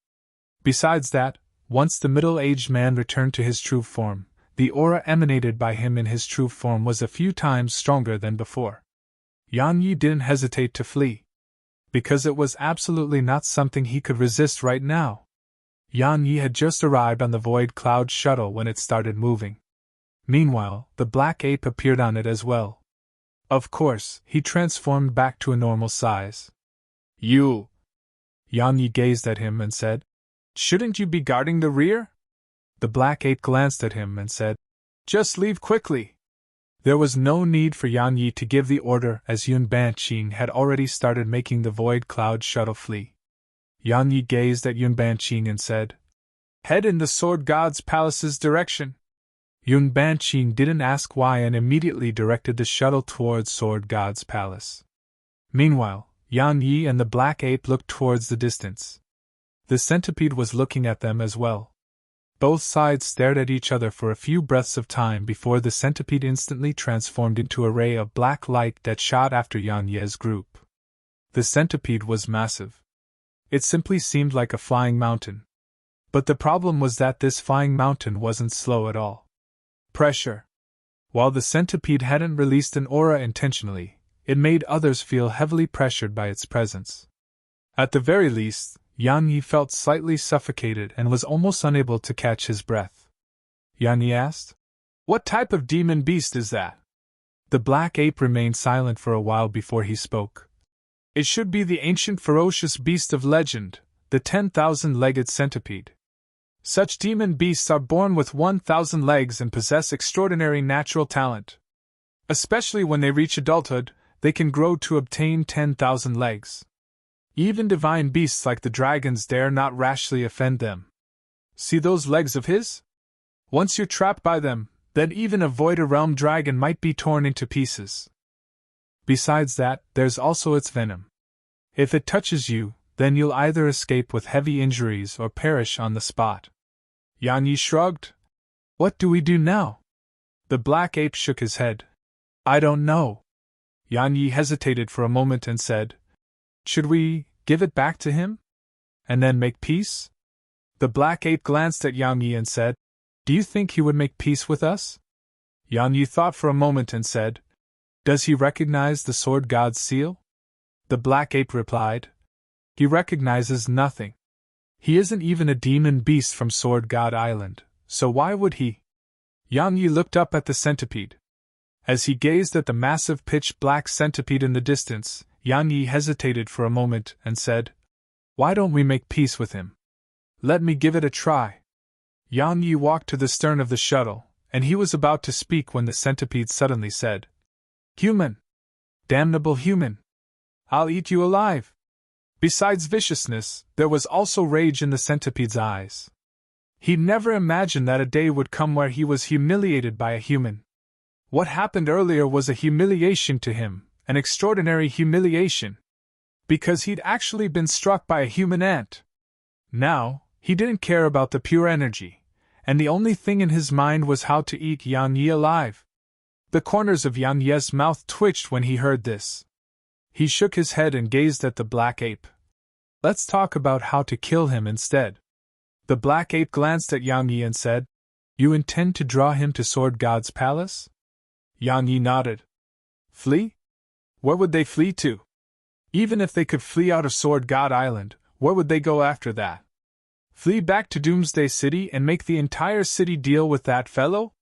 Besides that, once the middle-aged man returned to his true form, the aura emanated by him in his true form was a few times stronger than before. Yang Yi didn't hesitate to flee, because it was absolutely not something he could resist right now. Yang Yi had just arrived on the void cloud shuttle when it started moving. Meanwhile, the black ape appeared on it as well. Of course, he transformed back to a normal size. You! Yang Yi gazed at him and said, Shouldn't you be guarding the rear? The black ape glanced at him and said, Just leave quickly. There was no need for Yang Yi to give the order as Yun Banqing had already started making the void cloud shuttle flee. Yang Yi gazed at Yun Banqing and said, Head in the Sword God's palace's direction. Yun Banqing didn't ask why and immediately directed the shuttle towards Sword God's palace. Meanwhile, Yang Yi and the black ape looked towards the distance. The centipede was looking at them as well. Both sides stared at each other for a few breaths of time before the centipede instantly transformed into a ray of black light that shot after Yang Ye's group. The centipede was massive. It simply seemed like a flying mountain. But the problem was that this flying mountain wasn't slow at all. Pressure. While the centipede hadn't released an aura intentionally, it made others feel heavily pressured by its presence. At the very least, Yang Yi felt slightly suffocated and was almost unable to catch his breath. Yang Yi asked, What type of demon beast is that? The black ape remained silent for a while before he spoke. It should be the ancient ferocious beast of legend, the 10,000-legged centipede. Such demon beasts are born with 1,000 legs and possess extraordinary natural talent. Especially when they reach adulthood, they can grow to obtain 10,000 legs. Even divine beasts like the dragons dare not rashly offend them. See those legs of his? Once you're trapped by them, then even a Void Realm dragon might be torn into pieces. Besides that, there's also its venom. If it touches you, then you'll either escape with heavy injuries or perish on the spot. Yan Yi shrugged. What do we do now? The black ape shook his head. I don't know. Yan Yi hesitated for a moment and said, Should we give it back to him? And then make peace? The black ape glanced at Yang Yi and said, Do you think he would make peace with us? Yang Yi thought for a moment and said, Does he recognize the sword god's seal? The black ape replied, He recognizes nothing. He isn't even a demon beast from Sword God Island, so why would he? Yang Yi looked up at the centipede. As he gazed at the massive pitch-black centipede in the distance, Yang Yi hesitated for a moment and said, Why don't we make peace with him? Let me give it a try. Yang Yi walked to the stern of the shuttle, and he was about to speak when the centipede suddenly said, Human! Damnable human! I'll eat you alive! Besides viciousness, there was also rage in the centipede's eyes. He'd never imagined that a day would come where he was humiliated by a human. What happened earlier was a humiliation to him, an extraordinary humiliation. Because he'd actually been struck by a human ant. Now, he didn't care about the pure energy, and the only thing in his mind was how to eat Yang Yi alive. The corners of Yang Yi's mouth twitched when he heard this. He shook his head and gazed at the black ape. Let's talk about how to kill him instead. The black ape glanced at Yang Yi and said, You intend to draw him to Sword God's palace? Yang Yi nodded. Flee? Where would they flee to? Even if they could flee out of Sword God Island, where would they go after that? Flee back to Doomsday City and make the entire city deal with that fellow?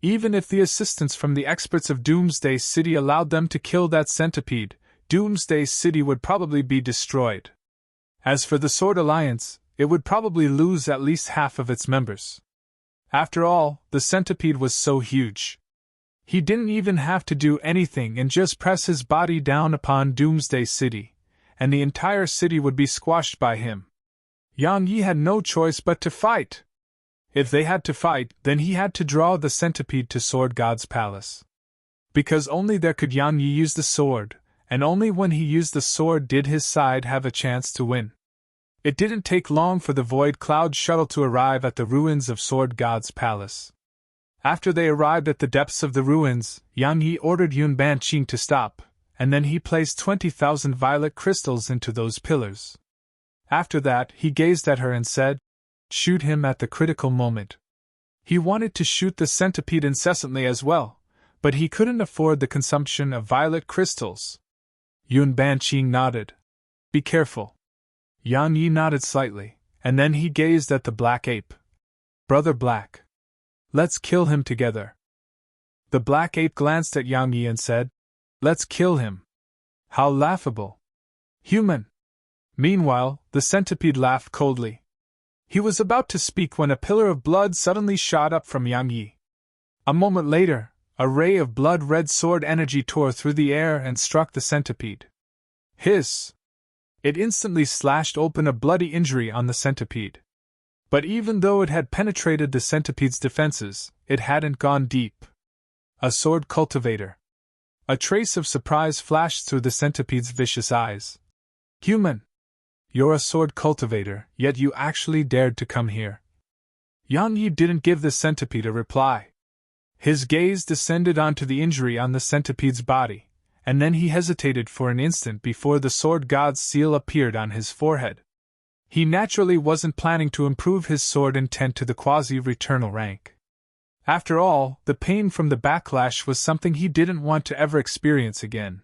Even if the assistance from the experts of Doomsday City allowed them to kill that centipede, Doomsday City would probably be destroyed. As for the Sword Alliance, it would probably lose at least half of its members. After all, the centipede was so huge. He didn't even have to do anything and just press his body down upon Doomsday City, and the entire city would be squashed by him. Yang Yi had no choice but to fight. If they had to fight, then he had to draw the centipede to Sword God's palace. Because only there could Yang Yi use the sword, and only when he used the sword did his side have a chance to win. It didn't take long for the Void Cloud shuttle to arrive at the ruins of Sword God's palace. After they arrived at the depths of the ruins, Yang Yi ordered Yun Banqing to stop, and then he placed 20,000 violet crystals into those pillars. After that, he gazed at her and said, Shoot him at the critical moment. He wanted to shoot the centipede incessantly as well, but he couldn't afford the consumption of violet crystals. Yun Banqing nodded. Be careful. Yang Yi nodded slightly, and then he gazed at the black ape. Brother Black. Let's kill him together. The black ape glanced at Yang Yi and said, Let's kill him. How laughable. Human. Meanwhile, the centipede laughed coldly. He was about to speak when a pillar of blood suddenly shot up from Yang Yi. A moment later, a ray of blood-red sword energy tore through the air and struck the centipede. Hiss! It instantly slashed open a bloody injury on the centipede. But even though it had penetrated the centipede's defenses, it hadn't gone deep. A sword cultivator. A trace of surprise flashed through the centipede's vicious eyes. Human! You're a sword cultivator, yet you actually dared to come here. Yang Yi didn't give the centipede a reply. His gaze descended onto the injury on the centipede's body, and then he hesitated for an instant before the sword god's seal appeared on his forehead. He naturally wasn't planning to improve his sword intent to the quasi-returnal rank. After all, the pain from the backlash was something he didn't want to ever experience again.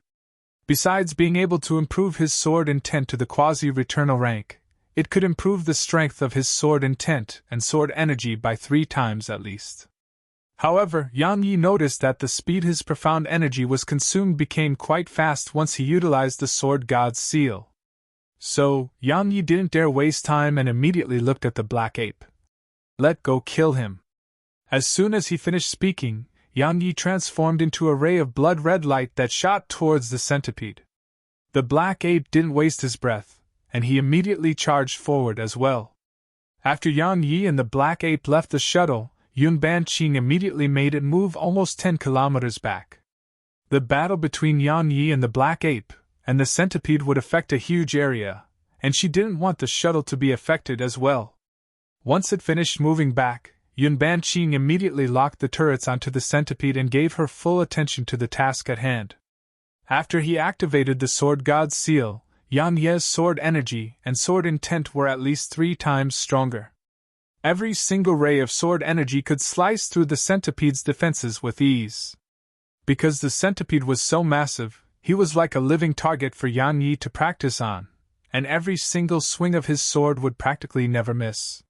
Besides being able to improve his sword intent to the quasi-returnal rank, it could improve the strength of his sword intent and sword energy by 3 times at least. However, Yang Yi noticed that the speed his profound energy was consumed became quite fast once he utilized the sword god's seal. So, Yang Yi didn't dare waste time and immediately looked at the black ape. Let go, kill him. As soon as he finished speaking, Yang Yi transformed into a ray of blood-red light that shot towards the centipede. The black ape didn't waste his breath, and he immediately charged forward as well. After Yang Yi and the black ape left the shuttle, Yun Banqing immediately made it move almost 10 kilometers back. The battle between Yang Yi and the black ape and the centipede would affect a huge area, and she didn't want the shuttle to be affected as well. Once it finished moving back, Yun Banqing immediately locked the turrets onto the centipede and gave her full attention to the task at hand. After he activated the sword god's seal, Yang Ye's sword energy and sword intent were at least 3 times stronger. Every single ray of sword energy could slice through the centipede's defenses with ease. Because the centipede was so massive, he was like a living target for Yang Yi to practice on, and every single swing of his sword would practically never miss.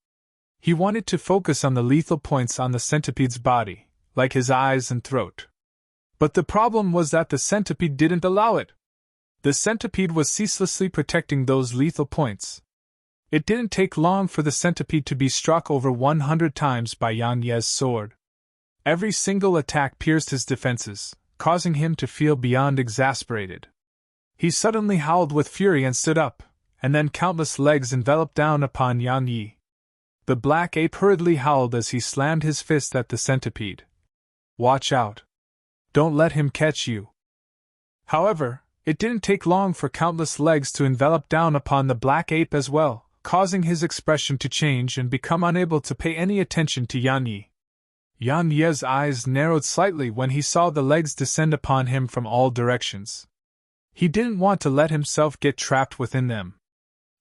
He wanted to focus on the lethal points on the centipede's body, like his eyes and throat. But the problem was that the centipede didn't allow it. The centipede was ceaselessly protecting those lethal points. It didn't take long for the centipede to be struck over 100 times by Yang Ye's sword. Every single attack pierced his defenses, causing him to feel beyond exasperated. He suddenly howled with fury and stood up, and then countless legs enveloped down upon Yang Yi. The black ape hurriedly howled as he slammed his fist at the centipede. Watch out! Don't let him catch you! However, it didn't take long for countless legs to envelop down upon the black ape as well, causing his expression to change and become unable to pay any attention to Yang Yi. Yang Ye's eyes narrowed slightly when he saw the legs descend upon him from all directions. He didn't want to let himself get trapped within them.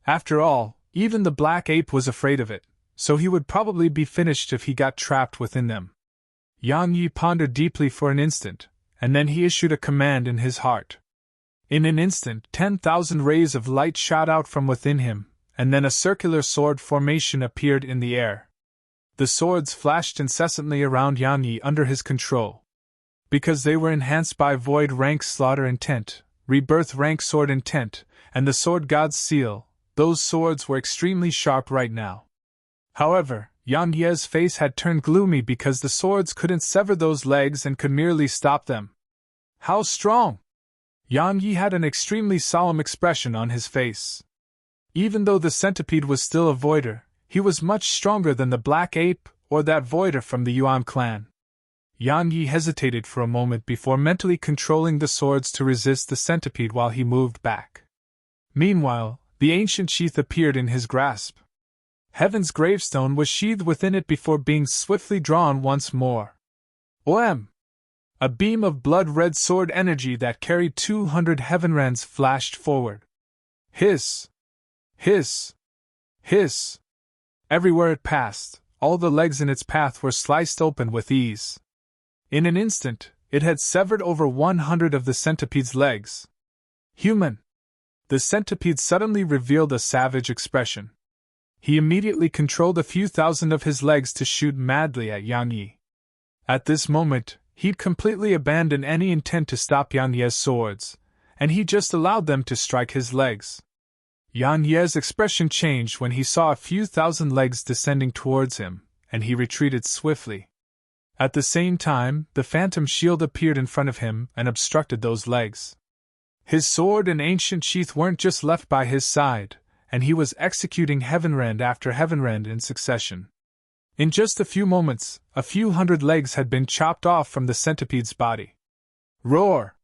After all, even the black ape was afraid of it, so he would probably be finished if he got trapped within them. Yang Yi pondered deeply for an instant, and then he issued a command in his heart. In an instant, 10,000 rays of light shot out from within him, and then a circular sword formation appeared in the air. The swords flashed incessantly around Yang Yi under his control. Because they were enhanced by Void Rank Slaughter Intent, Rebirth Rank Sword Intent, and the Sword God's Seal, those swords were extremely sharp right now. However, Yang Ye's face had turned gloomy because the swords couldn't sever those legs and could merely stop them. How strong! Yang Yi had an extremely solemn expression on his face. Even though the centipede was still a voider, he was much stronger than the black ape or that voider from the Yuan clan. Yang Yi hesitated for a moment before mentally controlling the swords to resist the centipede while he moved back. Meanwhile, the ancient sheath appeared in his grasp. Heaven's gravestone was sheathed within it before being swiftly drawn once more. Oem! A beam of blood-red sword energy that carried 200 heavenrands flashed forward. Hiss! Hiss! Hiss! Everywhere it passed, all the legs in its path were sliced open with ease. In an instant, it had severed over 100 of the centipede's legs. Human! The centipede suddenly revealed a savage expression. He immediately controlled a few thousand of his legs to shoot madly at Yang Yi. At this moment, he'd completely abandoned any intent to stop Yang Ye's swords, and he just allowed them to strike his legs. Yang Ye's expression changed when he saw a few thousand legs descending towards him, and he retreated swiftly. At the same time, the phantom shield appeared in front of him and obstructed those legs. His sword and ancient sheath weren't just left by his side, and he was executing heavenrand after heavenrand in succession. In just a few moments, a few hundred legs had been chopped off from the centipede's body. Roar!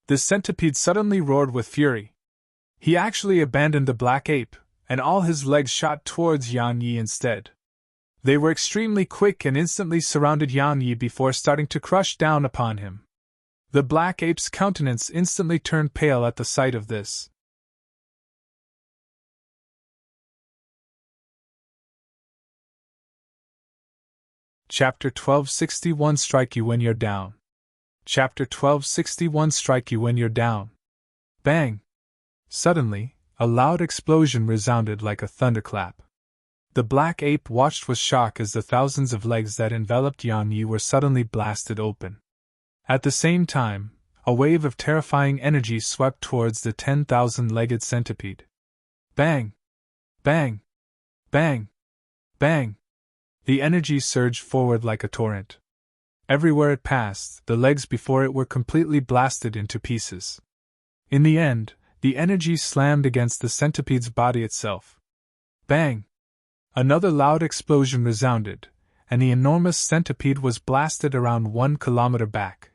The centipede suddenly roared with fury. He actually abandoned the black ape, and all his legs shot towards Yang Yi instead. They were extremely quick and instantly surrounded Yang Yi before starting to crush down upon him. The black ape's countenance instantly turned pale at the sight of this. Chapter 1261 Strike You When You're Down. Chapter 1261 Strike You When You're Down. Bang! Suddenly, a loud explosion resounded like a thunderclap. The black ape watched with shock as the thousands of legs that enveloped Yan Yi were suddenly blasted open. At the same time, a wave of terrifying energy swept towards the 10,000-legged centipede. Bang! Bang! Bang! Bang! The energy surged forward like a torrent. Everywhere it passed, the legs before it were completely blasted into pieces. In the end, the energy slammed against the centipede's body itself. Bang! Another loud explosion resounded, and the enormous centipede was blasted around 1 kilometer back.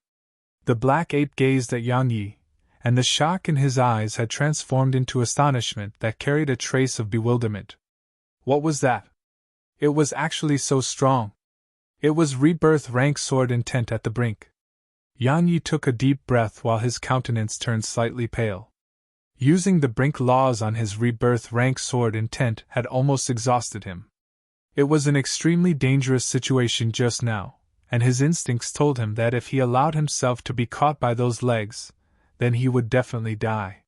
The black ape gazed at Yan Yi, and the shock in his eyes had transformed into astonishment that carried a trace of bewilderment. What was that? It was actually so strong. It was rebirth rank sword intent at the brink. Yan Yi took a deep breath while his countenance turned slightly pale. Using the brink laws on his rebirth rank sword intent had almost exhausted him. It was an extremely dangerous situation just now, and his instincts told him that if he allowed himself to be caught by those legs, then he would definitely die.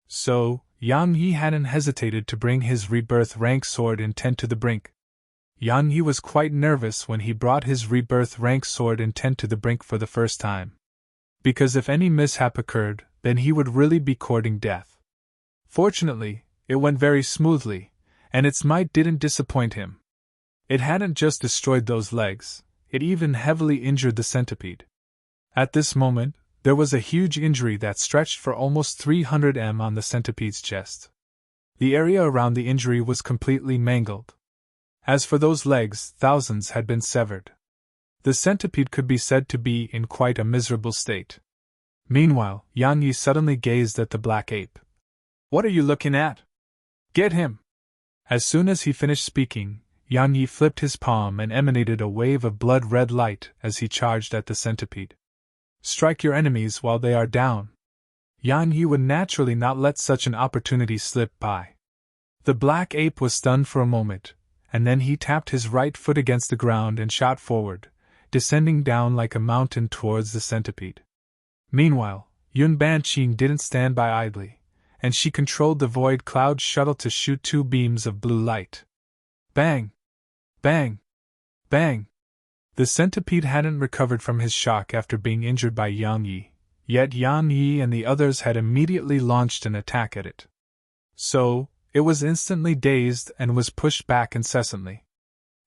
So, Yan Yi hadn't hesitated to bring his rebirth rank sword intent to the brink. Yan Yi was quite nervous when he brought his rebirth rank sword intent to the brink for the first time. Because if any mishap occurred, then he would really be courting death. Fortunately, it went very smoothly, and its might didn't disappoint him. It hadn't just destroyed those legs, it even heavily injured the centipede. At this moment, there was a huge injury that stretched for almost 300 m on the centipede's chest. The area around the injury was completely mangled. As for those legs, thousands had been severed. The centipede could be said to be in quite a miserable state. Meanwhile, Yan Yi suddenly gazed at the black ape. "What are you looking at? Get him!" As soon as he finished speaking, Yan Yi flipped his palm and emanated a wave of blood-red light as he charged at the centipede. "Strike your enemies while they are down." Yan Yi would naturally not let such an opportunity slip by. The black ape was stunned for a moment, and then he tapped his right foot against the ground and shot forward, descending down like a mountain towards the centipede. Meanwhile, Yun Banqing didn't stand by idly, and she controlled the void cloud shuttle to shoot 2 beams of blue light. Bang! Bang! Bang! The centipede hadn't recovered from his shock after being injured by Yan Yi, yet Yan Yi and the others had immediately launched an attack at it. So, it was instantly dazed and was pushed back incessantly.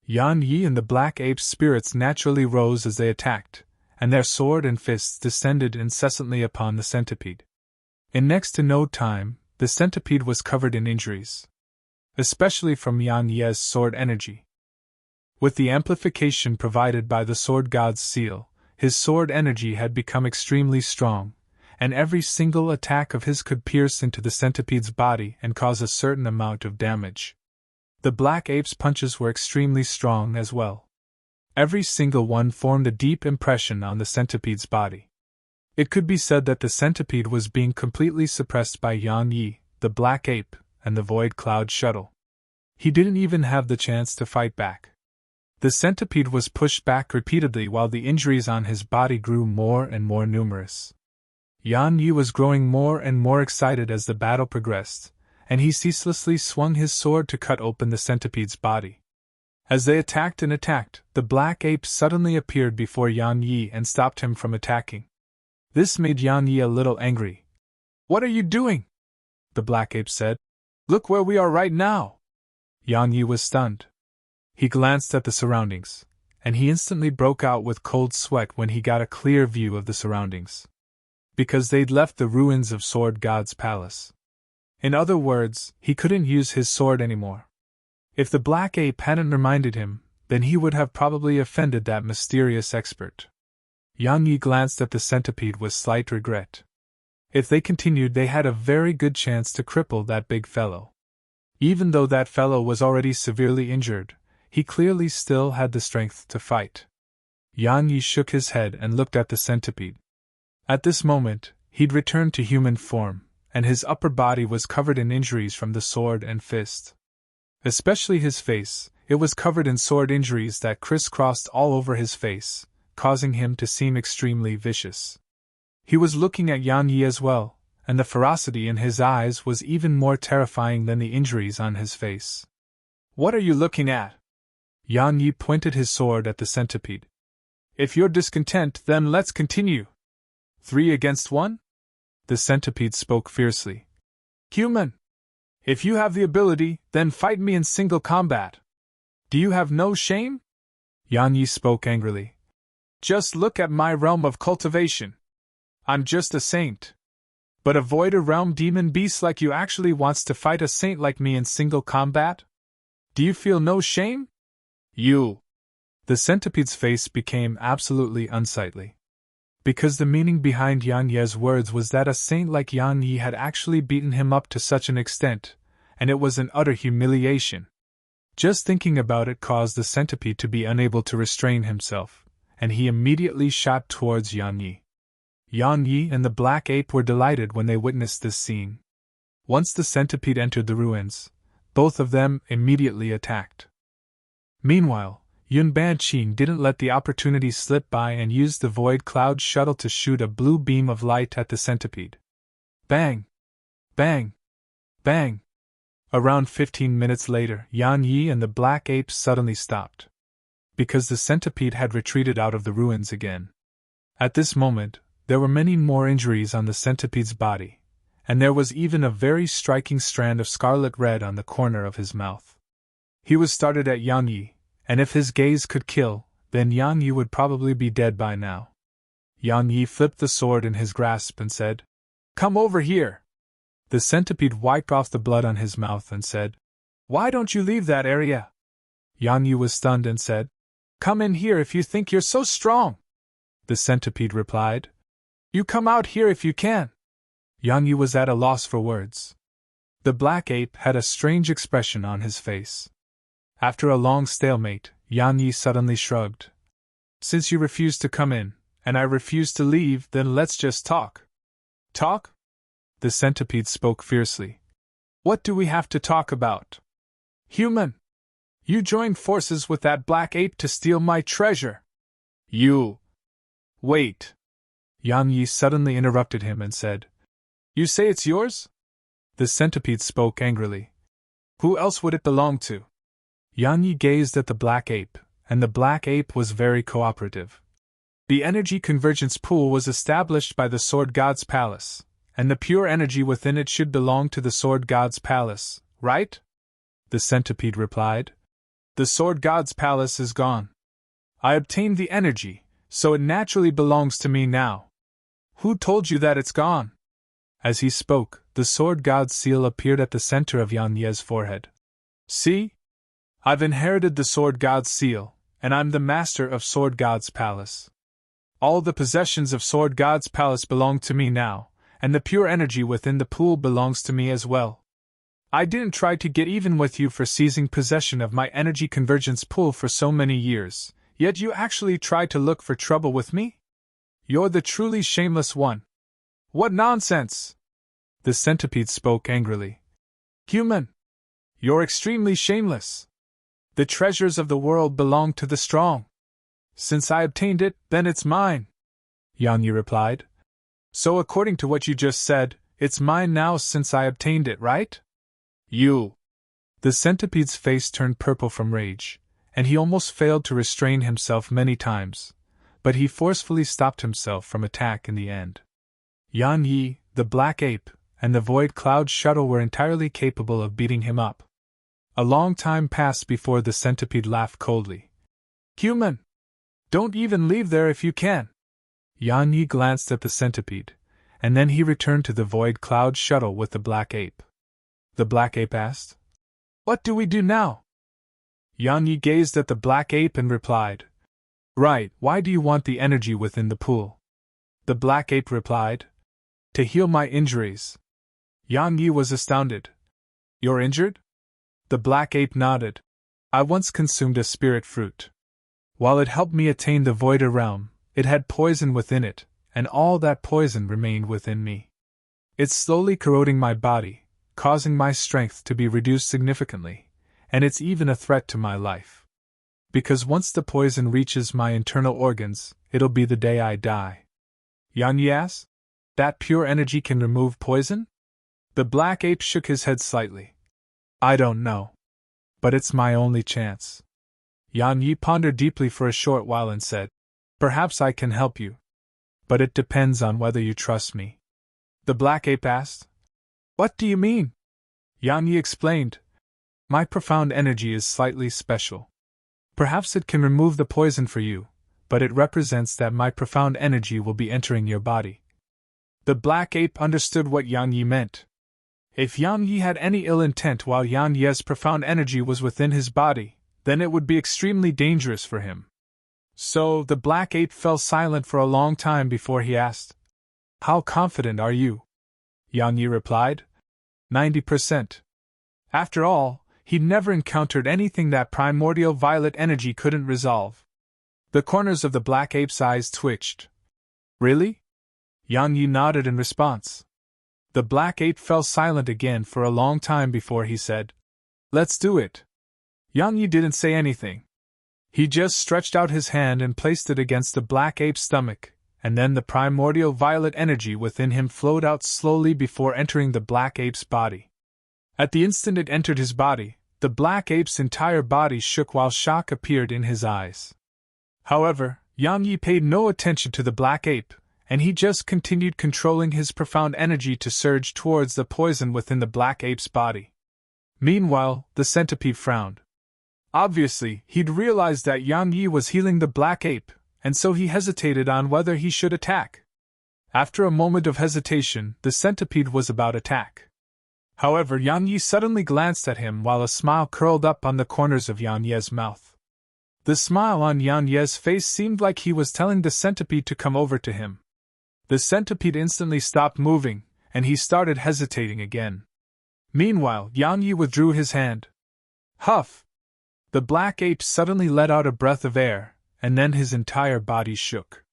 Yan Yi and the black ape's spirits naturally rose as they attacked, and their sword and fists descended incessantly upon the centipede. In next to no time, the centipede was covered in injuries, especially from Yan Yi's sword energy. With the amplification provided by the sword god's seal, his sword energy had become extremely strong, and every single attack of his could pierce into the centipede's body and cause a certain amount of damage. The black ape's punches were extremely strong as well. Every single one formed a deep impression on the centipede's body. It could be said that the centipede was being completely suppressed by Yan Yi, the black ape, and the void cloud shuttle. He didn't even have the chance to fight back. The centipede was pushed back repeatedly while the injuries on his body grew more and more numerous. Yan Yi was growing more and more excited as the battle progressed, and he ceaselessly swung his sword to cut open the centipede's body. As they attacked and attacked, the black ape suddenly appeared before Yan Yi and stopped him from attacking. This made Yan Yi a little angry. "What are you doing?" the black ape said. "Look where we are right now." Yan Yi was stunned. He glanced at the surroundings, and he instantly broke out with cold sweat when he got a clear view of the surroundings. Because they'd left the ruins of Sword God's palace. In other words, he couldn't use his sword anymore. If the black ape hadn't reminded him, then he would have probably offended that mysterious expert. Yan Yi glanced at the centipede with slight regret. If they continued, they had a very good chance to cripple that big fellow. Even though that fellow was already severely injured, he clearly still had the strength to fight. Yan Yi shook his head and looked at the centipede. At this moment, he'd returned to human form, and his upper body was covered in injuries from the sword and fist. Especially his face, it was covered in sword injuries that crisscrossed all over his face, causing him to seem extremely vicious. He was looking at Yan Yi as well, and the ferocity in his eyes was even more terrifying than the injuries on his face. What are you looking at? Yan Yi pointed his sword at the centipede. If you're discontent, then let's continue. 3 against 1? The centipede spoke fiercely. Human! If you have the ability, then fight me in single combat. Do you have no shame? Yan Yi spoke angrily. Just look at my realm of cultivation. I'm just a saint. But a void realm demon beast like you actually wants to fight a saint like me in single combat? Do you feel no shame? You! The centipede's face became absolutely unsightly. Because the meaning behind Yan Ye's words was that a saint like Yan Yi had actually beaten him up to such an extent, and it was an utter humiliation. Just thinking about it caused the centipede to be unable to restrain himself, and he immediately shot towards Yan Yi. Yan Yi and the black ape were delighted when they witnessed this scene. Once the centipede entered the ruins, both of them immediately attacked. Meanwhile, Yun Banqing didn't let the opportunity slip by and used the void cloud shuttle to shoot a blue beam of light at the centipede. Bang! Bang! Bang! Around 15 minutes later, Yan Yi and the black ape suddenly stopped. Because the centipede had retreated out of the ruins again. At this moment, there were many more injuries on the centipede's body, and there was even a very striking strand of scarlet red on the corner of his mouth. He was started at Yan Yi, and if his gaze could kill, then Yan Yi would probably be dead by now. Yan Yi flipped the sword in his grasp and said, "Come over here!" The centipede wiped off the blood on his mouth and said, "Why don't you leave that area?" Yan Yi was stunned and said, "Come in here if you think you're so strong." The centipede replied, "You come out here if you can." Yan Yi was at a loss for words. The black ape had a strange expression on his face. After a long stalemate, Yan Yi suddenly shrugged. "Since you refuse to come in, and I refuse to leave, then let's just talk." "Talk?" The centipede spoke fiercely. "What do we have to talk about? Human! You joined forces with that black ape to steal my treasure. You... Wait." Yan Yi suddenly interrupted him and said, "You say it's yours?" The centipede spoke angrily. "Who else would it belong to?" Yan Yi gazed at the black ape, and the black ape was very cooperative. The energy convergence pool was established by the Sword God's Palace, and the pure energy within it should belong to the Sword God's Palace, right? The centipede replied. "The Sword God's Palace is gone. I obtained the energy, so it naturally belongs to me now." "Who told you that it's gone?" As he spoke, the Sword God's seal appeared at the center of Yan Ye's forehead. "See? I've inherited the Sword God's seal, and I'm the master of Sword God's Palace. All the possessions of Sword God's Palace belong to me now, and the pure energy within the pool belongs to me as well. I didn't try to get even with you for seizing possession of my energy convergence pool for so many years, yet you actually tried to look for trouble with me? You're the truly shameless one." "What nonsense!" The centipede spoke angrily. "Human! You're extremely shameless. The treasures of the world belong to the strong. Since I obtained it, then it's mine," Yan Yi replied. "So according to what you just said, it's mine now since I obtained it, right? You!" The centipede's face turned purple from rage, and he almost failed to restrain himself many times, but he forcefully stopped himself from attack in the end. Yan Yi, the black ape, and the void cloud shuttle were entirely capable of beating him up. A long time passed before the centipede laughed coldly. "Human! Don't even leave there if you can." Yan Yi glanced at the centipede, and then he returned to the void cloud shuttle with the black ape. The black ape asked, "What do we do now?" Yan Yi gazed at the black ape and replied, "Right, why do you want the energy within the pool?" The black ape replied, "To heal my injuries." Yan Yi was astounded. "You're injured?" The black ape nodded. "I once consumed a spirit fruit. While it helped me attain the void realm, it had poison within it, and all that poison remained within me. It's slowly corroding my body, causing my strength to be reduced significantly, and it's even a threat to my life. Because once the poison reaches my internal organs, it'll be the day I die." Yan Yi asked, "That pure energy can remove poison?" The black ape shook his head slightly. "I don't know. But it's my only chance. Yan Yi pondered deeply for a short while and said, Perhaps I can help you. But it depends on whether you trust me. The black ape asked. What do you mean? Yan Yi explained. My profound energy is slightly special. Perhaps it can remove the poison for you, but it represents that my profound energy will be entering your body. The black ape understood what Yan Yi meant. If Yan Yi had any ill intent while Yan Ye's profound energy was within his body, then it would be extremely dangerous for him. So the black ape fell silent for a long time before he asked, How confident are you? Yan Yi replied, 90%. After all, he'd never encountered anything that primordial violet energy couldn't resolve. The corners of the black ape's eyes twitched. Really? Yan Yi nodded in response. The black ape fell silent again for a long time before he said, Let's do it. Yan Yi didn't say anything. He just stretched out his hand and placed it against the black ape's stomach, and then the primordial violet energy within him flowed out slowly before entering the black ape's body. At the instant it entered his body, the black ape's entire body shook while shock appeared in his eyes. However, Yan Yi paid no attention to the black ape, and he just continued controlling his profound energy to surge towards the poison within the black ape's body. Meanwhile, the centipede frowned. Obviously, he'd realized that Yan Yi was healing the black ape, and so he hesitated on whether he should attack. After a moment of hesitation, the centipede was about to attack. However, Yan Yi suddenly glanced at him while a smile curled up on the corners of Yan Ye's mouth. The smile on Yan Ye's face seemed like he was telling the centipede to come over to him. The centipede instantly stopped moving, and he started hesitating again. Meanwhile, Yan Yi withdrew his hand. Huff! The black ape suddenly let out a breath of air, and then his entire body shook.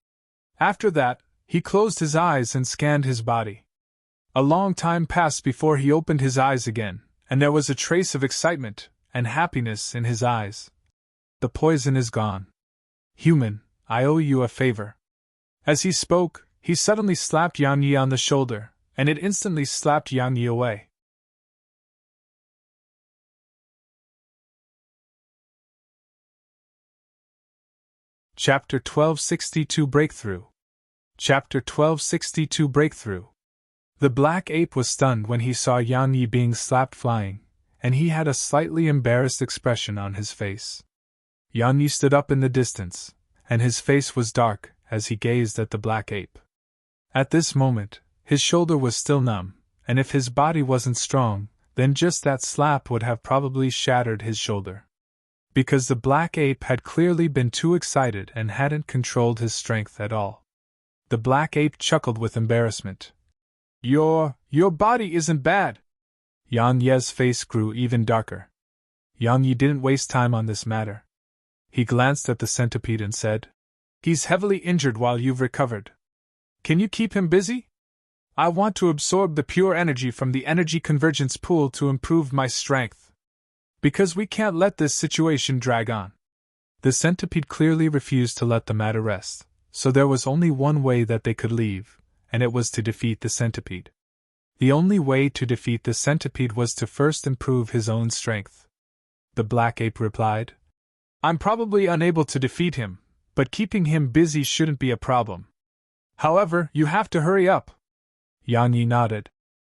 After that, he closed his eyes and scanned his body. A long time passed before he opened his eyes again, and there was a trace of excitement and happiness in his eyes. The poison is gone. Human, I owe you a favor. As he spoke, he suddenly slapped Yan Yi on the shoulder, and it instantly slapped Yan Yi away. Chapter 1262 Breakthrough. Chapter 1262 Breakthrough. The black ape was stunned when he saw Yan Yi being slapped flying, and he had a slightly embarrassed expression on his face. Yan Yi stood up in the distance, and his face was dark as he gazed at the black ape. At this moment, his shoulder was still numb, and if his body wasn't strong, then just that slap would have probably shattered his shoulder. Because the black ape had clearly been too excited and hadn't controlled his strength at all. The black ape chuckled with embarrassment. Your body isn't bad. Yan Ye's face grew even darker. Yan Yi didn't waste time on this matter. He glanced at the centipede and said, He's heavily injured while you've recovered. Can you keep him busy? I want to absorb the pure energy from the energy convergence pool to improve my strength. Because we can't let this situation drag on. The centipede clearly refused to let the matter rest, so there was only one way that they could leave, and it was to defeat the centipede. The only way to defeat the centipede was to first improve his own strength. The black ape replied, I'm probably unable to defeat him, but keeping him busy shouldn't be a problem. However, you have to hurry up. Yan Yi nodded.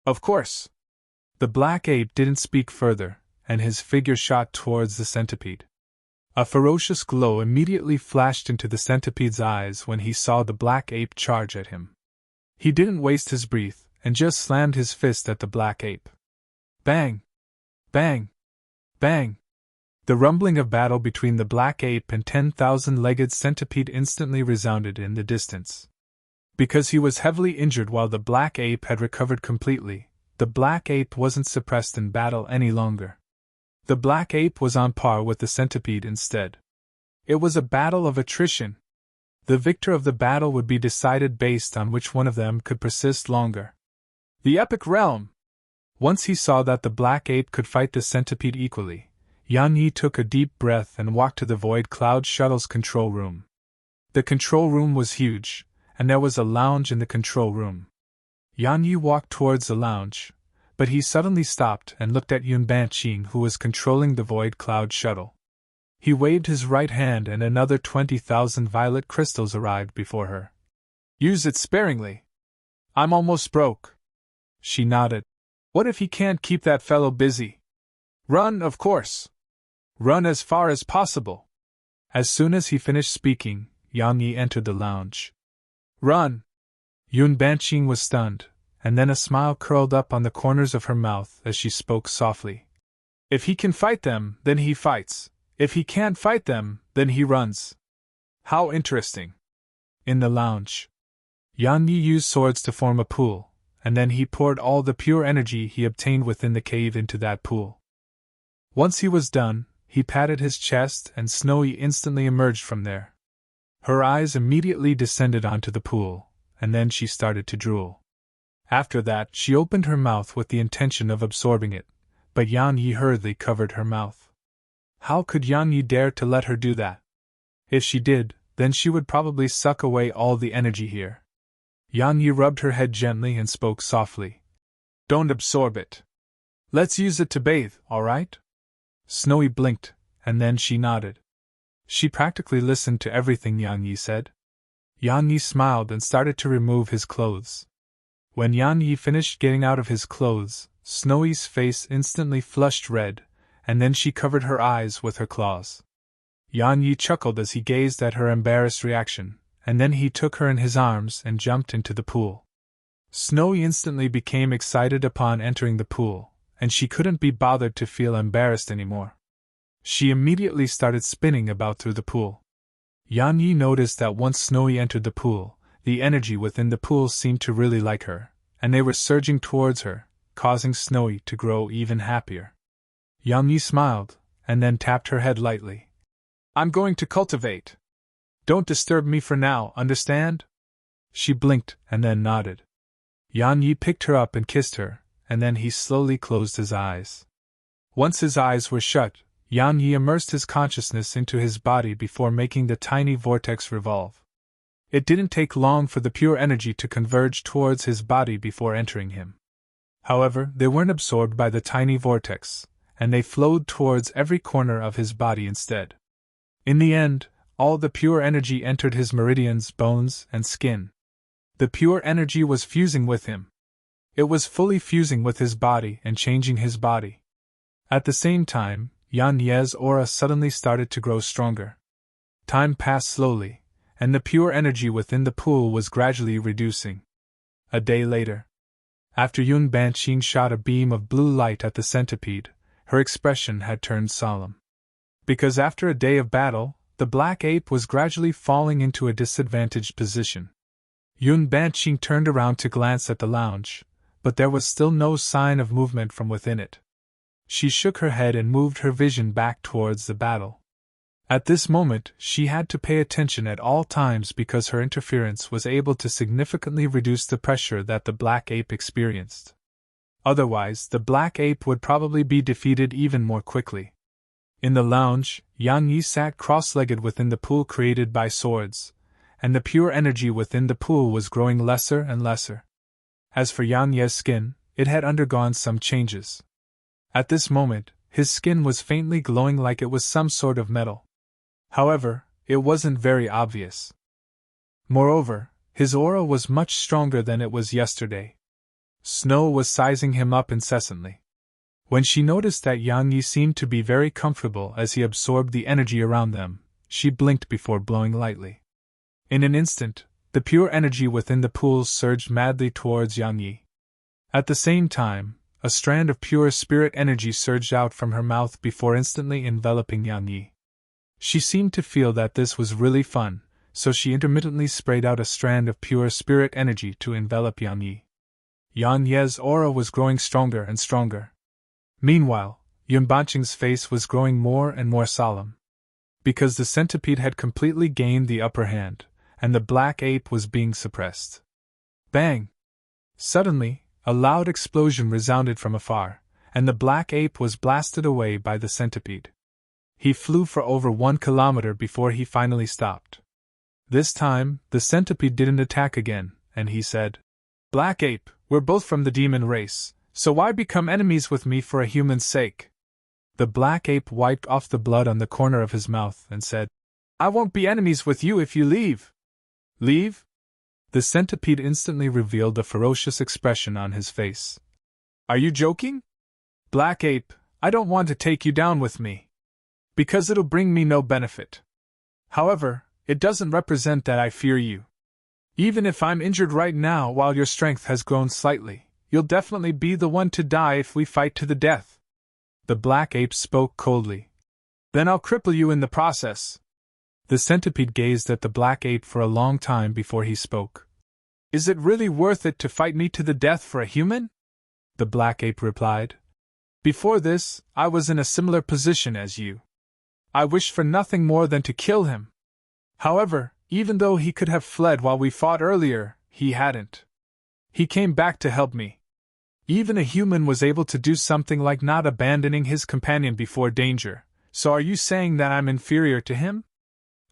Of course. The black ape didn't speak further, and his figure shot towards the centipede. A ferocious glow immediately flashed into the centipede's eyes when he saw the black ape charge at him. He didn't waste his breath, and just slammed his fist at the black ape. Bang! Bang! Bang! The rumbling of battle between the black ape and 10,000-legged centipede instantly resounded in the distance. Because he was heavily injured while the black ape had recovered completely, the black ape wasn't suppressed in battle any longer. The black ape was on par with the centipede instead. It was a battle of attrition. The victor of the battle would be decided based on which one of them could persist longer. The epic realm! Once he saw that the black ape could fight the centipede equally, Yan Yi took a deep breath and walked to the Void Cloud Shuttle's control room. The control room was huge, and there was a lounge in the control room. Yan Yi walked towards the lounge. but he suddenly stopped and looked at Yun Banqing, who was controlling the void cloud shuttle. He waved his right hand and another 20,000 violet crystals arrived before her. Use it sparingly. I'm almost broke. She nodded. What if he can't keep that fellow busy? Run, of course. Run as far as possible. As soon as he finished speaking, Yang Yi entered the lounge. Run! Yun Banqing was stunned, and then a smile curled up on the corners of her mouth as she spoke softly. If he can fight them, then he fights. If he can't fight them, then he runs. How interesting. In the lounge, Yang Yi used swords to form a pool, and then he poured all the pure energy he obtained within the cave into that pool. Once he was done, he patted his chest and Snowy instantly emerged from there. Her eyes immediately descended onto the pool, and then she started to drool. After that, she opened her mouth with the intention of absorbing it, but Yang Yi hurriedly covered her mouth. How could Yang Yi dare to let her do that? If she did, then she would probably suck away all the energy here. Yang Yi rubbed her head gently and spoke softly. Don't absorb it. Let's use it to bathe, all right? Snowy blinked, and then she nodded. She practically listened to everything Yang Yi said. Yang Yi smiled and started to remove his clothes. When Yang Yi finished getting out of his clothes, Snowy's face instantly flushed red, and then she covered her eyes with her claws. Yang Yi chuckled as he gazed at her embarrassed reaction, and then he took her in his arms and jumped into the pool. Snowy instantly became excited upon entering the pool, and she couldn't be bothered to feel embarrassed anymore. She immediately started spinning about through the pool. Yang Yi noticed that once Snowy entered the pool, the energy within the pool seemed to really like her, and they were surging towards her, causing Snowy to grow even happier. Yang Yi smiled, and then tapped her head lightly. I'm going to cultivate. Don't disturb me for now, understand? She blinked, and then nodded. Yang Yi picked her up and kissed her, and then he slowly closed his eyes. Once his eyes were shut, Yang Yi immersed his consciousness into his body before making the tiny vortex revolve. It didn't take long for the pure energy to converge towards his body before entering him. However, they weren't absorbed by the tiny vortex, and they flowed towards every corner of his body instead. In the end, all the pure energy entered his meridians, bones, and skin. The pure energy was fusing with him. It was fully fusing with his body and changing his body. At the same time, Yan Ye's aura suddenly started to grow stronger. Time passed slowly, and the pure energy within the pool was gradually reducing. A day later, after Yun Banqing shot a beam of blue light at the centipede, her expression had turned solemn. Because after a day of battle, the black ape was gradually falling into a disadvantaged position. Yun Banqing turned around to glance at the lounge, but there was still no sign of movement from within it. She shook her head and moved her vision back towards the battle. At this moment, she had to pay attention at all times because her interference was able to significantly reduce the pressure that the black ape experienced. Otherwise, the black ape would probably be defeated even more quickly. In the lounge, Yang Yi sat cross-legged within the pool created by swords, and the pure energy within the pool was growing lesser and lesser. As for Yang Ye's skin, it had undergone some changes. At this moment, his skin was faintly glowing like it was some sort of metal. However, it wasn't very obvious. Moreover, his aura was much stronger than it was yesterday. Snow was sizing him up incessantly. When she noticed that Yang Yi seemed to be very comfortable as he absorbed the energy around them, she blinked before blowing lightly. In an instant, the pure energy within the pool surged madly towards Yang Yi. At the same time, a strand of pure spirit energy surged out from her mouth before instantly enveloping Yang Yi. She seemed to feel that this was really fun, so she intermittently sprayed out a strand of pure spirit energy to envelop Yang Yi. Yang Ye's aura was growing stronger and stronger. Meanwhile, Yun Banqing's face was growing more and more solemn. Because the centipede had completely gained the upper hand, and the black ape was being suppressed. Bang! Suddenly, a loud explosion resounded from afar, and the black ape was blasted away by the centipede. He flew for over 1 kilometer before he finally stopped. This time, the centipede didn't attack again, and he said, "Black ape, we're both from the demon race, So why become enemies with me for a human's sake? The black ape wiped off the blood on the corner of his mouth and said, I won't be enemies with you if you leave. Leave? The centipede instantly revealed a ferocious expression on his face. Are you joking? Black ape, I don't want to take you down with me. Because it'll bring me no benefit. However, it doesn't represent that I fear you. Even if I'm injured right now while your strength has grown slightly, you'll definitely be the one to die if we fight to the death. The black ape spoke coldly. Then I'll cripple you in the process. The centipede gazed at the black ape for a long time before he spoke. Is it really worth it to fight me to the death for a human? The black ape replied. Before this, I was in a similar position as you. I wished for nothing more than to kill him. However, even though he could have fled while we fought earlier, he hadn't. He came back to help me. Even a human was able to do something like not abandoning his companion before danger, so are you saying that I'm inferior to him?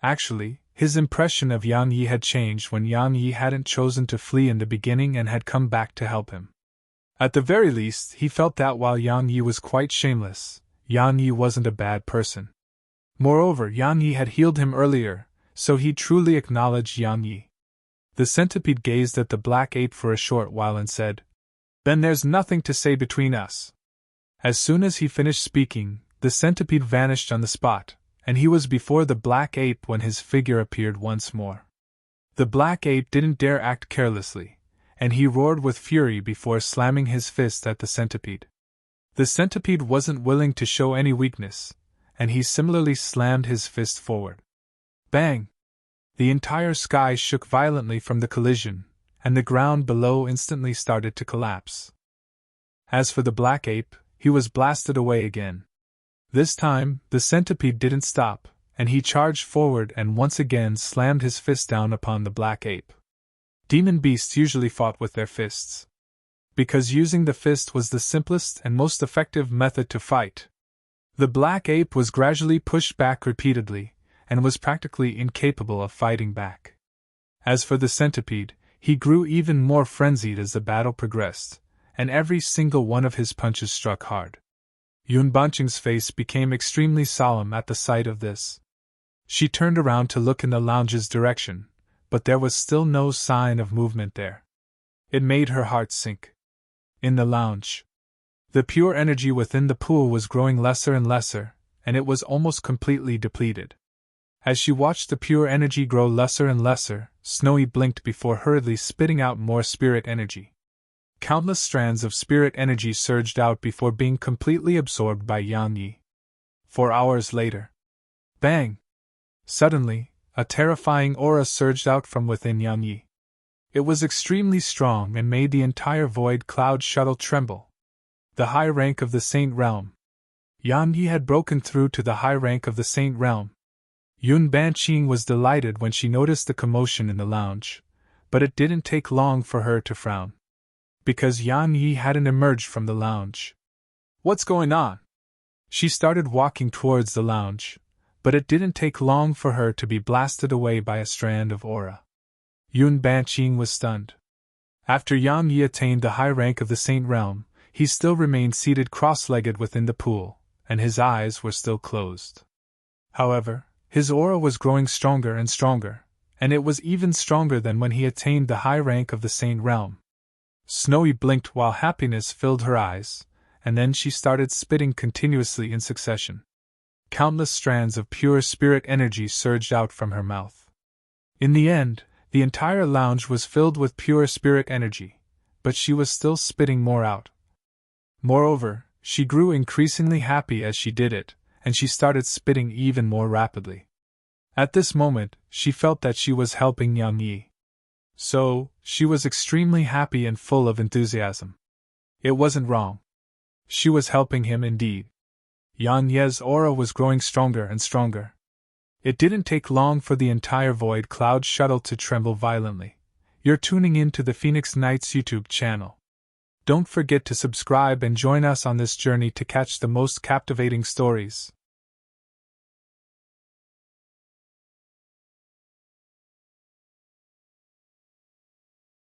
Actually, his impression of Yang Yi had changed when Yang Yi hadn't chosen to flee in the beginning and had come back to help him. At the very least, he felt that while Yang Yi was quite shameless, Yang Yi wasn't a bad person. Moreover, Yang Yi had healed him earlier, so he truly acknowledged Yang Yi. The centipede gazed at the black ape for a short while and said, Then there's nothing to say between us. As soon as he finished speaking, the centipede vanished on the spot, and he was before the black ape when his figure appeared once more. The black ape didn't dare act carelessly, and he roared with fury before slamming his fist at the centipede. The centipede wasn't willing to show any weakness, and he similarly slammed his fist forward. Bang! The entire sky shook violently from the collision, and the ground below instantly started to collapse. As for the black ape, he was blasted away again. This time, the centipede didn't stop, and he charged forward and once again slammed his fist down upon the black ape. Demon beasts usually fought with their fists, because using the fist was the simplest and most effective method to fight. The black ape was gradually pushed back repeatedly, and was practically incapable of fighting back. As for the centipede, he grew even more frenzied as the battle progressed, and every single one of his punches struck hard. Yun Banqing's face became extremely solemn at the sight of this. She turned around to look in the lounge's direction, but there was still no sign of movement there. It made her heart sink. In the lounge, the pure energy within the pool was growing lesser and lesser, and it was almost completely depleted. As she watched the pure energy grow lesser and lesser, Snowy blinked before hurriedly spitting out more spirit energy. Countless strands of spirit energy surged out before being completely absorbed by Yang Yi. 4 hours later. Bang! Suddenly, a terrifying aura surged out from within Yang Yi. It was extremely strong and made the entire void cloud shuttle tremble. The high rank of the Saint Realm. Yang Yi had broken through to the high rank of the Saint Realm. Yun Banqing was delighted when she noticed the commotion in the lounge, but it didn't take long for her to frown. Because Yang Yi hadn't emerged from the lounge. What's going on? She started walking towards the lounge, but it didn't take long for her to be blasted away by a strand of aura. Yun Banqing was stunned. After Yang Yi attained the high rank of the Saint Realm, he still remained seated cross-legged within the pool, and his eyes were still closed. However, his aura was growing stronger and stronger, and it was even stronger than when he attained the high rank of the Saint Realm. Snowy blinked while happiness filled her eyes, and then she started spitting continuously in succession. Countless strands of pure spirit energy surged out from her mouth. In the end, the entire lounge was filled with pure spirit energy, but she was still spitting more out. Moreover, she grew increasingly happy as she did it, and she started spitting even more rapidly. At this moment, she felt that she was helping Yang Yi. So, she was extremely happy and full of enthusiasm. It wasn't wrong. She was helping him indeed. Yang Ye's aura was growing stronger and stronger. It didn't take long for the entire void cloud shuttle to tremble violently. You're tuning in to the Phoenix Knights YouTube channel. Don't forget to subscribe and join us on this journey to catch the most captivating stories.